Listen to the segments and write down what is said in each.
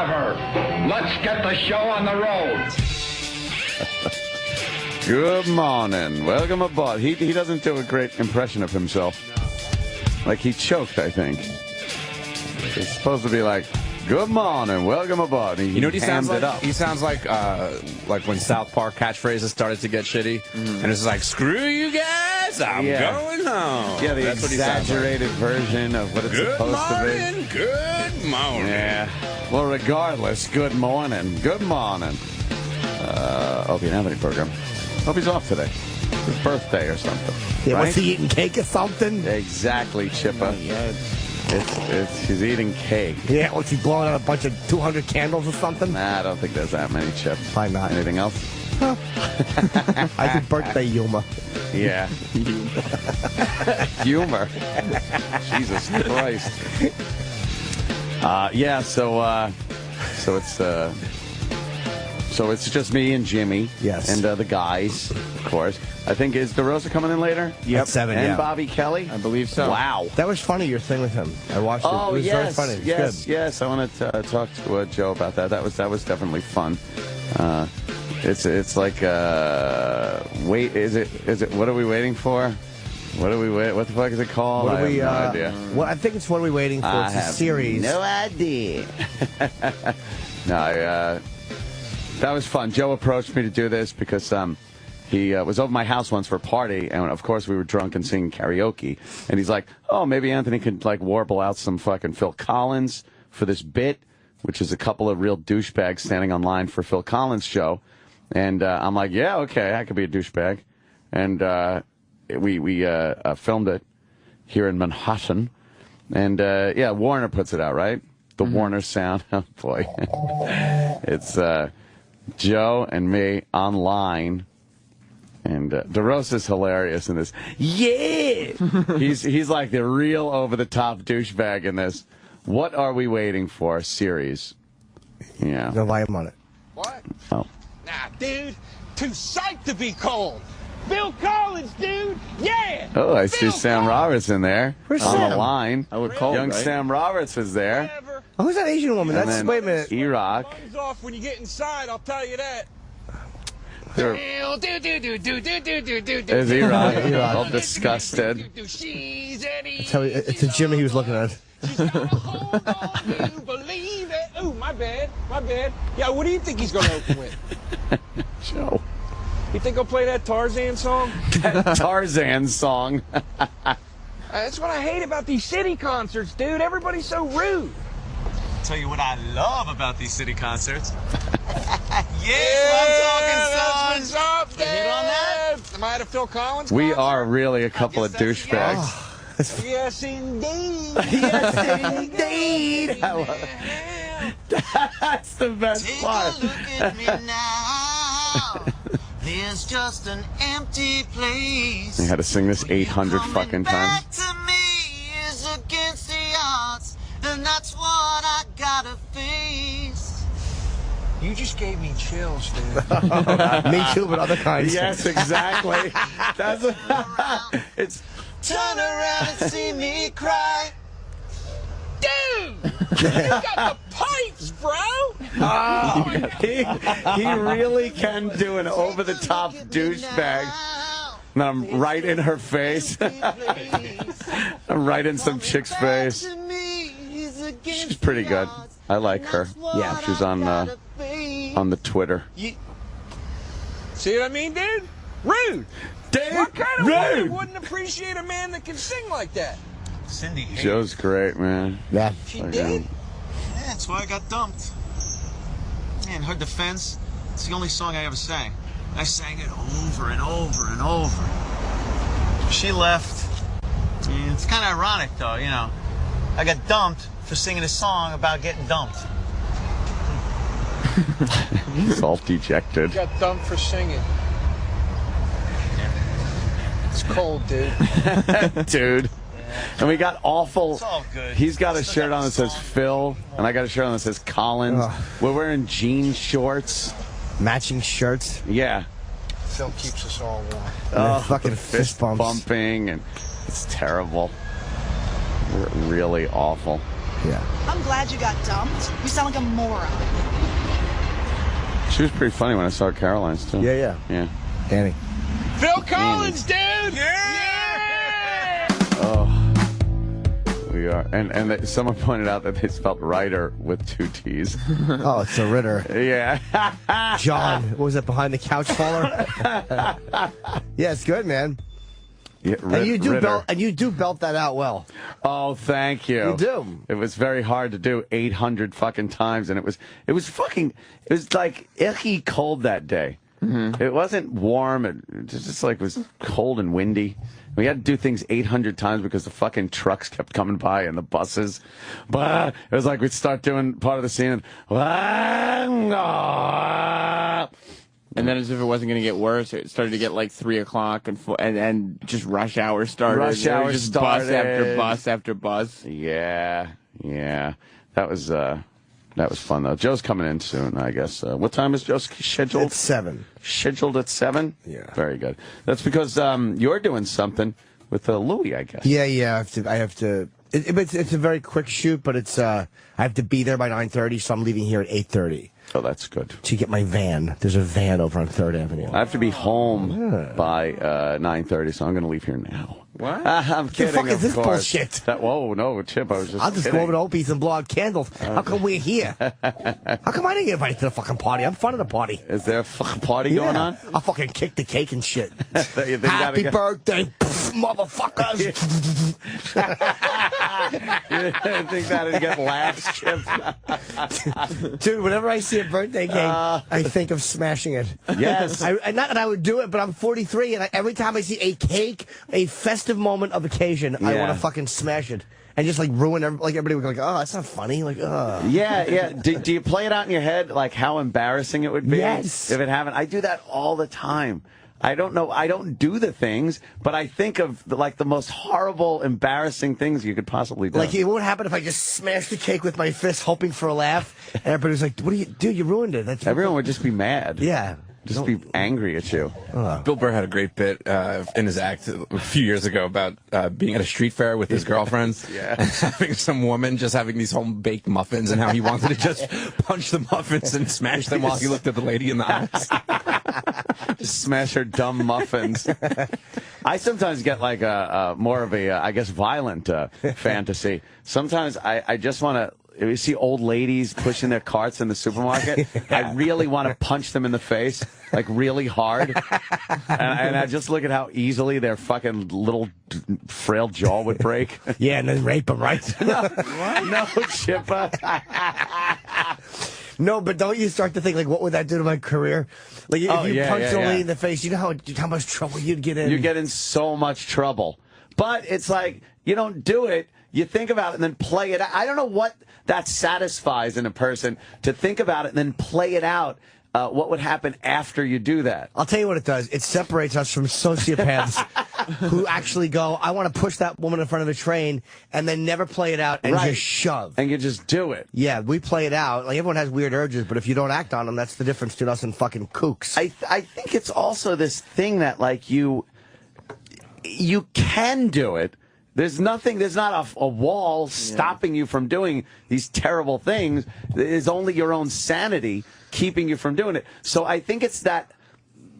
whatever. Let's get the show on the road. Good morning. Welcome aboard. He doesn't do a great impression of himself. Like he choked, I think. It's supposed to be like, good morning, welcome aboard. You know what he sounds like? He sounds like when South Park catchphrases started to get shitty, and it's like, screw you guys, I'm going home. Yeah, the exaggerated version of what it's supposed to be. Good morning. Yeah. Well, regardless, good morning. Good morning. Opie and Anthony program. Opie's off today. His birthday or something. Yeah, right? what's he eating, cake or something? Exactly, Chippa. Yeah. He's eating cake. Yeah, what's he blowing out a bunch of 200 candles or something? Nah, I don't think there's that many, Chip. Probably not. Anything else? I think birthday humor. Yeah. Humor. Jesus Christ. Yeah, so it's just me and Jimmy. Yes. And the guys, of course. I think, is DeRosa coming in later? Yep. At 7, and Bobby Kelly? I believe so. Wow. That was funny, your thing with him. I watched it. Oh, it was very funny. It was good. Yes. I want to talk to Joe about that. That was definitely fun. It's like wait. Is it? What are we waiting for? What the fuck is it called? I have no idea. Well, I think it's what are we waiting for? It's a series. No idea. No, that was fun. Joe approached me to do this because he was over my house once for a party, and of course we were drunk and singing karaoke. And he's like, "Oh, maybe Anthony could like warble out some fucking Phil Collins for this bit," which is a couple of real douchebags standing on line for Phil Collins' show. And I'm like, "Yeah, okay, I could be a douchebag." And we filmed it here in Manhattan, and yeah, Warner puts it out, right? The Warner sound. Oh boy, it's Joe and me online. And DeRosa's hilarious in this. Yeah! he's like the real over-the-top douchebag in this. What Are We Waiting For series. Yeah. No volume on it. What? Oh. Nah, dude. Too psyched to be cold. Phil Collins, dude. Yeah! Oh, I see Phil Sam Roberts in there. Where's on Sam? the line. I would call Young right? Sam Roberts is there. Whatever. Oh, who's that Asian woman? And That's then wait a minute. E-Rock. Buttons off when you get inside, I'll tell you that. There's E-Rock. All disgusted. It's a Jimmy he was looking at. She's got a hold on you, believe it. Oh, my bad. Yeah, what do you think he's going to open with? Joe. You think I'll play that Tarzan song? That Tarzan song. That's what I hate about these city concerts, dude. Everybody's so rude. Tell you what I love about these city concerts. I'm talking, son. Up, hit on that? Am I at a Phil Collins We concert? are really a couple of douchebags. Yes, indeed. Yes, indeed. That's the best Take part. a look at me now. There's just an empty place. I had to sing this 800 fucking times. Back to me is against the odds, and that's what I gotta face. You just gave me chills, dude. Me too, but other kinds. Yes, exactly. That's it's. Turn around and see me cry. Dude, you got the pipes, bro. He really can do an over-the-top douchebag. And I'm right in her face. I'm right in some chick's face. She's pretty good. I like her. Yeah, she's on the Twitter. See what I mean, dude? Rude. Dude, What kind of woman rude. wouldn't appreciate a man that can sing like that? Cindy hated Joe's great, man. Yeah. She Okay. did? Yeah, that's why I got dumped. Yeah, in her defense, it's the only song I ever sang. I sang it over and over and over. She left. Yeah, it's kind of ironic, though, you know. I got dumped for singing a song about getting dumped. He's all dejected. Got dumped for singing. It's cold, dude. Dude. And we got awful. It's all good. He's got a Still shirt got on the that says song. Phil, and I got a shirt on that says Collins. We're wearing jean shorts. Matching shirts. Yeah. Phil keeps us all warm. And fucking fist bumps. bumping, and it's terrible. Really awful. Yeah. I'm glad you got dumped. You sound like a moron. She was pretty funny when I saw Caroline's, too. Yeah. Annie. Phil Collins, dude! Yeah! Oh. We are. And someone pointed out that they spelled Ryder with 2 T's. Oh, it's a Ritter. Yeah. John, what was it, behind the couch faller? Yeah, it's good, man. Yeah, And you do belt that out well. Oh, thank you. You do. It was very hard to do 800 fucking times, and it was like icky cold that day. Mm-hmm. It wasn't warm. It just like was cold and windy. We had to do things 800 times because the fucking trucks kept coming by and the buses. But it was like we'd start doing part of the scene and then as if it wasn't going to get worse, it started to get like 3 o'clock and just rush hour started. Rush hour just started. Bus after bus after bus. Yeah. That was fun, though. Joe's coming in soon, I guess. What time is Joe scheduled? It's 7. Scheduled at 7? Yeah. Very good. That's because you're doing something with Louie, I guess. Yeah. I have to. It's a very quick shoot, but it's I have to be there by 9:30, so I'm leaving here at 8:30. Oh, that's good. To get my van. There's a van over on 3rd Avenue. I have to be home by 9:30, so I'm going to leave here now. What? I'm kidding. The fuck is this course. bullshit? Whoa, no, Chip, I was just I'll just kidding. go over to Opie's and blow out candles. How come we're here? How come I didn't get invited to the fucking party? I'm fun of the party. Is there a fucking party going on? I'll fucking kick the cake and shit. You think Happy that'll birthday, motherfuckers. You think that'd get laughs, Chip? Dude, whenever I see a birthday cake, I think of smashing it. Yes. Not that I would do it, but I'm 43, and every time I see a cake, a festive moment of occasion, I want to fucking smash it. And just like ruin everybody would go like, oh, that's not funny. Like, Yeah. Do you play it out in your head, like how embarrassing it would be? Yes. If it happened. I do that all the time. I don't know. I don't do the things, but I think of the most horrible, embarrassing things you could possibly do. Like, it won't happen if I just smash the cake with my fist, hoping for a laugh. And everybody's like, what do you do? You ruined it. Everyone would just be mad. Yeah. Just be angry at you. Bill Burr had a great bit in his act a few years ago about being at a street fair with his girlfriends and having some woman just having these home-baked muffins and how he wanted to just punch the muffins and smash them while he looked at the lady in the eyes. Just smash her dumb muffins. I sometimes get like a more of a, I guess, violent fantasy. Sometimes I just want to. If you see old ladies pushing their carts in the supermarket, I really want to punch them in the face, like really hard. And I just look at how easily their fucking little frail jaw would break. Yeah, and then rape them, right? No, Chippa. No, but don't you start to think, like, what would that do to my career? Like, if you punch a lady in the face, you know how much trouble you'd get in? You get in so much trouble. But it's like, you don't do it. You think about it and then play it out. I don't know what that satisfies in a person, to think about it and then play it out. What would happen after you do that? I'll tell you what it does. It separates us from sociopaths who actually go, I want to push that woman in front of the train, and then never play it out and just shove. And you just do it. Yeah, we play it out. Like, everyone has weird urges, but if you don't act on them, that's the difference between us and fucking kooks. I think it's also this thing that, like, you can do it. There's not a wall stopping you from doing these terrible things. It's only your own sanity keeping you from doing it. So I think it's that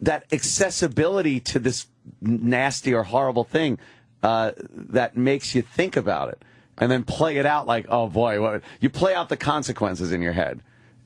accessibility to this nasty or horrible thing that makes you think about it and then play it out like, oh boy, you play out the consequences in your head.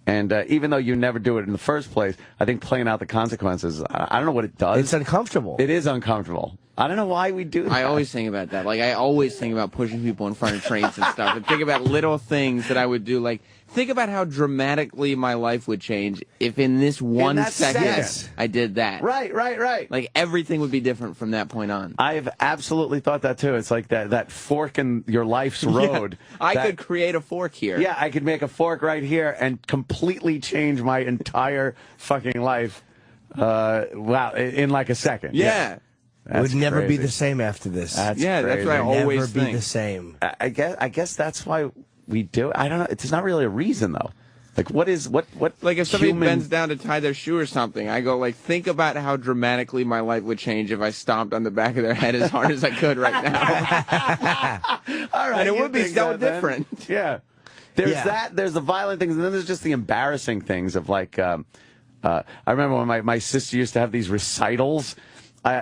And even though you never do it in the first place, I think playing out the consequences, I don't know what it does. It's uncomfortable. It is uncomfortable. I don't know why we do that. I always think about that. Like, I always think about pushing people in front of trains and stuff. And think about little things that I would do. Like, think about how dramatically my life would change if in this one second I did that. Right. Like, everything would be different from that point on. I've absolutely thought that, too. It's like that fork in your life's road. I could create a fork here. Yeah, I could make a fork right here and completely change my entire fucking life. In like a second. Yeah. It would never be the same after this. That's that's what I always think. Never be the same. I guess that's why we do it. I don't know. It's not really a reason, though. Like, what Like, if somebody human... bends down to tie their shoe or something, I go, like, think about how dramatically my life would change if I stomped on the back of their head as hard as I could right now. All right, and it would be so different. Yeah. There's that, there's the violent things, and then there's just the embarrassing things of, like, I remember when my sister used to have these recitals.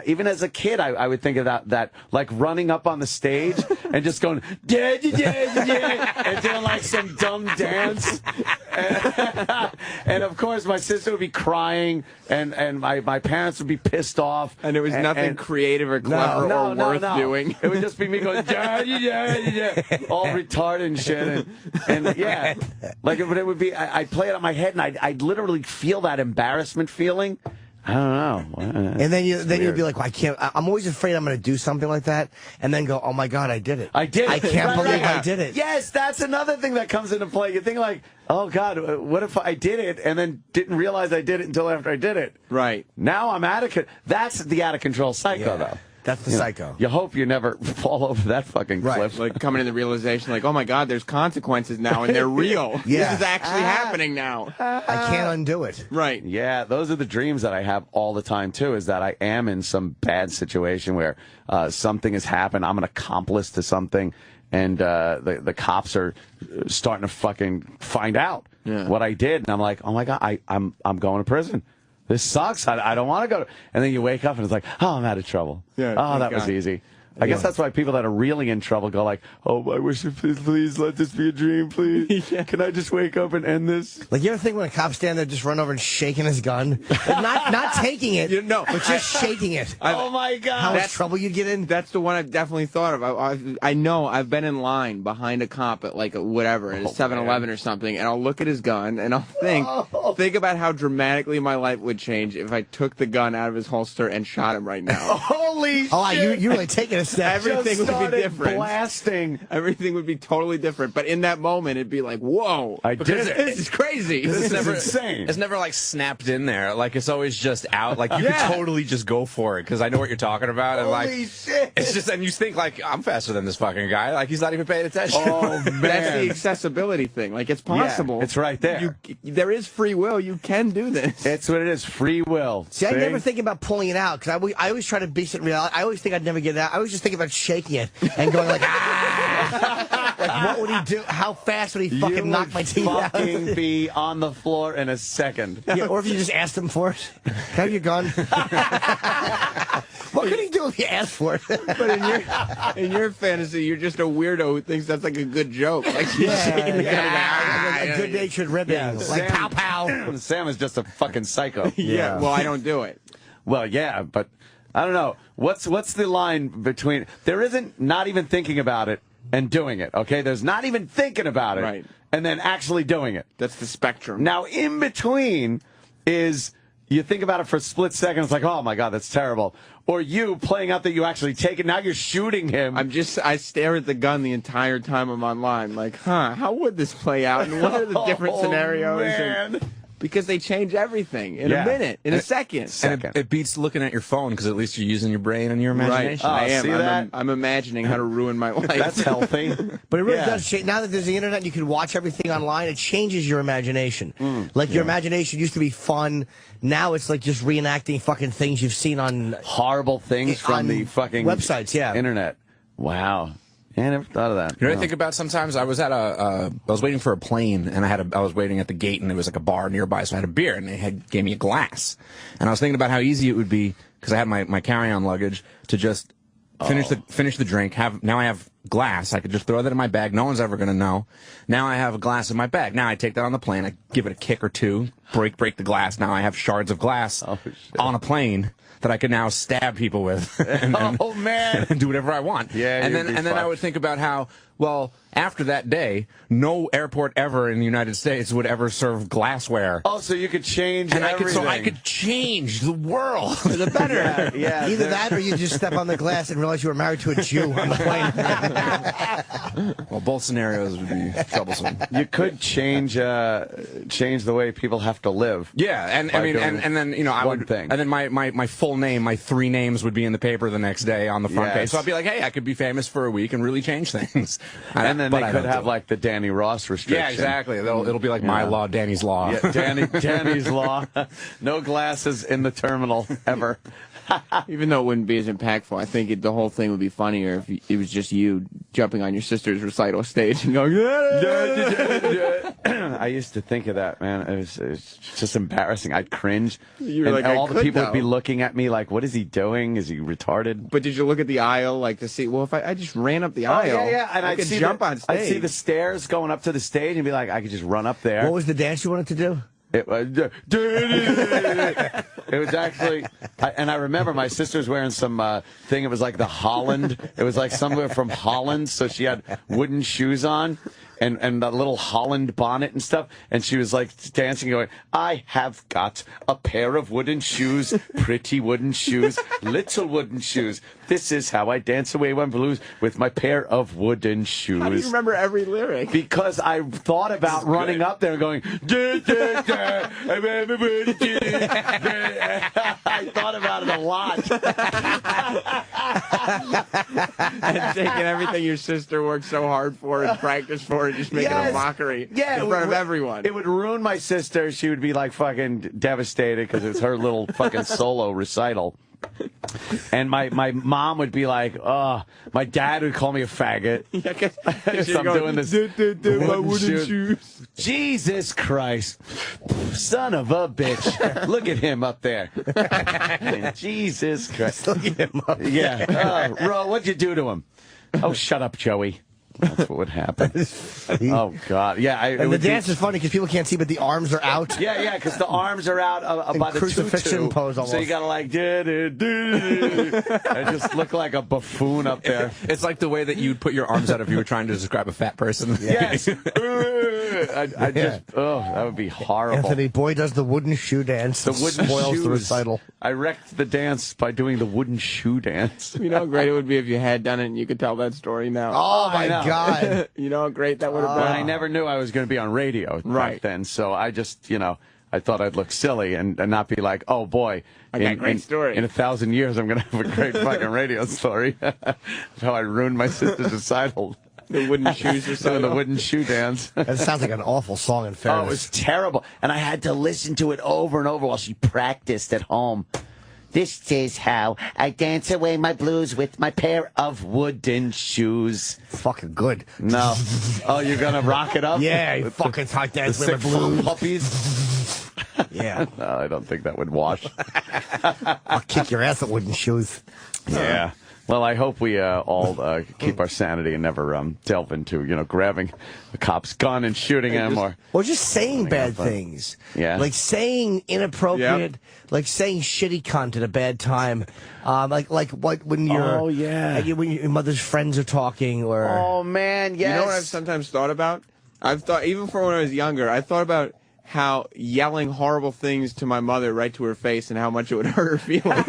Even as a kid, I would think of that, like running up on the stage and just going, and doing like some dumb dance. And of course, my sister would be crying, and my parents would be pissed off. And it was nothing creative or clever or worth doing. It would just be me going, all retarded and shit. And yeah, like it would be, I'd play it on my head, and I'd literally feel that embarrassment feeling. I don't know. And then you'd be like, well, I can't. I'm always afraid I'm going to do something like that, and then go, oh my God, I did it. I did it. I can't believe I did it. Yes, that's another thing that comes into play. You think like, oh God, what if I did it and then didn't realize I did it until after I did it? Right. Now I'm out of control. That's the out of control psycho, though. That's the psycho. You hope you never fall over that fucking cliff. Like coming to the realization, like, oh my God, there's consequences now, and they're real. This is actually happening now. I can't undo it. Right. Yeah, those are the dreams that I have all the time, too, is that I am in some bad situation where something has happened. I'm an accomplice to something, and the cops are starting to fucking find out what I did. And I'm like, oh my God, I'm going to prison. This sucks. I don't want to go. And then you wake up and it's like, oh, I'm out of trouble. Yeah, oh, that was easy. I guess that's why people that are really in trouble go like, oh, I wish you please let this be a dream, please. Can I just wake up and end this? Like, you ever think when a cop stand there just run over and shaking his gun? not taking it, but just shaking it. Oh, my God. How much trouble you'd get in? That's the one I've definitely thought of. I know I've been in line behind a cop at like whatever, at a 7-Eleven or something, and I'll look at his gun and I'll think about how dramatically my life would change if I took the gun out of his holster and shot him right now. Holy shit. Oh, you really taking a step. Everything would be different. Blasting. Everything would be totally different. But in that moment, it'd be like, whoa. I did it. This is crazy. This is insane. It's never like snapped in there. Like it's always just out. Like you could totally just go for it because I know what you're talking about. And Holy shit. It's just, and you think like, I'm faster than this fucking guy. Like he's not even paying attention. Oh, man. That's the accessibility thing. Like it's possible. Yeah, it's right there. There is free will. You can do this. It's what it is. Free will. See, I never think about pulling it out because I always try to base it in reality. I always think I'd never get it out. I always just think about shaking it and going like, ah! Like, what would he do? How fast would he fucking knock my teeth out? Fucking be on the floor in a second. Yeah, or if you just asked him for it. Have you gone? What could he do if you asked for it? But in your fantasy, you're just a weirdo who thinks that's like a good joke. Like shaking the gun. A good-natured ribbon. Yeah, like pow pow. Sam is just a fucking psycho. Yeah. Well, I don't do it. Well, yeah, but I don't know. What's the line between... There isn't not even thinking about it and doing it, okay? There's not even thinking about it right. and then actually doing it. That's the spectrum. Now, in between is you think about it for a split second. It's like, oh, my God, that's terrible. Or you playing out that you actually take it. Now you're shooting him. I stare at the gun the entire time I'm online. Like, how would this play out? And what are the different scenarios? Man. Because they change everything in a minute, in a second. And it beats looking at your phone because at least you're using your brain and your imagination. Right. I am. See that? I'm imagining how to ruin my life. That's healthy. But it really does change. Now that there's the internet, you can watch everything online. It changes your imagination. Like your imagination used to be fun. Now it's like just reenacting fucking things you've seen on horrible things from the fucking websites. Yeah, internet. Wow. Yeah, I never thought of that. You know what I think about sometimes? I was at I was waiting for a plane, and I was waiting at the gate, and there was like a bar nearby, so I had a beer, and they gave me a glass. And I was thinking about how easy it would be, because I had my carry-on luggage, to just finish the drink. Now I have glass. I could just throw that in my bag. No one's ever going to know. Now I have a glass in my bag. Now I take that on the plane. I give it a kick or two, break the glass. Now I have shards of glass on a plane that I can now stab people with and do whatever I want. Yeah, and then I would think about how, well, after that day, no airport ever in the United States would ever serve glassware. Oh, so you could change everything. I could change the world for the better. Yeah, either that or you just step on the glass and realize you were married to a Jew on the plane. Well, both scenarios would be troublesome. You could change the way people have to live. Yeah, and I mean, and then I would, and then my full name, my 3 names would be in the paper the next day on the front page. So I'd be like, hey, I could be famous for a week and really change things. And then they could have like the Danny Ross restriction. Yeah, exactly. It'll be like my law, Danny's law. Yeah, Danny's law. No glasses in the terminal ever. Even though it wouldn't be as impactful, I think the whole thing would be funnier if it was just you jumping on your sister's recital stage and going, I used to think of that, man. It was just embarrassing. I'd cringe. You were and like, all the people though. would be looking at me like, what is he doing? Is he retarded? But did you look at the aisle like to see, well, if I just ran up the aisle, and I could jump on stage. I'd see the stairs going up to the stage and be like, I could just run up there. What was the dance you wanted to do? It was actually, and I remember my sister was wearing some thing. It was like the Holland. It was like somewhere from Holland. So she had wooden shoes on and that little Holland bonnet and stuff. And she was like dancing, going, I have got a pair of wooden shoes, pretty wooden shoes, little wooden shoes. This is how I dance away my blues with my pair of wooden shoes. How do you remember every lyric? Because I thought about running up there and going, I thought about it a lot. And taking everything your sister worked so hard for and practiced for and just making a mockery in front of everyone. It would ruin my sister. She would be like fucking devastated because it's her little fucking solo recital. And my mom would be like, oh, my dad would call me a faggot. So I'm doing this. My wooden shoes. Jesus Christ. Son of a bitch. Look at him up there. Jesus Christ. Look at him up there. Yeah. Ro, what'd you do to him? Oh, shut up, Joey. That's what would happen. Oh, God. Yeah. And the dance is funny because people can't see, but the arms are out. Yeah, because the arms are out by the crucifixion pose almost. So you got to like, and just look like a buffoon up there. It's like the way that you'd put your arms out if you were trying to describe a fat person. Yes. I just, that would be horrible. Anthony Boy does the wooden shoe dance. The wooden spoils shoes. the recital. I wrecked the dance by doing the wooden shoe dance. You know how great it would be if you had done it and you could tell that story now. Oh, my God. You know how great that would have been. But I never knew I was going to be on radio back then, so I just, I thought I'd look silly and not be like, oh, boy. I got a great story. In 1,000 years, I'm going to have a great fucking radio story. How I ruined my sister's recital. The wooden shoes or something. The wooden shoe dance. That sounds like an awful song in fairness. Oh, it was terrible. And I had to listen to it over and over while she practiced at home. This is how I dance away my blues with my pair of wooden shoes. Fucking good. No. Oh, you're going to rock it up? Yeah, you fucking hot dance with my Sick blues. puppies? Yeah. No, I don't think that would wash. I'll kick your ass at wooden shoes. Yeah. Well, I hope we all keep our sanity and never delve into, grabbing a cop's gun and shooting him or just saying bad things. Yeah. Like saying inappropriate, like saying shitty cunt at a bad time. Like what when you're when your mother's friends are talking or oh man, yes. You know what I've sometimes thought about? I've thought even for when I was younger, I thought about how yelling horrible things to my mother right to her face and how much it would hurt her feelings.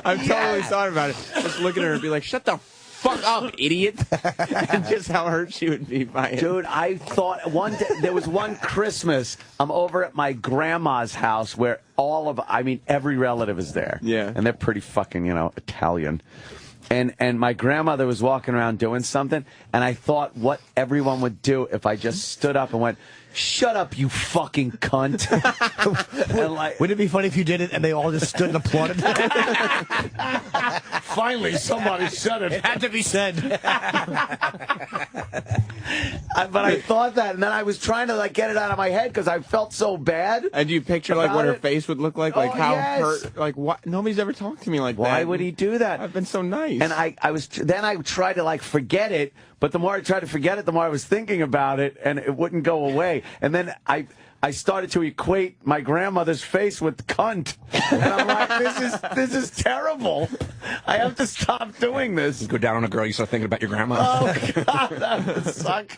I've totally thought about it. Just looking at her and be like, shut the fuck up, idiot. And just how hurt she would be by it. Dude, I thought one day, there was one Christmas, I'm over at my grandma's house where every relative is there. Yeah. And they're pretty fucking, Italian. And my grandmother was walking around doing something, and I thought what everyone would do if I just stood up and went, shut up, you fucking cunt. And wouldn't it be funny if you did it and they all just stood and applauded? Finally, somebody said it. It had to be said. But I thought that, and then I was trying to get it out of my head because I felt so bad. And do you picture what her face would look like? Like how yes. hurt? What? Nobody's ever talked to me like that. Why would he do that? I've been so nice. And I tried to forget it, but the more I tried to forget it, the more I was thinking about it, and it wouldn't go away. And then I started to equate my grandmother's face with cunt. And I'm like, this is terrible. I have to stop doing this. You go down on a girl, you start thinking about your grandma. Oh, God, that would suck.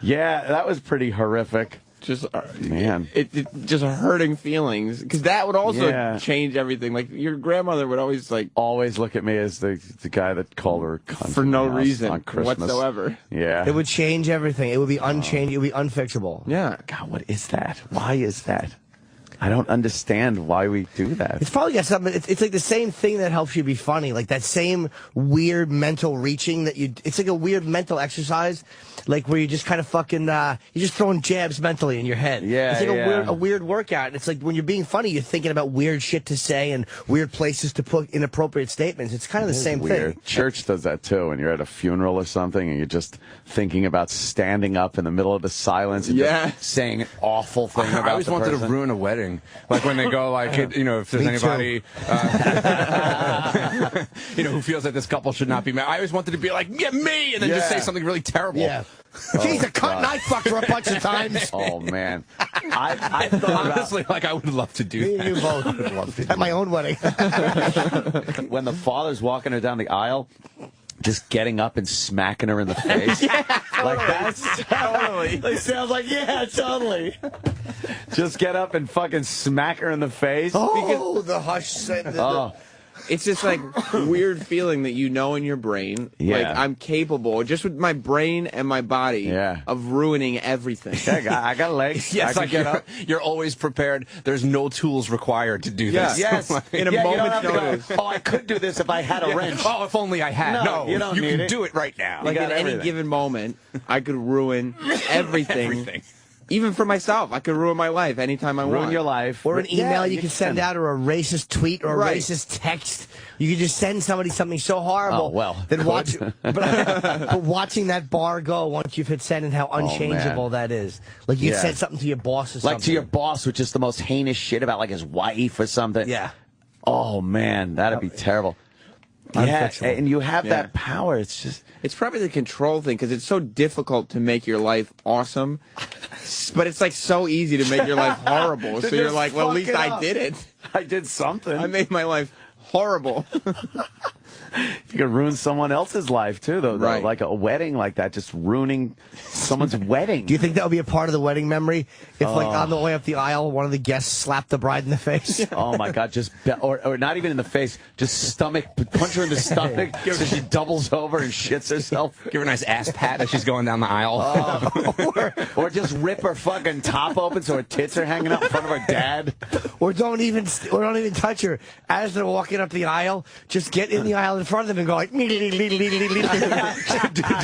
Yeah, that was pretty horrific. Man. it just hurting feelings, because that would also change everything. Like, your grandmother would always look at me as the guy that called her cunt for no on reason Christmas whatsoever. Yeah, it would change everything. It would be unchanged. It would be unfixable. Yeah. God, what is that? Why is that? I don't understand why we do that. It's probably got something. It's like the same thing that helps you be funny. Like that same weird mental reaching that you. It's like a weird mental exercise, like where you just kind of fucking. You're just throwing jabs mentally in your head. Yeah, it's like a weird workout. It's like when you're being funny, you're thinking about weird shit to say and weird places to put inappropriate statements. It's kind of the same thing. Church does that too. When you're at a funeral or something and you're just thinking about standing up in the middle of the silence and just saying an awful thing about I always the wanted person. to ruin a wedding. Like when they go, like, if there's anybody, who feels that this couple should not be married. I always wanted to be like, yeah, me, and then just say something really terrible. Yeah. She's a cunt, and I fucked her a bunch of times. Oh, man. I thought honestly, like, I would love to do that. You both would love to. At my own wedding. When the father's walking her down the aisle, just getting up and smacking her in the face. Like that's totally. It sounds like, totally. Just get up and fucking smack her in the face. Oh, the hush sentence. It's just like weird feeling that in your brain, like I'm capable, just with my brain and my body, of ruining everything. I got legs. Yes, I can get up. You're always prepared. There's no tools required to do this. Yes. In a moment's notice. I could do this if I had a wrench. Oh, if only I had. No, you don't need can it. do it right now. Like at any given moment, I could ruin everything. Even for myself, I could ruin my life anytime I want. Ruin your life. Or an email you can send out, or a racist tweet, or a racist text. You can just send somebody something so horrible. Then but watching that bar go once you've hit send, and how unchangeable that is. Like you said something to your boss or something. Like to your boss, which is the most heinous shit about like his wife or something. Yeah. Oh, man, that'd be terrible. Yeah, and you have that power. It's just... It's probably the control thing, because it's so difficult to make your life awesome, but it's like so easy to make your life horrible. So you're like, well, at least I did it. I did something. I made my life horrible. You could ruin someone else's life, too, though. Right. Like a wedding like that, just ruining someone's wedding. Do you think that would be a part of the wedding memory? If, like, on the way up the aisle, one of the guests slapped the bride in the face? Oh, my God. Or not even in the face, just punch her in the stomach so she doubles over and shits herself. Give her a nice ass pat as she's going down the aisle. Or just rip her fucking top open so her tits are hanging out in front of her dad. Or don't even touch her. As they're walking up the aisle, just get in the aisle in front of them and go like, do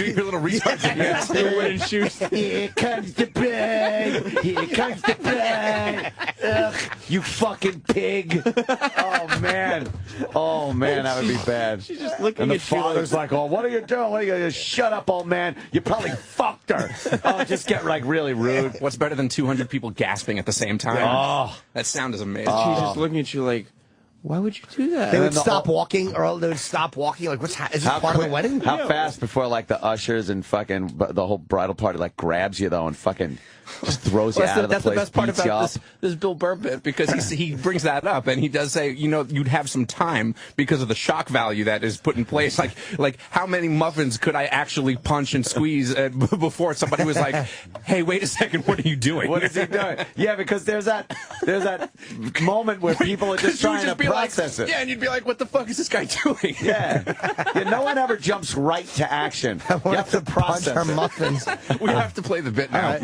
your little research. The wooden shoes. Here comes the bride. Here comes the bride. Ugh, you fucking pig. Oh, man. Oh, man, that would be bad. She's just looking and the at you father's like, oh, what are you doing? What are you doing? Shut up, old man. You probably fucked her. Oh, just get like really rude. What's better than 200 people gasping at the same time? Oh. That sound is amazing. She's just looking at you like, why would you do that? They would stop walking, or they would stop walking. Like, is this part of the wedding? How fast before like the ushers and fucking the whole bridal party like grabs you though and fucking just throws you out of the place? That's the best part about this Bill Burr bit, because he brings that up and he does say, you'd have some time because of the shock value that is put in place. Like how many muffins could I actually punch and squeeze before somebody was like, hey, wait a second, what are you doing? What is he doing? Yeah, because there's that moment where people are just trying to process it. Yeah, and you'd be like, what the fuck is this guy doing? Yeah, no one ever jumps right to action. You have to process punch her muffins. We have to play the bit now.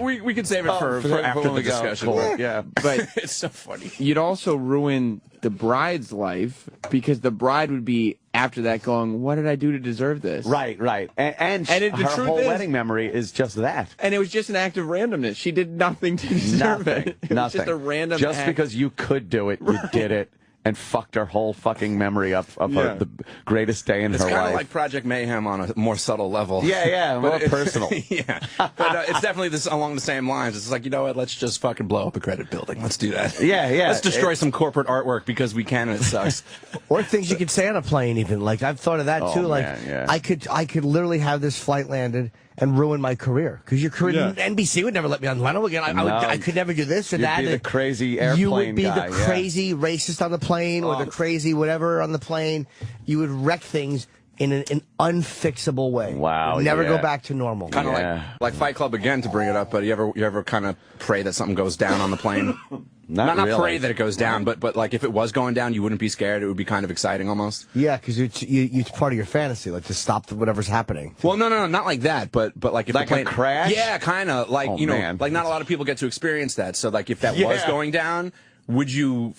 We can save it for after the discussion. Yeah, but it's so funny. You'd also ruin the bride's life, because the bride would be after that going, what did I do to deserve this? Right. And her whole wedding memory is just that. And it was just an act of randomness. She did nothing to deserve it. It was just a random Just act. Because you could do it, you did it. And fucked her whole fucking memory up of the greatest day in her life. It's kind of like Project Mayhem on a more subtle level. Yeah, more personal. Yeah, but it's definitely along the same lines. It's like, you know what, let's just fucking blow up a credit building. Let's do that. Yeah. Let's destroy some corporate artwork because we can and it sucks. Or things you could say on a plane even. Like, I've thought of that too. Like, I could literally have this flight landed and ruin my career, because your career, NBC would never let me on Leno again. I could never do this or that. You'd be the crazy airplane You would be guy, the crazy racist on the plane, or the crazy whatever on the plane. You would wreck things, in an unfixable way. Wow. You'll never go back to normal. Kind of like Fight Club again, to bring it up, but you ever kind of pray that something goes down on the plane? Not really. pray that it goes down, but like if it was going down, you wouldn't be scared. It would be kind of exciting almost. Yeah, because it's part of your fantasy, like to stop whatever's happening. Well, no, not like that, but like if like the plane a crash. Yeah, kind of like man. like not a lot of people get to experience that. So like if that was going down, would you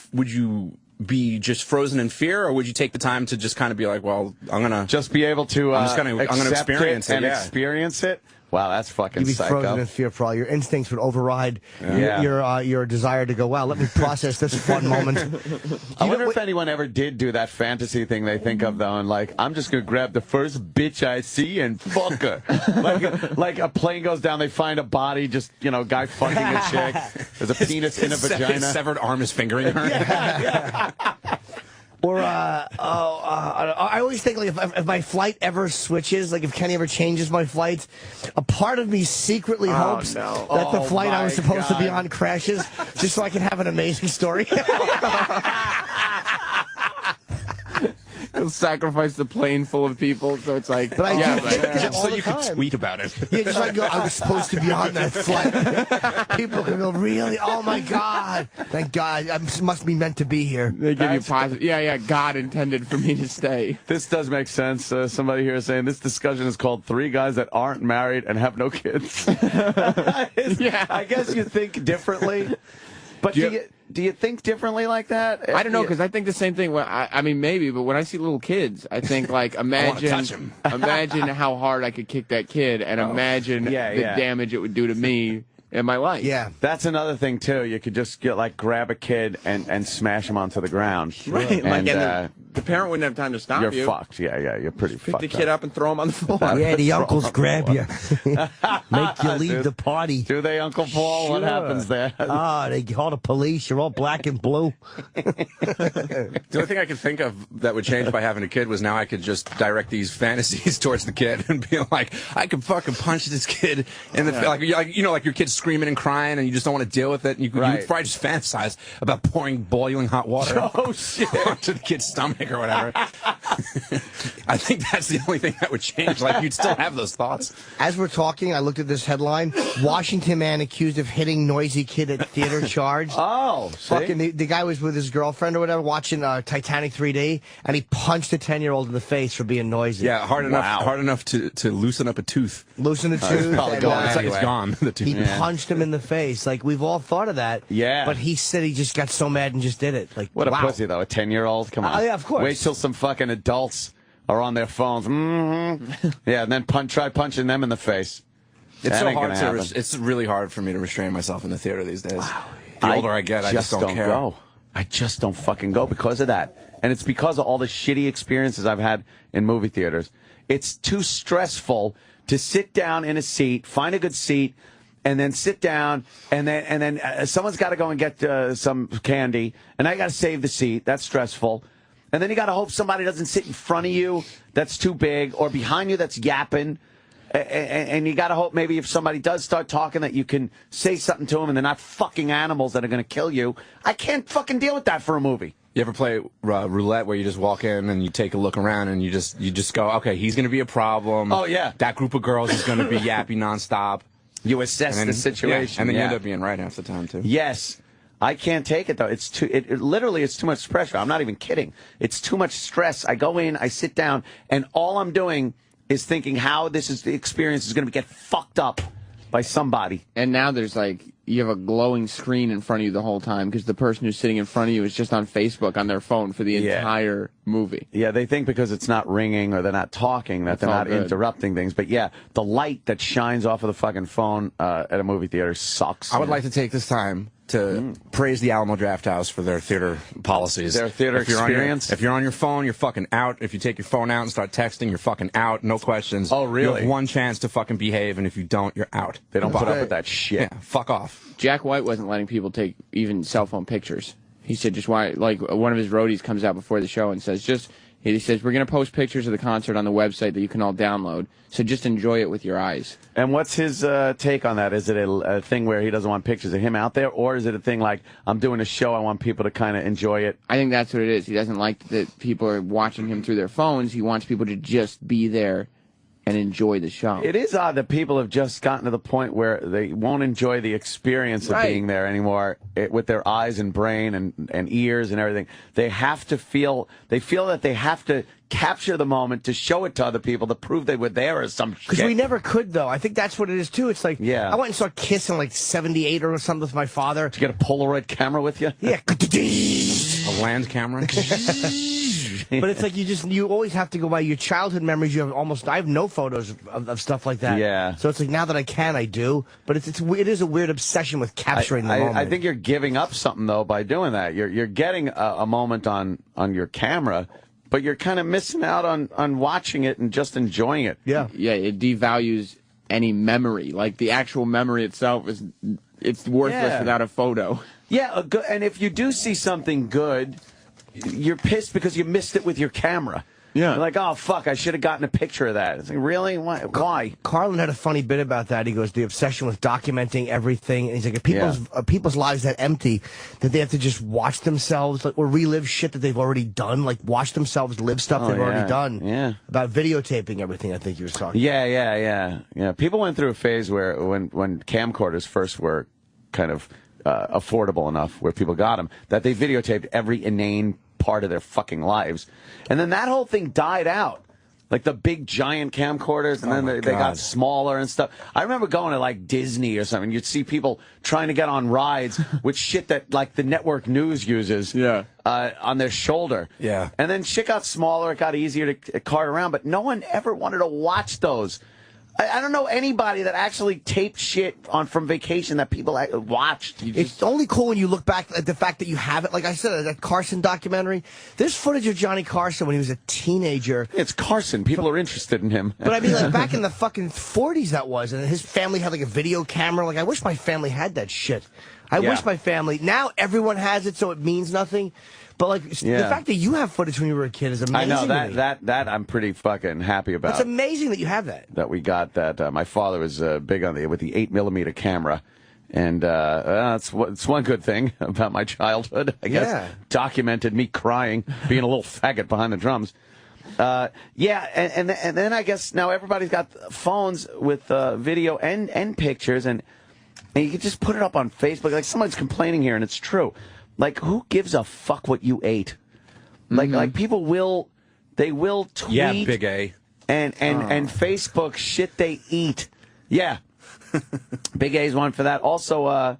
be just frozen in fear, or would you take the time to just kind of be like, well, I'm gonna just be able to I'm gonna experience it and experience it? Wow, that's fucking You'd be psycho. frozen in fear for all your instincts would override your desire to go, wow, let me process this fun moment. I wonder if anyone ever did do that fantasy thing they think of, though, and like, I'm just going to grab the first bitch I see and fuck her. like a plane goes down, they find a body, just, guy fucking a chick. There's a penis in a vagina. His severed arm is fingering her. Or, I always think, like, if my flight ever switches, like, if Kenny ever changes my flight, a part of me secretly hopes that the flight I was supposed to be on crashes, just so I can have an amazing story. He'll sacrifice the plane full of people, so it's like, but so you can tweet about it. Yeah, just like, I was supposed to be on that flight. People can go, really? Oh my God! Thank God, I must be meant to be here. They give you positive. Yeah, God intended for me to stay. This does make sense. Somebody here is saying this discussion is called "Three Guys That Aren't Married and Have No Kids." Yeah, I guess you think differently, but do you think differently like that? I don't know, because I think the same thing. I mean, maybe, but when I see little kids, I think, like, imagine how hard I could kick that kid, and imagine the damage it would do to me in my life. Yeah. That's another thing, too. You could just grab a kid and smash him onto the ground. Right. And, the parent wouldn't have time to stop you. You're fucked. Yeah, you're pretty fucked. Pick the kid up and throw him on the floor. Yeah, the uncles grab you. Make you leave the party. Do they, Uncle Paul? Sure. What happens there? They call the police. You're all black and blue. The only thing I could think of that would change by having a kid was now I could just direct these fantasies towards the kid and be like, I could fucking punch this kid in the like your kid's screaming and crying and you just don't want to deal with it. And you could probably just fantasize about pouring boiling hot water onto the kid's stomach or whatever. I think that's the only thing that would change. Like, you'd still have those thoughts. As we're talking, I looked at this headline: Washington man accused of hitting noisy kid at theater charged. Oh, fucking the guy was with his girlfriend or whatever watching Titanic 3D, and he punched a 10-year-old in the face for being noisy. Yeah, hard enough to loosen up a tooth. Loosen a tooth. It's gone. It's gone. The tooth. He punched him in the face. Like, we've all thought of that. Yeah. But he said he just got so mad and just did it. Like, what a pussy, though. A 10-year-old? Come on. Yeah, of course. Wait till some fucking adults are on their phones. Yeah, and then try punching them in the face. It's so hard it's really hard for me to restrain myself in the theater these days. Wow. The older I get, I just don't care. Go. I just don't fucking go because of that. And it's because of all the shitty experiences I've had in movie theaters. It's too stressful to sit down in a seat, find a good seat, and then sit down, and then someone's got to go and get some candy, and I got to save the seat. That's stressful. And then you got to hope somebody doesn't sit in front of you that's too big, or behind you that's yapping. And you got to hope maybe if somebody does start talking that you can say something to them and they're not fucking animals that are going to kill you. I can't fucking deal with that for a movie. You ever play roulette where you just walk in and you take a look around and you just go, okay, he's going to be a problem. Oh, yeah. That group of girls is going to be yappy nonstop. You assess the situation. Yeah, and then you end up being right half the time, too. Yes. I can't take it, though. It's literally, it's too much pressure. I'm not even kidding. It's too much stress. I go in, I sit down, and all I'm doing is thinking how the experience is going to get fucked up by somebody. And now there's you have a glowing screen in front of you the whole time because the person who's sitting in front of you is just on Facebook on their phone for the entire movie. Yeah, they think because it's not ringing or they're not talking that they're not interrupting things. But yeah, the light that shines off of the fucking phone at a movie theater sucks. I would like to take this time to praise the Alamo Drafthouse for their theater policies. Their theater experience? If you're on your phone, you're fucking out. If you take your phone out and start texting, you're fucking out. No questions. Oh, really? You have one chance to fucking behave, and if you don't, you're out. They don't put up with that shit. Yeah, fuck off. Jack White wasn't letting people take even cell phone pictures. He said just why, one of his roadies comes out before the show and says, just He says, we're going to post pictures of the concert on the website that you can all download, so just enjoy it with your eyes. And what's his take on that? Is it a thing where he doesn't want pictures of him out there, or is it a thing like, I'm doing a show, I want people to kind of enjoy it? I think that's what it is. He doesn't like that people are watching him through their phones. He wants people to just be there and enjoy the show. It is odd that people have just gotten to the point where they won't enjoy the experience of being there anymore with their eyes and brain and ears and everything. They feel that they have to capture the moment to show it to other people to prove they were there or some shit. Because we never could, though. I think that's what it is, too. It's like, I went and saw Kiss in like 78 or something with my father. Did you get a Polaroid camera with you? Yeah. A land camera? But it's like you always have to go by your childhood memories. I have no photos of stuff like that. Yeah. So it's like now that I can, I do. But it is a weird obsession with capturing the moment. I think you're giving up something though by doing that. You're getting a moment on your camera, but you're kind of missing out on watching it and just enjoying it. Yeah. Yeah. It devalues any memory. Like the actual memory itself it's worthless without a photo. Yeah. And if you do see something good, you're pissed because you missed it with your camera. Yeah. You're like, oh, fuck, I should have gotten a picture of that. It's like, really? Why? Carlin had a funny bit about that. He goes, the obsession with documenting everything. And he's like, people's lives that empty that they have to just watch themselves or relive shit that they've already done, like watch themselves live stuff they've already done. Yeah. About videotaping everything, I think he was talking Yeah. People went through a phase where when camcorders first were kind of affordable enough where people got them, that they videotaped every inane part of their fucking lives. And then that whole thing died out. Like the big giant camcorders, and then they got smaller and stuff. I remember going to like Disney or something. You'd see people trying to get on rides with shit that like the network news uses on their shoulder. Yeah. And then shit got smaller. It got easier to cart around, but no one ever wanted to watch those. I don't know anybody that actually taped shit from vacation that people watched. It's only cool when you look back at the fact that you have it. Like I said, that Carson documentary, there's footage of Johnny Carson when he was a teenager. It's Carson. People are interested in him. But I mean, like back in the fucking 40s that was, and his family had like a video camera. Like I wish my family had that shit. I wish my family, now everyone has it, so it means nothing. But like the fact that you have footage when you were a kid is amazing. I know that I'm pretty fucking happy about. It's amazing that you have that. That we got that. My father was big on with the 8mm camera, and it's one good thing about my childhood. I guess documented me crying, being a little faggot behind the drums. And then I guess now everybody's got phones with video and pictures, and you can just put it up on Facebook. Like someone's complaining here, and it's true. Like, who gives a fuck what you ate? Like people will tweet. Yeah, Big A. And Facebook shit they eat. Yeah. Big A's one for that. Also,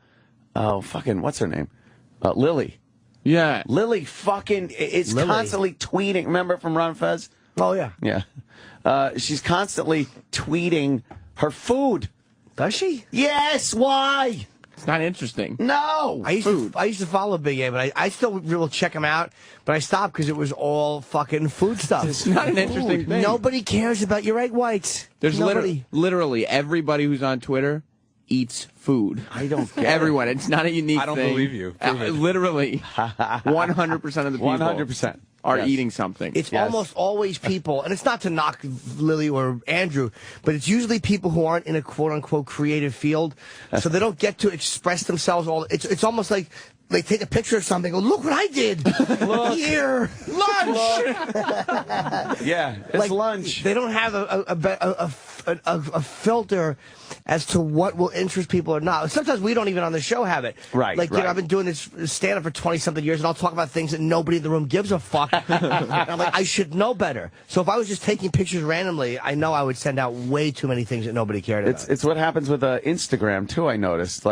what's her name? Lily. Yeah. Lily fucking is constantly tweeting. Remember from Run Fez? Oh, yeah. Yeah. She's constantly tweeting her food. Does she? Yes, why? It's not interesting. No. I used to follow Big A, but I still will check him out. But I stopped because it was all fucking food stuff. It's not an interesting thing. Nobody cares about your egg whites. There's literally everybody who's on Twitter eats food. I don't get everyone. It's not a unique thing. I don't believe you. Literally, 100% of the people 100% are eating something. It's almost always people, and it's not to knock Lily or Andrew, but it's usually people who aren't in a quote-unquote creative field, so they don't get to express themselves. It's almost like they take a picture of something and go, look what I did. Look. Here. Lunch. Yeah, it's like, lunch. They don't have a filter as to what will interest people or not. Sometimes we don't even on the show have it. Right. Like, you know, I've been doing this stand-up for 20-something years, and I'll talk about things that nobody in the room gives a fuck. I'm like, I should know better. So if I was just taking pictures randomly, I know I would send out way too many things that nobody cared about. It's what happens with Instagram, too, I noticed.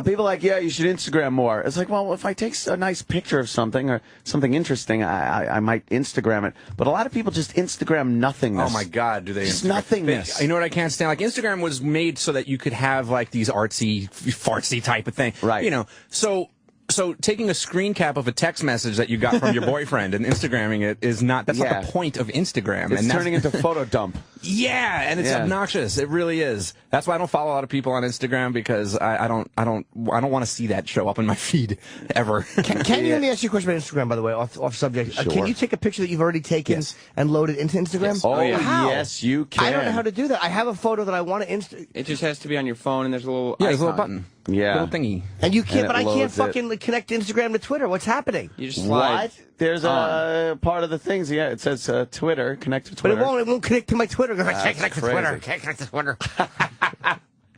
People are like, yeah, you should Instagram more. It's like, well, if I take a nice picture of something or something interesting, I might Instagram it. But a lot of people just Instagram nothingness. Oh my God, do they? Just nothingness. You know what I can't stand? Like Instagram was made so that you could have like these artsy, fartsy type of thing. Right. You know, so So taking a screen cap of a text message that you got from your boyfriend and Instagramming it is not, that's not the point of Instagram. It's turning into photo dump. Yeah, and it's obnoxious. It really is. That's why I don't follow a lot of people on Instagram, because I don't want to see that show up in my feed ever. Can you, let me ask you a question about Instagram, by the way, off subject. Sure. Can you take a picture that you've already taken and load it into Instagram? Yes. Oh, How? yes, you can. I don't know how to do that. I have a photo that I want to It just has to be on your phone, and there's a little there's a icon. little button. Yeah. Little thingy. And you can't, And but I can't loads fucking connect Instagram to Twitter. What's happening? You just slide. What? There's a part of the things. Yeah, it says Twitter. Connect to But Twitter. it won't connect to my Twitter. I can't connect to crazy. Twitter. Can't connect to Twitter.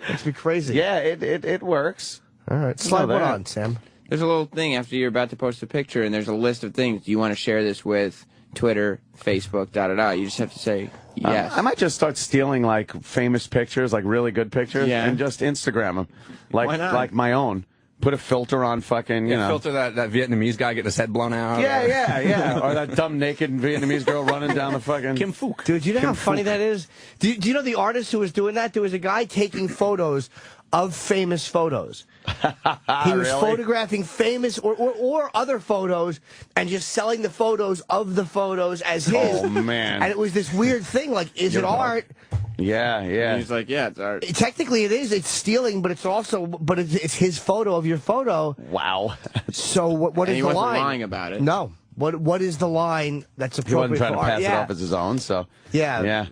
Makes me crazy. Yeah, it works. All right. Slide No, one that- on, Sam. There's a little thing after you're about to post a picture, and there's a list of things. Do you want to share this with Twitter, Facebook, da-da-da? You just have to say yes. I might just start stealing like famous pictures, like really good pictures, and just Instagram them, Why not? like my own. Put a filter on fucking, you know. Filter that Vietnamese guy getting his head blown out. Yeah. Or that dumb naked Vietnamese girl running down the fucking. Kim Phuc. Dude, do you know how funny that is? Do you know the artist who was doing that? There was a guy taking photos of famous photos. He was Really? photographing famous or other photos and just selling the photos of the photos as his. Oh, man. And it was this weird thing, like, is it art? Yeah. And he's like, yeah, it's art. Technically it is. It's stealing, but it's also, but it's his photo of your photo. Wow. So what And is he the wasn't line? lying about it. No. What is the line that's He wasn't appropriate trying for to art? pass it Yeah. off as his own, so. Yeah.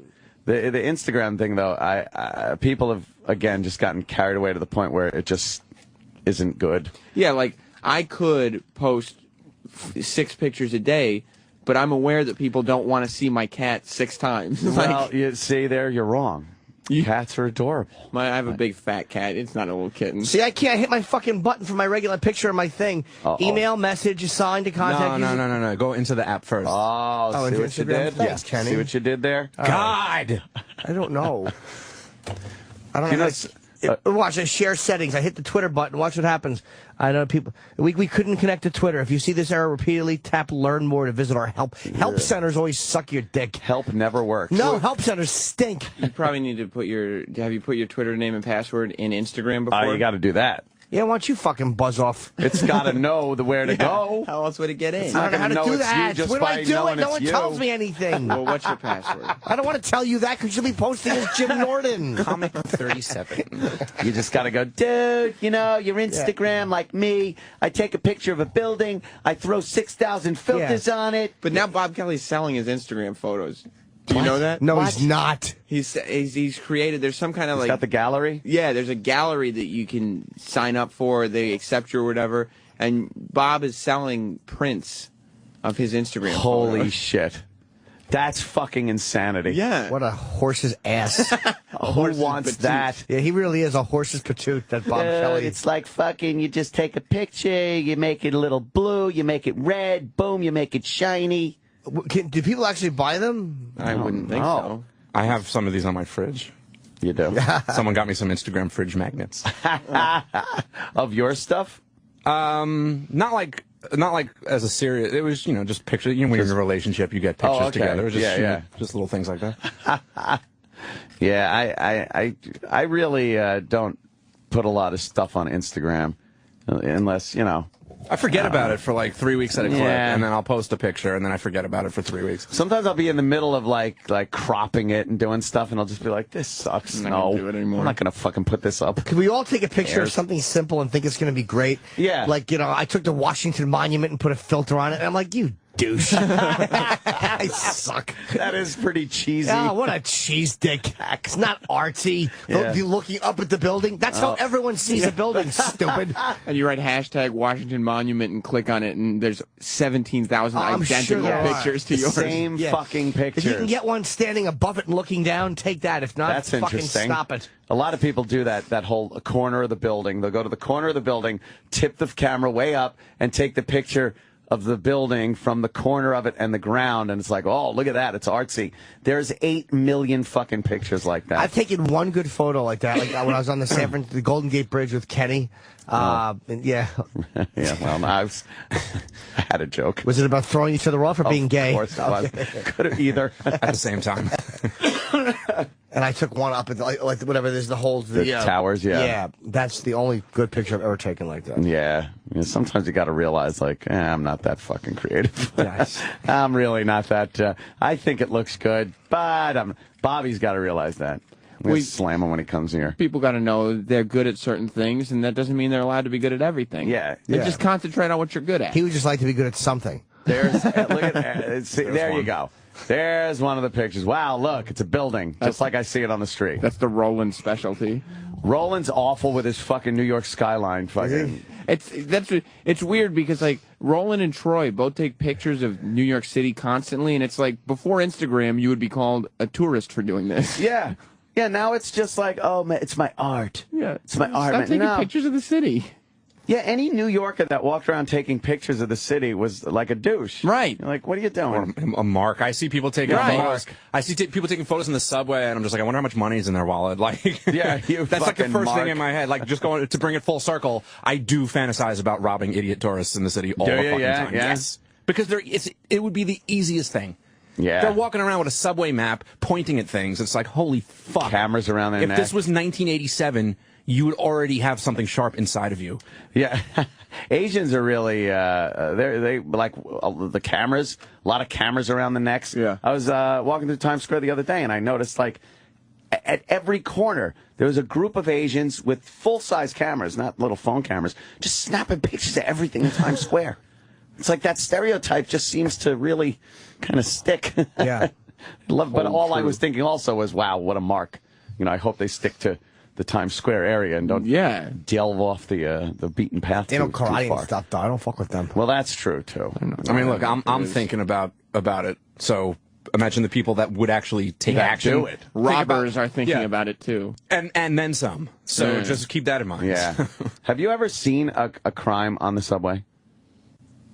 The Instagram thing, though, people have, again, just gotten carried away to the point where it just isn't good. Yeah, like, I could post 6 pictures a day, but I'm aware that people don't want to see my cat 6 times. Well, you see there, you're wrong. Cats are adorable. I have a big fat cat. It's not a little kitten. See, I can't hit my fucking button for my regular picture of my thing. Email, message, assign to contact. No. Go into the app first. Oh, see into what you Instagram? did? Thanks, Kenny. See what you did there? God! I don't know. I don't You know. know, Watch, I share settings. I hit the Twitter button. Watch what happens. I know people. We couldn't connect to Twitter. If you see this error repeatedly, tap Learn More to visit our help. Help centers always suck your dick. Help never works. No, help centers stink. You probably need to put have you put your Twitter name and password in Instagram before? You got to do that. Yeah, why don't you fucking buzz off? It's got to know where to go. How else would it get in? It's I not don't know how gonna to do know it's you that. just When do I by do it? knowing No it's one you. tells me anything. Well, what's your password? I don't want to tell you that because you'll be posting as Jim Norton. Comic 37. You just got to go, dude, you know, your Instagram, like me, I take a picture of a building, I throw 6,000 filters on it. But now Bob Kelly's selling his Instagram photos. Do you know that? No, What? he's not. He's created. There's some kind of He's like got the gallery. yeah. There's a gallery that you can sign up for. They accept you or whatever. And Bob is selling prints of his Instagram. Holy photos. shit. That's fucking insanity. Yeah. What a horse's ass. Who wants that? Yeah, he really is a horse's patoot, that Bob Kelly. It's like fucking, you just take a picture, you make it a little blue, you make it red, boom, you make it shiny. Do people actually buy them? I wouldn't think so. I have some of these on my fridge. You do. Someone got me some Instagram fridge magnets. Of your stuff? Not like as a serious. It was, you know, just pictures. You know, when you're in a relationship, you get pictures okay. together. It was just, Yeah, you know, yeah. just little things like that. Yeah, I really don't put a lot of stuff on Instagram unless, you know. I forget about it for like 3 weeks at a clip, Yeah. and then I'll post a picture, and then I forget about it for 3 weeks. Sometimes I'll be in the middle of like cropping it and doing stuff, and I'll just be like, "This sucks." I'm not gonna do it anymore. I'm not gonna fucking put this up. Could we all take a picture of Cares. something simple and think it's going to be great? Yeah. Like, you know, I took the Washington Monument and put a filter on it, and I'm like, you douche. I suck. That is pretty cheesy. Oh, what a cheese dick. It's not artsy. Yeah. You looking up at the building. That's how everyone sees a building, stupid. And you write hashtag Washington Monument and click on it, and there's 17,000 I'm identical sure there are. pictures to yours. Same Yeah. fucking If pictures. you can get one standing above it and looking down, take that. If not, That's fucking interesting. stop it. A lot of people do that whole corner of the building. They'll go to the corner of the building, tip the camera way up, and take the picture of the building from the corner of it and the ground, and it's like, oh, look at that, it's artsy. There's 8 million fucking pictures like that. I've taken one good photo like that, like when I was on the Golden Gate Bridge with Kenny. And yeah. Yeah, well, I had a joke. Was it about throwing each other off or being gay? Of course it was. Could have either. At the same time. And I took one up at like whatever. There's the whole the towers. Yeah. Yeah, that's the only good picture I've ever taken like that. Yeah. Sometimes you got to realize, like, I'm not that fucking creative. Yes. I'm really not that. I think it looks good, but Bobby's got to realize that. We slam him when he comes here. People got to know they're good at certain things, and that doesn't mean they're allowed to be good at everything. Yeah. Just concentrate on what you're good at. He would just like to be good at something. Look at that. There you go. There's one of the pictures. Wow, look, it's a building, just like I see it on the street. That's the Roland specialty. Roland's awful with his fucking New York skyline. Fucking. It's weird because like Roland and Troy both take pictures of New York City constantly, and it's like before Instagram, you would be called a tourist for doing this. Yeah. Yeah, now it's just like, oh, man, it's my art. Yeah. It's my art. Stop taking pictures of the city. Yeah, any New Yorker that walked around taking pictures of the city was like a douche. Right. You're like, what are you doing? Or a mark. I see people taking photos. I see people taking photos in the subway, and I'm just like, I wonder how much money is in their wallet. Like, yeah, that's like the first thing in my head. Like, just going to bring it full circle. I do fantasize about robbing idiot tourists in the city all the fucking time. Yeah. Yes, because it would be the easiest thing. Yeah. They're walking around with a subway map, pointing at things. It's like, holy fuck. Cameras around their neck. If this was 1987, you would already have something sharp inside of you. Yeah. Asians are really, they like the cameras, a lot of cameras around the necks. Yeah. I was walking through Times Square the other day, and I noticed, like, at every corner, there was a group of Asians with full-size cameras, not little phone cameras, just snapping pictures of everything in Times Square. It's like that stereotype just seems to really kind of stick. Yeah. But all I was thinking also was, wow, what a mark. I hope they stick to the Times Square area and don't delve off the beaten path. They don't karate and stuff, though. I don't fuck with them. Well, that's true too. I mean, look, I'm thinking about it. So imagine the people that would actually take action. Do it. Robbers are thinking about it too, and then some. So just keep that in mind. Yeah. Have you ever seen a crime on the subway?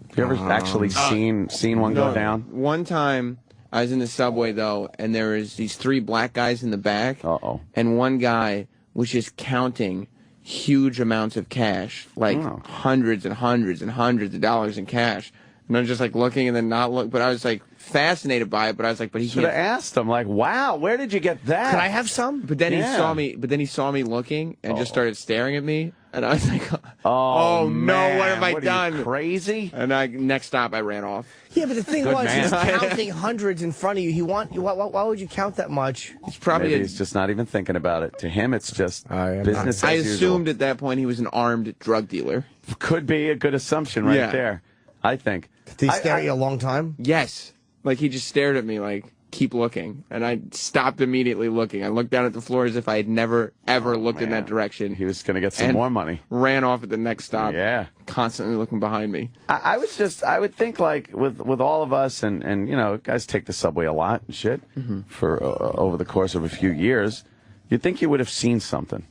Have you ever actually seen one go down? One time, I was in the subway, though, and there was these 3 black guys in the back. Uh-oh. And one guy was just counting huge amounts of cash, like hundreds and hundreds and hundreds of dollars in cash. And I was just like looking and then not look, but I was like fascinated by it. But I was like, but he should have asked him, like, wow, where did you get that? Can I have some? But then he saw me. But then he saw me looking and just started staring at me. And I was like, oh no, what have I done? Are you crazy? And next stop, I ran off. Yeah, but the thing he's counting hundreds in front of you. Why would you count that much? It's probably he's just not even thinking about it. To him, it's just business I as usual. assumed at that point he was an armed drug dealer. Could be a good assumption right there, I think. Did he stare at you a long time? Yes. Like, he just stared at me like, keep looking. And I stopped immediately looking. I looked down at the floor as if I had never, ever looked in that direction. He was going to get some more money. Ran off at the next stop. Yeah. Constantly looking behind me. I would think, like, with all of us, and guys take the subway a lot and shit for over the course of a few years, you'd think you would have seen something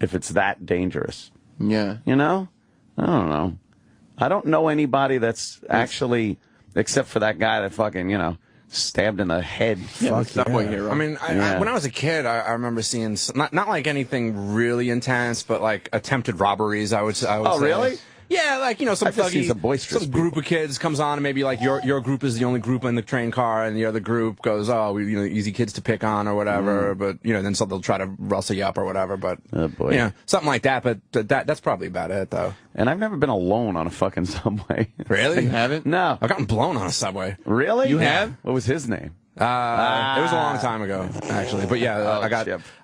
if it's that dangerous. Yeah. I don't know. I don't know anybody that's actually, except for that guy that fucking, stabbed in the head. Subway hero. I mean, when I was a kid, I remember seeing not like anything really intense, but like attempted robberies. I would say. Oh, really? Yeah, like, some thuggy, some group of kids comes on, and maybe like your group is the only group in the train car, and the other group goes, easy kids to pick on or whatever. But then so they'll try to rustle you up or whatever. But something like that. But that's probably about it, though. And I've never been alone on a fucking subway. Really? You haven't? No. I've gotten blown on a subway. Really? You have? What was his name? It was a long time ago, actually. But yeah,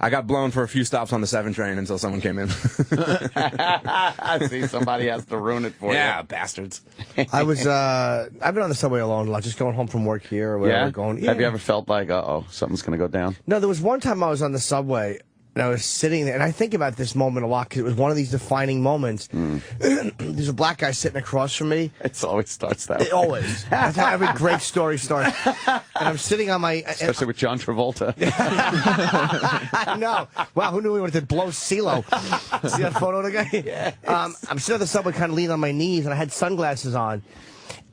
I got blown for a few stops on the 7 train until someone came in. I see, somebody has to ruin it for you. Yeah, bastards. I've been on the subway alone a lot, just going home from work here or whatever. Have you ever felt like, something's going to go down? No, there was one time I was on the subway, and I was sitting there, and I think about this moment a lot because it was one of these defining moments. There's a black guy sitting across from me. It always starts that way. Always. That's how every great story starts. And I'm sitting on my... Especially with John Travolta. I know. Wow, who knew we wanted to blow CeeLo? See that photo of the guy? Yes. I'm sitting on the subway kind of leaning on my knees, and I had sunglasses on.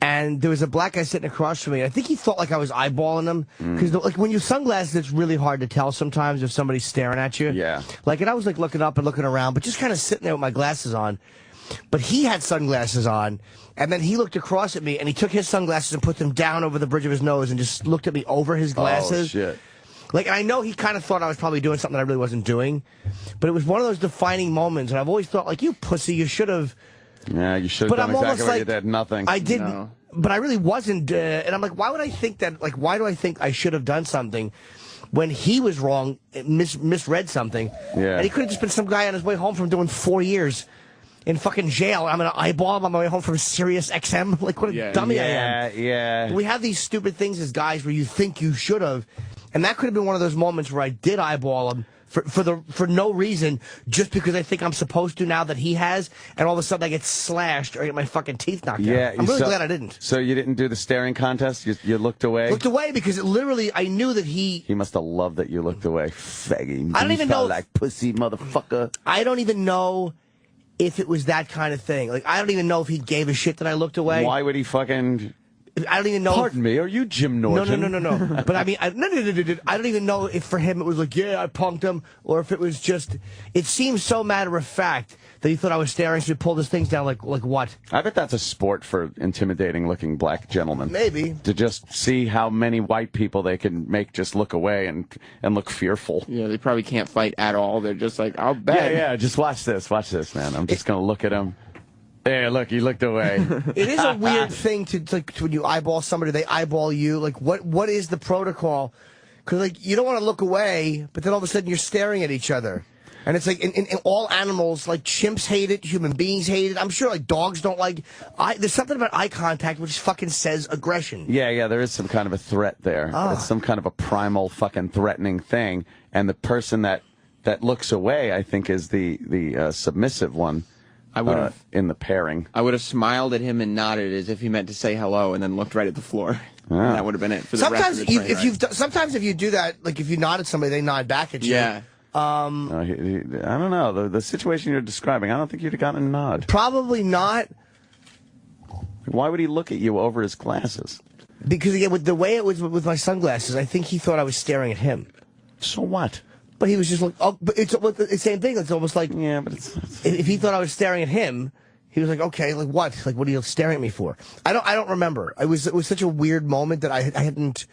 And there was a black guy sitting across from me. I think he thought like I was eyeballing him. Because like when you have sunglasses, it's really hard to tell sometimes if somebody's staring at you. Yeah. Like, and I was like looking up and looking around, but just kind of sitting there with my glasses on. But he had sunglasses on, and then he looked across at me, and he took his sunglasses and put them down over the bridge of his nose and just looked at me over his glasses. Oh, shit. Like, and I know he kind of thought I was probably doing something I really wasn't doing, but it was one of those defining moments, and I've always thought, like, you pussy, you should have. Yeah, you should have done exactly what you did. Nothing. I didn't, but I really wasn't. And I'm like, why would I think that? Like, why do I think I should have done something when he was wrong, misread something? Yeah. And he could have just been some guy on his way home from doing 4 years in fucking jail. I'm gonna eyeball him on my way home from Sirius XM. Like, what a dummy I am. Yeah. We have these stupid things as guys where you think you should have, and that could have been one of those moments where I did eyeball him for no reason, just because I think I'm supposed to now that he has, and all of a sudden I get slashed or I get my fucking teeth knocked out. I'm really glad I didn't. So you didn't do the staring contest? You looked away? Looked away because it literally, I knew that he must have loved that you looked away. Faggy. I don't even know. Like pussy motherfucker. I don't even know if it was that kind of thing. Like, I don't even know if he gave a shit that I looked away. Why would he fucking... I don't even know. Pardon me, are you Jim Norton? No. But I mean, I don't even know if for him it was like, yeah, I punked him, or if it was just, it seems so matter of fact that he thought I was staring, so he pulled his things down like what? I bet that's a sport for intimidating looking black gentlemen. Maybe. To just see how many white people they can make just look away and look fearful. Yeah, they probably can't fight at all. They're just like, I'll bet. Yeah, just watch this, man. I'm just going to look at him. Hey, look, he looked away. It is a weird thing to when you eyeball somebody, they eyeball you. Like, what is the protocol? Because, like, you don't want to look away, but then all of a sudden you're staring at each other. And it's like, in all animals, like, chimps hate it, human beings hate it. I'm sure, like, dogs don't like... there's something about eye contact which fucking says aggression. Yeah, there is some kind of a threat there. It's some kind of a primal fucking threatening thing. And the person that looks away, I think, is the submissive one. I would have in the pairing. I would have smiled at him and nodded as if he meant to say hello, and then looked right at the floor. And that would have been it for the rest of the train. Sometimes if you do that, like if you nod at somebody, they nod back at you. Yeah. I don't know the situation you're describing. I don't think you'd have gotten a nod. Probably not. Why would he look at you over his glasses? Because again, with the way it was with my sunglasses, I think he thought I was staring at him. So what? But he was just like, oh, but it's the same thing. It's almost like, yeah, but if he thought I was staring at him, he was like, okay, like what? Like, what are you staring at me for? I don't remember. It was such a weird moment that I hadn't.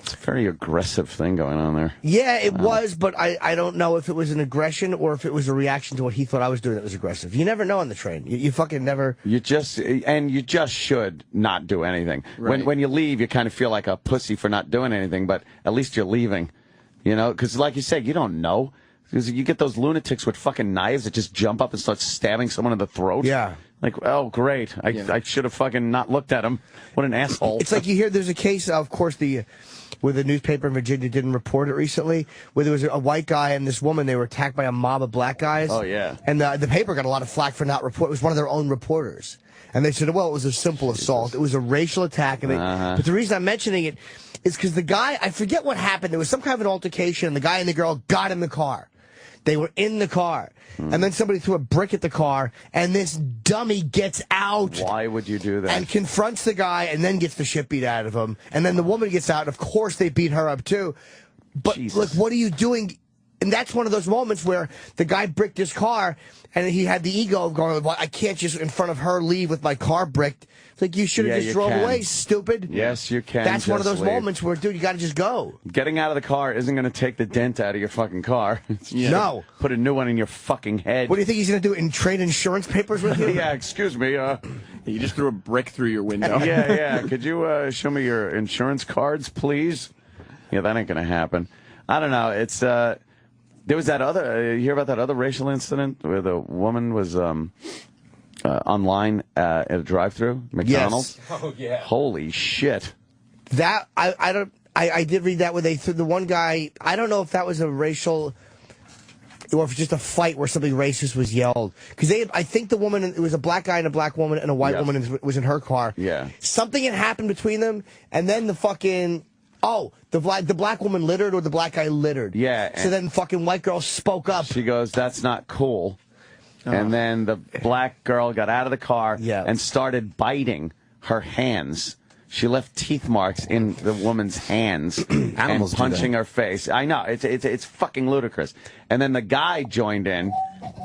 It's a very aggressive thing going on there. Yeah, it was, but I don't know if it was an aggression or if it was a reaction to what he thought I was doing that was aggressive. You never know on the train. You fucking never. You just should not do anything. Right. When you leave, you kind of feel like a pussy for not doing anything, but at least you're leaving. You know, because like you said, you don't know. Because you get those lunatics with fucking knives that just jump up and start stabbing someone in the throat. Yeah. Like, oh, great. I should have fucking not looked at him. What an asshole. It's like you hear there's a case, of course, where the newspaper in Virginia didn't report it recently, where there was a white guy and this woman, they were attacked by a mob of black guys. Oh, yeah. And the paper got a lot of flack for not reporting. It was one of their own reporters. And they said, well, it was a simple assault. It was a racial attack. And But the reason I'm mentioning it is because the guy, I forget what happened. There was some kind of an altercation, and the guy and the girl got in the car. They were in the car. And then somebody threw a brick at the car, and this dummy gets out. Why would you do that? And confronts the guy, and then gets the shit beat out of him. And then the woman gets out, and of course they beat her up too. But look, what are you doing? And that's one of those moments where the guy bricked his car, and he had the ego of going, well, I can't just in front of her leave with my car bricked. It's like, you should have just drove away, stupid. Yes, you can. That's one of those moments where, dude, you got to just go. Getting out of the car isn't going to take the dent out of your fucking car. No. Put a new one in your fucking head. What do you think he's going to do, and trade insurance papers with you? Yeah, excuse me. You just threw a brick through your window. Yeah. Could you show me your insurance cards, please? Yeah, that ain't going to happen. I don't know. It's... there was that other... you hear about that other racial incident where the woman was... online at a drive-thru, McDonald's. Yes. Oh yeah. Holy shit. That I did read that where they threw the one guy. I don't know if that was a racial or if it's just a fight where something racist was yelled. Because I think the woman, it was a black guy and a black woman, and a white woman was in her car. Yeah. Something had happened between them, and then the fucking. Oh, the black woman littered or the black guy littered. Yeah. So then fucking white girl spoke up. She goes, "That's not cool." And then the black girl got out of the car and started biting her hands. She left teeth marks in the woman's hands and punching her face. I know. It's fucking ludicrous. And then the guy joined in,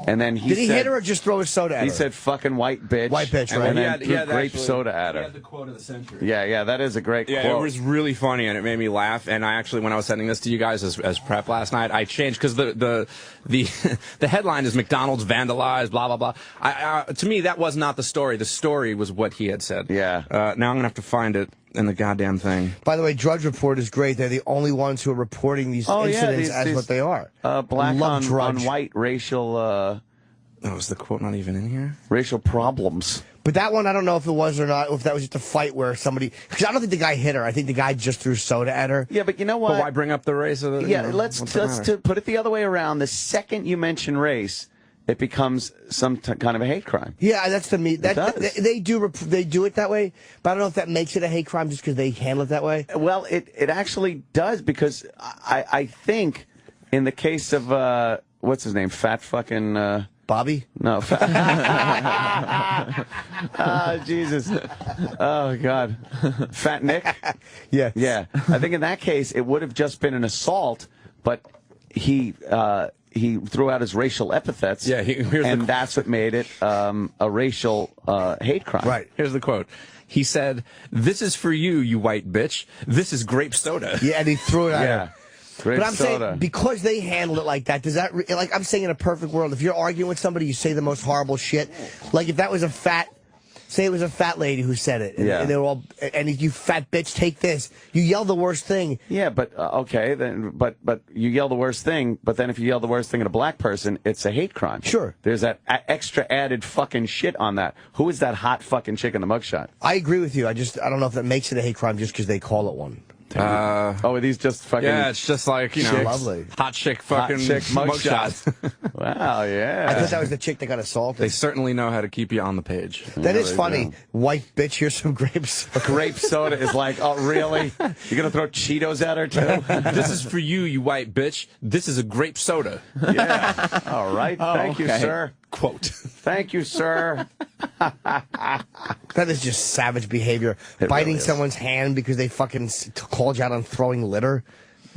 And then he Did he hit her or just throw his soda at her? He said fucking white bitch. White bitch, right? And then threw grape soda at her. He had the quote of the century. Yeah, that is a great quote. Yeah, it was really funny and it made me laugh. And I actually, when I was sending this to you guys as prep last night, I changed because the headline is McDonald's vandalized, blah blah blah. To me, that was not the story. The story was what he had said. Yeah. Now I'm gonna have to find it in the goddamn thing. By the way, Drudge Report is great. They're the only ones who are reporting these incidents as what they are. Black on white racial. Oh, is the quote not even in here? Racial problems. But that one, I don't know if it was or not, if that was just a fight where somebody... Because I don't think the guy hit her. I think the guy just threw soda at her. Yeah, but you know what? But why bring up the race of the... Yeah, let's put it the other way around. The second you mention race, it becomes some kind of a hate crime. Yeah, that's the meat. They do it that way, but I don't know if that makes it a hate crime just because they handle it that way. Well, it actually does, because I think in the case of, what's his name? Fat fucking... Bobby? No. Jesus. Oh, God. Fat Nick? Yeah. Yeah. I think in that case, it would have just been an assault, but he threw out his racial epithets, and that's what made it a racial hate crime. Right. Here's the quote. He said, "This is for you, you white bitch. This is grape soda." Yeah, and he threw it at her. Grape but I'm soda. saying, because they handle it like that, does that, like I'm saying in a perfect world, if you're arguing with somebody, you say the most horrible shit. Like if that was say it was a fat lady who said it, and they were all, and you fat bitch, take this. You yell the worst thing. Yeah, but, okay, then, but you yell the worst thing, but then if you yell the worst thing at a black person, it's a hate crime. Sure. There's that extra added fucking shit on that. Who is that hot fucking chick in the mugshot? I agree with you. I don't know if that makes it a hate crime just because they call it one. Are these just fucking... Yeah, it's just like, you know, lovely. hot chick fucking mugshots. Wow, yeah. I thought that was the chick that got assaulted. They certainly know how to keep you on the page. That is funny. White bitch, here's some grapes. Grape soda is like, oh, really? You're going to throw Cheetos at her, too? This is for you, you white bitch. This is a grape soda. Yeah. All right. Thank you, sir. Quote. Thank you, sir. That is just savage behavior. Biting someone's hand because they fucking called you out on throwing litter.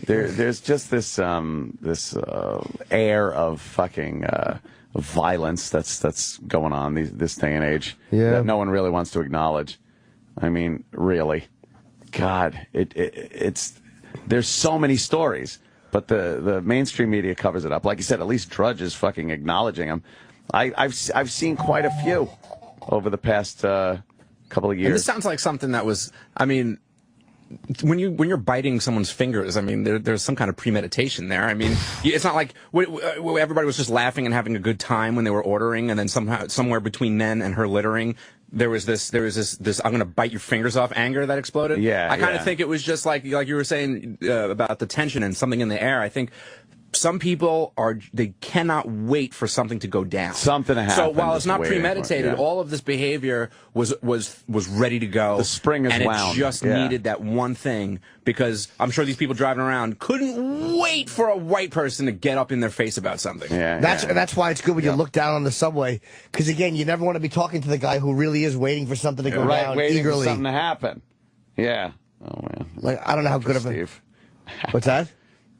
There's just this air of fucking violence that's going on this day and age that no one really wants to acknowledge. I mean, really, God, it's there's so many stories, but the mainstream media covers it up. Like you said, at least Drudge is fucking acknowledging them. I've seen quite a few over the past couple of years. And this sounds like something that was, I mean, when you're biting someone's fingers, I mean, there's some kind of premeditation there. I mean, it's not like everybody was just laughing and having a good time when they were ordering, and then somewhere between then and her littering, there was this I'm gonna bite your fingers off anger that exploded. Yeah, I kind of think it was just like you were saying about the tension and something in the air. I think some people they cannot wait for something to go down. Something to happen. So while it's not premeditated, all of this behavior was ready to go. The spring is wound. And it just needed that one thing, because I'm sure these people driving around couldn't wait for a white person to get up in their face about something. Yeah, that's why it's good when you look down on the subway, because again, you never want to be talking to the guy who really is waiting for something to go down waiting eagerly. for something to happen. Yeah. Oh man. Like, I don't know how good of a... Steve. What's that?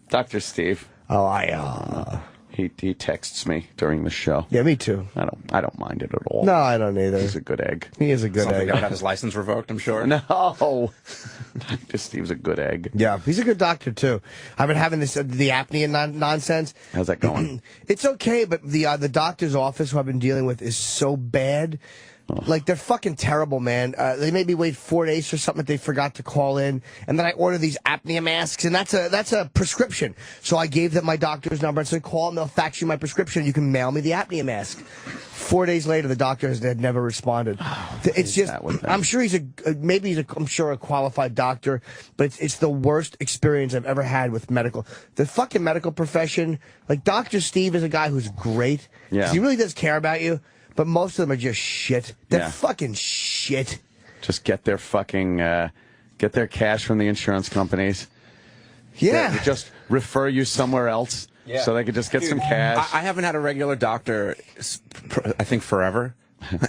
Dr. Steve. Oh, he texts me during the show. Yeah, me too. I don't mind it at all. No, I don't either. He's a good egg. He is a good egg. Got his license revoked, I'm sure. No, Dr. Steve's a good egg. Yeah, he's a good doctor too. I've been having the apnea nonsense. How's that going? It's okay, but the doctor's office who I've been dealing with is so bad. Like, they're fucking terrible, man. They made me wait 4 days for something that they forgot to call in, and then I ordered these apnea masks, and that's a prescription. So I gave them my doctor's number and said, call and they'll fax you my prescription, and you can mail me the apnea mask. 4 days later, the doctor had never responded. It's just, I'm sure I'm sure a qualified doctor, but it's the worst experience I've ever had with medical. The fucking medical profession, like Dr. Steve is a guy who's great. Yeah. He really does care about you. But most of them are just shit. They're fucking shit. Just get their fucking, get their cash from the insurance companies. Yeah. They just refer you somewhere else so they could just get some cash. I haven't had a regular doctor, I think, forever.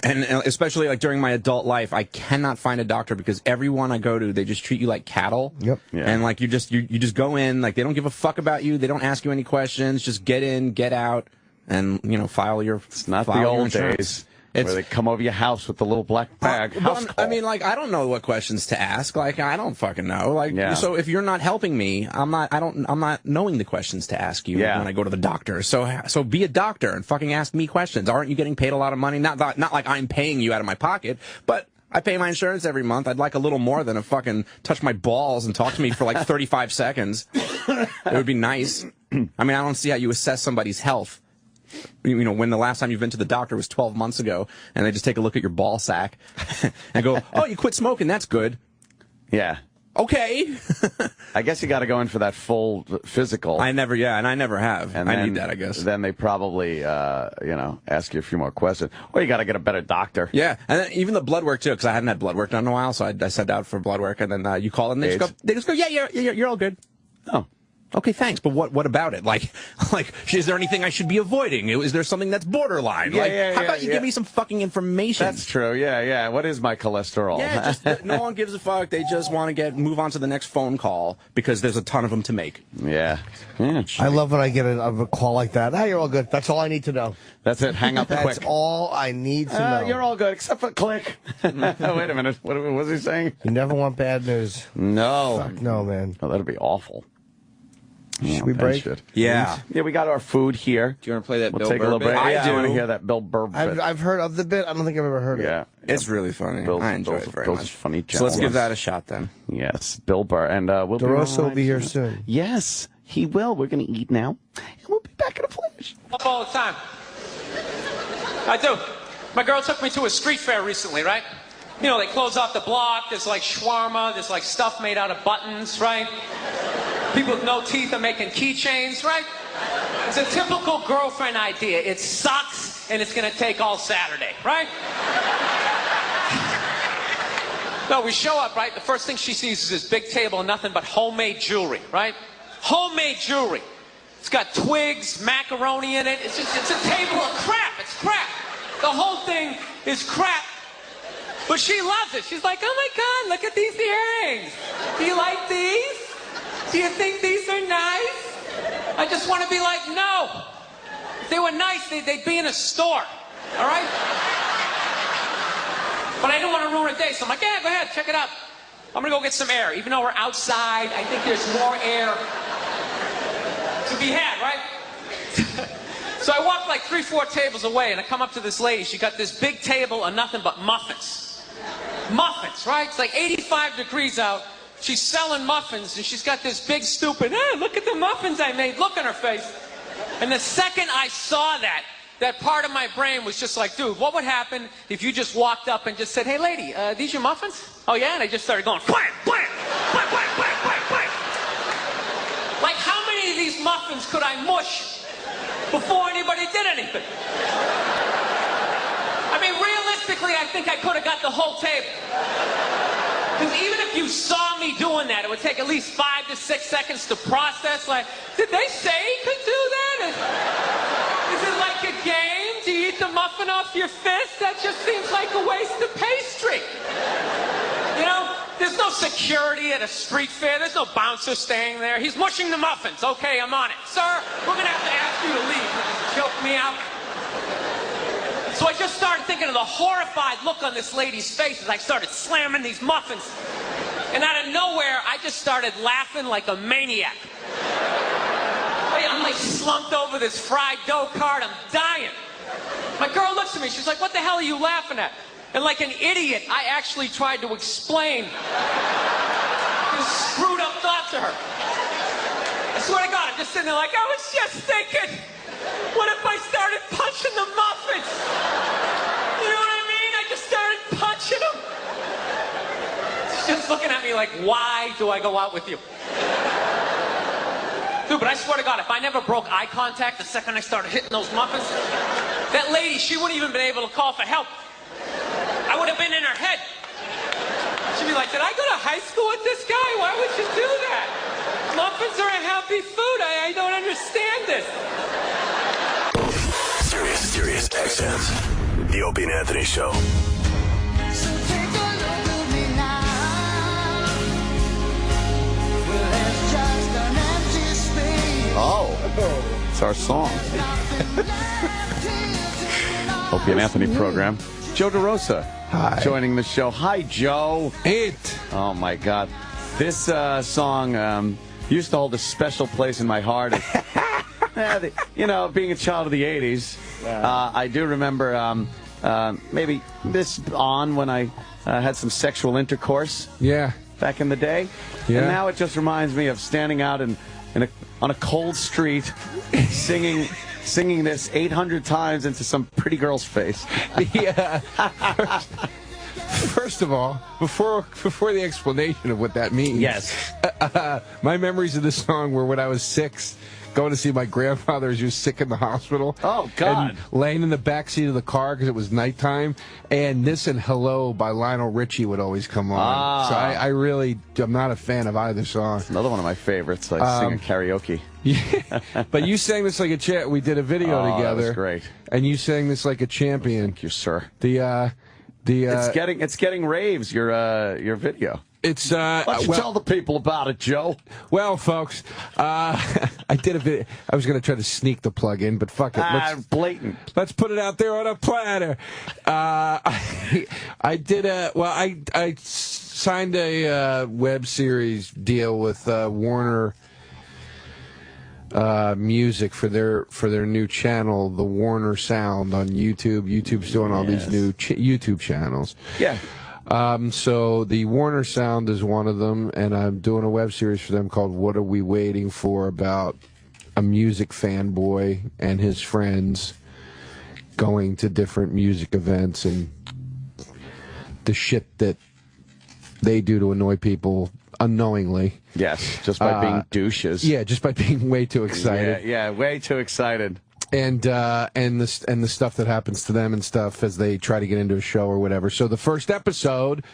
And especially like during my adult life, I cannot find a doctor because everyone I go to, they just treat you like cattle. Yep. Yeah. And like you just go in, like they don't give a fuck about you. They don't ask you any questions. Just get in, get out. and file your. It's not the old days. Where they come over your house with the little black bag. I mean, like, I don't know what questions to ask. Like, I don't fucking know. Like, so if you're not helping me, I'm not knowing the questions to ask you when I go to the doctor. So be a doctor and fucking ask me questions. Aren't you getting paid a lot of money? Not like I'm paying you out of my pocket, but I pay my insurance every month. I'd like a little more than a fucking touch my balls and talk to me for like 35 seconds. It would be nice. I mean, I don't see how you assess somebody's health. When the last time you've been to the doctor was 12 months ago, and they just take a look at your ball sack and go, "Oh, you quit smoking. That's good." Yeah. Okay. I guess you got to go in for that full physical. And I never have. And I need that, I guess. Then they probably, ask you a few more questions. Or you got to get a better doctor. Yeah, and then even the blood work too, because I hadn't had blood work done in a while, so I sent out for blood work, and then you call and they just go, "Yeah, you're all good." Oh. Okay, thanks, but what about it? Like, is there anything I should be avoiding? Is there something that's borderline? How about you give me some fucking information? That's true, yeah. What is my cholesterol? Yeah, just, no one gives a fuck. They just want to move on to the next phone call because there's a ton of them to make. Yeah. I love when I get a call like that. Hey, you're all good. That's all I need to know. That's it. Hang up quick. That's all I need to know. You're all good, except for click. Wait a minute. What was he saying? You never want bad news. No. Fuck no, man. Oh, that'd be awful. Should we break? Yeah. Yeah, we got our food here. Do you want to play that Bill Bill take Burr a little bit? break. I do. want to hear that Bill Burr bit. I've heard of the bit. I don't think I've ever heard it. It's really funny. I enjoy it very much. Funny so let's give that a shot then. Yes, Bill Burr. And we'll DeRosa will be here soon. Yes, he will. We're going to eat now, and we'll be back in a flash. Up all the time. I do. My girl took me to a street fair recently, right? They close off the block. There's like shawarma. There's like stuff made out of buttons, right? People with no teeth are making keychains, right? It's a typical girlfriend idea. It sucks, and it's going to take all Saturday, right? No, we show up, right? The first thing she sees is this big table of nothing but homemade jewelry, right? Homemade jewelry. It's got twigs, macaroni in it. It's a table of crap. It's crap. The whole thing is crap. But she loves it. She's like, "Oh my God, look at these earrings. Do you like these? Do you think these are nice?" I just want to be like, no. If they were nice, they'd be in a store. All right? But I didn't want to ruin her day, so I'm like, yeah, go ahead, check it out. I'm going to go get some air. Even though we're outside, I think there's more air to be had, right? So I walk like 3-4 tables away, and I come up to this lady. She got this big table of nothing but muffins. Muffins, right? It's like 85 degrees out. She's selling muffins, and she's got this big, stupid, look at the muffins I made, look on her face. And the second I saw that part of my brain was just like, dude, what would happen if you just walked up and just said, "Hey, lady, these your muffins?" "Oh, yeah?" And I just started going, blam, blam, blam, blam, blam, blam, blam. Like, how many of these muffins could I mush before anybody did anything? I mean, realistically, I think I could have got the whole table. Because even if you saw me doing that, it would take at least 5 to 6 seconds to process. Like, did they say he could do that? Is it like a game? Do you eat the muffin off your fist? That just seems like a waste of pastry. There's no security at a street fair. There's no bouncer staying there. He's mushing the muffins. Okay, I'm on it. Sir, we're going to have to ask you to leave. Choke me out. So I just started thinking of the horrified look on this lady's face as I started slamming these muffins. And out of nowhere, I just started laughing like a maniac. I'm like slumped over this fried dough cart. I'm dying. My girl looks at me. She's like, "What the hell are you laughing at?" And like an idiot, I actually tried to explain this screwed up thought to her. I swear to God, I'm just sitting there like, I was just thinking, what if I started punching the muffins? You know what I mean? I just started punching them. She's just looking at me like, why do I go out with you? Dude, but I swear to God, if I never broke eye contact the second I started hitting those muffins, that lady, she wouldn't even been able to call for help. I would have been in her head. She'd be like, "Did I go to high school with this guy? Why would you do that? Muffins are a happy food. I don't understand this." Sirius XM, the Opie and Anthony Show. So take a look at me now. Well, there's just an empty space. Oh. It's our song. Opie and Anthony program. Joe DeRosa. Hi. Joining the show. Hi, Joe. It. Oh, my God. This song used to hold a special place in my heart. You know, being a child of the 80s, I do remember maybe this on when I had some sexual intercourse. Yeah. Back in the day. Yeah. And now it just reminds me of standing out on a cold street singing this 800 times into some pretty girl's face. Yeah. First of all, before the explanation of what that means, yes, my memories of this song were when I was 6, going to see my grandfather as he was sick in the hospital. Oh, God. And laying in the back seat of the car because it was nighttime. And this and Hello by Lionel Richie would always come on. So I'm not a fan of either song. It's another one of my favorites, like singing karaoke. Yeah. But you sang this like a champ. We did a video together. That was great. And you sang this like a champion. Thank you, sir. It's getting raves, your video. It's why don't you tell the people about it, Joe? Well, folks, I did a video. I was going to try to sneak the plug in, but fuck it. Blatant. Let's put it out there on a platter. I did I signed a web series deal with Warner Music for their new channel, the Warner Sound on YouTube. YouTube's doing all these new YouTube channels. Yeah. So the Warner Sound is one of them, and I'm doing a web series for them called What Are We Waiting For, about a music fanboy and his friends going to different music events and the shit that they do to annoy people unknowingly. Yes, just by being douches. Yeah, just by being way too excited. Yeah, way too excited. And the stuff that happens to them and stuff as they try to get into a show or whatever. So the first episode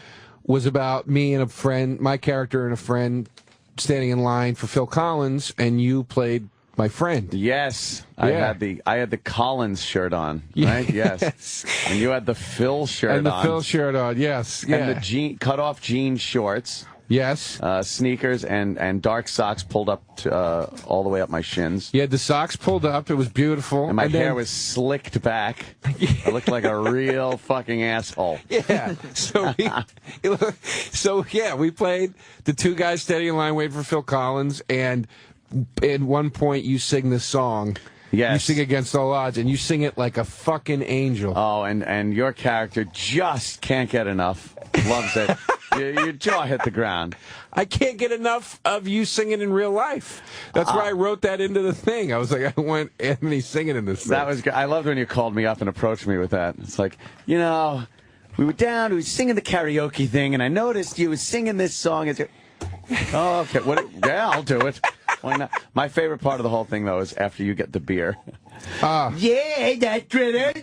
was about me and a friend, my character and a friend, standing in line for Phil Collins, and you played my friend. Yes, yeah. I had the Collins shirt on, right? Yes. And you had the Phil shirt on. And the Phil shirt on, yes. Yeah. And the cut-off jean shorts. Yes. Sneakers and dark socks pulled up all the way up my shins. You had the socks pulled up. It was beautiful. And my hair was slicked back. I looked like a real fucking asshole. Yeah. We played the two guys standing in line waiting for Phil Collins, and at one point you sing this song. Yes. You sing Against All Odds, and you sing it like a fucking angel. Oh, and your character just can't get enough. Loves it. Your jaw hit the ground. I can't get enough of you singing in real life. That's why I wrote that into the thing. I was like, I want Anthony singing in this thing. That was good. I loved when you called me up and approached me with that. It's like, we were singing the karaoke thing, and I noticed you was singing this song. Oh, okay. Yeah, I'll do it. Why not? My favorite part of the whole thing, though, is after you get the beer. Yeah, that's great.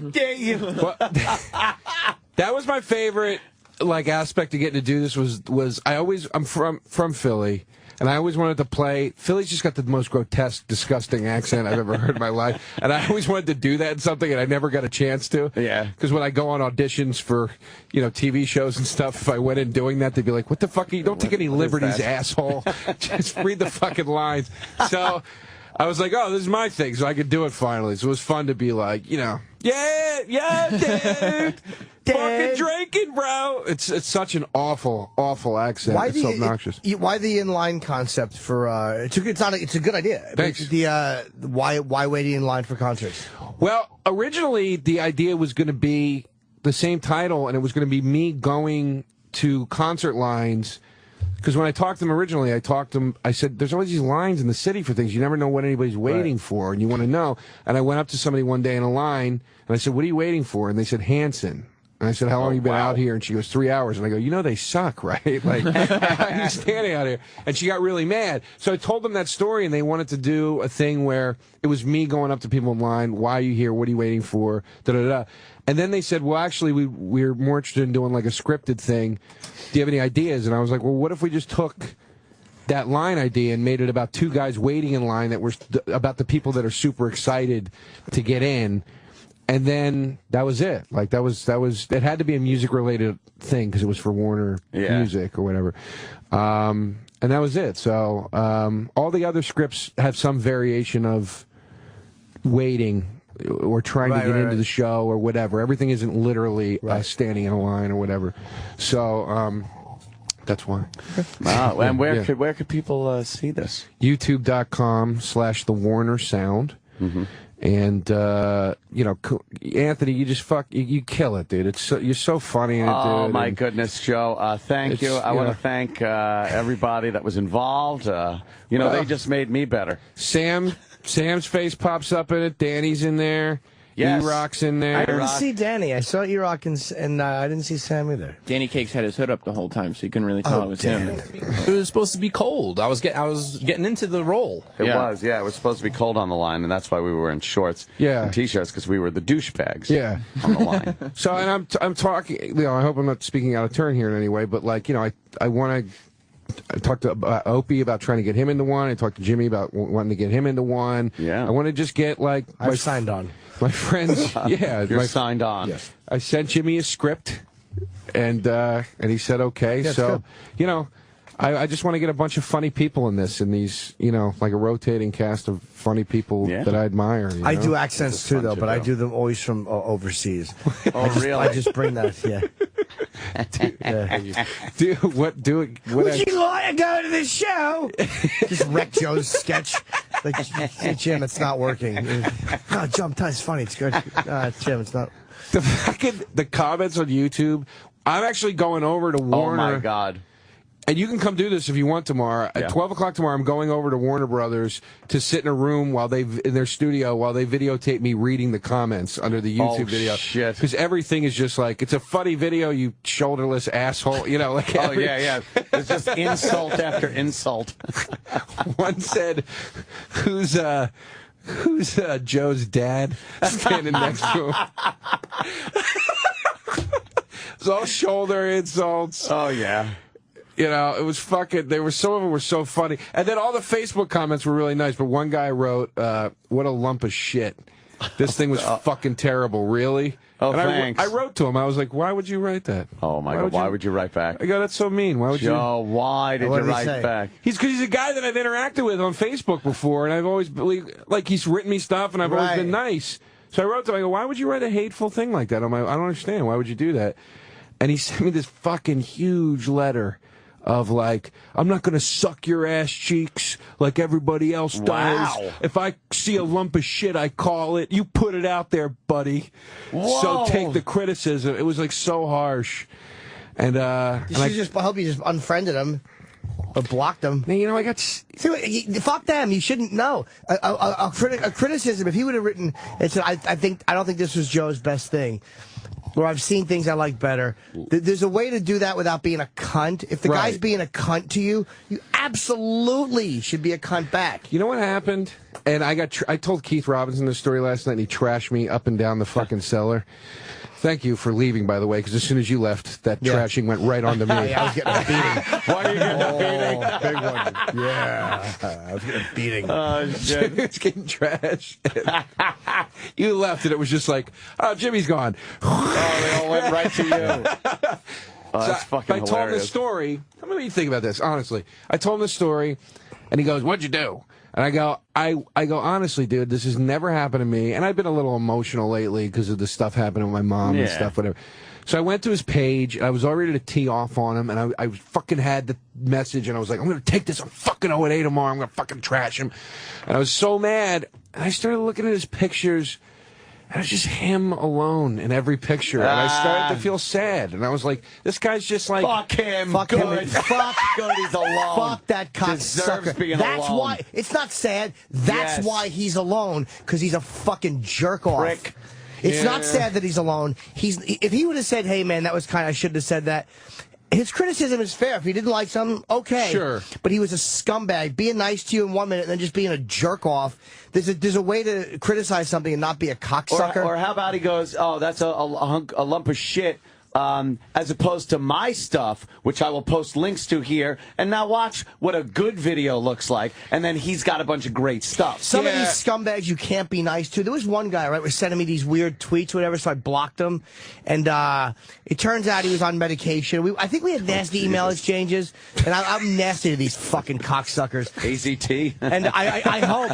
That was my favorite aspect of getting to do this was I'm from Philly, and I always wanted to play. Philly's just got the most grotesque, disgusting accent I've ever heard in my life, and I always wanted to do that in something, and I never got a chance to. Yeah. Because when I go on auditions for TV shows and stuff, if I went in doing that, they'd be like, "What the fuck? Don't take any liberties, asshole. Just read the fucking lines." So I was like, "Oh, this is my thing," so I could do it finally. So it was fun to be like, yeah, dude. Fucking drinking, bro. It's such an awful accent. It's so obnoxious. Why the inline concept for? It's a good idea. Thanks. Why waiting in line for concerts? Well, originally the idea was going to be the same title, and it was going to be me going to concert lines. Because when I talked to them originally, I said, there's always these lines in the city for things. You never know what anybody's waiting for, and you want to know. And I went up to somebody one day in a line, and I said, what are you waiting for? And they said, Hanson. And I said, how long have you been out here? And she goes, 3 hours. And I go, they suck, right? Like, you're standing out here. And she got really mad. So I told them that story, and they wanted to do a thing where it was me going up to people in line. Why are you here? What are you waiting for? Da-da-da. And then they said, well, actually, we're more interested in doing like a scripted thing. Do you have any ideas? And I was like, well, what if we just took that line idea and made it about two guys waiting in line that were about the people that are super excited to get in. And then that was it. Like that was it had to be a music related thing because it was for Warner Music or whatever. And that was it. So all the other scripts have some variation of waiting or trying to get into the show or whatever. Everything isn't literally standing in a line or whatever. So that's why. Wow. And where could people see this? YouTube.com/The Warner Sound. And you know, Anthony, you just you kill it, dude. You're so funny in it, dude. Oh my goodness, Joe! Thank you. I want to thank everybody that was involved. You know, they just made me better. Sam's face pops up in it. Danny's in there. Yes. E-Rock's in there. I didn't see Danny. I saw E-Rock and I didn't see Sam either. Danny Cakes had his hood up the whole time, so you couldn't really tell it was him. It was supposed to be cold. I was getting into the role. It was, yeah. It was supposed to be cold on the line, and that's why we were in shorts and T-shirts, because we were the douchebags on the line. So, and I'm talking, you know, I hope I'm not speaking out of turn here in any way, but, like, you know, I want to... I talked to Opie about trying to get him into one. I talked to Jimmy about wanting to get him into one. Yeah. I want to just get, like... I've signed on. My friends, You're signed on. Yes. I sent Jimmy a script, and he said okay. Yeah, so, good. you know, I just want to get a bunch of funny people in this, and these, you know, like a rotating cast of funny people that I admire. You know? I do accents too, though, but I do them always from overseas. Really? I just bring that, Dude, what would you like to go to the show? Just wreck Joe's sketch. Like, hey, Jim, it's not working. No, Joe, I'm telling you, it's funny. It's good. Jim, it's not. The comments on YouTube. I'm actually going over to Warner. Oh my God. And you can come do this if you want tomorrow. At 12 o'clock tomorrow, I'm going over to Warner Brothers to sit in a room in their studio while they videotape me reading the comments under the YouTube video. Shit. Because everything is just like, it's a funny video, you shoulderless asshole. You know, like. Yeah. It's just insult after insult. One said, who's Joe's dad standing next to him? It's all shoulder insults. Oh, yeah. You know, it was fucking, some of them were so funny. And then all the Facebook comments were really nice, but one guy wrote, what a lump of shit. This thing was fucking terrible, really? Oh, and thanks. I wrote to him, I was like, why would you write that? Oh, my God, why would you write back? I go, that's so mean. Why would Joe, why did you write back? Because he's a guy that I've interacted with on Facebook before, and I've always believed, like, he's written me stuff, and I've always been nice. So I wrote to him, I go, why would you write a hateful thing like that? I don't understand. Why would you do that? And he sent me this fucking huge letter of, like, I'm not going to suck your ass cheeks like everybody else does. Wow. If I see a lump of shit, I call it. You put it out there, buddy. Whoa. So take the criticism. It was, like, so harsh. And, I hope you just unfriended him. Or blocked him. You know, I got... Fuck them. You shouldn't know. A criticism, if he would have written... I don't think this was Joe's best thing. Or I've seen things I like better. There's a way to do that without being a cunt. If the guy's being a cunt to you, you absolutely should be a cunt back. You know what happened? And I told Keith Robinson this story last night, and he trashed me up and down the fucking cellar. Thank you for leaving, by the way, because as soon as you left, that trashing went right onto me. I was getting a beating. Why are you getting a beating? Big one. Yeah. I was getting a beating. Oh, shit. It's getting trashed. You left, and it was just like, oh, Jimmy's gone. Oh, they all went right to you. Oh, that's fucking hilarious. I told him the story. How many of you think about this, honestly? I told him the story, and he goes, what'd you do? And I go, honestly, dude, this has never happened to me. And I've been a little emotional lately because of the stuff happening with my mom and stuff, whatever. So I went to his page, and I was all ready to tee off on him, and I fucking had the message, and I was like, I'm going to take this on fucking O&A tomorrow. I'm going to fucking trash him. And I was so mad, and I started looking at his pictures, and it was just him alone in every picture. And I started to feel sad. And I was like, this guy's just like... Fuck him. Fuck good. him. Fuck good. He's alone. Fuck that cocksucker. That's alone. why... It's not sad. That's why he's alone, because he's a fucking jerk-off. Prick. It's not sad that he's alone. If he would have said, hey, man, that was kind of... I shouldn't have said that. His criticism is fair. If he didn't like something, okay. Sure. But he was a scumbag, being nice to you in 1 minute and then just being a jerk off. There's a way to criticize something and not be a cocksucker. Or how about he goes, oh, that's a lump of shit, as opposed to my stuff, which I will post links to here. And now watch what a good video looks like. And then he's got a bunch of great stuff. Some of these scumbags you can't be nice to. There was one guy, right, was sending me these weird tweets, whatever, so I blocked him. And it turns out he was on medication. I think we had nasty email exchanges. And I'm nasty to these fucking cocksuckers. AZT. And I hope...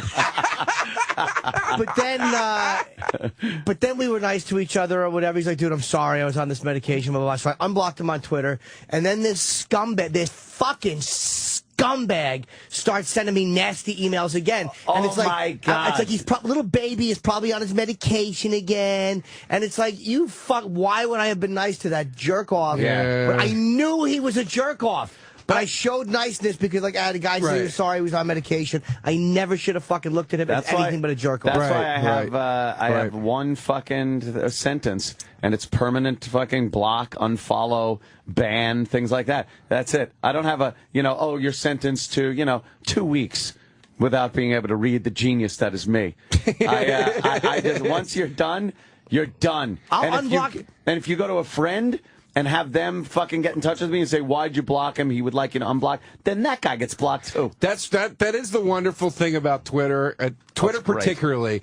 but then we were nice to each other or whatever. He's like, dude, I'm sorry, I was on this medication, blah, blah, blah. So I unblocked him on Twitter, and then this fucking scumbag starts sending me nasty emails again. And it's like, my God. It's like he's little baby is probably on his medication again. And it's like, why would I have been nice to that jerk off? Yeah. But I knew he was a jerk off. But I showed niceness because, like, I had a guy say, sorry, he was on medication. I never should have fucking looked at him as anything but a jerk off. That's why I have one fucking sentence, and it's permanent fucking block, unfollow, ban, things like that. That's it. I don't have you're sentenced to, 2 weeks without being able to read the genius that is me. I just, once you're done, you're done. I'll unblock. And if you go to a friend and have them fucking get in touch with me and say, why'd you block him? He would like you to unblock. Then that guy gets blocked too. That is the wonderful thing about Twitter, Twitter particularly,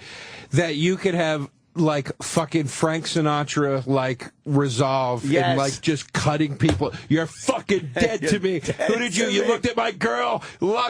that you could have like fucking Frank Sinatra like resolve in like just cutting people. You're fucking dead to me. Who did you? You looked at my girl.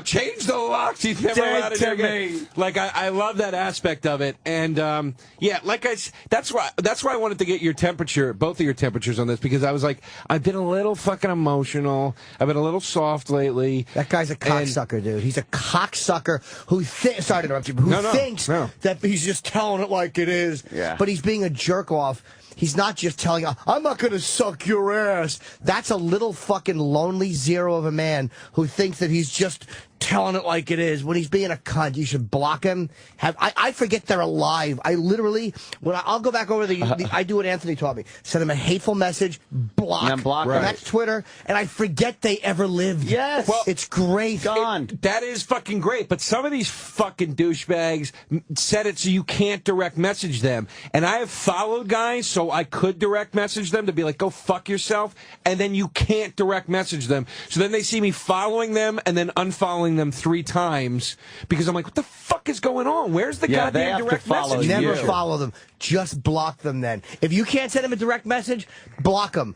Change the locks. He's never allowed to do it. Like I love that aspect of it. And that's why I wanted to get your temperature, both of your temperatures on this, because I was like, I've been a little fucking emotional. I've been a little soft lately. That guy's a cocksucker, dude. He's a cocksucker who sorry to interrupt you, but who thinks that he's just telling it like it is. Yeah. But he's being a jerk off. He's not just telling, I'm not going to suck your ass. That's a little fucking lonely zero of a man who thinks that he's just telling it like it is. When he's being a cunt, you should block him. I forget they're alive. I literally, I'll go back over I do what Anthony taught me. Send him a hateful message, block. And block. Right. That's Twitter. And I forget they ever lived. Yes. Well, it's great. Gone. That is fucking great. But some of these fucking douchebags set it so you can't direct message them. And I have followed guys so I could direct message them to be like, go fuck yourself. And then you can't direct message them. So then they see me following them and then unfollowing them 3 times because I'm like, what the fuck is going on? Where's the goddamn direct message? Never follow them. Just block them then. If you can't send them a direct message, block them.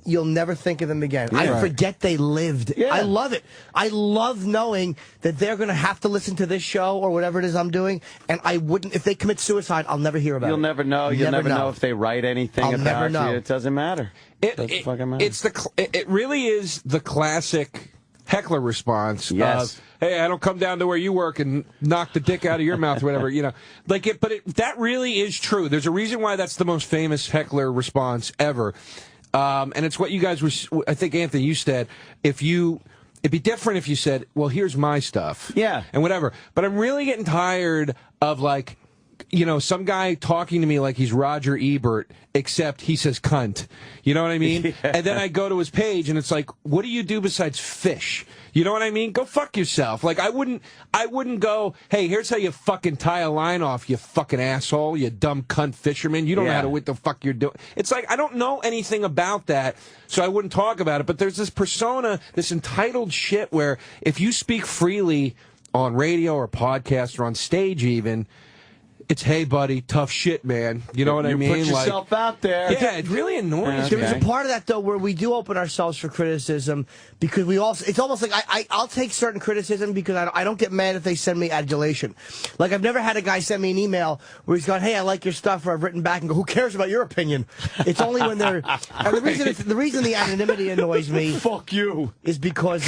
You'll never think of them again. Yeah. I forget they lived. Yeah. I love it. I love knowing that they're going to have to listen to this show or whatever it is I'm doing, and I wouldn't, if they commit suicide, I'll never hear about it. You'll never know. You'll never know if they write anything about you. It doesn't matter. It fucking matter. It really is the classic heckler response of, hey, I don't come down to where you work and knock the dick out of your mouth or whatever, that really is true. There's a reason why that's the most famous heckler response ever. And it's what you guys were, I think, Anthony, you said, it'd be different if you said, well, here's my stuff. Yeah. And whatever. But I'm really getting tired of, like, some guy talking to me like he's Roger Ebert, except he says cunt. You know what I mean? Yeah. And then I go to his page and it's like, what do you do besides fish? You know what I mean? Go fuck yourself. Like, I wouldn't go, hey, here's how you fucking tie a line off, you fucking asshole, you dumb cunt fisherman. You don't know how to what the fuck you're doing. It's like, I don't know anything about that, so I wouldn't talk about it. But there's this persona, this entitled shit where if you speak freely on radio or podcast or on stage even, it's, hey, buddy, tough shit, man. You know what I mean? You put yourself out there. Yeah, it really annoys me. There's a part of that, though, where we do open ourselves for criticism because we also, it's almost like I'll take certain criticism because I don't get mad if they send me adulation. Like, I've never had a guy send me an email where he's gone, hey, I like your stuff, or I've written back and go, who cares about your opinion? It's only when they're, and the reason the anonymity annoys me. Fuck you. Is because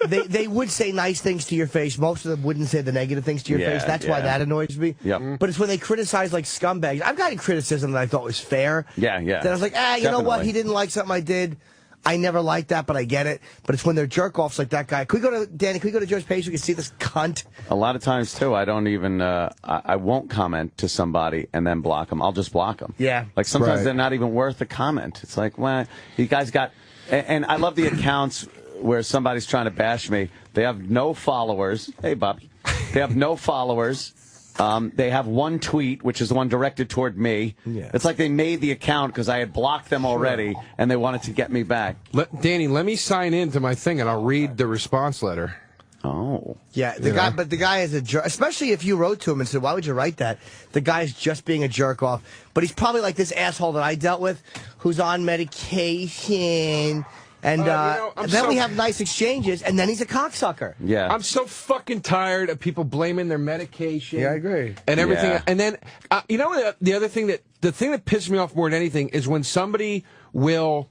they would say nice things to your face. Most of them wouldn't say the negative things to your face. That's why that annoys me. Yep. But it's when they criticize like scumbags. I've gotten criticism that I thought was fair. Yeah. That I was like, you know what? He didn't like something I did. I never liked that, but I get it. But it's when they're jerk-offs like that guy. Can we go to Joe's page so we can see this cunt? A lot of times, too, I don't even, I won't comment to somebody and then block them. I'll just block them. Yeah. Like, sometimes they're not even worth a comment. It's like, well, you guys got, and I love the accounts where somebody's trying to bash me. They have no followers. Hey, Bobby. They have no followers. They have one tweet, which is the one directed toward me. Yeah. It's like they made the account because I had blocked them already, and they wanted to get me back. Danny, let me sign into my thing, and I'll read the response letter. Oh. Yeah, but the guy is a jerk, especially if you wrote to him and said, why would you write that? The guy's just being a jerk off. But he's probably like this asshole that I dealt with who's on medication. And then we have nice exchanges, and then he's a cocksucker. Yeah. I'm so fucking tired of people blaming their medication. Yeah, I agree. And everything. Yeah. And then, the other thing the thing that pisses me off more than anything is when somebody will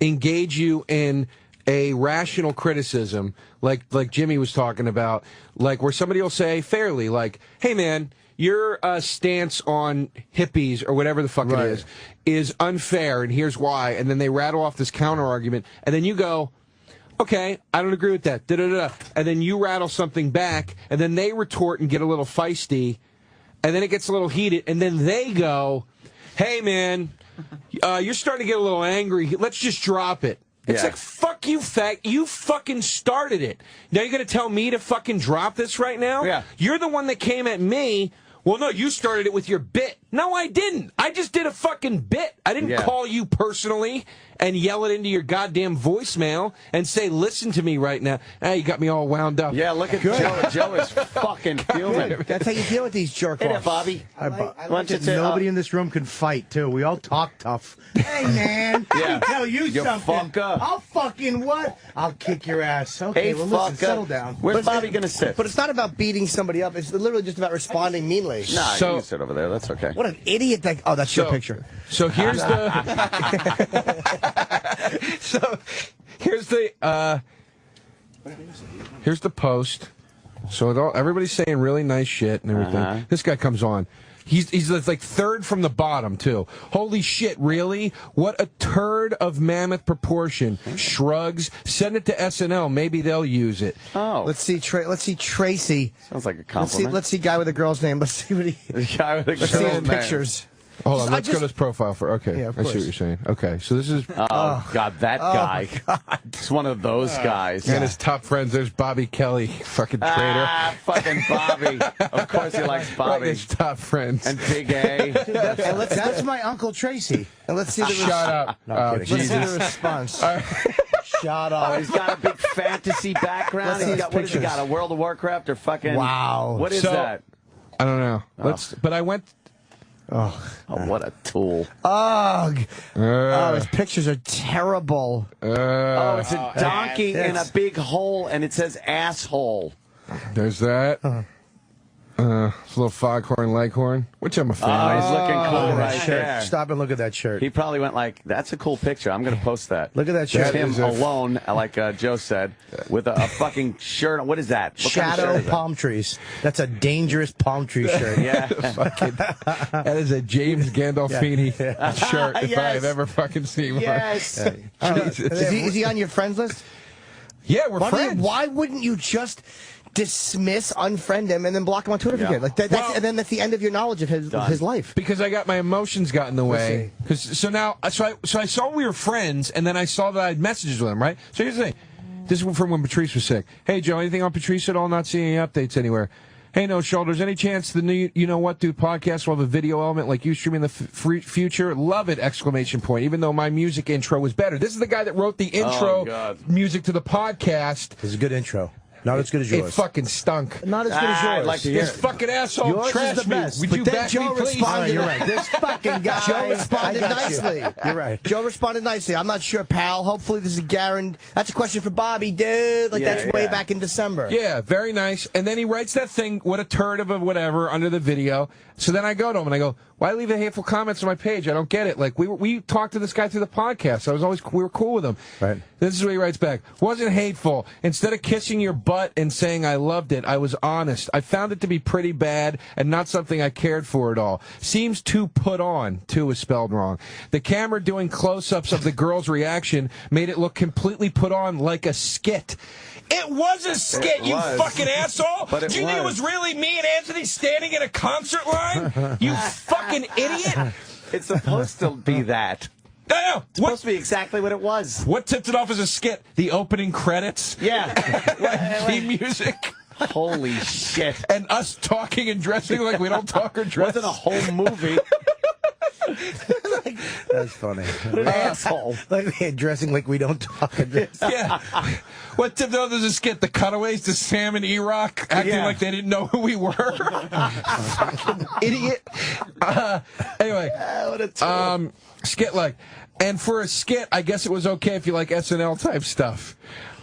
engage you in a rational criticism, like Jimmy was talking about, like where somebody will say fairly, like, hey man, your stance on hippies or whatever the fuck it is unfair, and here's why. And then they rattle off this counter argument, and then you go, okay, I don't agree with that. Da-da-da-da. And then you rattle something back, and then they retort and get a little feisty, and then it gets a little heated, and then they go, hey man, you're starting to get a little angry. Let's just drop it. It's like, fuck you, you fucking started it. Now you're going to tell me to fucking drop this right now? Yeah. You're the one that came at me. Well, no, you started it with your bit. No, I didn't. I just did a fucking bit. I didn't call you personally and yell it into your goddamn voicemail and say, listen to me right now. Hey, you got me all wound up. Yeah, look at Joe. Joe is fucking fuming. That's how you deal with these jerk-offs. Hey there, Bobby. Nobody in this room can fight, too. We all talk tough. Hey, man, let me tell you something. Fucker. I'll fucking what? I'll kick your ass. Okay, Hey, well, listen, settle down. Where's Bobby going to sit? But it's not about beating somebody up. It's literally just about responding meanly. Nah, you can sit over there. That's okay. What an idiot. Oh, that's your picture. So here's the... here's the post. So everybody's saying really nice shit and everything. This guy comes on. He's like third from the bottom, too. Holy shit, really? What a turd of mammoth proportion. Shrugs. Send it to SNL. Maybe they'll use it. Oh. Let's see Tracy. Sounds like a compliment. Let's see guy with a girl's name. Let's see what he... The guy with the Let's see his pictures. Hold on, let's go to his profile for... Okay, Yeah, of I see what course. you're saying. Okay, so this is... Oh, God, that guy. It's one of those guys. And his top friends, there's Bobby Kelly, fucking traitor. Ah, fucking Bobby. Of course he likes Bobby. His top friends. And Big A. That's my Uncle Tracy. And let's see the Shut up. No, Oh, kidding. Let's see Jesus. the response. Shut up. Oh, he's got a big fantasy background. Let's see He's got, his what has he pictures. got, a World of Warcraft or fucking... Wow. What is So- that? I don't know. But I went... Oh, what a tool. Ugh. Oh, his pictures are terrible. Oh, it's a donkey in a big hole, and it says asshole. There's that. It's a little foghorn leghorn, which I'm a fan Oh, of. he's looking cool Look at right that shirt. there. Stop and look at that shirt. He probably went like, that's a cool picture. I'm going to post that. Look at that shirt. Just him is a- alone, like Joe said, with a fucking shirt on. What is that? What kind of Shadow shirt is that? palm trees. That's a dangerous palm tree shirt. Yeah. That is a James Gandolfini shirt if Yes. I've ever fucking seen one. Yes. Jesus. Is he on your friends list? Yeah, we're friends. Why wouldn't you just dismiss, unfriend him, and then block him on Twitter again? Like and then that's the end of your knowledge of his life. Because I got my emotions got in the way. So I saw we were friends, and then I saw that I had messages with him, right? So here's the thing. This is from when Patrice was sick. Hey, Joe, anything on Patrice at all? Not seeing any updates anywhere. Hey, No Shoulders, any chance the new You Know What Dude podcast will have a video element like you streaming the future? Love it! Exclamation point. Even though my music intro was better. This is the guy that wrote the intro music to the podcast. It's a good intro. Not as good as yours. It fucking stunk. Not as good as yours. I'd like to hear This it. fucking asshole Yours is trashed the best. me. Would But you then back Joe me, please? responded. You're right. This fucking guy. Joe responded I got you. nicely. You're right. Joe responded nicely. I'm not sure, pal. Hopefully this is guaranteed. That's a question for Bobby, dude. Like that's way back in December. Yeah, very nice. And then he writes that thing, what a turd of a whatever, under the video. So then I go to him and I go, why leave a hateful comments on my page? I don't get it. Like, we talked to this guy through the podcast. So we were cool with him. Right. This is what he writes back. Wasn't hateful. Instead of kissing your butt and saying I loved it, I was honest. I found it to be pretty bad and not something I cared for at all. Seems too put on. Too is spelled wrong. The camera doing close-ups of the girl's reaction made it look completely put on like a skit. It was a skit, you fucking asshole! But Do you think it was really me and Anthony standing in a concert line? You fucking idiot! It's supposed to be that. No, It's supposed to be exactly what it was. what tipped it off as a skit? The opening credits? Yeah. Theme music? Holy shit. And us talking and dressing like we don't talk or dress? Wasn't a whole movie. That's funny. Asshole. Like dressing like we don't talk. Yeah. What tipped it off as a skit? The cutaways to Sam and E-Rock acting like they didn't know who we were? Fucking idiot. Anyway. What a tool. Skit like, And for a skit, I guess it was okay if you like SNL type stuff.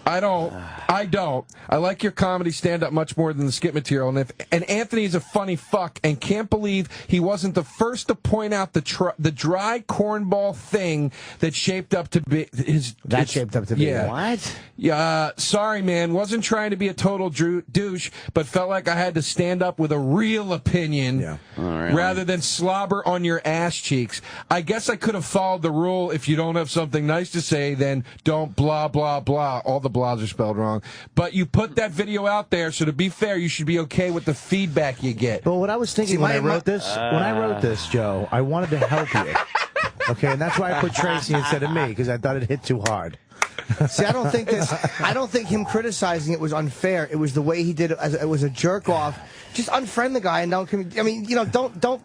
I don't. I like your comedy stand-up much more than the skit material. And Anthony's a funny fuck and can't believe he wasn't the first to point out the dry cornball thing that shaped up to be his. That shaped up to be what? Yeah. Sorry, man. Wasn't trying to be a total douche, but felt like I had to stand up with a real opinion rather than slobber on your ass cheeks. I guess I could have followed the rule: if you don't have something nice to say, then don't blah blah blah. All the blahs are spelled wrong. But you put that video out there, so to be fair, you should be okay with the feedback you get. But what I was thinking when I wrote this, Joe, I wanted to help you. Okay, and that's why I put Tracy instead of me, because I thought it hit too hard. See, I don't think him criticizing it was unfair. It was the way he did it. It was a jerk off. Just unfriend the guy and don't. I mean, don't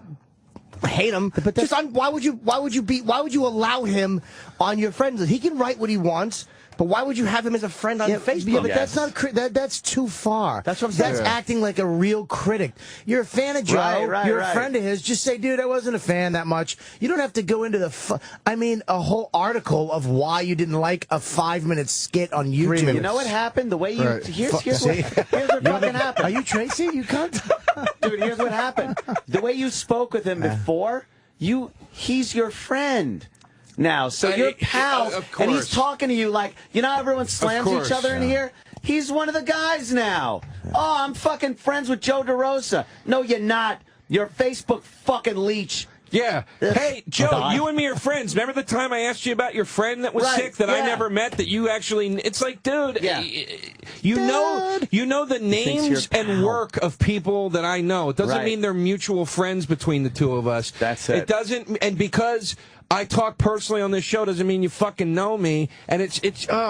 hate him. But why would you allow him on your friends list? He can write what he wants. But why would you have him as a friend on Facebook? Yeah, but that's not that's too far. That's what I'm saying. That's acting like a real critic. You're a fan of Joe. You're a friend of his. Just say, dude, I wasn't a fan that much. You don't have to go into a whole article of why you didn't like a 5-minute skit on YouTube. You know what happened? The way you here's what fucking happened. Are you Tracy? You cunt? Dude, here's what happened. The way you spoke with him before, he's your friend. Now, so you're pal, and he's talking to you like, everyone slams each other in here? He's one of the guys now. Oh, I'm fucking friends with Joe DeRosa. No, you're not. You're a Facebook fucking leach. Yeah. Hey, Joe, you and me are friends. Remember the time I asked you about your friend that was sick that I never met that you actually... It's like, dude, you know the names and work of people that I know. It doesn't mean they're mutual friends between the two of us. That's it. It doesn't... And because... I talk personally on this show doesn't mean you fucking know me, and it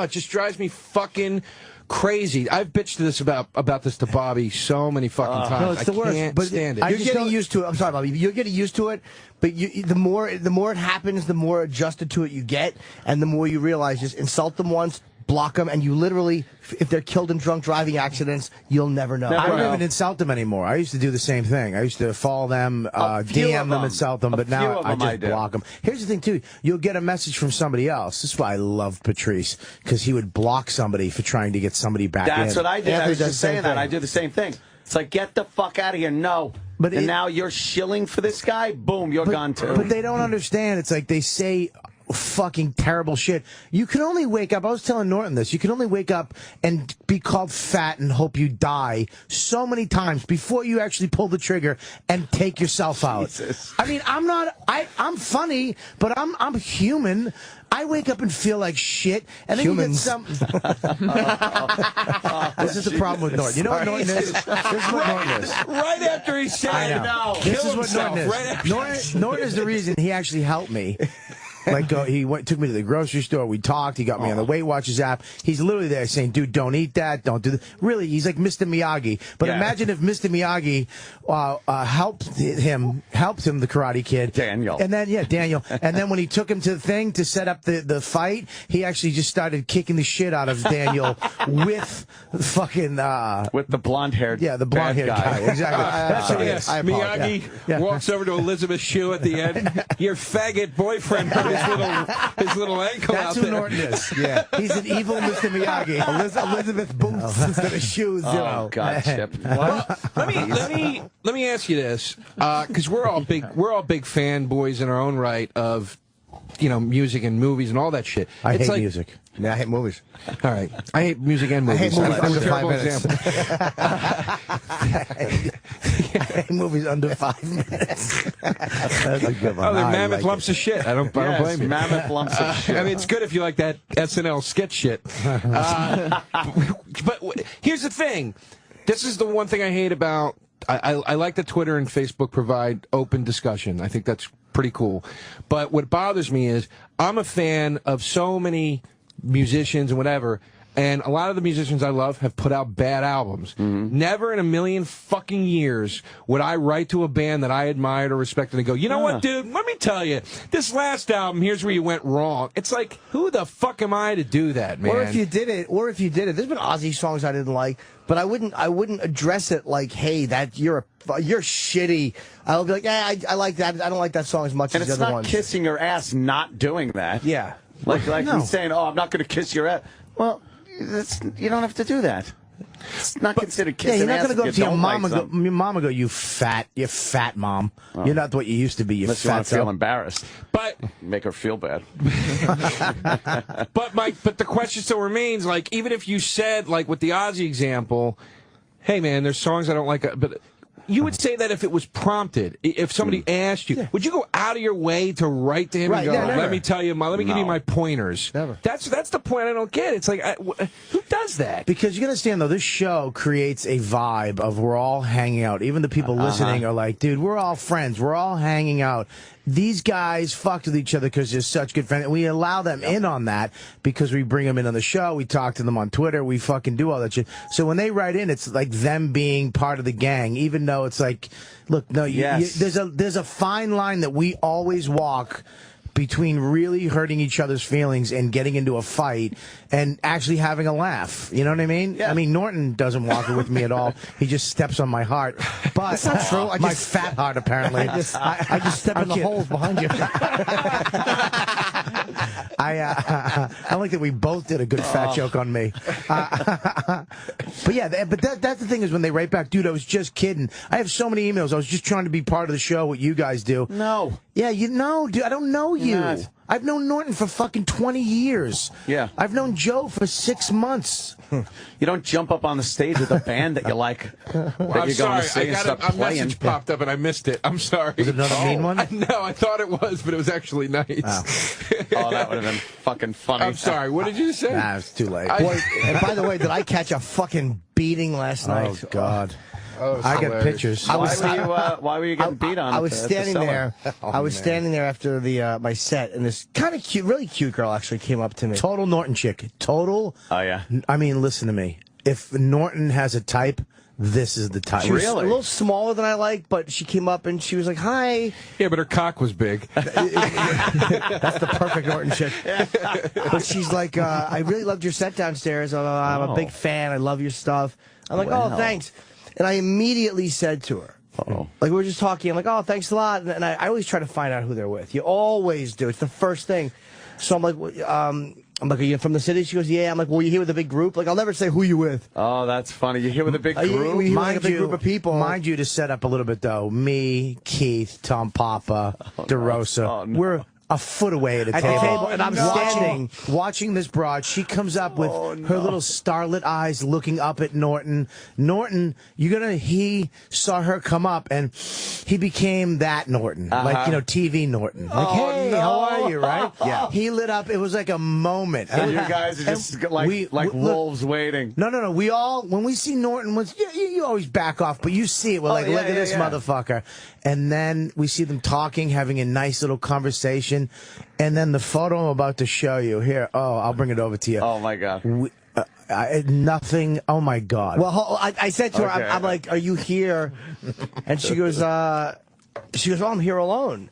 just drives me fucking crazy. I've bitched this about this to Bobby so many fucking times. No, it's the worst. Can't stand it. You're getting used to it. I'm sorry, Bobby. You're getting used to it, but the more it happens, the more adjusted to it you get, and the more you realize just insult them once, block them, and you literally, if they're killed in drunk driving accidents, you'll never know. I don't even insult them anymore. I used to do the same thing. I used to follow them, DM them, insult them, but now I just block them. Here's the thing, too. You'll get a message from somebody else. This is why I love Patrice, because he would block somebody for trying to get somebody back in. That's what I did. I was just saying that. I do the same thing. It's like, get the fuck out of here. No. And now you're shilling for this guy? Boom, you're gone, too. But they don't understand. It's like they say... fucking terrible shit. You can only wake up, I was telling Norton this, you can only wake up and be called fat and hope you die so many times before you actually pull the trigger and take yourself out. Jesus. I mean, I'm funny, but I'm human. I wake up and feel like shit, and then you get some... This is the problem with Norton. You know what Norton is? This is what Norton is. Right after he said, I know. This is what Norton is. Norton is the reason he actually helped me. Like, took me to the grocery store. We talked. He got me on the Weight Watchers app. He's literally there saying, dude, don't eat that. Don't do that. Really, he's like Mr. Miyagi. But imagine if Mr. Miyagi helped him, the Karate Kid. Daniel. And then, Daniel. And then when he took him to the thing to set up the fight, he actually just started kicking the shit out of Daniel with fucking... with the blonde-haired the blonde-haired guy. Exactly. That's what it is. Miyagi walks over to Elizabeth Shue at the end. Your faggot boyfriend put his little ankle That's out who there. Norton is. Yeah. He's an evil Mr. Miyagi. Elizabeth Boots instead of shoes. Oh, God, Chip. Well, let me ask you this, because we're all big fanboys in our own right of music and movies and all that shit. I hate music. Yeah, I hate movies. All right. I hate music and movies. I hate movies under 5 minutes. I hate movies under 5 minutes. That's a good one. Oh, they're mammoth lumps of shit. I don't blame you. Mammoth lumps of shit. I mean, it's good if you like that SNL sketch shit. But here's the thing. This is the one thing I hate about... I like that Twitter and Facebook provide open discussion. I think that's pretty cool. But what bothers me is I'm a fan of so many musicians and whatever. And a lot of the musicians I love have put out bad albums. Never in a million fucking years would I write to a band that I admired or respected and go, you know what, dude, let me tell you, this last album, here's where you went wrong. It's like, who the fuck am I to do that, man? Or if you did it, there's been Ozzy songs I didn't like, but I wouldn't address it like, hey, that you're shitty. I would be like, yeah, I like that. I don't like that song as much as the other ones. And it's not kissing your ass not doing that. Yeah. Like he's saying, oh, I'm not going to kiss your ass. Well, you don't have to do that. It's not considered kissing. Yeah, you're not going to go up to your mom and go, you fat mom. Oh. You're not what you used to be, you Unless fat. You want to feel embarrassed. But make her feel bad. But the question still remains, like, even if you said, like with the Ozzy example, hey man, there's songs I don't like, but you would say that if it was prompted, if somebody asked you, would you go out of your way to write to him and go, let me tell you, let me give you my pointers? Never. That's the point I don't get. It's like, who does that? Because you got to understand, though, this show creates a vibe of we're all hanging out. Even the people listening are like, dude, we're all friends. We're all hanging out. These guys fucked with each other because they're such good friends. And we allow them in on that because we bring them in on the show. We talk to them on Twitter. We fucking do all that shit. So when they write in, it's like them being part of the gang, even though it's like, look, no, there's a fine line that we always walk between really hurting each other's feelings and getting into a fight and actually having a laugh. You know what I mean? Yeah. I mean, Norton doesn't walk it with me at all. He just steps on my heart. But that's not true. My fat heart, apparently. I just step in the holes behind you. I like that we both did a good fat joke on me. But yeah, but that's the thing is when they write back, dude, I was just kidding. I have so many emails. I was just trying to be part of the show, what you guys do. No. Yeah, you know, dude, I don't know you. I've known Norton for fucking 20 years. Yeah. I've known Joe for 6 months. You don't jump up on the stage with a band that you like, that I'm you're going sorry, to see and start a playing. message popped up and I missed it. I'm sorry. Was it another mean one? No, I thought it was, but it was actually nice. Oh, that would have been fucking funny. I'm sorry. What did you say? Nah, it's too late. Boy, and by the way, did I catch a fucking beating last night? Oh, God. Oh, I got pictures. Why were you getting beat on? I was standing there. Oh, standing there after the my set, and this kind of cute, really cute girl actually came up to me. Total Norton chick. Total. Oh yeah. I mean, listen to me. If Norton has a type, this is the type. She was a little smaller than I like, but she came up and she was like, "Hi." Yeah, but her cock was big. That's the perfect Norton chick. But she's like, "I really loved your set downstairs. I'm a big fan. I love your stuff." I'm like, "Oh, thanks." And I immediately said to her, like, we were just talking, I'm like, "Oh, thanks a lot." And I always try to find out who they're with. You always do. It's the first thing. So I'm like, "Are you from the city?" She goes, "Yeah." I'm like, "Well, you here with a big group?" Like, I'll never say who you with. Oh, that's funny. You here with a big group? You here with a big group of people. Mind you, to set up a little bit, though, me, Keith, Tom Papa, DeRosa, we're a foot away at a table. And I'm watching this broad. She comes up with her little starlit eyes looking up at Norton. Norton, he saw her come up and he became that Norton. Like, TV Norton. Like, hey, how are you, right? Yeah. He lit up. It was like a moment. And you guys are just like wolves waiting. No. We all, when we see Norton, you always back off, but you see it. We're like, look at this motherfucker. And then we see them talking, having a nice little conversation. And then the photo I'm about to show you here. Oh, I'll bring it over to you. Oh, my God. Nothing. Oh, my God. Well, I said to her, I'm like, "Are you here?" And she goes, "Oh, I'm here alone."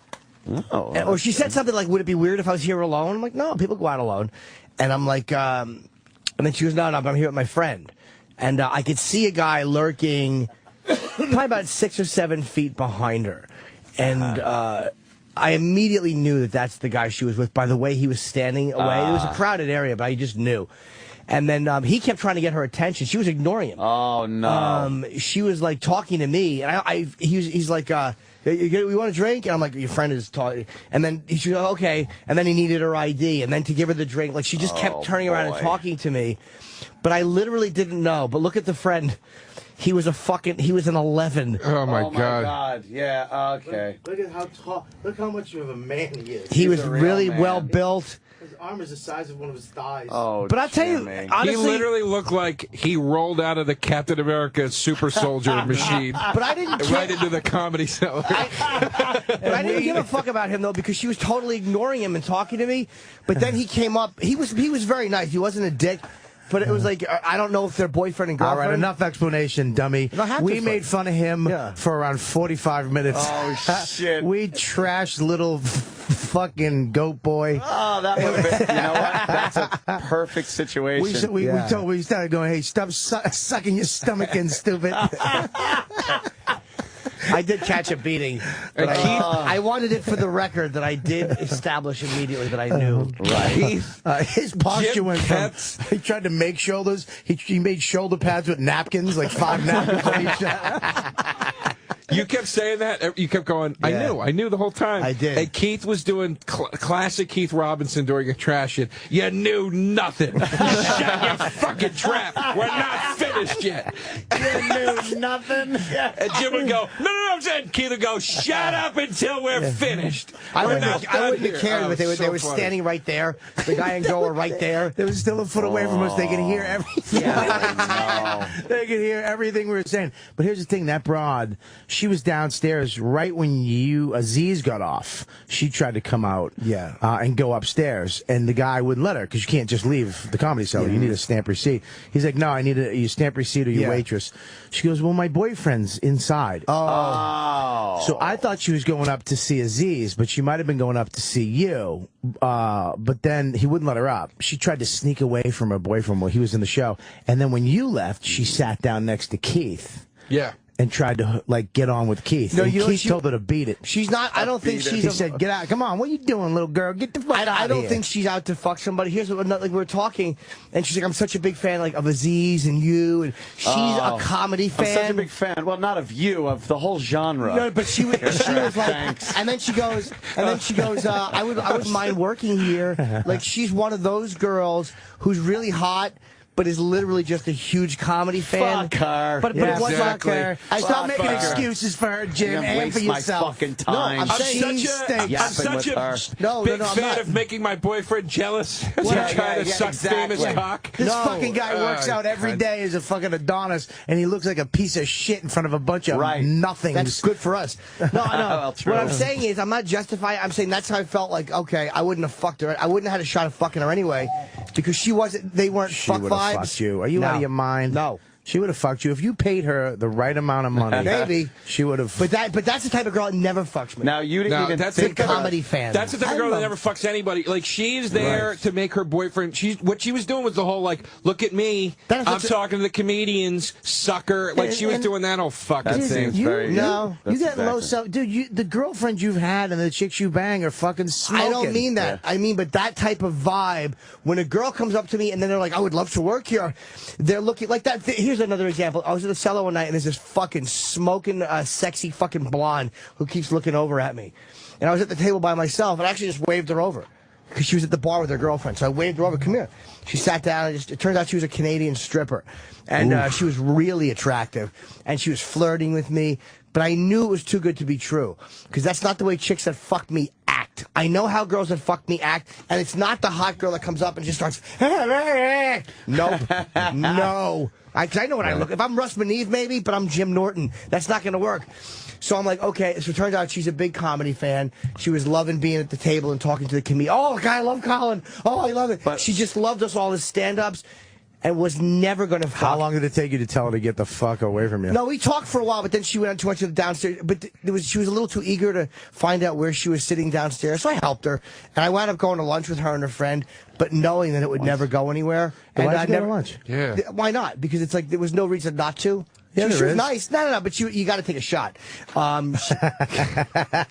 Oh. Or she said something like, "Would it be weird if I was here alone?" I'm like, "No, people go out alone." And I'm like, and then she goes, No, I'm here with my friend. And I could see a guy lurking probably about 6 or 7 feet behind her. And I immediately knew that that's the guy she was with by the way he was standing away. It was a crowded area, but I just knew. And then he kept trying to get her attention. She was ignoring him. Oh, no. She was, like, talking to me. And he's like, "You want a drink?" And I'm like, "Your friend is talking." And then she goes, "Okay." And then he needed her ID. And then to give her the drink, like, she just kept turning around and talking to me. But I literally didn't know. But look at the friend. He was an 11. Oh, my God. God. Yeah, okay. Look at how tall, look how much of a man he is. He was really well built. His arm is the size of one of his thighs. Oh, but I'll tell you, honestly, he literally looked like he rolled out of the Captain America super soldier machine. But I didn't right into the comedy cellar. But I didn't give a fuck about him, though, because she was totally ignoring him and talking to me. But then he came up. He was very nice. He wasn't a dick. but it was like, I don't know if they're boyfriend and girlfriend. All right, enough explanation, dummy. We made fun of him for around 45 minutes. Oh, shit. We trashed little fucking goat boy. Oh, that would have been, you know what? That's a perfect situation. We started going, hey, stop sucking your stomach in, stupid. I did catch a beating. But I wanted it for the record that I did establish immediately that I knew. Right. His posture went from, he tried to make shoulders. He made shoulder pads with napkins, like 5 napkins on each. You kept saying that. You kept going, I knew the whole time. I did. And Keith was doing classic Keith Robinson during a trash it. You knew nothing. Shut your fucking trap. We're not finished yet. You knew nothing. And Jim would go, no, I'm saying. Keith would go, shut up until we're finished. I wouldn't have cared, but they were standing right there. The guy and girl were right there. They were still a foot away from us. They could hear everything. They could hear everything we were saying. But here's the thing, that broad, she was downstairs right when Aziz got off. She tried to come out and go upstairs, and the guy wouldn't let her because you can't just leave the Comedy Cellar. You need a stamp receipt. He's like, no, I need your stamp receipt or your waitress. She goes, well, my boyfriend's inside. So I thought she was going up to see Aziz, but she might have been going up to see you. But then he wouldn't let her up. She tried to sneak away from her boyfriend while he was in the show. And then when you left, she sat down next to Keith. Yeah. And tried to get on with Keith. No, Keith told her to beat it. She's not. I don't think she's. He said, "Get out! Come on! What are you doing, little girl? Get the fuck out!" I don't think she's out to fuck somebody. Here's what we were talking, and she's like, "I'm such a big fan of Aziz and you," and she's a comedy fan. I'm such a big fan. Well, not of you, of the whole genre. No, but she was like, thanks. And then she goes, I wouldn't mind working here. Like, she's one of those girls who's really hot, but is literally just a huge comedy fan. Fuck her. But it wasn't fuck her. Stop making excuses for her, Jim, and for yourself. Fucking time. No, I'm such a big fan of making my boyfriend jealous. Trying to suck famous cock. This fucking guy works out every day as a fucking Adonis, and he looks like a piece of shit in front of a bunch of nothings. That's good for us. No. What I'm saying is, I'm not justifying. I'm saying that's how I felt. Like, okay, I wouldn't have fucked her. I wouldn't have had a shot of fucking her anyway, because she wasn't. They weren't fuck vibes. Fucked you. Are you out of your mind? No. She would have fucked you if you paid her the right amount of money. Maybe she would have. But that's the type of girl that never fucks me. Now you didn't even think of comedy fan. That's the type of girl that never fucks anybody. Like, she's there to make her boyfriend. What she was doing was the whole like, look at me, I'm talking to the comedians, sucker. Like, she was doing that whole fucking thing. You get low self, dude. The girlfriends you've had and the chicks you bang are fucking smoking. I don't mean that. I mean, but that type of vibe. When a girl comes up to me and then they're like, I would love to work here. They're looking like that. Here's another example. I was at the cellar one night, and there's this fucking smoking, sexy fucking blonde who keeps looking over at me. And I was at the table by myself, and I actually just waved her over because she was at the bar with her girlfriend. So I waved her over. Come here. She sat down, and it turns out she was a Canadian stripper. And she was really attractive, and she was flirting with me. But I knew it was too good to be true, because that's not the way chicks that fuck me act. I know how girls that fuck me act, and it's not the hot girl that comes up and just starts, nope, no. Because I know what I look. If I'm Russ Maneve, maybe, but I'm Jim Norton. That's not going to work. So I'm like, okay. So it turns out she's a big comedy fan. She was loving being at the table and talking to the comedian. Oh, God, I love Colin. Oh, I love it. But she just loved us all as stand-ups and was never going to fuck. How long did it take you to tell her to get the fuck away from you? No, we talked for a while, but then she went on too much to the downstairs. But she was a little too eager to find out where she was sitting downstairs, so I helped her. And I wound up going to lunch with her and her friend, but knowing that it would never go anywhere. And why'd you go to lunch? Yeah. Why not? Because it's like there was no reason not to. Yeah, she was is. nice. No, but you got to take a shot. You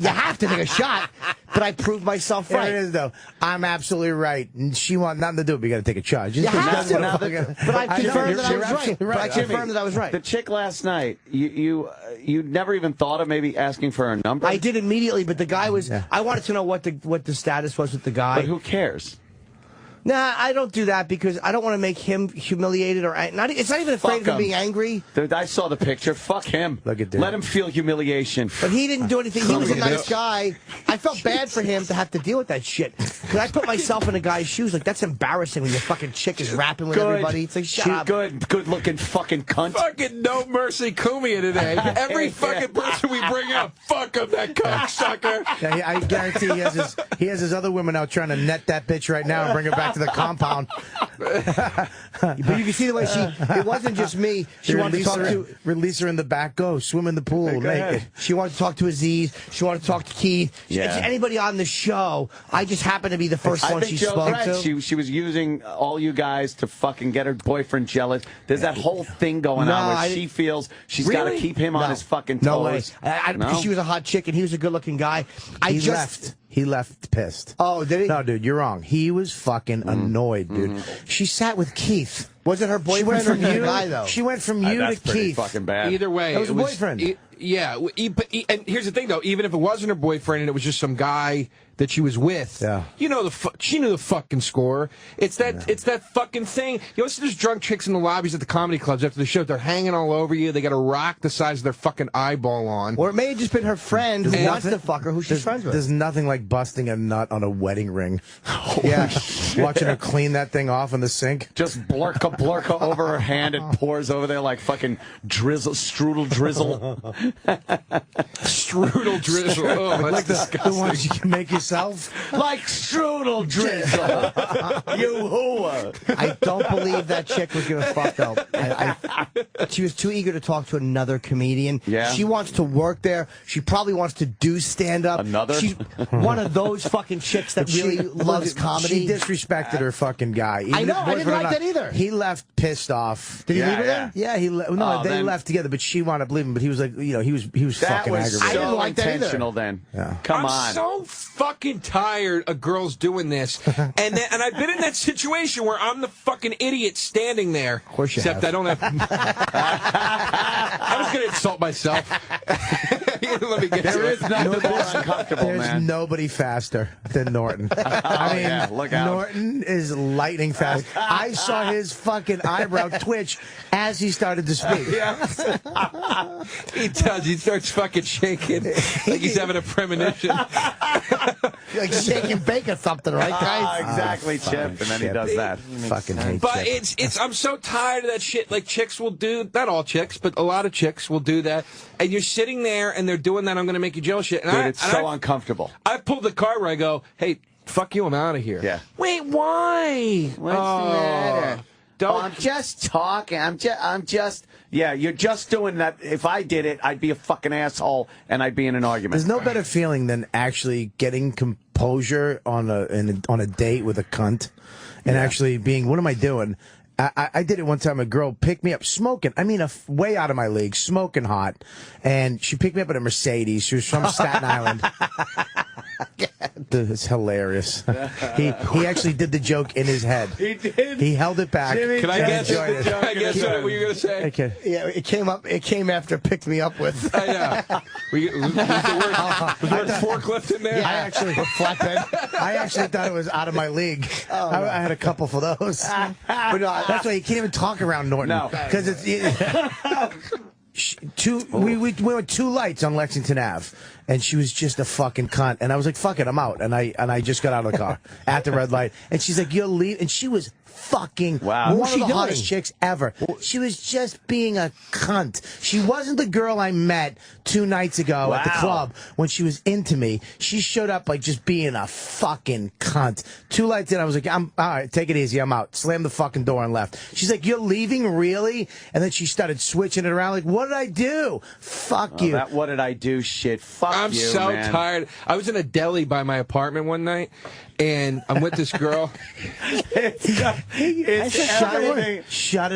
have to take a shot. But I proved myself right. It is, though. I'm absolutely right. And she wants nothing to do, but you got to take a shot. You have to. But I confirmed that I was right. But I confirmed that I was right. The chick last night, you never even thought of maybe asking for her number? I did immediately, but the guy was. Yeah. I wanted to know what the status was with the guy. But who cares? Nah, I don't do that because I don't want to make him humiliated or it's not even afraid of him being angry. Dude, I saw the picture. Fuck him. Look at that. Let him feel humiliation. But he didn't do anything. He was a nice guy. I felt bad for him to have to deal with that shit. Because I put myself in a guy's shoes. Like, that's embarrassing when your fucking chick is rapping with everybody. It's like, shut up. Good looking fucking cunt. Fucking no mercy Kumia today. Every fucking person we bring up, fuck him, that cocksucker. Yeah, I guarantee he has his other women out trying to net that bitch right now and bring her back back to the compound. But you can see the way it wasn't just me. She wanted to talk to... Release her in the back. Go swim in the pool naked. She wanted to talk to Aziz. She wanted to talk to Keith. Anybody on the show. I just happened to be the first one she spoke to. She was using all you guys to fucking get her boyfriend jealous. There's that whole thing going on where she feels she's got to keep him on his fucking toes. No way. Because she was a hot chick and he was a good-looking guy. He left pissed. Oh, did he? No, dude, you're wrong. He was fucking annoyed, dude. She sat with Keith. Was it her boyfriend or her guy, though? She went from you to Keith. Fucking bad. Either way, it was a boyfriend. And here's the thing, though. Even if it wasn't her boyfriend and it was just some guy that she was with, you know, she knew the fucking score. It's that fucking thing. You know, there's drunk chicks in the lobbies at the comedy clubs after the show. They're hanging all over you. They got a rock the size of their fucking eyeball on. Or it may have just been her friend who wants to fuck her, who she's friends with. There's nothing like busting a nut on a wedding ring. Watching her clean that thing off in the sink. Just blurka over her hand. It pours over there like fucking strudel drizzle. Strudel drizzle. Oh, like the ones you can make yourself. Like strudel drizzle. You hooah. I don't believe that chick was going to fuck though. She was too eager to talk to another comedian. Yeah. She wants to work there. She probably wants to do stand-up. Another? She's one of those fucking chicks that really loves comedy. She disrespected her fucking guy. I know. I didn't like that either. He left pissed off. Did he leave her there? Yeah, they left together, but she wound up leaving. But he was like, you know, he was fucking aggravated. I didn't like that intentional either. Then. Come on. I'm so fucking tired of girls doing this. And I've been in that situation where I'm the fucking idiot standing there. Of course you Except have. I don't have... I was going to insult myself. Let me get There to is it. nothing more uncomfortable, There's man. nobody faster than Norton. I mean, look out. Norton is lightning fast. I saw his fucking eyebrow twitch as he started to speak. He does. He starts fucking shaking like he's having a premonition. Like shake and bake or something, right, guys? Exactly, Chip. And then he does that. Fucking hate But Chip. I'm so tired of that shit. Like, chicks will do, not all chicks, but a lot of chicks will do that. And you're sitting there and they're doing that, I'm going to make you jealous shit. And Dude, it's so uncomfortable. I pulled the card where I go, hey, fuck you, I'm out of here. Yeah. Wait, why? What's the matter? Don't. I'm just talking. I'm just. Yeah, you're just doing that. If I did it, I'd be a fucking asshole and I'd be in an argument. There's no better feeling than actually getting composure on a date with a cunt and actually being, what am I doing? I did it one time. A girl picked me up smoking. I mean, way out of my league, smoking hot. And she picked me up in a Mercedes. She was from Staten Island. Dude, it's hilarious. He actually did the joke in his head. He did. He held it back. Can I guess what you were going to say? Okay. Yeah, it came after picked me up with. Yeah. Was the word forklift in there? Yeah, I actually flatbed. I actually thought it was out of my league. I had a couple for those. But no, that's why you can't even talk around Norton. No. Because it's... we went 2 lights on Lexington Ave, and she was just a fucking cunt. And I was like, "Fuck it, I'm out." And I just got out of the car at the red light, and she's like, "You'll leave," and she was fucking one of the hottest chicks ever. She was just being a cunt. She wasn't the girl I met 2 nights ago at the club when she was into me. She showed up like just being a fucking cunt. 2 lights in, I was like, "I'm all right, take it easy, I'm out." Slammed the fucking door and left. She's like, "You're leaving, really?" And then she started switching it around like, "What did I do? Fuck you." That what did I do shit. Fuck I'm you, so man. tired. I was in a deli by my apartment one night, and I'm with this girl. Shut it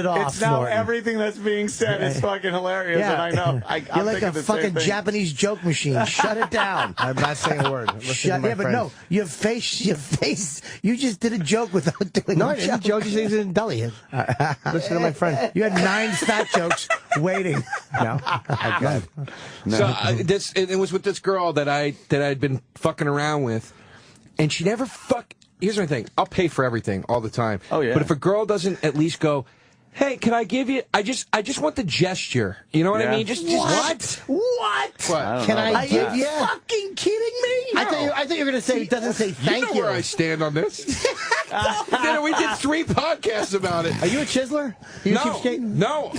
off. It's now Norton. everything that's being said is fucking hilarious, and I know. You're like a fucking Japanese joke machine. Shut it down. I'm not saying a word. But no, your face. You just did a joke without doing. No, I didn't. Joe just is in deli. Listen to my friend. You had 9 fat jokes waiting. No, No. So it was with this girl that I'd been fucking around with, and she never Here's my thing. I'll pay for everything all the time. Oh yeah. But if a girl doesn't at least go, "Hey, can I give you?" I just want the gesture. You know what I mean? Just What? Can I give you? Fucking kidding me? I thought you were going to say it doesn't say thank you. you. Know where I stand on this. We did 3 podcasts about it. Are you a chiseler? No.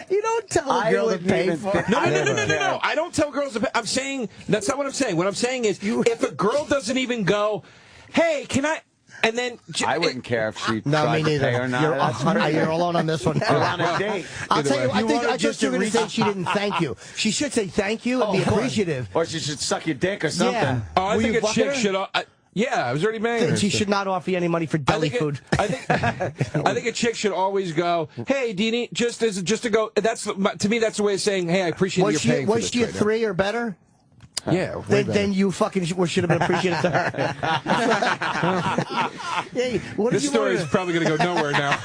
You don't tell a girl to pay for it. No. I don't tell girls to pay. I'm saying, that's not what I'm saying. What I'm saying is, if a girl doesn't even go, "Hey, can I..." And then I wouldn't care if she No, tried me to pay neither. or not. You're alone on this one. You're on a date. I'll tell you. I You think wanted just you're to going to say reach- she didn't thank you. She should say thank you and be appreciative. Or she should suck your dick or something. Yeah. Oh, I Were think you a fucking chick her? should. Yeah, I was already banging her. She should not offer you any money for deli food. I think a chick should always go, "Hey, Deanie," just to go. That's to me. That's the way of saying, "Hey, I appreciate that you're paying for this." Was she a right now." 3 or better? Yeah. Then you fucking should have been appreciative to her. Hey, what This story is probably going to go nowhere now.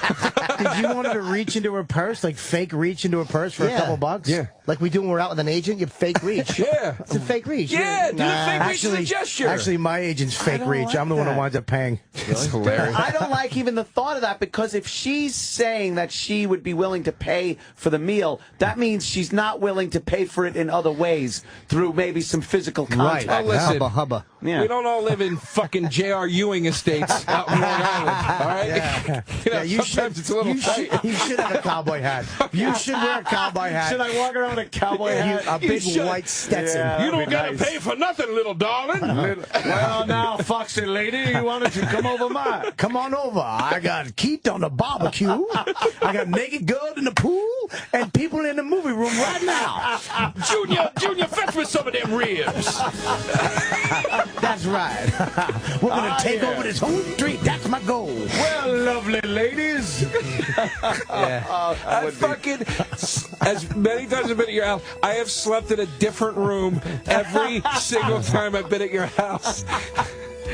Did you want her to reach into her purse, like fake reach into her purse for a couple bucks? Yeah. Like we do when we're out with an agent, you fake reach. Yeah. It's a fake reach. Yeah, do the fake reach as a gesture. Actually, my agent's fake reach. like I'm the one who that. winds up paying. That's hilarious. I don't like even the thought of that, because if she's saying that she would be willing to pay for the meal, that means she's not willing to pay for it in other ways through maybe some physical contact. Oh, listen, Hubba. Yeah. we don't all live in fucking J.R. Ewing estates out in Long Island, all right? Yeah. You know, Yeah, you sometimes should, it's a little tight. you should have a cowboy hat. You should wear a cowboy hat. Should I walk around with a cowboy hat? A big should. white Stetson. Yeah. You don't That'd be gotta nice. pay for nothing, little darling. Well, now, foxy lady, why don't you come over mine? Come on over. I got Keith on the barbecue. I got naked girl in the pool and people in the movie room right now. Junior, fetch me some of them ribs. That's right. We're going to take over this whole street. That's my goal. Well, lovely ladies. I fucking, as many times I've been at your house, I have slept in a different room every single time I've been at your house.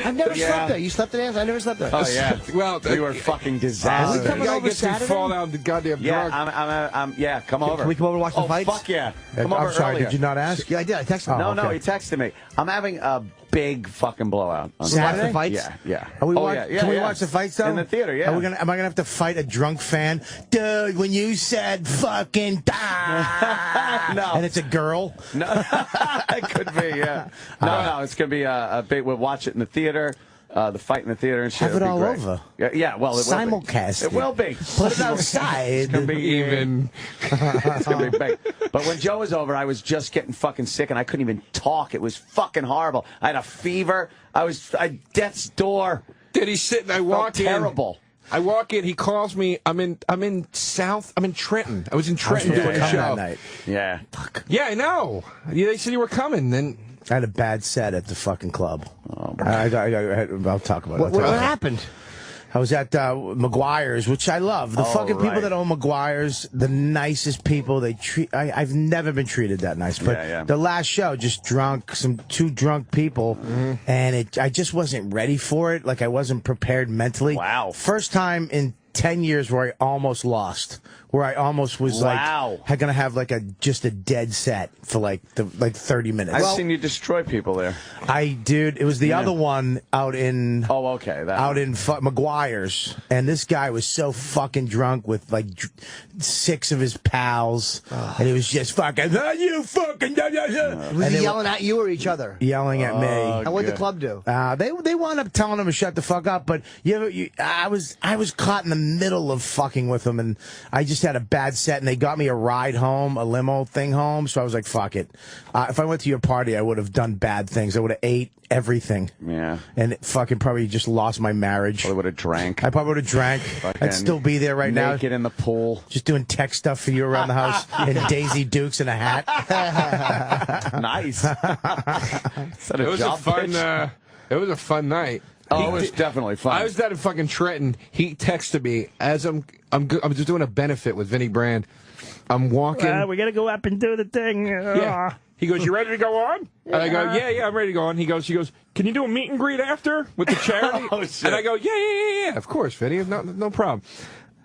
I've never slept there. You slept in I never slept there. Oh, yeah. Well, we were fucking disastrous. coming guy over gets me Saturday? fall down the goddamn Yeah, drunk. yeah, come over. Can we come over and watch the fights? Fuck yeah. Come over I'm sorry, earlier. did you not ask? Yeah, I did. I texted him. No, okay. he texted me. I'm having a big fucking blowout. On Watch Saturday. the fights? Yeah. Are we yeah, can we watch the fights though? In the theater, yeah. Am I gonna have to fight a drunk fan? Dude, when you said fucking die. No. And it's a girl. No, it could be, yeah. No, it's going to be a big, we'll watch it in the theater, the fight in the theater and shit. Have it It'll be all great. over. Yeah, well, it will be. Simulcast. It will be. Put it outside. It's going to be Even. It's going to be big. But when Joe was over, I was just getting fucking sick, and I couldn't even talk. It was fucking horrible. I had a fever. I death's door. Did he sit and I walk in? Terrible. I walk in, he calls me, I'm in Trenton. I was in Trenton doing a Come show. that night. Yeah. Yeah, I know. Yeah, they said you were coming. Then I had a bad set at the fucking club. I'll talk about it. What happened? I was at McGuire's, which I love. The fucking people right. that own McGuire's, the nicest people. They treat. I've never been treated that nice. But the last show, just drunk, two drunk people, and I just wasn't ready for it. Like I wasn't prepared mentally. Wow. First time in 10 years where I almost lost. Where I almost was like gonna have like just a dead set for like 30 minutes. I've seen you destroy people there. Dude, it was the other one out in McGuire's, and this guy was so fucking drunk with like 6 of his pals, and he was just fucking you fucking. Was he yelling at you or each other? Yelling at me. And what did the club do? They wound up telling him to shut the fuck up, but I was caught in the middle of fucking with them, and I just had a bad set, and they got me a ride home, a limo thing home, so I was like, fuck it. If I went to your party, I would have done bad things. I would have ate everything. Yeah. And fucking probably just lost my marriage. Probably would have drank. I probably would have drank. I'd still be there right now. Naked in the pool. Just doing tech stuff for you around the house in Daisy Dukes and a hat. Nice. it was a fun. It was a fun night. Oh, it was definitely fun. I was down in fucking Trenton. He texted me as I'm just doing a benefit with Vinnie Brand. I'm walking. We gotta go up and do the thing. Yeah. He goes, "You ready to go on?" And I go, "Yeah, I'm ready to go on." He goes, "Can you do a meet and greet after with the charity?" And I go, "Yeah, of course, Vinnie, no problem."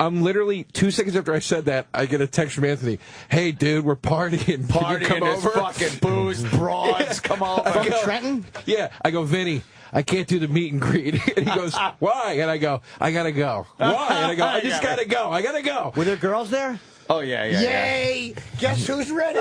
I'm literally 2 seconds after I said that, I get a text from Anthony. "Hey, dude, we're partying. Can you come over? Fucking booze, broads, come over." Fucking Trenton? Yeah. I go, "Vinny, I can't do the meet and greet." And he goes, "Why?" And I go, "I gotta go." "Why?" And I go, "I just gotta go. I gotta go." Were there girls there? Oh, yeah. Yay! Guess who's ready?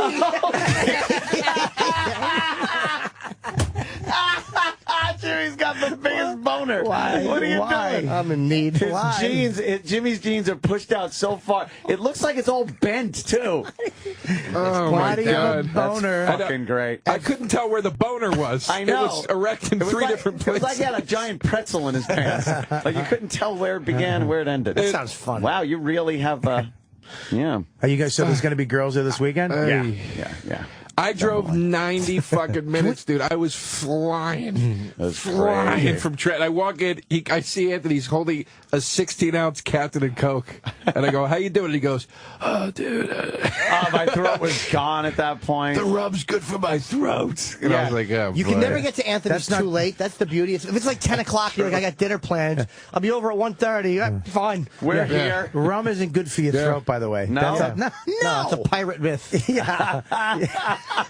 Jimmy's got the biggest boner. boner. Why? What are you doing? I'm in need. His jeans, Jimmy's jeans are pushed out so far. It looks like it's all bent, too. Oh, my God. Boner. That's fucking great. I couldn't tell where the boner was. I know. It was erect in three different places. It was like he had a giant pretzel in his pants. Like you couldn't tell where it began, where it ended. That sounds fun. Wow, you really have, yeah. Are you guys, so there's going to be girls there this weekend? Yeah. I drove 90 fucking minutes, dude. I was flying. Flying from Trent. I walk in, I see Anthony's holding a 16-ounce Captain and Coke. And I go, how you doing? And he goes, oh, dude. My throat was gone at that point. The rub's good for my throat. And I was like, oh, You boy. can never get to Anthony's too late. That's the beauty. If it's like 10 o'clock, you're like, I got dinner planned. I'll be over at 1:30. Fine. We're here. Rum isn't good for your throat, by the way. No? No, it's a pirate myth. Yeah.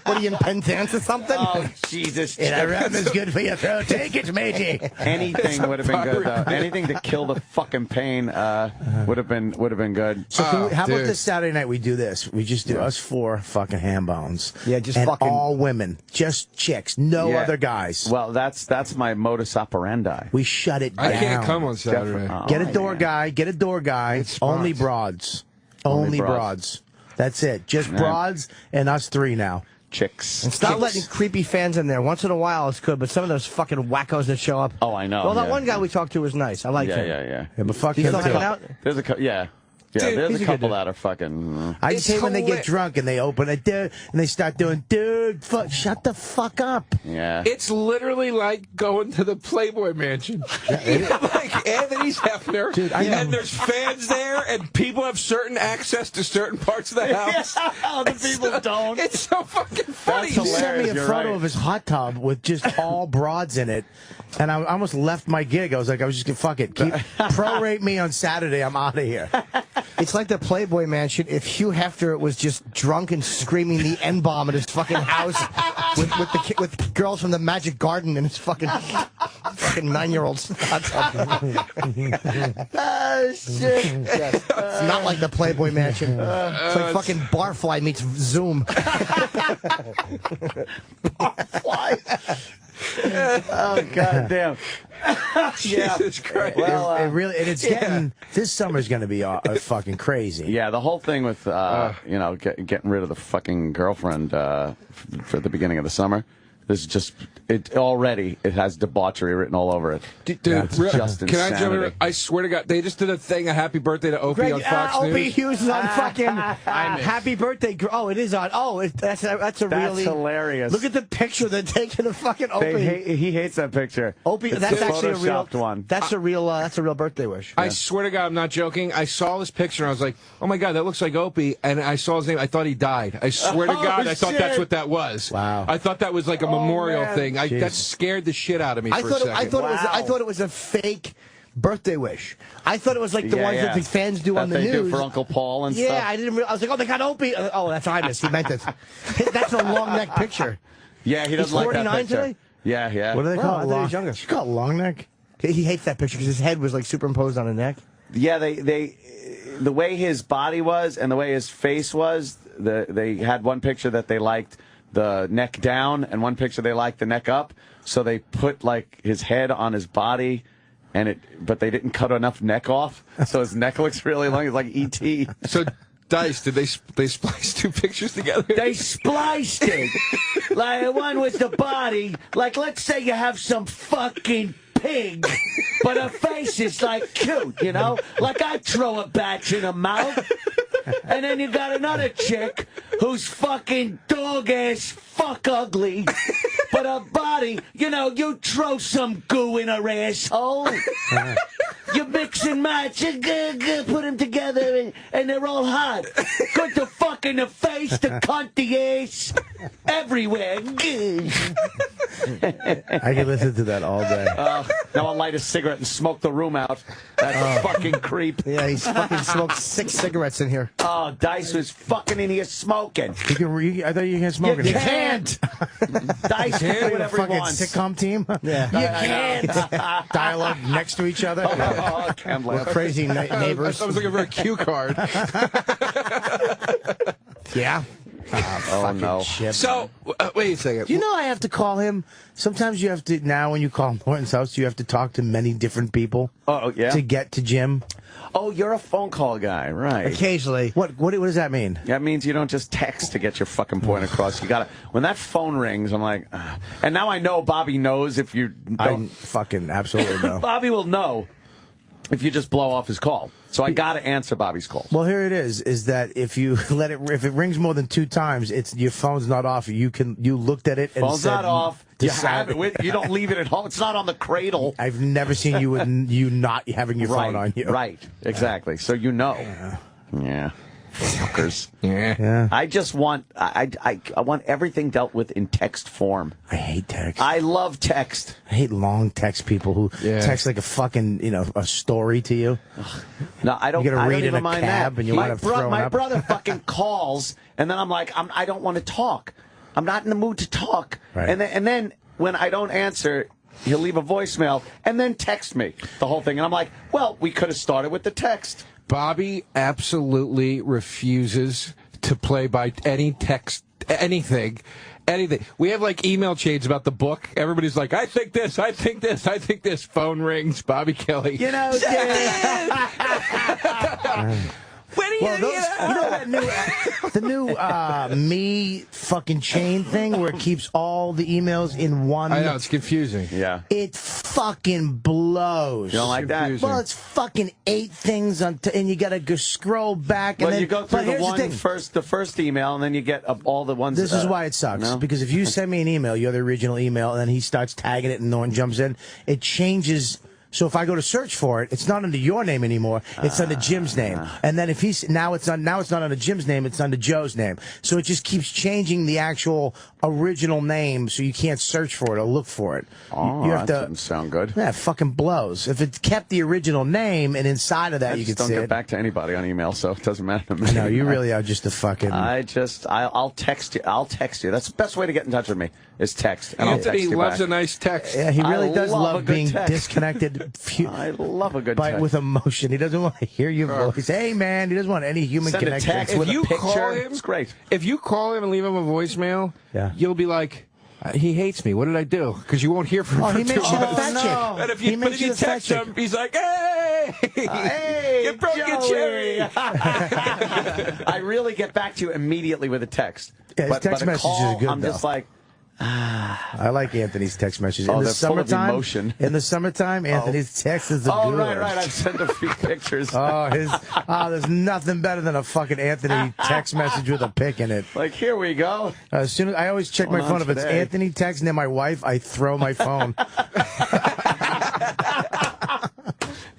What are you in Penzance or something? Oh, Jesus. Rum is good for your throat. Take it, matey. Anything would have been good, though. Anything to kill the fucking pain would have been good. So how about this Saturday night we do this? We just do us 4 fucking ham bones. Yeah, just and fucking all women. Just chicks. No other guys. Well, that's my modus operandi. We shut it down. I can't come on Saturday. Get a door guy. Get a door guy. Only broads. Only broads. That's it. Just broads and us 3 now. Chicks. And stop letting creepy fans in there. Once in a while it's good, but some of those fucking wackos that show up. Oh, I know. Well, that one guy we talked to was nice. I liked him. Yeah, but fuck He's him still too. hanging out? There's Dude, there's a couple that are fucking. I just hate when they get drunk and they open it, dude, and they start doing, dude, shut the fuck up. Yeah. It's literally like going to the Playboy Mansion. Like Anthony's Hefner, Dude, and there's fans there, and people have certain access to certain parts of the house. Other people don't. It's so fucking funny. He sent me a photo of his hot tub with just all broads in it, and I almost left my gig. I was like, I was just going to fuck it. Prorate me on Saturday. I'm out of here. It's like the Playboy Mansion if Hugh Hefner was just drunk and screaming the N-bomb at his fucking house with girls from the Magic Garden and his fucking 9-year-olds. Shit. It's not like the Playboy Mansion. It's like fucking Barfly meets Zoom. Barfly. Oh, goddamn. Jesus Christ. Well, it really, and it's getting, this summer's going to be fucking crazy. Yeah, the whole thing with, getting rid of the fucking girlfriend for the beginning of the summer. This is just, it has debauchery written all over it. Dude, just can I jump in? insanity. I swear to God, they just did a thing, a happy birthday to Opie on Fox Opie News. Hughes is on fucking happy birthday. Oh, it is on. Oh, that's really hilarious. Look at the picture they're taking of fucking Opie. He hates that picture. Opie, It's that's the actually a real photoshopped one. That's a real birthday wish. I swear to God, I'm not joking. I saw this picture and I was like, oh my God, that looks like Opie. And I saw his name. I thought he died. I swear to God, I thought that's what that was. Wow. I thought that was like a memorial thing. That scared the shit out of me for a second. I thought it was a fake birthday wish. I thought it was like the ones that the fans do on the news. They do for Uncle Paul and stuff. Yeah, I didn't realize. I was like, oh, they got Opie. Oh, that's Imus. He meant it. That's a long neck picture. Yeah, he doesn't like that picture. He's 49 today? Yeah. What do they call it? I thought he was younger. You call it long neck? He hates that picture because his head was like superimposed on a neck. Yeah, the way his body was and the way his face was, they had one picture that they liked the neck down and one picture they liked the neck up. So they put like his head on his body, but they didn't cut enough neck off, so his neck looks really long. It's like E.T. So, Dice, did they splice 2 pictures together? They spliced it. Like one was the body. Like let's say you have some fucking pig, but her face is like cute, you know? Like I'd throw a batch in her mouth. And then you got another chick who's fucking dog-ass fuck ugly, but her body, you throw some goo in her asshole. You mix and match, you put them together, and they're all hot. Good to fuck in the face, the cunt, the ass, everywhere. I can listen to that all day. Now I'll light a cigarette and smoke the room out. That fucking creep. Yeah, he's fucking smoked 6 cigarettes in here. Oh, Dice was fucking in here smoking. I thought you can't smoke. You can't. Dice can do whatever he fucking wants. sitcom team? Yeah. You can't. Dialogue next to each other? Crazy neighbors. I was looking for a cue card. Yeah. Oh, no. Chip. So, wait a second. Do you know I have to call him? Sometimes you have to, now when you call Norton's house, you have to talk to many different people. Oh, yeah? To get to Jim. Oh, you're a phone call guy, right? Occasionally. What does that mean? That means you don't just text to get your fucking point across. You gotta, when that phone rings, I'm like, and now I know Bobby knows if you don't. I fucking absolutely know. Bobby will know if you just blow off his call. So I gotta answer Bobby's calls. Well, here it is that if you let it, if it rings more than 2 times, it's your phone's not off. You looked at it and phone's said, not off. You have it with you. Don't leave it at home. It's not on the cradle. I've never seen you with you not having your phone on you. Right. Exactly. So you know. Yeah. Fuckers. Yeah. I just want I want everything dealt with in text form. I hate text. I love text. I hate long text people who text like a fucking a story to you. No, I don't. You gotta I read don't in even a mind cab that. and you want to throw my up. brother fucking calls, and then I'm like, I don't want to talk. I'm not in the mood to talk. Right. And then when I don't answer, he'll leave a voicemail and then text me the whole thing, and I'm like, well, we could have started with the text. Bobby absolutely refuses to play by any text, anything. We have like email chains about the book. Everybody's like, I think this, I think this, I think this. Phone rings, Bobby Kelly. You know, When are Well, you know that the new me fucking chain thing where it keeps all the emails in one. I know, it's confusing. Yeah. It fucking blows. You don't like that? Well, it's fucking 8 things and you gotta go scroll back. And Well, then, you go through but here's the first email, and then you get all the ones. This is why it sucks. No? Because if you send me an email, you're the original email, and then he starts tagging it and no one jumps in, it changes. So if I go to search for it, it's not under your name anymore. It's under Jim's name. And then if he's now it's not under Jim's name. It's under Joe's name. So it just keeps changing the actual original name, so you can't search for it or look for it. Oh, you have that to, doesn't sound good. Yeah, it fucking blows. If it kept the original name and inside of that you could don't see get it. back to anybody on email, so it doesn't matter to me. No, you really are just a fucking. I'll text you. I'll text you. That's the best way to get in touch with me is text. And Anthony I'll text you loves back. a nice text. Yeah, he really I does love a love good being text. disconnected. I love a good text. With emotion. He doesn't want to hear your voice. Hey, man, he doesn't want any human Send a connection. text with a picture. Call him, it's great. If you call him and leave him a voicemail, Yeah. you'll be like, he hates me. What did I do? Because you won't hear from him. Oh, he for makes 2 you the months. fat chick. And if you, He but makes if you you the fat text chick. him, he's like, hey, Hey, you broke your Joey. cherry. I really get back to you immediately with a text. Yeah, his text a messages call, are good, I'm though. just like, I like Anthony's text messages. Oh, In the they're full of summertime, emotion. In the summertime, Anthony's text is the good. right. I've sent a few pictures. There's nothing better than a fucking Anthony text message with a pic in it. Like, here we go. As soon as I always check my Going phone, on if it's today. Anthony text and then my wife, I throw my phone.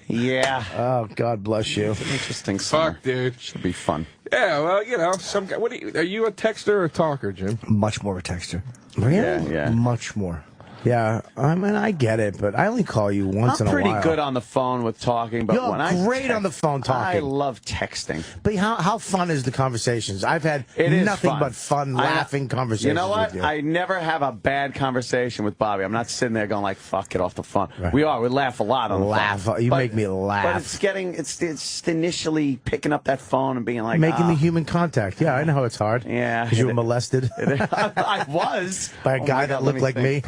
Yeah. Oh, God bless you. Interesting summer. Fuck, dude. Should be fun. Yeah, well, you know, some guy. Are you a texter or a talker, Jim? Much more of a texter. Really? Yeah. Much more. Yeah, I mean, I get it, but I only call you once in I'm a while. pretty good on the phone with talking, but You're when I great on the phone talking. I love texting. But how fun is the conversations? I've had It is nothing fun. but fun, laughing conversations. You know what? With you. I never have a bad conversation with Bobby. I'm not sitting there going like, "Fuck, get off the phone." Right. We laugh a lot on the phone. You make me laugh. But it's just initially picking up that phone and being like, making the human contact. Yeah, I know it's hard. Yeah, because you were molested I was by a guy that looked like me,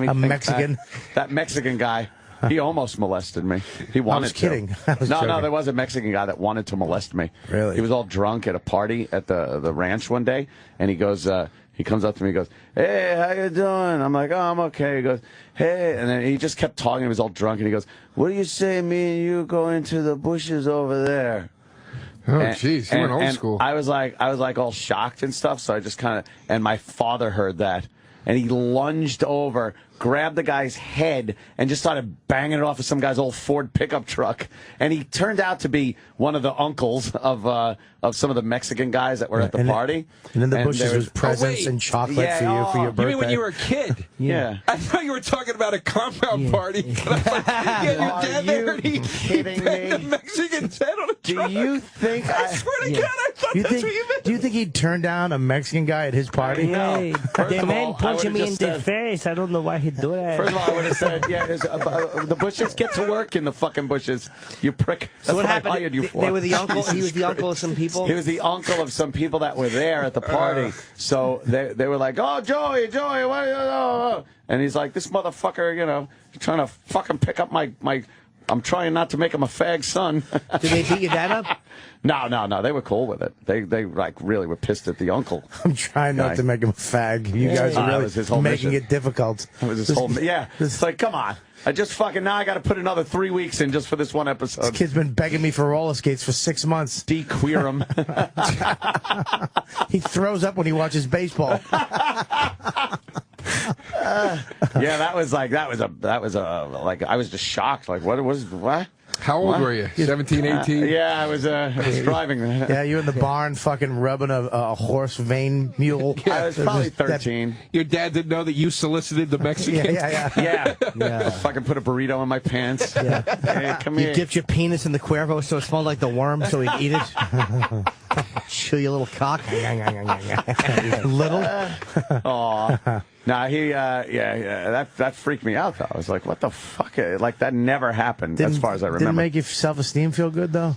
a Mexican. That Mexican guy. He almost molested me. He wanted I was kidding. to. I was no, joking. there was a Mexican guy that wanted to molest me. Really? He was all drunk at a party at the ranch one day, and he goes, he comes up to me, he goes, "Hey, how you doing?" I'm like, "Oh, I'm okay." He goes, "Hey," and then he just kept talking. He was all drunk, and he goes, "What do you say, me and you go into the bushes over there?" Oh, jeez, you went old school. I was like all shocked and stuff. So I just kind of, and my father heard that, and he lunged over, grabbed the guy's head, and just started banging it off of some guy's old Ford pickup truck. And he turned out to be one of the uncles of some of the Mexican guys that were at the party. And in the bushes was presents and chocolate for you for your birthday. You mean when you were a kid? Yeah. I thought you were talking about a compound party. And I was like, yeah, your dad there, and he kidding banged me? the Mexican's head on a truck. Do you think I swear to God, I thought Do you think he'd turn down a Mexican guy at his party? Hey, the man punching me in the face. I don't know why he'd do that. First of all, I would have said, yeah, the bushes, get to work in the fucking bushes, you prick. That's So what I happened? hired you for. They were the uncle. He was the uncle of some people. He was the uncle of some people that were there at the party. So they were like, oh, Joey, what are you, oh. And he's like, this motherfucker, you know, trying to fucking pick up my I'm trying not to make him a fag son. Did they beat your dad up? No. They were cool with it. They like really were pissed at the uncle. I'm trying not to make him a fag. You guys are really making it difficult. That was his whole. Yeah. It's like, come on. I just fucking now I got to put another 3 weeks in just for this one episode. This kid's been begging me for roller skates for 6 months. De-queer him. He throws up when he watches baseball. Yeah, that was like I was just shocked. Like, what? How old were you? 17, 18? Yeah, I was driving. Yeah, you in the barn fucking rubbing a horse vein mule. I was probably 13. Your dad didn't know that you solicited the Mexicans? Yeah. Fucking put a burrito in my pants. Yeah. Hey, come You here. dipped your penis in the Cuervo so it smelled like the worm so he'd eat it. Chew your little cock. Little? Aw. Nah, that freaked me out, though. I was like, what the fuck? Like, that never happened, as far as I remember. Didn't make your self-esteem feel good, though?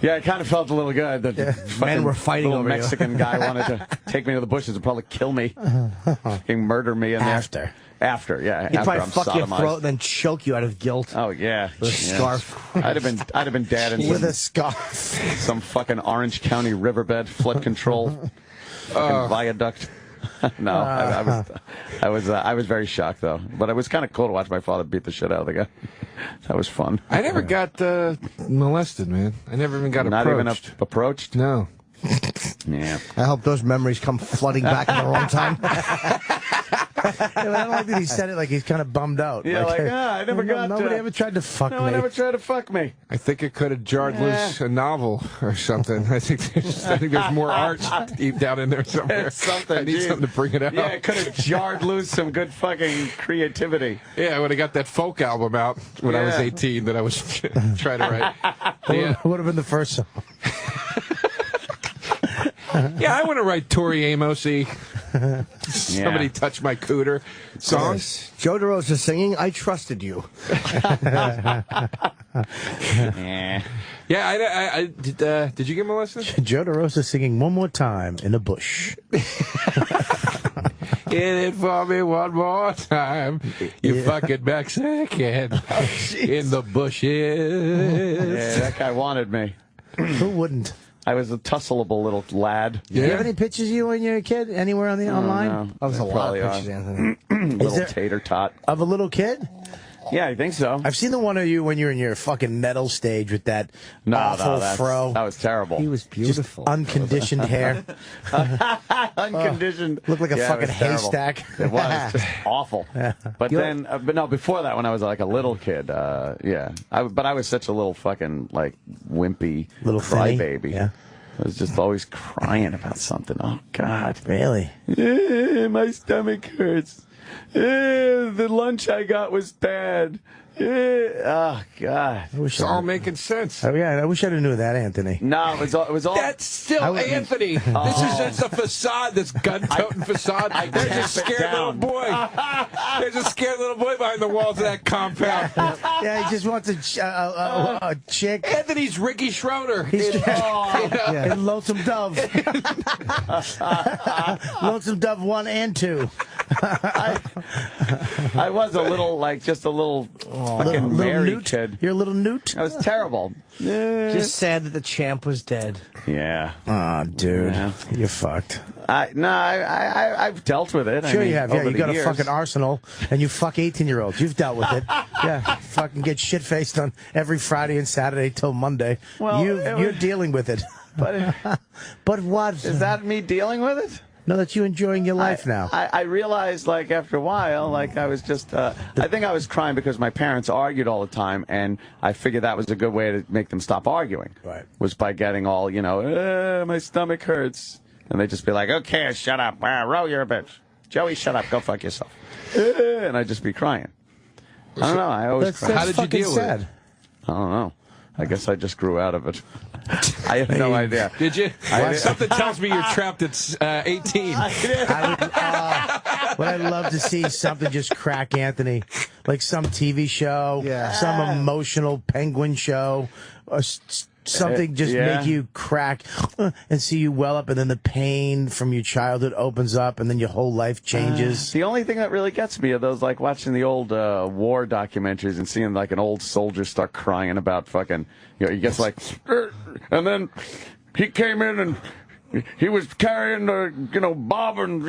Yeah, it kind of felt a little good. The Men were fighting little over Mexican guy wanted to take me to the bushes and probably kill me. Fucking murder me in there. After, yeah. He'd after probably I'm fuck your sodomized. throat and then choke you out of guilt. Oh, yeah. With a scarf. I'd have been dead in With a scarf. some fucking Orange County riverbed, flood control, fucking viaduct. No, I was very shocked, though. But it was kind of cool to watch my father beat the shit out of the guy. That was fun. I never got molested, man. I never even got Not approached. even approached? No. Yeah. I hope those memories come flooding back at the wrong time. I don't like that he said it like he's kind of bummed out. Yeah, I never got. Nobody ever tried to fuck me. No, I never tried to fuck me. I think it could have jarred loose a novel or something. I think there's more art deep down in there somewhere. Something. I need something to bring it out. Yeah, it could have jarred loose some good fucking creativity. Yeah, when I got that folk album out when I was 18 that I was trying to write. What would have been the first song? Yeah, I want to write Tori Amosy. Somebody touch my cooter songs. Joe DeRosa singing "I Trusted You." Yeah, I did you get molested? Joe DeRosa singing "One More Time" in a bush. Get it for me one more time, you fucking Mexican in the bushes. Yeah, that guy wanted me. Who wouldn't? I was a tussleable little lad. Do you have any pictures of you when you were a kid anywhere on the online? No. That was a lot of pictures, Anthony. Little tater tot. Of a little kid? Yeah, I think so. I've seen the one of you when you're in your fucking metal stage with that awful fro. That was terrible. He was beautiful. Just unconditioned hair. Unconditioned. Looked like a fucking haystack. It was just awful. But then, but no, before that, when I was like a little kid, but I was such a little fucking like wimpy little crybaby. Yeah. I was just always crying about something. Oh God, really? My stomach hurts. The lunch I got was bad. Oh God! It's all making sense. Oh yeah, I wish I'd have knew that, Anthony. No, it was all. That's still Anthony. This is just a facade. This gun-toting facade. There's a scared little boy. There's a scared little boy behind the walls of that compound. Yeah, he just wants a chick. Anthony's Ricky Schroeder. He's and Lonesome Dove. Lonesome Dove 1 and 2. I was a little just a little. Fucking married newt. kid. You're a little newt? That was terrible. Just sad that the champ was dead. Yeah. Oh, dude. Yeah. You're fucked. I've dealt with it. Sure you have. Yeah, you got years. a fucking arsenal, and you fuck 18-year-olds. You've dealt with it. Yeah. Fucking get shit-faced on every Friday and Saturday till Monday. Well, you're dealing with it. But what? Is that me dealing with it? No, that you're enjoying your life now. I realized, after a while, I was just, I think I was crying because my parents argued all the time, and I figured that was a good way to make them stop arguing. Right. Was by getting all, my stomach hurts. And they'd just be like, okay, shut up. Ro, you're a bitch. Joey, shut up. Go fuck yourself. And I'd just be crying. I don't know. I always cry. How did you deal with it? I don't know. I guess I just grew out of it. I have no idea. Did you? Something tells me you're trapped at 18. What I'd love to see something just crack Anthony, like some TV show, some emotional penguin show, or something just make you crack and see you well up, and then the pain from your childhood opens up, and then your whole life changes. The only thing that really gets me are those, like, watching the old war documentaries and seeing, like, an old soldier start crying about fucking, he gets like, and then he came in and he was carrying the, Bob and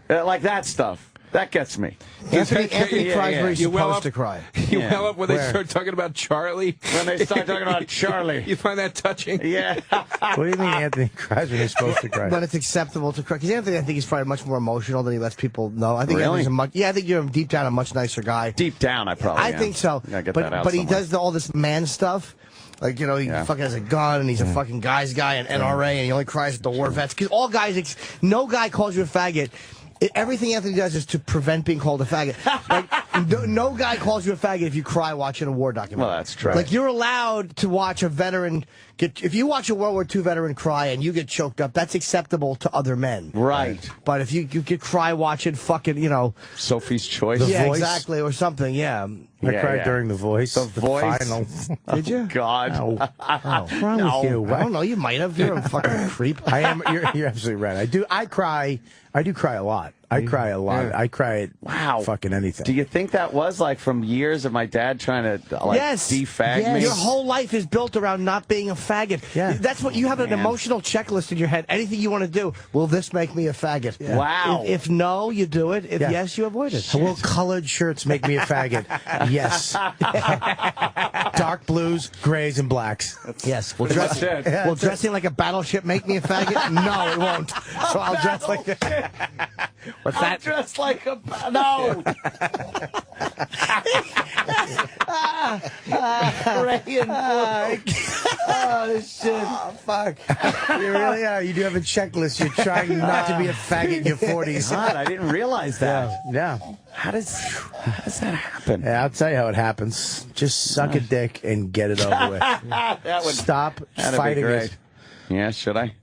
like that stuff. That gets me. Anthony cries where he's supposed to cry. You well up when they start talking about Charlie? When they start talking about Charlie. You find that touching? Yeah. What do you mean Anthony cries when he's supposed to cry? But it's acceptable to cry. Because Anthony, I think he's probably much more emotional than he lets people know. I think Really? I think you're deep down a much nicer guy. Deep down, I probably am. think so. I get but that out but he somewhere. does all this man stuff. Like, he fucking has a gun, and he's a fucking guy's guy, and NRA, and he only cries at the war vets. Because all guys, no guy calls you a faggot. Everything Anthony does is to prevent being called a faggot. Like, no guy calls you a faggot if you cry watching a war documentary. Well, that's true. Like, you're allowed to watch a veteran if you watch a World War II veteran cry and you get choked up, that's acceptable to other men. Right. But if you get cry watching fucking, Sophie's Choice. The Voice. Voice. Exactly, or something, I cried during The Voice. The Voice. Final. Did you? God. No. What's wrong with you? I don't know. You might have. You're a fucking creep. I am. You're absolutely right. I cry. I do cry a lot. I cry a lot. I cry at fucking anything. Do you think that was like from years of my dad trying to defag me? Your whole life is built around not being a faggot. Yeah. That's what you have an emotional checklist in your head. Anything you want to do, will this make me a faggot? Yeah. Wow. If no, you do it. If yes, you avoid it. Will colored shirts make me a faggot? Yes. Dark blues, grays, and blacks. Yes. Will dressing like a battleship make me a faggot? No, it won't. So I'll dress like that. What's that? Dressed like a no. Gray and oh shit! Oh fuck! You really are. You do have a checklist. You're trying not to be a faggot in your 40s. God, I didn't realize that. Yeah. How does that happen? Yeah, I'll tell you how it happens. Just suck a dick and get it over with. That would Stop that'd fighting be great. it. Yeah, should I?